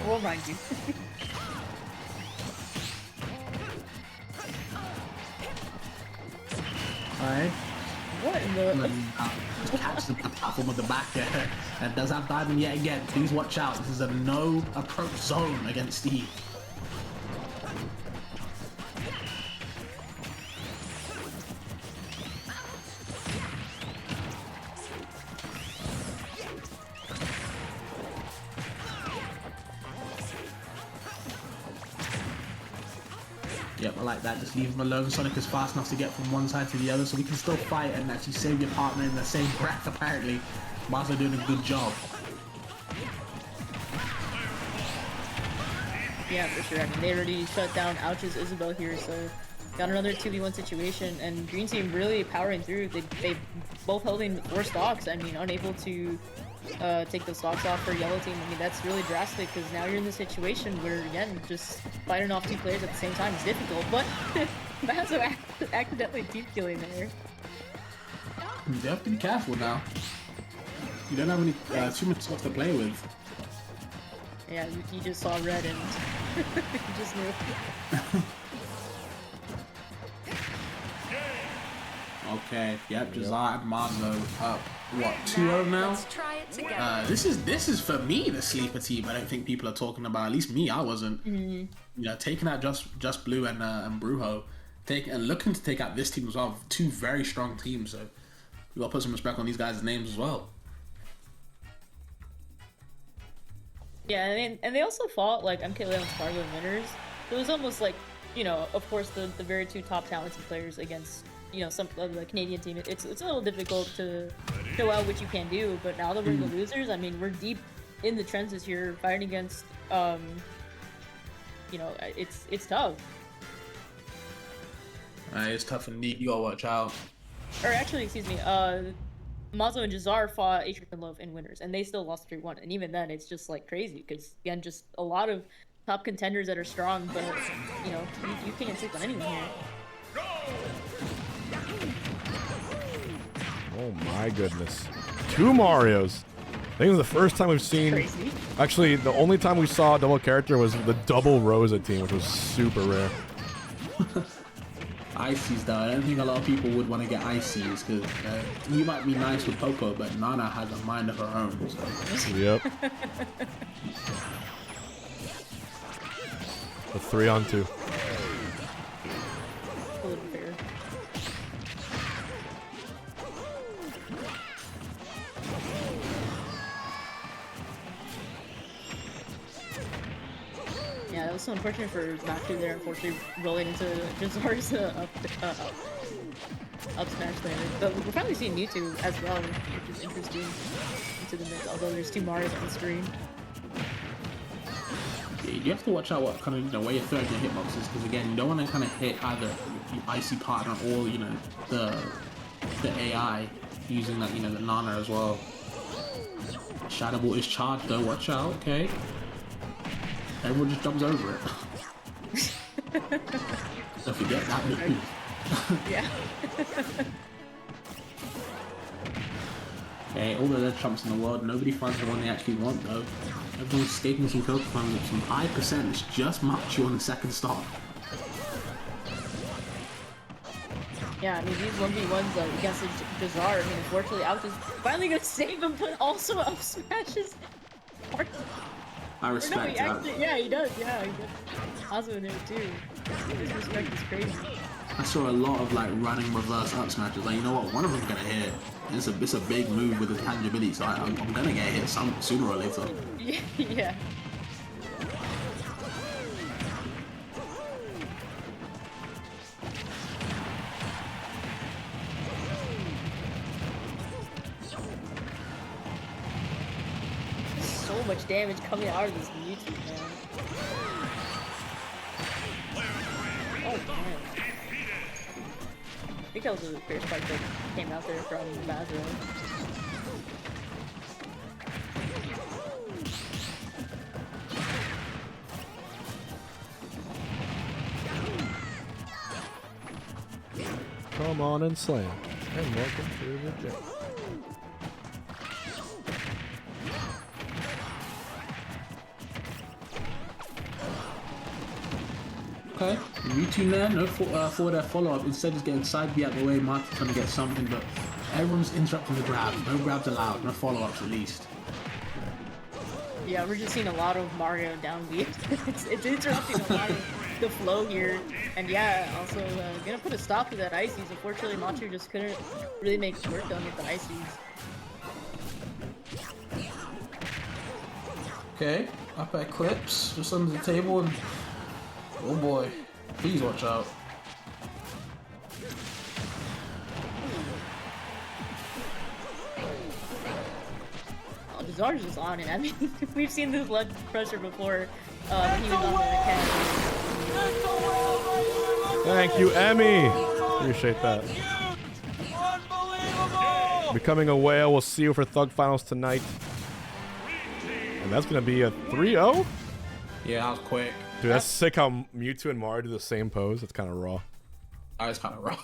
We'll remind you. Alright. What in the? Just catches the platform at the back there and does have Diamond yet again. Please watch out. This is a no approach zone against Steve. Yep, I like that. Just leave him alone. Sonic is fast enough to get from one side to the other, so we can still fight and actually save your partner in the same breath, apparently. Marzo doing a good job. Yeah, for sure. I mean, they already shut down Ouch's Isabel here, so got another 2v1 situation, and Green Team really powering through. They both holding 4 stocks. I mean, unable to take the stocks off for Yellow Team. I mean, that's really drastic, because now you're in the situation where, again, just fighting off 2 players at the same time is difficult, but Mazo accidentally deep killing there. You have to be careful now. You don't have any too much stuff to play with. Yeah, you just saw red and you just knew. Okay, yep, Jazar and Marzo up, what, 2-0 now? Let's try it together. This is for me the sleeper team. I don't think people are talking about. At least me, I wasn't. You know, taking out just Blue and Brujo, looking to take out this team as well. 2 very strong teams. So we gotta put some respect on these guys' names as well. Yeah, and they also fought like MK Leon Spargo winners. So it was almost like, you know, of course the very 2 top talented players against, you know, some of the Canadian team. It's a little difficult to show out what you can do, but now that we're the losers, I mean, we're deep in the trenches here fighting against, you know, it's tough. It's tough indeed. You gotta watch out. Or actually, excuse me, Mazo and Jazar fought Atrium and Love in winners, and they still lost 3-1. And even then, it's just like crazy because again, just a lot of top contenders that are strong, but you know, you can't take on anyone here. Oh my goodness. 2 Marios. I think it was the first time we've seen... Crazy. Actually, the only time we saw a double character was the double Rosa team, which was super rare. Ices though, I don't think a lot of people would want to get Ices because you might be nice with Popo, but Nana has a mind of her own. So. Yep. A 3-on-2. A little fair. Yeah, that was so unfortunate for Matthew there, unfortunately rolling into Jazar's up smash there. But we're finally seeing Mewtwo as well, which is interesting into the mix, although there's 2 Marios on the screen. Yeah, you have to watch out what kind of, where you're throwing your hitboxes, because again, you don't want to kind of hit either your Icy partner or, the AI using that, the Nana as well. Shadow Ball is charged though, watch out, okay. Everyone just jumps over it. Don't forget that move. Yeah. Okay, all the dead trumps in the world, nobody finds the one they actually want though. Everyone's escaping some Pokemon with some high percent, it's just Machu on the second stop. Yeah, I mean, these 1v1s against the Jazar, I mean, unfortunately, Alex is finally gonna save him, but also up smashes. I respect that. Actually, yeah, he does, yeah. He does. Also in there too. His respect is crazy. I saw a lot of running reverse up smashes. Like, you know what? One of them's gonna hit. It's a big move with the tangibility, so I'm gonna get hit sooner or later. Yeah. So much damage coming out of this Mewtwo, man. Oh, damn. I think that was the first fight that came out there from Basil. Come on and slam. And welcome to the gym. Okay, Mewtwo there, no forward follow-up. Instead, he's getting side B out the way. Marty's trying to get something, but everyone's interrupting the grabs. No grabs allowed, no follow-ups at least. Yeah, we're just seeing a lot of Mario down B. it's interrupting a lot of the flow here. And yeah, also gonna put a stop to that Ices. Unfortunately, Machu just couldn't really make work done with the Ices. Okay, up at Clips, just under the table, and oh boy, please watch out. Oh, Jazar's just on it. I mean, we've seen this leg pressure before when he was on the Academy. Thank you, Emmy. Appreciate that. Becoming a whale. We'll see you for Thug Finals tonight. And that's going to be a 3-0? Yeah, that was quick. Dude, that's sick how Mewtwo and Mario do the same pose. That's kind of raw. That was kind of raw.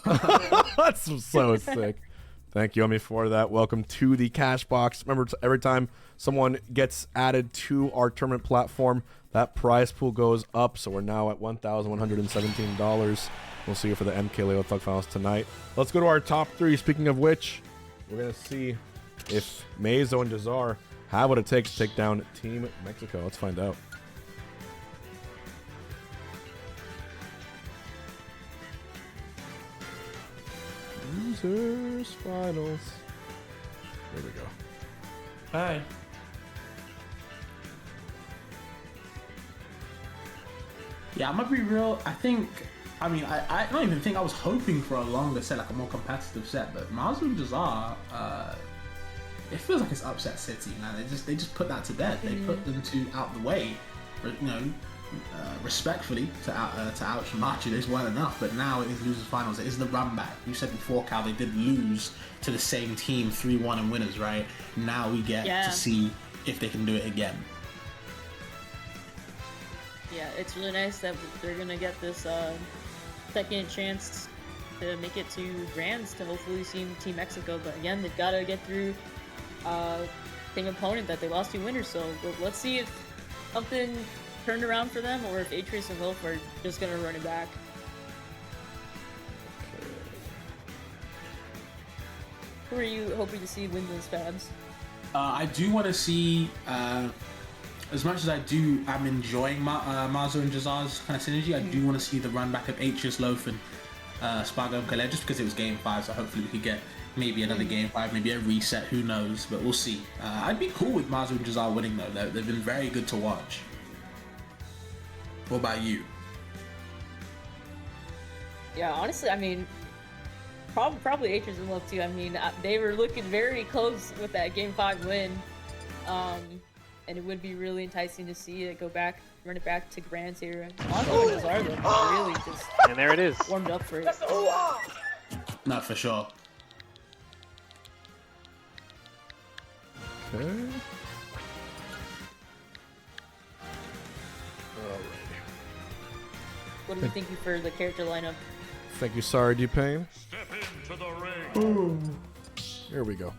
That's so sick. Thank you, Emmy, for that. Welcome to the Cashbox. Remember, every time someone gets added to our tournament platform, that prize pool goes up. So we're now at $1,117. We'll see you for the MK Leo Thug Finals tonight. Let's go to our top 3. Speaking of which, we're going to see if Mazo and Jazar have what it takes to take down Team Mexico. Let's find out. Losers Finals. There we go. Hi. Yeah, I'm gonna be real. I don't even think I was hoping for a longer set, like a more competitive set, but Mazu and Jazar, it feels like it's upset City, man. They just put that to bed. They put them out the way, respectfully to ouch Machu. This weren't enough, but now it is losers finals. It is the run back. You said before, Cal, they did lose to the same team 3-1 in winners, right? Now we get to see if they can do it again. Yeah, it's really nice that they're gonna get this second chance to make it to Grands to hopefully see Team Mexico. But again, they've got to get through same opponent that they lost to winners. So let's see if something turned around for them, or if Atreus and Wolf are just gonna run it back. Who are you hoping to see win those fabs? I do want to see, as much as I'm enjoying Marzo and Jazar's kind of synergy, I do want to see the run back of Atrius, Loaf, and Spargo and Colette, just because it was game 5, so hopefully we could get maybe another game 5, maybe a reset, who knows, but we'll see. I'd be cool with Marzo and Jazar winning though, they've been very good to watch. What about you? Yeah, honestly, I mean, probably Atrius and Love too. I mean, they were looking very close with that game 5 win. And it would be really enticing to see it run it back to Grand Tier. Monzo and Jazar really just And there it is. warmed up for it. Not for sure. Okay. What do we think for the character lineup? Thank you, sorry, D-Pain. Step into the ring. Here we go.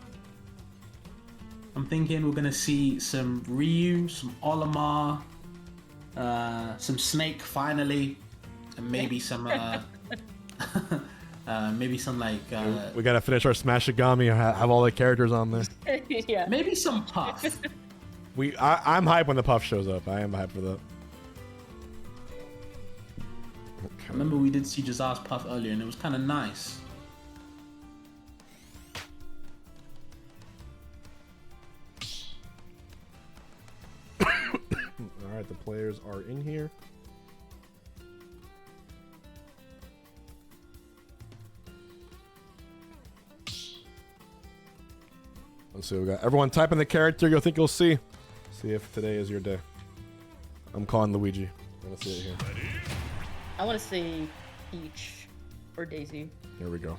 I'm thinking we're gonna see some Ryu, some Olimar, some Snake finally, and maybe some maybe some like We gotta finish our Smashigami, have all the characters on there. Yeah. maybe some Puff. I'm hyped when the Puff shows up. I am hyped for that. I remember we did see Jazar's Puff earlier, and it was kind of nice. Alright, the players are in here. Let's see, we got everyone typing the character you think you'll see. See if today is your day. I'm calling Luigi. I'm gonna see it here. I want to say Peach or Daisy. Here we go.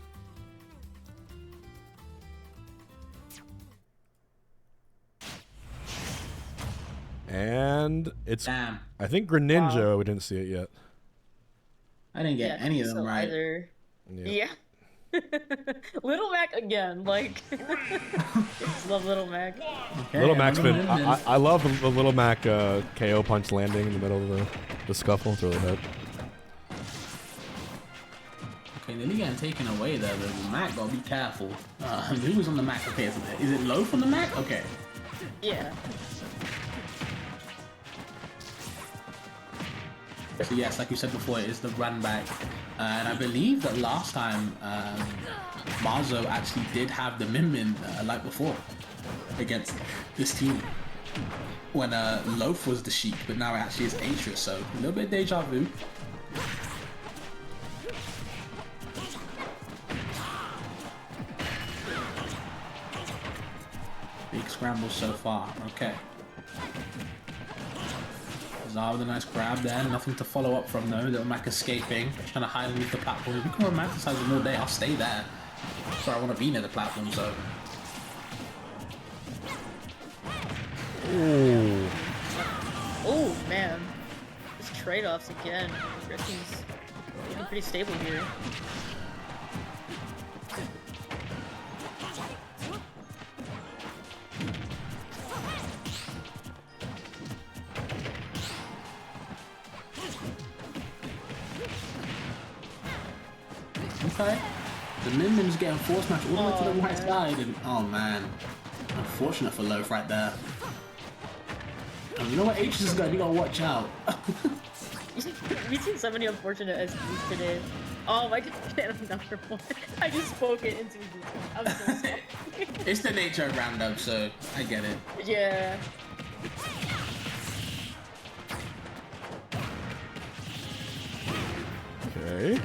And it's, Damn, I think Greninja, Wow. we didn't see it yet. I didn't get Yeah, any of them so right. Either. Yeah. Yeah. Little Mac again, like. Just love Little Mac. Okay, Little Mac's I'm gonna been, win this. I love the Little Mac KO punch landing in the middle of the scuffle. It's really hurt. Okay, nearly getting taken away there, but the Mac gotta be careful. Who was on the Mac? Okay, is it Loaf on the Mac? Okay. Yeah. So yes, like you said before, it is the run back. And I believe that last time Marzo actually did have the Min Min like before against this team. When Loaf was the Sheik, but now it actually is Atrius, so a little bit deja vu. Big scramble so far, okay. Zara with a nice grab there, nothing to follow up from though. Little Mac escaping, trying to hide underneath the platform. If we can romanticize them all day, I'll stay there. Sorry, I want to be near the platform, so. Ooh. Oh man, these trade-offs again. Ricky's looking pretty stable here. Okay. The Min Min's getting force match all the way to the right side, and oh man. Unfortunate for Loaf right there. And you know what H is going, you gotta watch out. We've seen so many unfortunate SPs today. Oh my god, number one. I just spoke it into existence. I'm so sorry. It's the nature of random, so I get it. Yeah. Okay.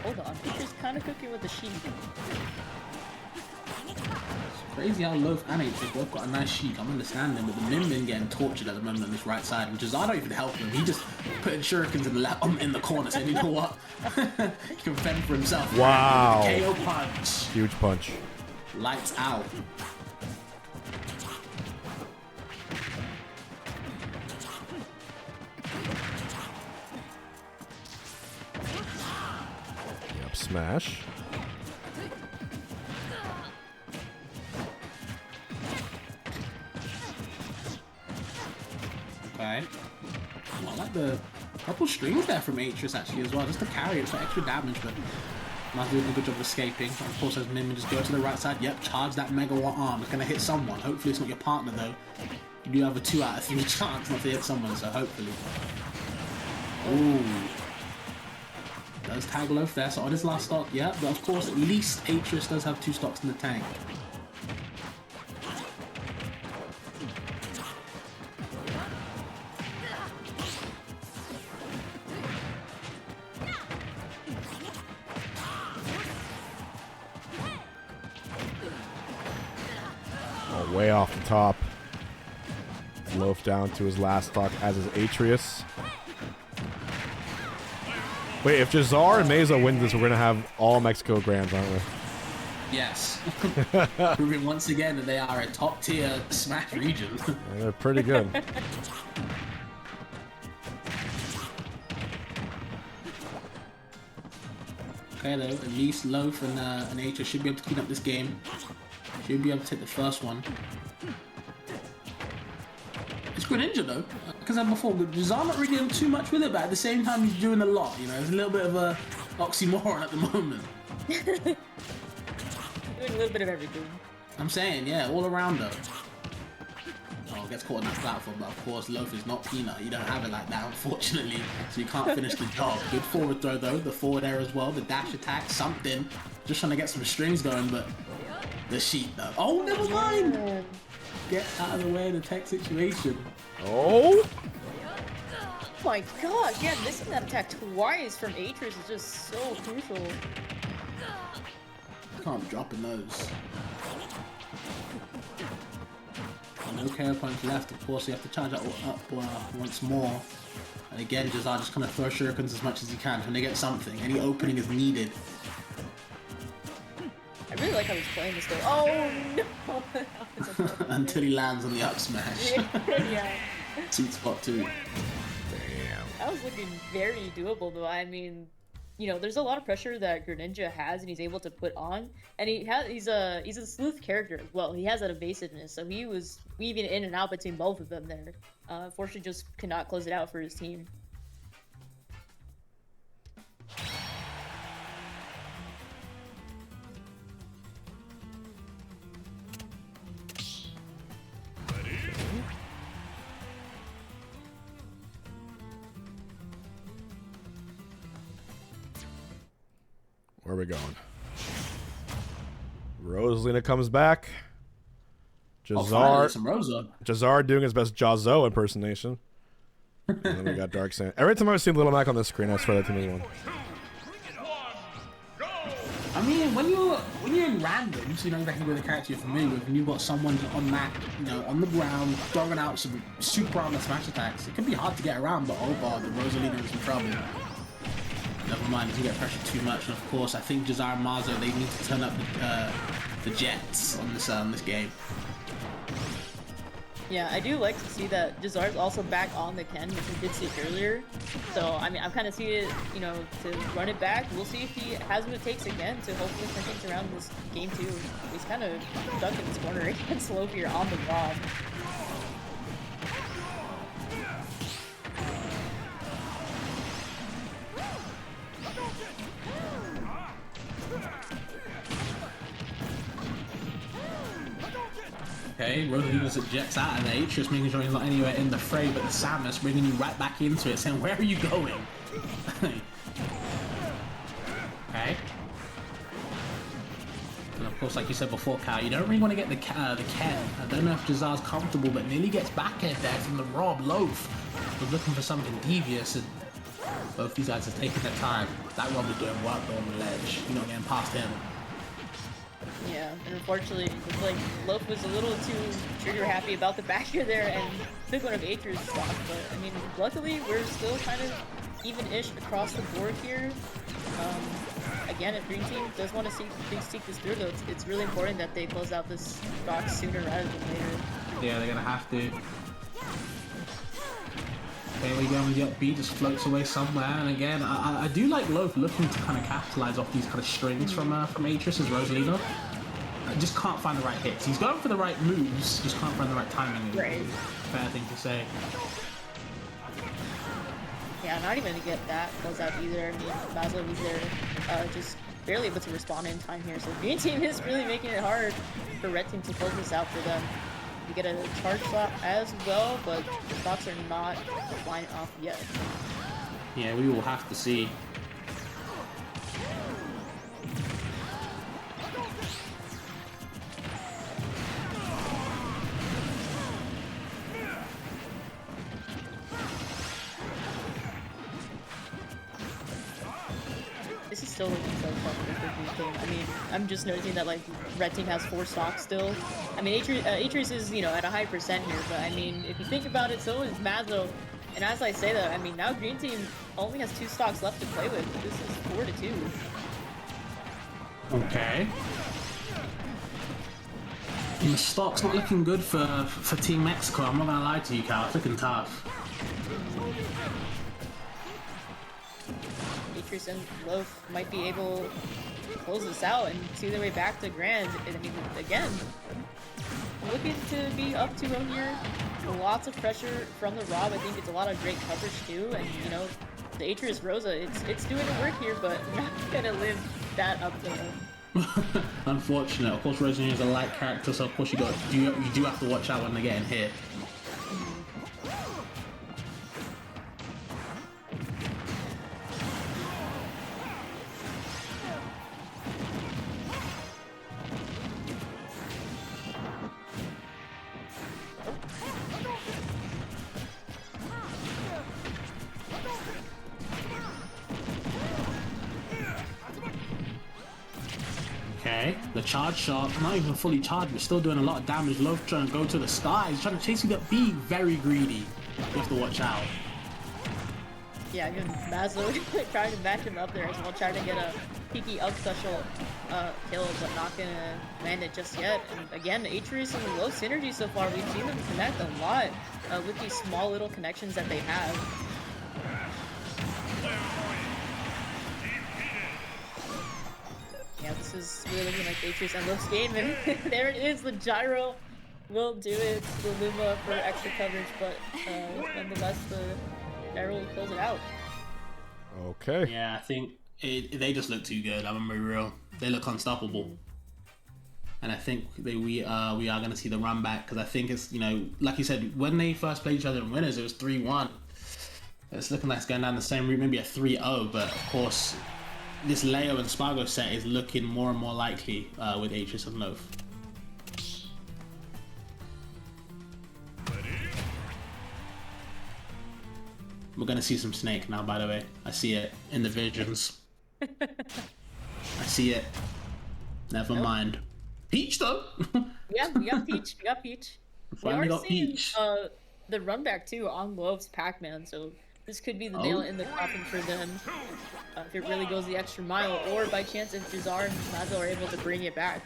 Hold on. He's kind of cooking with the sheep. It's crazy how Loaf and H both got a nice Sheik. I'm understanding, but the Min Min getting tortured at the moment on this right side, and Jazar don't even help him. He just putting shurikens in the corner, saying, you know what? He can fend for himself. Wow. KO punch. Huge punch. Lights out. Yep, smash. Okay. Well, I like the couple strings there from Atrius actually as well, just to carry it for extra damage, but Man's doing a good job of escaping. Of course, as Min just go to the right side. Yep, charge that Mega Watt arm. It's gonna hit someone. Hopefully, it's not your partner though. You do have a 2 out of 3 chance not to hit someone, so hopefully. Ooh. Does tag Loaf there, so on his last stock, yeah, but of course, at least Atreus does have 2 stocks in the tank. Oh, way off the top. Loaf down to his last stock, as is Atreus. Wait, if Jazar and Mesa win this, we're going to have all Mexico Grands, aren't we? Yes. Proving once again that they are a top-tier Smash region. Yeah, they're pretty good. Okay, though, at least Loaf and Atreus should be able to clean up this game. Should be able to take the first one. It's Greninja though, because I before, Jazar not really doing too much with it, but at the same time he's doing a lot, you know, there's a little bit of a oxymoron at the moment. Doing a little bit of everything. I'm saying, yeah, all around though. Oh, gets caught on that platform, but of course Loaf is not Peanut, you don't have it like that unfortunately, so you can't finish the job. Good forward throw though, the forward air as well, the dash attack, something. Just trying to get some strings going, but the sheet though. Oh, never mind! Get out of the way of the tech situation. Oh! Oh my gosh, yeah, missing that attack twice from Atreus is just so crucial. Can't be dropping those. No KO points left, of course, you have to charge that up once more. And again, Jazar just kind of throw shurikens as much as he can when they get something. Any opening is needed. I really like how he's playing this though. Oh no! Until he lands on the up smash. Yeah. Sweet spot too. That was looking very doable though. I mean, you know, there's a lot of pressure that Greninja has and he's able to put on. And he's a sleuth character as well. He has that evasiveness, so he was weaving in and out between both of them there. Unfortunately, just could not close it out for his team. Where are we going? Rosalina comes back. Jazar doing his best Jazo impersonation. And then we got Dark Sand. Every time I see Little Mac on the screen, I swear that to me one. I mean, when you're in randoms, you know exactly where the character you're familiar with, and you've got someone on that, you know, on the ground, throwing out some super armor smash attacks. It can be hard to get around, but oh god, the Rosalina is in trouble. Never mind, if you get pressured too much, and of course, I think Jazar and Marzo, they need to turn up the jets on this game. Yeah, I do like to see that Jazar's also back on the Ken, which we did see earlier. So, I mean, I'm kind of seeing it, you know, to run it back. We'll see if he has what it takes again to hopefully turn things around in this game too. He's kind of stuck in this corner against Loaf here on the Rob. Okay, Rosalina jets out of there, Atreus making sure he's not anywhere in the fray, but the Samus bringing you right back into it, saying, where are you going? Okay. And of course, like you said before, Cal, you don't really want to get the Ken. I don't know if Jazar's comfortable, but nearly gets back in there from the Rob. Loaf was looking for something devious, and both these guys are taking their time. That Rob is doing work on the ledge. You're not getting past him. Yeah, and unfortunately, it's like Loaf was a little too trigger happy about the back here there and took one of Atreus' stock, but I mean, luckily we're still kind of even-ish across the board here. Again, if Green Team does want to see this through though, it's really important that they close out this box sooner rather than later. Yeah, they're gonna have to. Okay, we go with the upbeat, just floats away somewhere, and again, I do like Loaf looking to kind of capitalize off these kind of strings from Atreus as Rosalina. I just can't find the right hits. He's going for the right moves, just can't find the right timing. Right. Fair thing to say. Yeah, not even to get that close out either. I mean, Maslow was there just barely able to respond in time here. So green team is really making it hard for red team to close this out for them. You get a charge shot as well, but the stocks are not flying off yet. Yeah, we will have to see. This is still looking so tough for green team. I mean, I'm just noticing that like red team has 4 stocks still. I mean, Atreus is, you know, at a high percent here, but I mean, if you think about it, so is Mazzo. And as I say that, I mean, now green team only has 2 stocks left to play with. This is 4-2. Okay. And the stock's not looking good for Team Mexico. I'm not gonna lie to you, Cal. It's looking tough. Atreus and Loaf might be able to close this out and see their way back to Grand. And I mean, again, looking to be up 2-0 here. Lots of pressure from the Rob. I think it's a lot of great coverage too. And you know, the Atreus Rosa, it's doing the work here, but not gonna live that up to him. Unfortunate. Of course, Rosa is a light character, so of course you do have to watch out when they're getting hit. Okay, the charge shot, not even fully charged, but still doing a lot of damage. Love trying to go to the sky. He's trying to chase you that B, very greedy. You have to watch out. Yeah, even Maslow trying to match him up there as well, trying to get a peaky up special kill, but not gonna land it just yet. And again, Atreus and low synergy so far. We've seen them connect a lot with these small little connections that they have. Yeah, this is really looking like Atreus and Lowe's game, and there it is, the gyro will do it, the Luma for extra coverage, but nonetheless, the gyro will close it out. Okay. Yeah, I think they just look too good, I'm gonna be real. They look unstoppable. And I think we are going to see the run back, because I think it's, you know, like you said, when they first played each other in winners, it was 3-1. It's looking like it's going down the same route, maybe a 3-0, but of course, this Leo and Spargo set is looking more and more likely with Atreus and Loaf. We're gonna see some Snake now, by the way. I see it in the visions. I see it. Never mind. Peach though. Yeah, we got Peach. We got Peach. Finally got seeing, Peach. The run back too on Love's Pac-Man, so this could be the nail in the coffin for them. If it really goes the extra mile, or by chance if Jazar and Mazel are able to bring it back.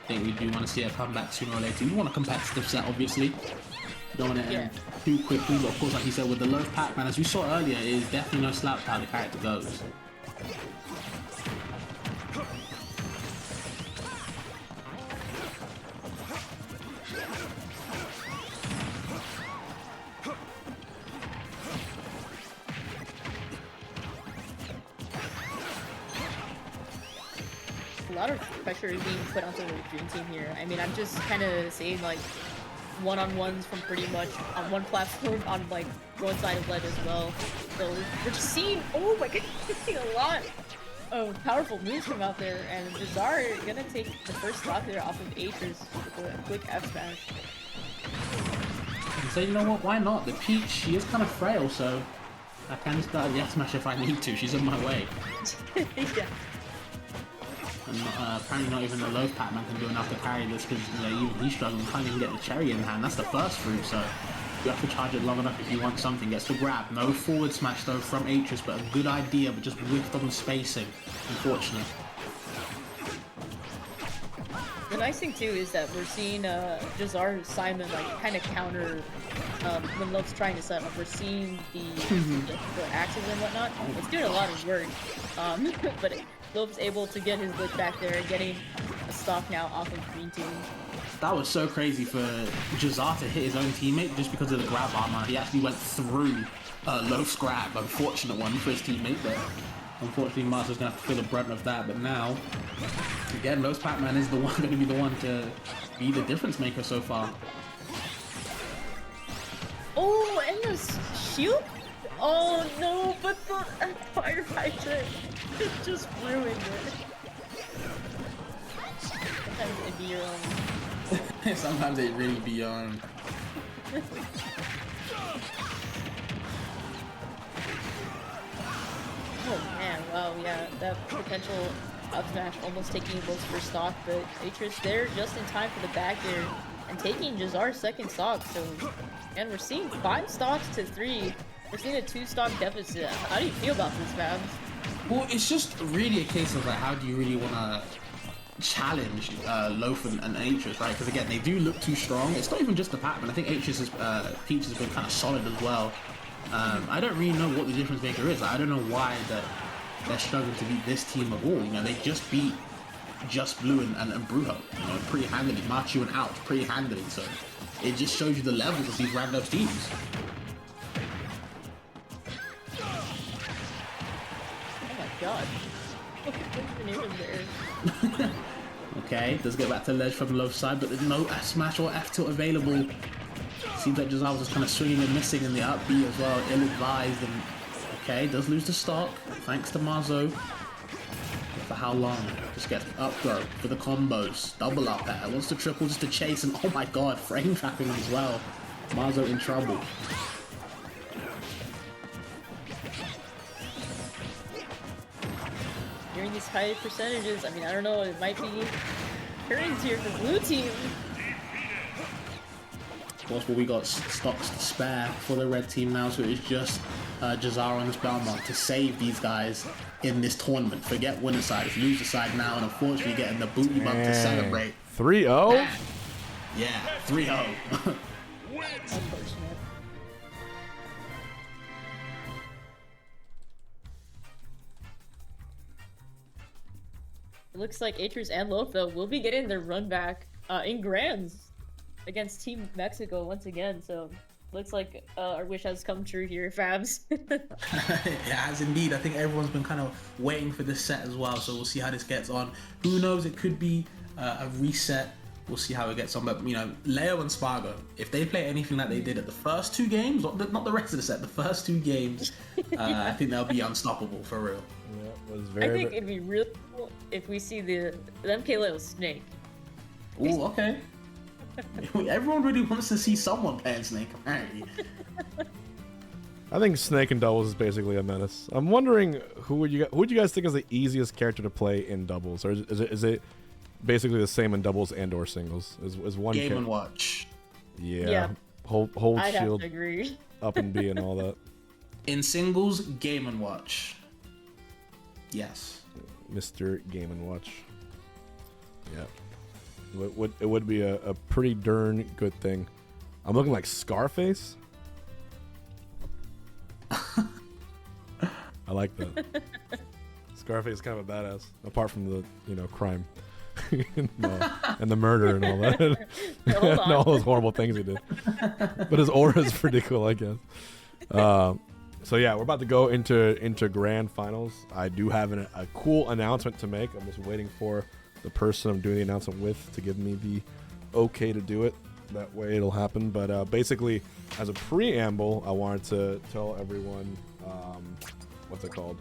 I think we do want to see a comeback sooner or later. We want a competitive set, obviously. Don't want to end too quickly, but of course, like you said, with the low Pac-Man, as we saw earlier, it is definitely no slouch how the character goes. A lot of pressure is being put onto the Dream Team here. I mean, I'm just kind of seeing like one-on-ones from pretty much on one platform on like one side of ledge as well. So we're just seeing, oh my goodness, we're seeing a lot of powerful moves from out there, and Jazar gonna take the first stock there off of Atreus with a quick F smash. So you know what? Why not? The Peach, she is kind of frail, so I can start the F smash if I need to. She's in my way. Yeah. And apparently not even the low Pac-Man can do enough to carry this, because you know, even he's struggling, can't even get the cherry in hand. That's the first fruit, so you have to charge it long enough if you want something. Gets the grab. No forward smash though from Atreus, but a good idea, but just whiffed on spacing. Unfortunate. The nice thing too is that we're seeing Jazar Simon like kind of counter when Love's trying to set up. We're seeing the axes and whatnot. It's doing a lot of work, but Love's able to get his look back there, getting a stock now off of Green Team. That was so crazy for Jazar to hit his own teammate just because of the grab armor. He actually went through Loaf's grab. Unfortunate one for his teammate, but unfortunately Master's gonna have to feel the brunt of that. But now, again, Loaf's Pac-Man is the one going to be the one to be the difference maker so far. Oh, and the shield? Oh no, but the fire hydrant just ruined it. Sometimes it be your own. Sometimes they really be on. Oh man, wow, yeah, that potential up smash almost taking both for stock, but Atris there just in time for the back air and taking Jazar's second stock. So, and we're seeing 5 stocks to 3. We're seeing a 2-stock deficit. How do you feel about this, Fabs? Well, it's just really a case of like, how do you really want to challenge Loaf and Atris, right? Because again, they do look too strong. It's not even just the Pac-Man. I think Atris' Peach has been kind of solid as well. I don't really know what the difference maker is. I don't know why they're struggling to beat this team at all. You know, they just beat Just Blue and Brujo, you know, pretty handily. March you and out pretty handily. So it just shows you the levels of these random teams. Oh my god. Look at the maneuvers there. Okay, does get back to ledge from Loaf's side, but there's no F smash or F tilt available. Seems like Jazar was just kind of swinging and missing in the up B as well, ill-advised, and okay, does lose the stock, thanks to Marzo. For how long? Just gets up throw for the combos, double up there, wants to triple just to chase, and oh my god, frame trapping as well. Marzo in trouble. Hearing these high percentages, I mean, I don't know, it might be turns here for blue team. Of course, but we got stocks to spare for the red team now, so it's just Jazar on this Belmont to save these guys in this tournament. Forget winner side, it's loser side now, and unfortunately getting the booty bump to celebrate. 3-0? Yeah, 3-0. Unfortunate. It looks like Atris and Loaf, though, will be getting their run back in Grands against Team Mexico once again. So looks like our wish has come true here, Fabs. It has indeed. I think everyone's been kind of waiting for this set as well, so we'll see how this gets on. Who knows, it could be a reset. We'll see how it gets on, but you know, Leo and Spargo, if they play anything like they did at the first 2 games, not the rest of the set, the first 2 games, I think they'll be unstoppable for real. Yeah, was I very, think it'd be really cool if we see the MK Snake. Ooh, okay. Everyone really wants to see someone playing Snake, apparently. I think Snake in doubles is basically a menace. I'm wondering who would you guys think is the easiest character to play in doubles, or is it basically the same in doubles and or singles? Is one Game and Watch. Yeah. Hold I'd shield have to agree. up and B and all that. In singles, Game and Watch. Yes. Mr. Game and Watch. Yeah. It would be a pretty darn good thing. I'm looking like Scarface. I like that. Scarface is kind of a badass, apart from the crime and the murder and all that, and all those horrible things he did. But his aura is pretty cool, I guess. So yeah, we're about to go into grand finals. I do have a cool announcement to make. I'm just waiting for the person I'm doing the announcement with to give me the okay to do it. That way it'll happen. But basically, as a preamble, I wanted to tell everyone, what's it called?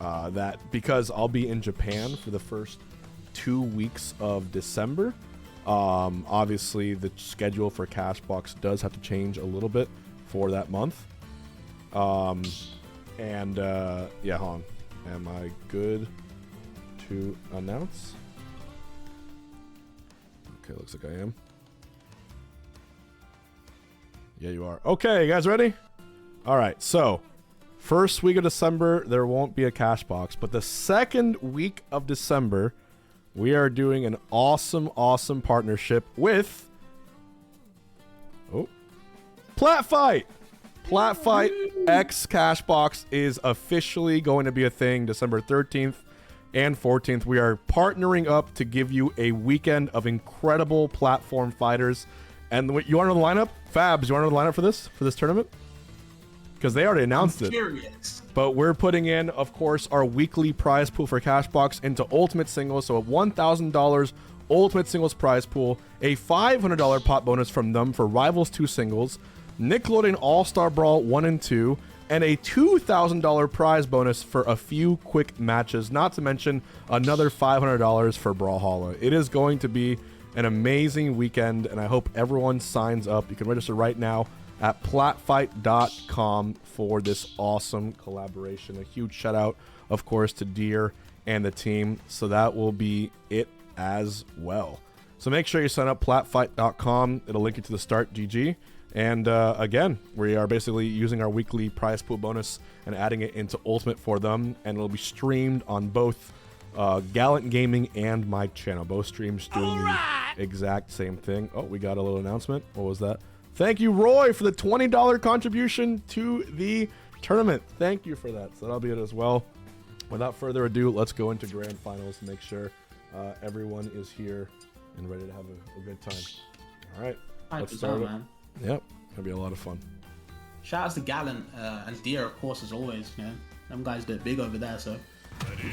That because I'll be in Japan for the first 2 weeks of December, obviously the schedule for Cashbox does have to change a little bit for that month. Yeah, hold on. Am I good to announce? Okay, looks like I am. Yeah, you are. Okay, you guys ready? All right, so first week of December, there won't be a Cashbox, but the second week of December, we are doing an awesome partnership with Platfight. Platfight X Cashbox is officially going to be a thing December 13th. and 14th. We are partnering up to give you a weekend of incredible platform fighters. And you want to know the lineup? Fabs, you want to know the lineup for this tournament? Because they already announced it. Curious. But we're putting in, of course, our weekly prize pool for Cashbox into Ultimate Singles. So a $1,000 Ultimate Singles prize pool, a $500 pot bonus from them for Rivals 2 Singles, Nickelodeon All-Star Brawl 1 and 2, and a $2,000 prize bonus for a few quick matches, not to mention another $500 for Brawlhalla. It is going to be an amazing weekend, and I hope everyone signs up. You can register right now at platfight.com for this awesome collaboration. A huge shout out, of course, to Deer and the team. So that will be it as well. So make sure you sign up platfight.com. It'll link you to the start GG. And again, we are basically using our weekly prize pool bonus and adding it into Ultimate for them, and it'll be streamed on both Gallant Gaming and my channel. Both streams doing the exact same thing. Oh, we got a little announcement. What was that? Thank you, Roy, for the $20 contribution to the tournament. Thank you for that. So that'll be it as well. Without further ado, let's go into grand finals and make sure everyone is here and ready to have a good time. All right, let's start it. Man. Yep, it'll be a lot of fun. Shout outs to Gallant and Deer, of course, as always. You know, them guys do it big over there. So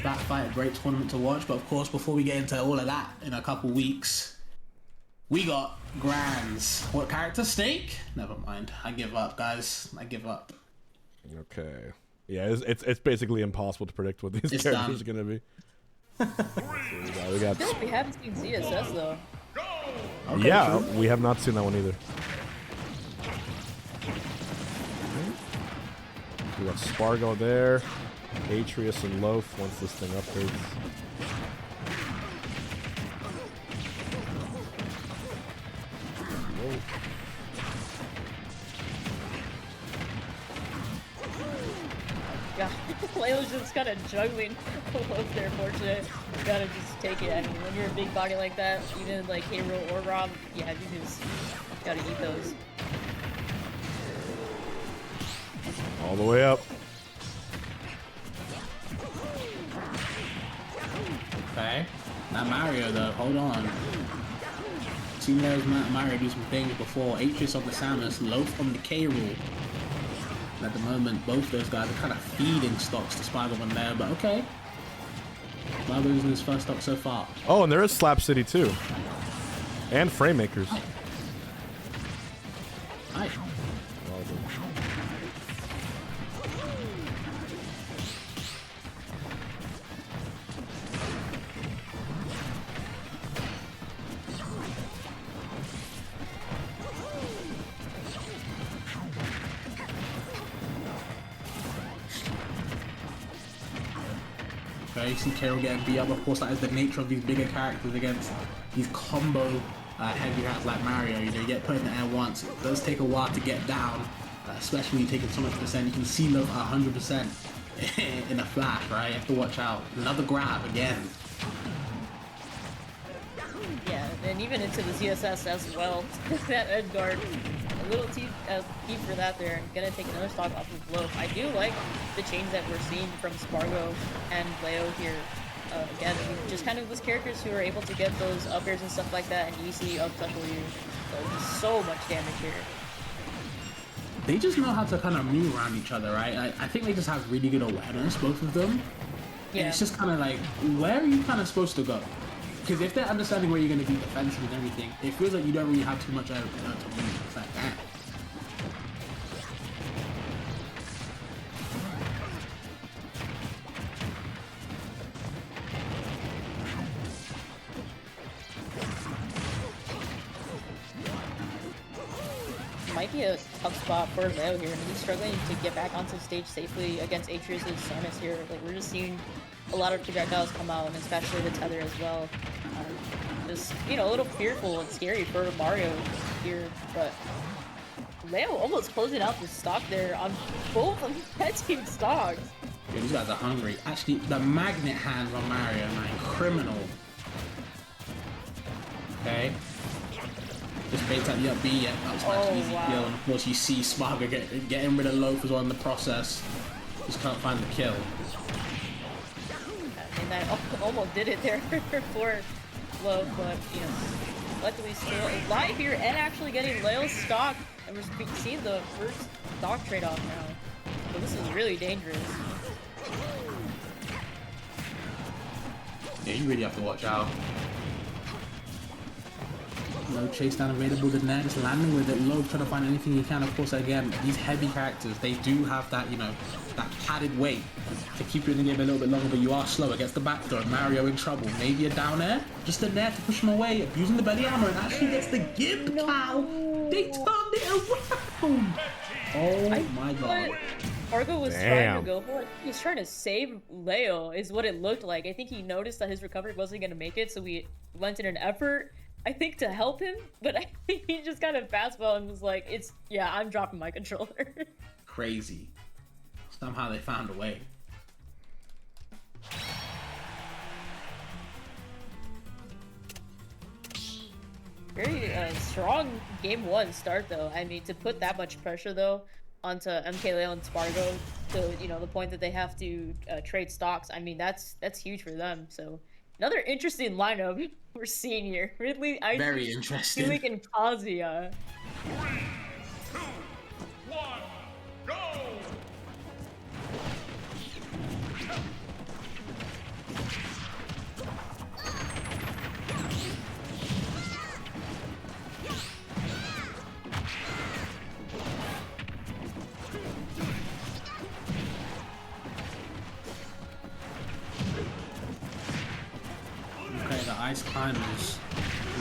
that fight, a great tournament to watch. But of course, before we get into all of that in a couple weeks, we got Grands. What character? Snake? Never mind. I give up, guys. I give up. Okay. Yeah, it's basically impossible to predict what these characters are going to be. we got I feel like we haven't seen ZSS though. Okay, yeah, true. we have not seen that one either. We got Spargo there, Atreus and Loaf once this thing updates. Yeah, Layla's just kind of juggling Loaf there, fortunate. You gotta just take it. I mean, when you're a big body like that, even like Hero or Rob, yeah, you just gotta eat those. All the way up. Okay. Now Mario, though, hold on. Seen those Mario do some things before. Atreus on the Samus, Loaf on the K rule. At the moment, both those guys are kind of feeding stocks to Spider-Man there, but okay. Spider losing his first stock so far. Oh, and there is Slap City too. And Frame Makers. Nice. Okay, you see Carol getting beat up. Of course, that is the nature of these bigger characters against these combo heavy hands like Mario. You know, you get put in the air once. It does take a while to get down, especially when you're taking so much percent. You can see Love 100% in a flash, right? You have to watch out. Another grab again. Yeah, and even into the ZSS as well. That edge guard, a little deep for that there, and gonna take another stock off of Loaf. I do like the change that we're seeing from Spargo and Leo here. Again, just kind of those characters who are able to get those up airs and stuff like that, and easily up tackle you. So much damage here. They just know how to kind of move around each other, right? I think they just have really good awareness, both of them. Yeah. And it's just kind of like, where are you kind of supposed to go? Because if they're understanding where you're going to be defensive and everything, it feels like you don't really have too much to move. It's like that. Might be a tough spot for Leo here. I mean, he's struggling to get back onto stage safely against Atreus' Samus here. Like, we're just seeing a lot of projectiles come out, and especially the tether as well. Just, you know, a little fearful and scary for Mario here, but Leo almost closing out the stock there on both of the team stocks. Yeah, these guys are hungry. Actually, the magnet hands on Mario, man, criminal. Okay. Just baits out the up B, yeah, that was an easy kill. And of course, you see Spargo getting rid of Loaf as well in the process. Just can't find the kill. and that almost did it there for Love, but you know, luckily still alive here and actually getting Leo's stock, and we're seeing the first stock trade-off now. So this is really dangerous. Yeah, you really have to watch out. No chase down available to net, just landing with it. Low trying to find anything he can. Of course, again, these heavy characters, they do have that, you know, that padded weight to keep you in the game a little bit longer, but you are slow against the back throw. Mario in trouble. Maybe a down air, just a net to push him away, abusing the belly armor, and actually gets the gimp, Cal. They turned it around. Oh my god. Argo was trying to go for it. He's trying to save Leo, is what it looked like. I think he noticed that his recovery wasn't going to make it, so we went in an effort, I think, to help him, but I think he just kind of fastball and was like, yeah, I'm dropping my controller. Crazy. Somehow they found a way. Very strong game one start, though. I mean, to put that much pressure, though, onto MK Leo and Spargo to, you know, the point that they have to trade stocks, I mean, that's huge for them. So another interesting lineup we're seeing here. Ridley, Icy, Very interesting. Kulik, and Kazuya. 3, 2, 1, go! Okay, the Ice Climbers.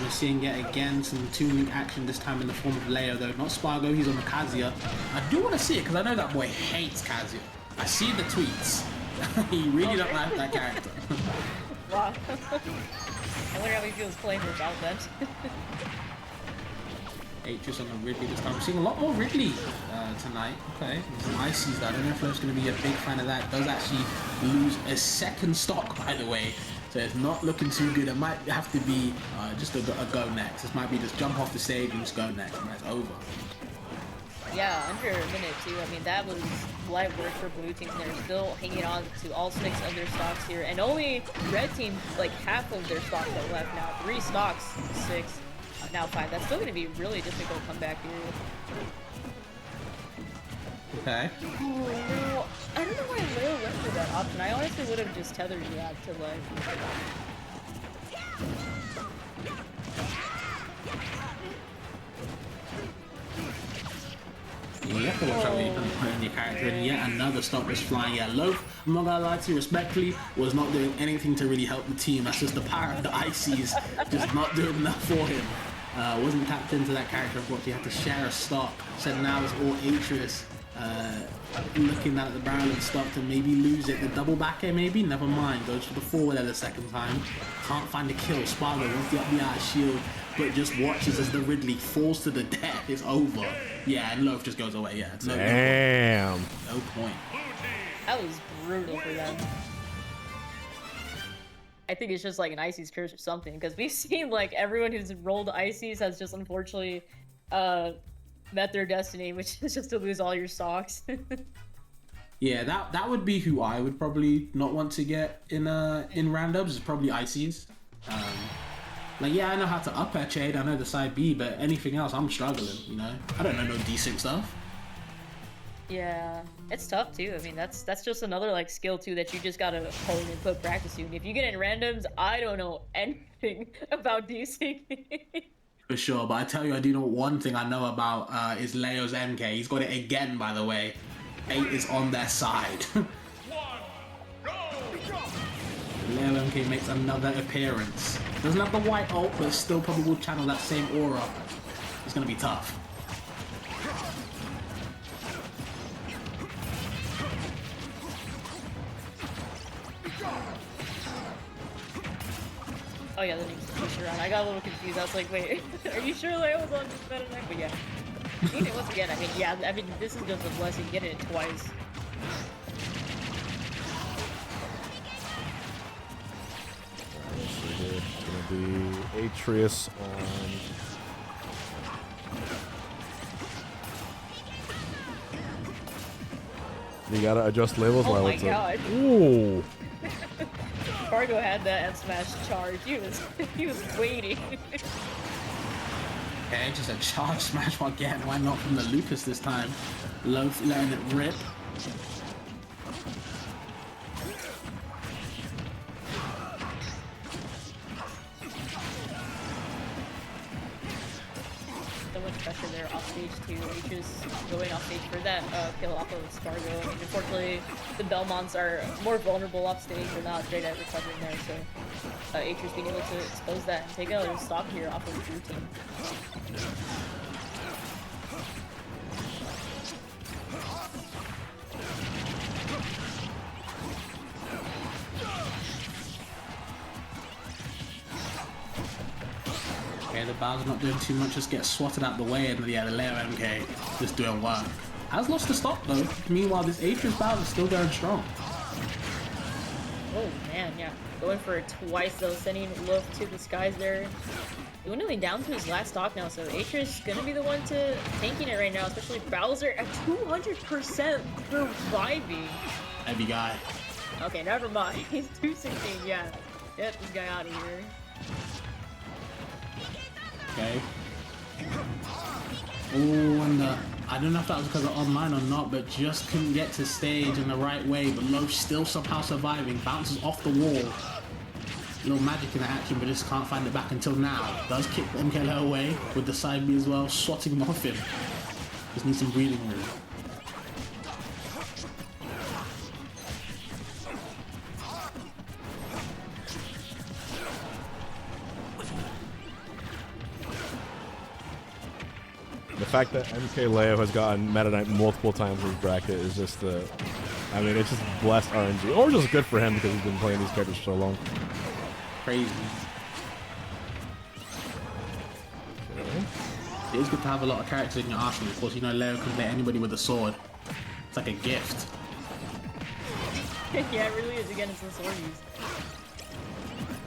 We're seeing yet again some two-link action, this time in the form of Leo, though. Not Spargo, he's on the Kazuya. I do want to see it, because I know that boy hates Kazuya. I see the tweets. He really don't like that character. Wow. I wonder how he feels playing without them. Atreus on the Ridley this time. We're seeing a lot more Ridley tonight. Okay, some Ices. I don't know if Flo's going to be a big fan of that. Does actually lose a second stock, by the way. So it's not looking too good. It might have to be just a go next. This might be just jump off the stage and just go next, and that's over. Yeah, under a minute too. I mean, that was light work for blue team. They're still hanging on to all 6 of their stocks here, and only red team, like half of their stocks are left now. 3 stocks, 6, now 5. That's still going to be really difficult comeback here. Okay. Oh no, I don't know why Leo went for that option. I honestly would have just tethered that to like. You have to watch out what you put in your character, and yet another stock was flying. Yeah, Loaf, I'm not gonna lie to you, respectfully, was not doing anything to really help the team. That's just the power of the Ices, just not doing enough for him. Wasn't tapped into that character, unfortunately. Had to share a stock. Said now it's all Atreus. Looking at the barrel and stock to maybe lose it. The double back air maybe, never mind. Goes for the forward air the second time. Can't find the kill. Spargo wants the up the eye shield, but just watches as the Ridley falls to the death. It's over. Yeah, and Loaf just goes away. Yeah, Damn. No point. That was brutal for them. I think it's just like an Icy's curse or something, because we've seen like everyone who's rolled Icy's has just unfortunately met their destiny, which is just to lose all your stocks. Yeah, that would be who I would probably not want to get in randoms. Is probably Ices. Like, yeah, I know how to up air trade, I know the side B, but anything else, I'm struggling, you know? I don't know no decent stuff. Yeah, it's tough too. I mean, that's just another like skill too that you just gotta hone and put practice to. And if you get in randoms, I don't know anything about DC. For sure, but I tell you, I do know one thing I know about is Leo's MK. He's got it again, by the way. 8 is on their side. Leo MK makes another appearance. Doesn't have the white ult, but still probably will channel that same aura. It's gonna be tough. Oh yeah, that needs to push around. I got a little confused. I was like, wait, are you sure Leo was on this meta deck? But yeah. Getting it once again, I mean, yeah, I mean, this is just a blessing. Getting it twice. It's gonna be Atreus on. You gotta adjust labels Oh while my it's god. Ooh. Spargo had that F smash charge, he was waiting. Okay, just a charge smash again. Why not from the Lucas this time? Loaf letting it rip. So much pressure there off stage too. H's going off stage for that kill off of Spargo. I mean, unfortunately, the Belmonts are more vulnerable off stage. They're not great at recovering there, so H's being able to expose that and take a stock here off of the blue team. Okay, the Bowser's not doing too much, just get swatted out the way, and yeah, the Leo MK just doing work. Has lost the stock though. Meanwhile, this Atreus Bowser is still going strong. Oh man, yeah. Going for it twice though, sending Loaf to the skies there. Dwindling down to his last stock now, so Atreus gonna be the one to tanking it right now, especially Bowser at 200% reviving. Heavy guy. Okay, never mind. He's 216, yeah. Get this guy out of here. Okay. Oh, and I don't know if that was because of online or not, but just couldn't get to stage in the right way. But Loaf still somehow surviving, bounces off the wall. Little magic in the action, but just can't find it back until now. Does kick MKL away with the side B as well, swatting him off him. Just needs some breathing room. The fact that MK Leo has gotten Meta Knight multiple times in his bracket is just I mean, it's just blessed RNG. Or just good for him because he's been playing these characters for so long. Crazy. Okay. It is good to have a lot of characters in your arsenal. Of course, you know Leo can play anybody with a sword. It's like a gift. Yeah, it really is again, it's the sword use.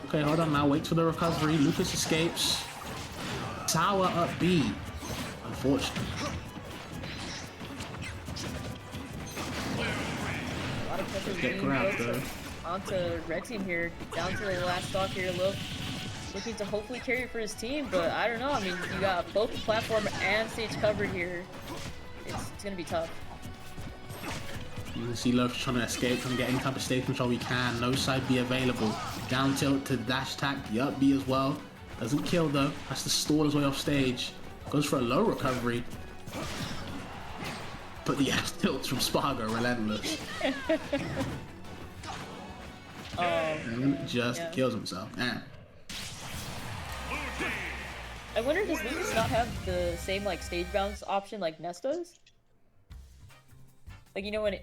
Okay, hold on now. Wait for the recovery. Lucas escapes. Tower up B. Unfortunately. A lot of pressure Get being grabbed, built though. onto Red Team here, down to the last stock here. Loaf looking to hopefully carry for his team, but I don't know. I mean, you got both platform and stage covered here. It's gonna be tough. You can see Loaf trying to escape, trying to get any type of stage control he can. No side B available. Down tilt to the dash attack, the up B as well. Doesn't kill though. Has to stall his way off stage. Goes for a low recovery. But the F tilts from Spargo, relentless. And just kills himself. Man. I wonder, does Lucas not have the same like stage bounce option like Ness does? Like, you know when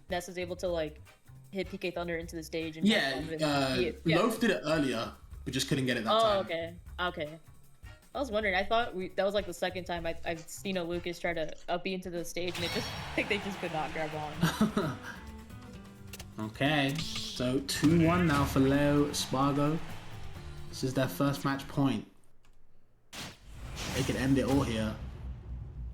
Ness is able to like hit PK Thunder into the stage and Loaf did it earlier, but just couldn't get it that time. Oh, okay. I was wondering. I thought that was like the second time I've seen a Lucas try to up B into the stage, and it just like they just could not grab on. Okay, so 2-1 now for Leo Spargo. This is their first match point. They could end it all here.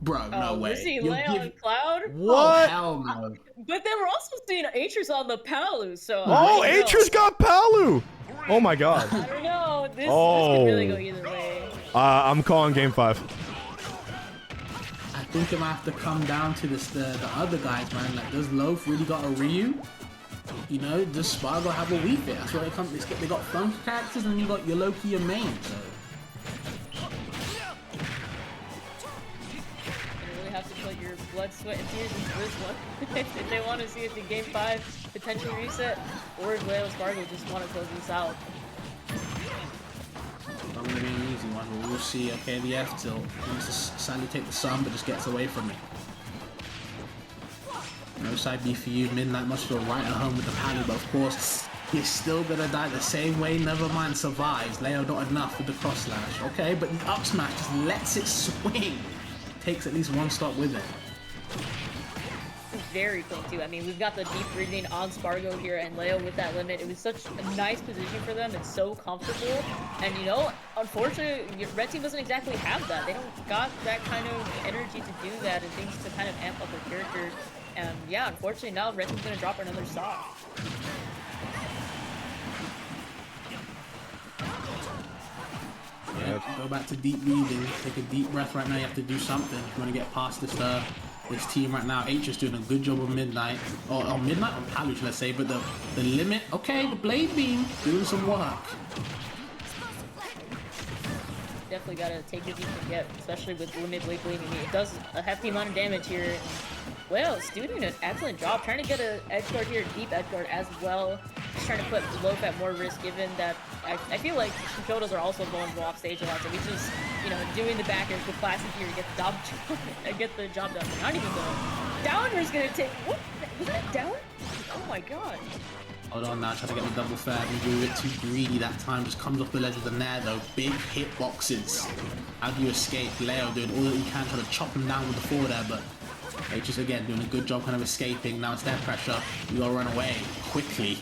Bro, no way. We're seeing Leo on Cloud? What? Oh, hell no. But then we're also seeing Atreus on the Palu, so Oh, Atreus got Palu! Oh my god. I don't know. This could really go either way. I'm calling game 5. I think it might have to come down to the other guys, man. Like, does Loaf really got a Ryu? You know, does Spargo have a Wii Fit? That's where they got fun characters, and you got your Loki, your main. So You really have to put your blood, sweat, and tears into this one if they want to see if the game 5 potentially reset, or if Leo Spargo just want to close this out. I'm gonna be an easy one. We'll see. Okay, the F tilt. He wants to sadly take the sun, but just gets away from it. No side B for you. Midnight must feel right at home with the Palu, but of course, you're still gonna die the same way. Never mind, survives. Leo not enough with the cross slash. Okay, but the up smash just lets it swing. Takes at least one stop with it. Very cool too. I mean, we've got the deep breathing on Spargo here and Leo with that limit. It was such a nice position for them. It's so comfortable. And you know, unfortunately, Red Team doesn't exactly have that. They don't got that kind of energy to do that and things to kind of amp up their character. And yeah, unfortunately now Red Team's gonna drop another stock. Go back to deep breathing. Take a deep breath right now. You have to do something if you want to get past this team right now. H is doing a good job of midnight. Or midnight on Paluch, let's say. But the limit, okay, the blade beam doing some work. Definitely gotta take what you can get, especially with limit blade bleeding. It does a hefty amount of damage here. Well, Stu doing an excellent job trying to get an edge guard here, deep edge guard as well. Just trying to put Loaf at more risk, given that I feel like Shotos are also vulnerable off stage a lot. So he's just, you know, doing the back air, the classic here to get the job done. Not even though. Downer is gonna take. What? Was that down? Oh my god. Hold on now, trying to get the double fair. Maybe a bit too greedy that time. Just comes off the ledge of the nair though. Big hit boxes. How do you escape? Leo doing all that he can, trying to chop him down with the forward air, but H just again doing a good job kind of escaping. Now it's their pressure. We gotta run away quickly.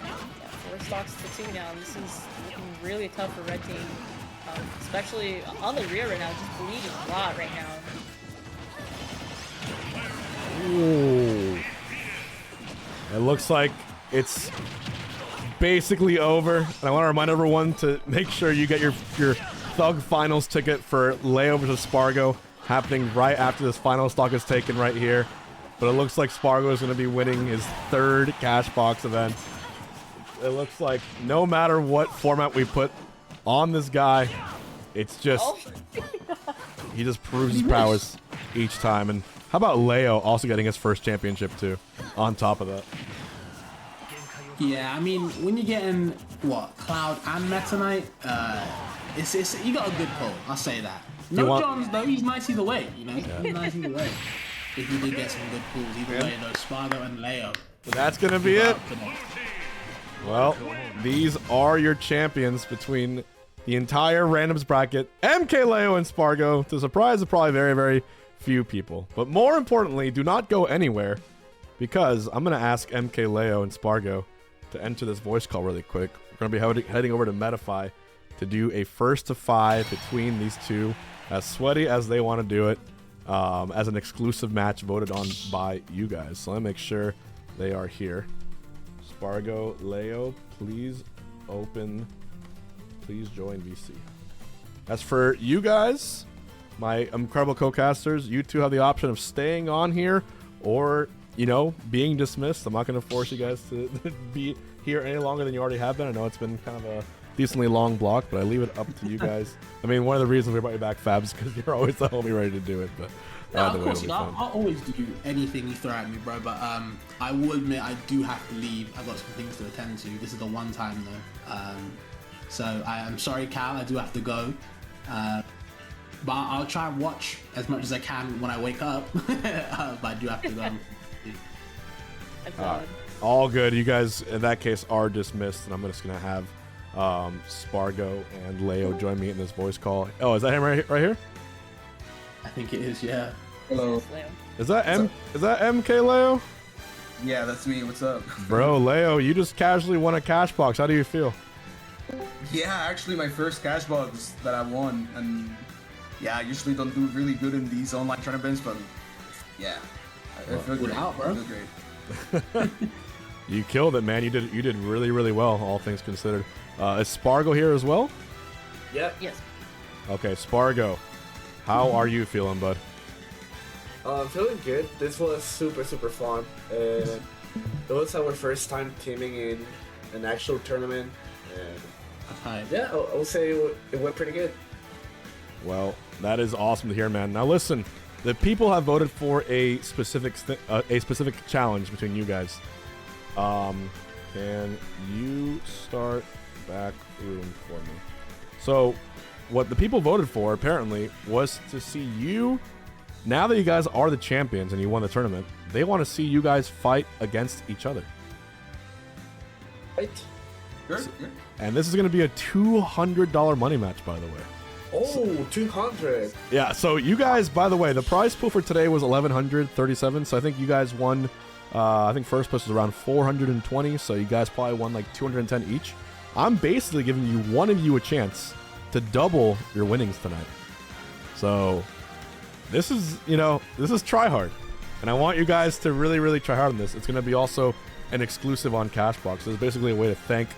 Yeah, 4 stocks to 2 now. This is looking really tough for red team. Especially on the rear right now, just bleeding a lot right now. Ooh. It looks like it's basically over. And I want to remind everyone to make sure you get your Thug Finals ticket for Leo versus Spargo happening right after this final stock is taken right here. But it looks like Spargo is going to be winning his 3rd Cashbox event. It looks like no matter what format we put on this guy, it's just... he just proves his prowess each time. And how about Leo also getting his first championship too, on top of that? Yeah, I mean, when you're getting, what, Cloud and Meta Knight, it's you got a good pull, I'll say that. No Johns, though, he's nice either way, you know? Yeah. He's nice either way. If he did get some good pulls either way, though, Spargo and Leo. So that's going to be it. Well, these are your champions between the entire randoms bracket, MK Leo and Spargo, to the surprise of probably very, very few people. But more importantly, do not go anywhere, because I'm going to ask MK Leo and Spargo to enter this voice call really quick. We're going to be heading over to Metafy to do a 1st to 5 between these two, as sweaty as they want to do it, as an exclusive match voted on by you guys. So let me make sure they are here. Spargo, Leo, please open, please join VC. As for you guys, my incredible co-casters, you two have the option of staying on here or, you know, being dismissed. I'm not going to force you guys to be here any longer than you already have been. I know it's been kind of a decently long block, but I leave it up to you guys. I mean, one of the reasons we brought you back, Fabs, is because you're always the homie ready to do it. But no, of course, you know, I'll always do anything you throw at me, bro. But I will admit I do have to leave. I've got some things to attend to. This is the one time though. So I'm sorry, Cal. I do have to go. But I'll try and watch as much as I can when I wake up. But I do have to go. All good. You guys, in that case, are dismissed, and I'm just gonna have Spargo and Leo join me in this voice call. Oh, is that him right here? I think it is. Yeah. Hello. Is that MK Leo? Yeah, that's me. What's up? Bro, Leo, you just casually won a Cashbox. How do you feel? Yeah, actually my first Cashbox that I won, and yeah, I usually don't do really good in these online tournaments, but yeah, I feel great. Out, bro. I feel great. You killed it, man. You did really, really well, all things considered. Is Spargo here as well? Yeah. Yes. Okay, Spargo, how are you feeling, bud? I'm feeling good. This was super fun. It was our first time teaming in an actual tournament, and yeah, I'll say it went pretty good. Well, that is awesome to hear, man. Now listen, the people have voted for a specific challenge between you guys. Can you start back room for me? So, what the people voted for apparently was to see you. Now that you guys are the champions and you won the tournament, they want to see you guys fight against each other. Right. Sure. And this is going to be a $200 money match, by the way. Oh, 200. Yeah, so you guys, by the way, the prize pool for today was 1,137, so I think you guys won, I think first place was around 420, so you guys probably won like 210 each. I'm basically giving you one of you a chance to double your winnings tonight. So this is, this is try hard. And I want you guys to really, really try hard on this. It's going to be also an exclusive on Cashbox. So it's basically a way to thank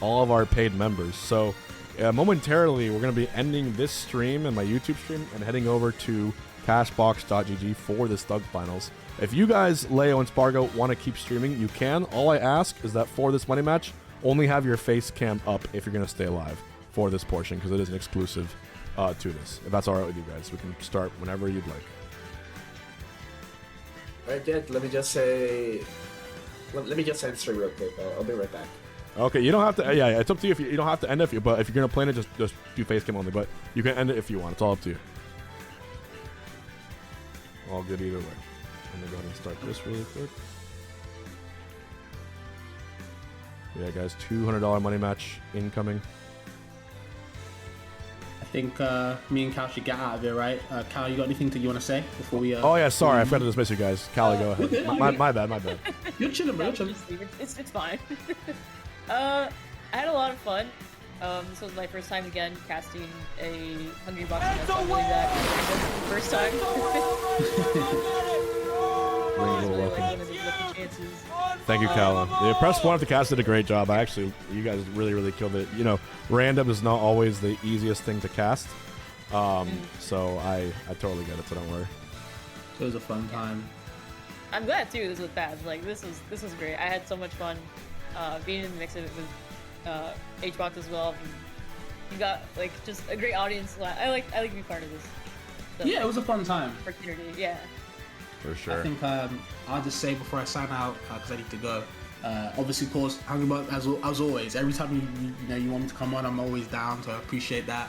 all of our paid members. So momentarily, we're going to be ending this stream and my YouTube stream and heading over to Cashbox.gg for the Stug Finals. If you guys, Leo and Spargo, want to keep streaming, you can. All I ask is that for this money match, only have your face cam up if you're going to stay alive for this portion, because it is an exclusive to this. If that's all right with you guys, we can start whenever you'd like. Alright, Jet, let me just say... Let me just answer real quick. I'll be right back. Okay, you don't have to... Yeah, it's up to you. If you don't have to end it, but if you're going to play it, just do face cam only. But you can end it if you want. It's all up to you. All good either way. I'm going to go ahead and start this really quick. Yeah, guys, $200 money match incoming. I think me and Cal should get out of here, right? Cal, you got anything you want to say before we... oh, yeah, sorry. I forgot to dismiss you guys. Callie, go ahead. My bad. You're chilling, bro. You're chilling. It's fine. I had a lot of fun. This was my first time again casting a Hungrybox. I'm really that first time. Thank you, Callum. The Press 1 of the cast did a great job. You guys really killed it. You know, random is not always the easiest thing to cast. So I totally get it, so don't worry. It was a fun time. I'm glad too this was bad. Like this was great. I had so much fun being in the mix of it with Hbox as well. You got like just a great audience. I like to be part of this. So, yeah, it was a fun time. Opportunity, yeah. For sure. I think I'll just say before I sign out, because I need to go. Obviously, of course, Hungrybox, as always, every time you want me to come on, I'm always down, so I appreciate that.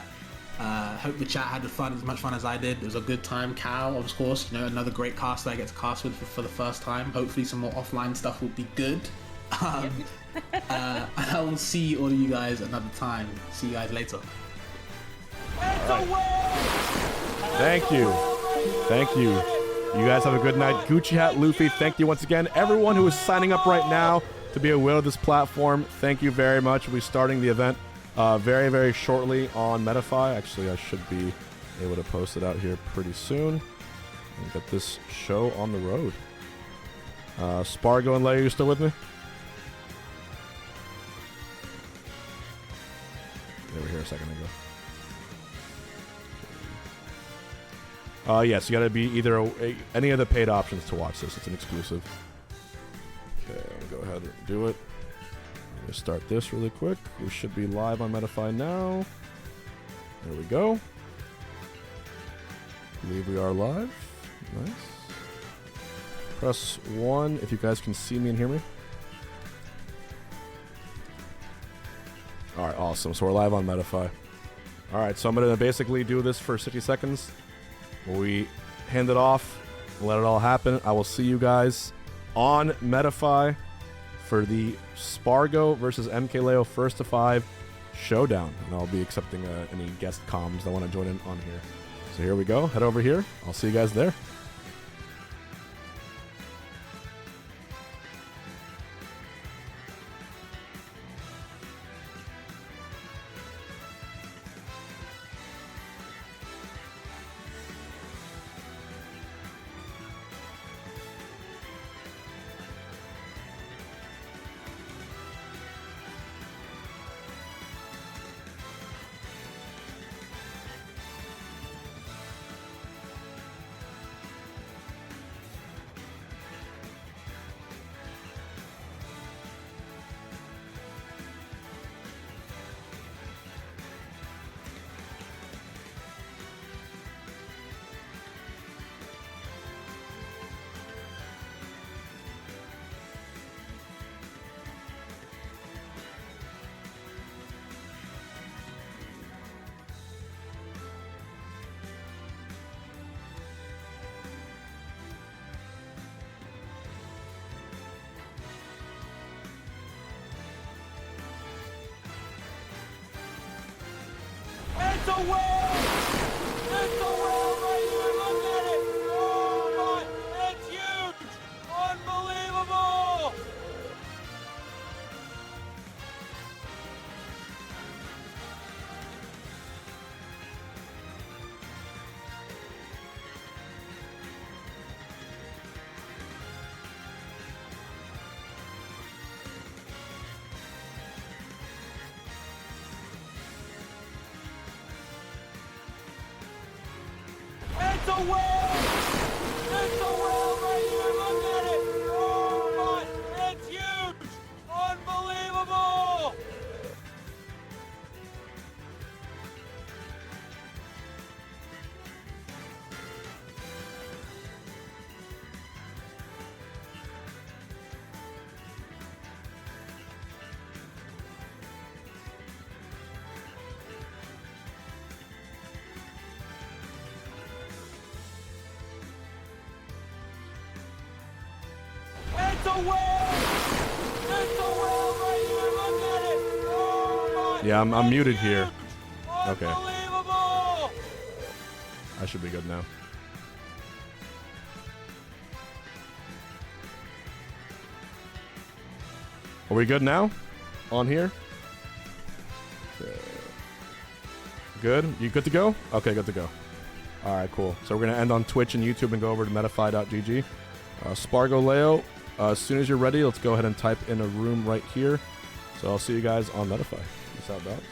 Hope the chat had as much fun as I did. It was a good time. Cal, of course, another great cast that I get to cast with for the first time. Hopefully some more offline stuff will be good. And I will see all of you guys another time. See you guys later. Right. Thank you. You guys have a good night. Gucci Hat Luffy, thank you once again. Everyone who is signing up right now to be a whale of this platform, thank you very much. We'll be starting the event very shortly on Metafy. Actually, I should be able to post it out here pretty soon and get this show on the road. Spargo and Leia, you still with me? They were here a second ago. Yes, you gotta be either any of the paid options to watch this. It's an exclusive. Okay, I'll go ahead and do it. I'm gonna start this really quick. We should be live on Metafy now. There we go. I believe we are live. Nice. Press 1 if you guys can see me and hear me. Alright, awesome. So we're live on Metafy. Alright, so I'm gonna basically do this for 60 seconds. We hand it off, let it all happen. I will see you guys on Metafy for the Spargo versus MKLeo first to 5 showdown. And I'll be accepting any guest comms that want to join in on here. So here we go. Head over here. I'll see you guys there. It's a win! It's a win right here! Look at it! Oh my! It's huge! Unbelievable! a whale! It's a whale right here! Look at it! Oh my! It's huge! Unbelievable! It's a whale! It's a whale right here! Look at it! Oh my! Yeah, I'm muted here. Huge! Okay. Unbelievable! I should be good now. Are we good now? On here? Good? You good to go? Okay, good to go. Alright, cool. So we're going to end on Twitch and YouTube and go over to metafy.gg. Spargo Leo, as soon as you're ready, let's go ahead and type in a room right here. So I'll see you guys on Metafy. Peace out, dogs.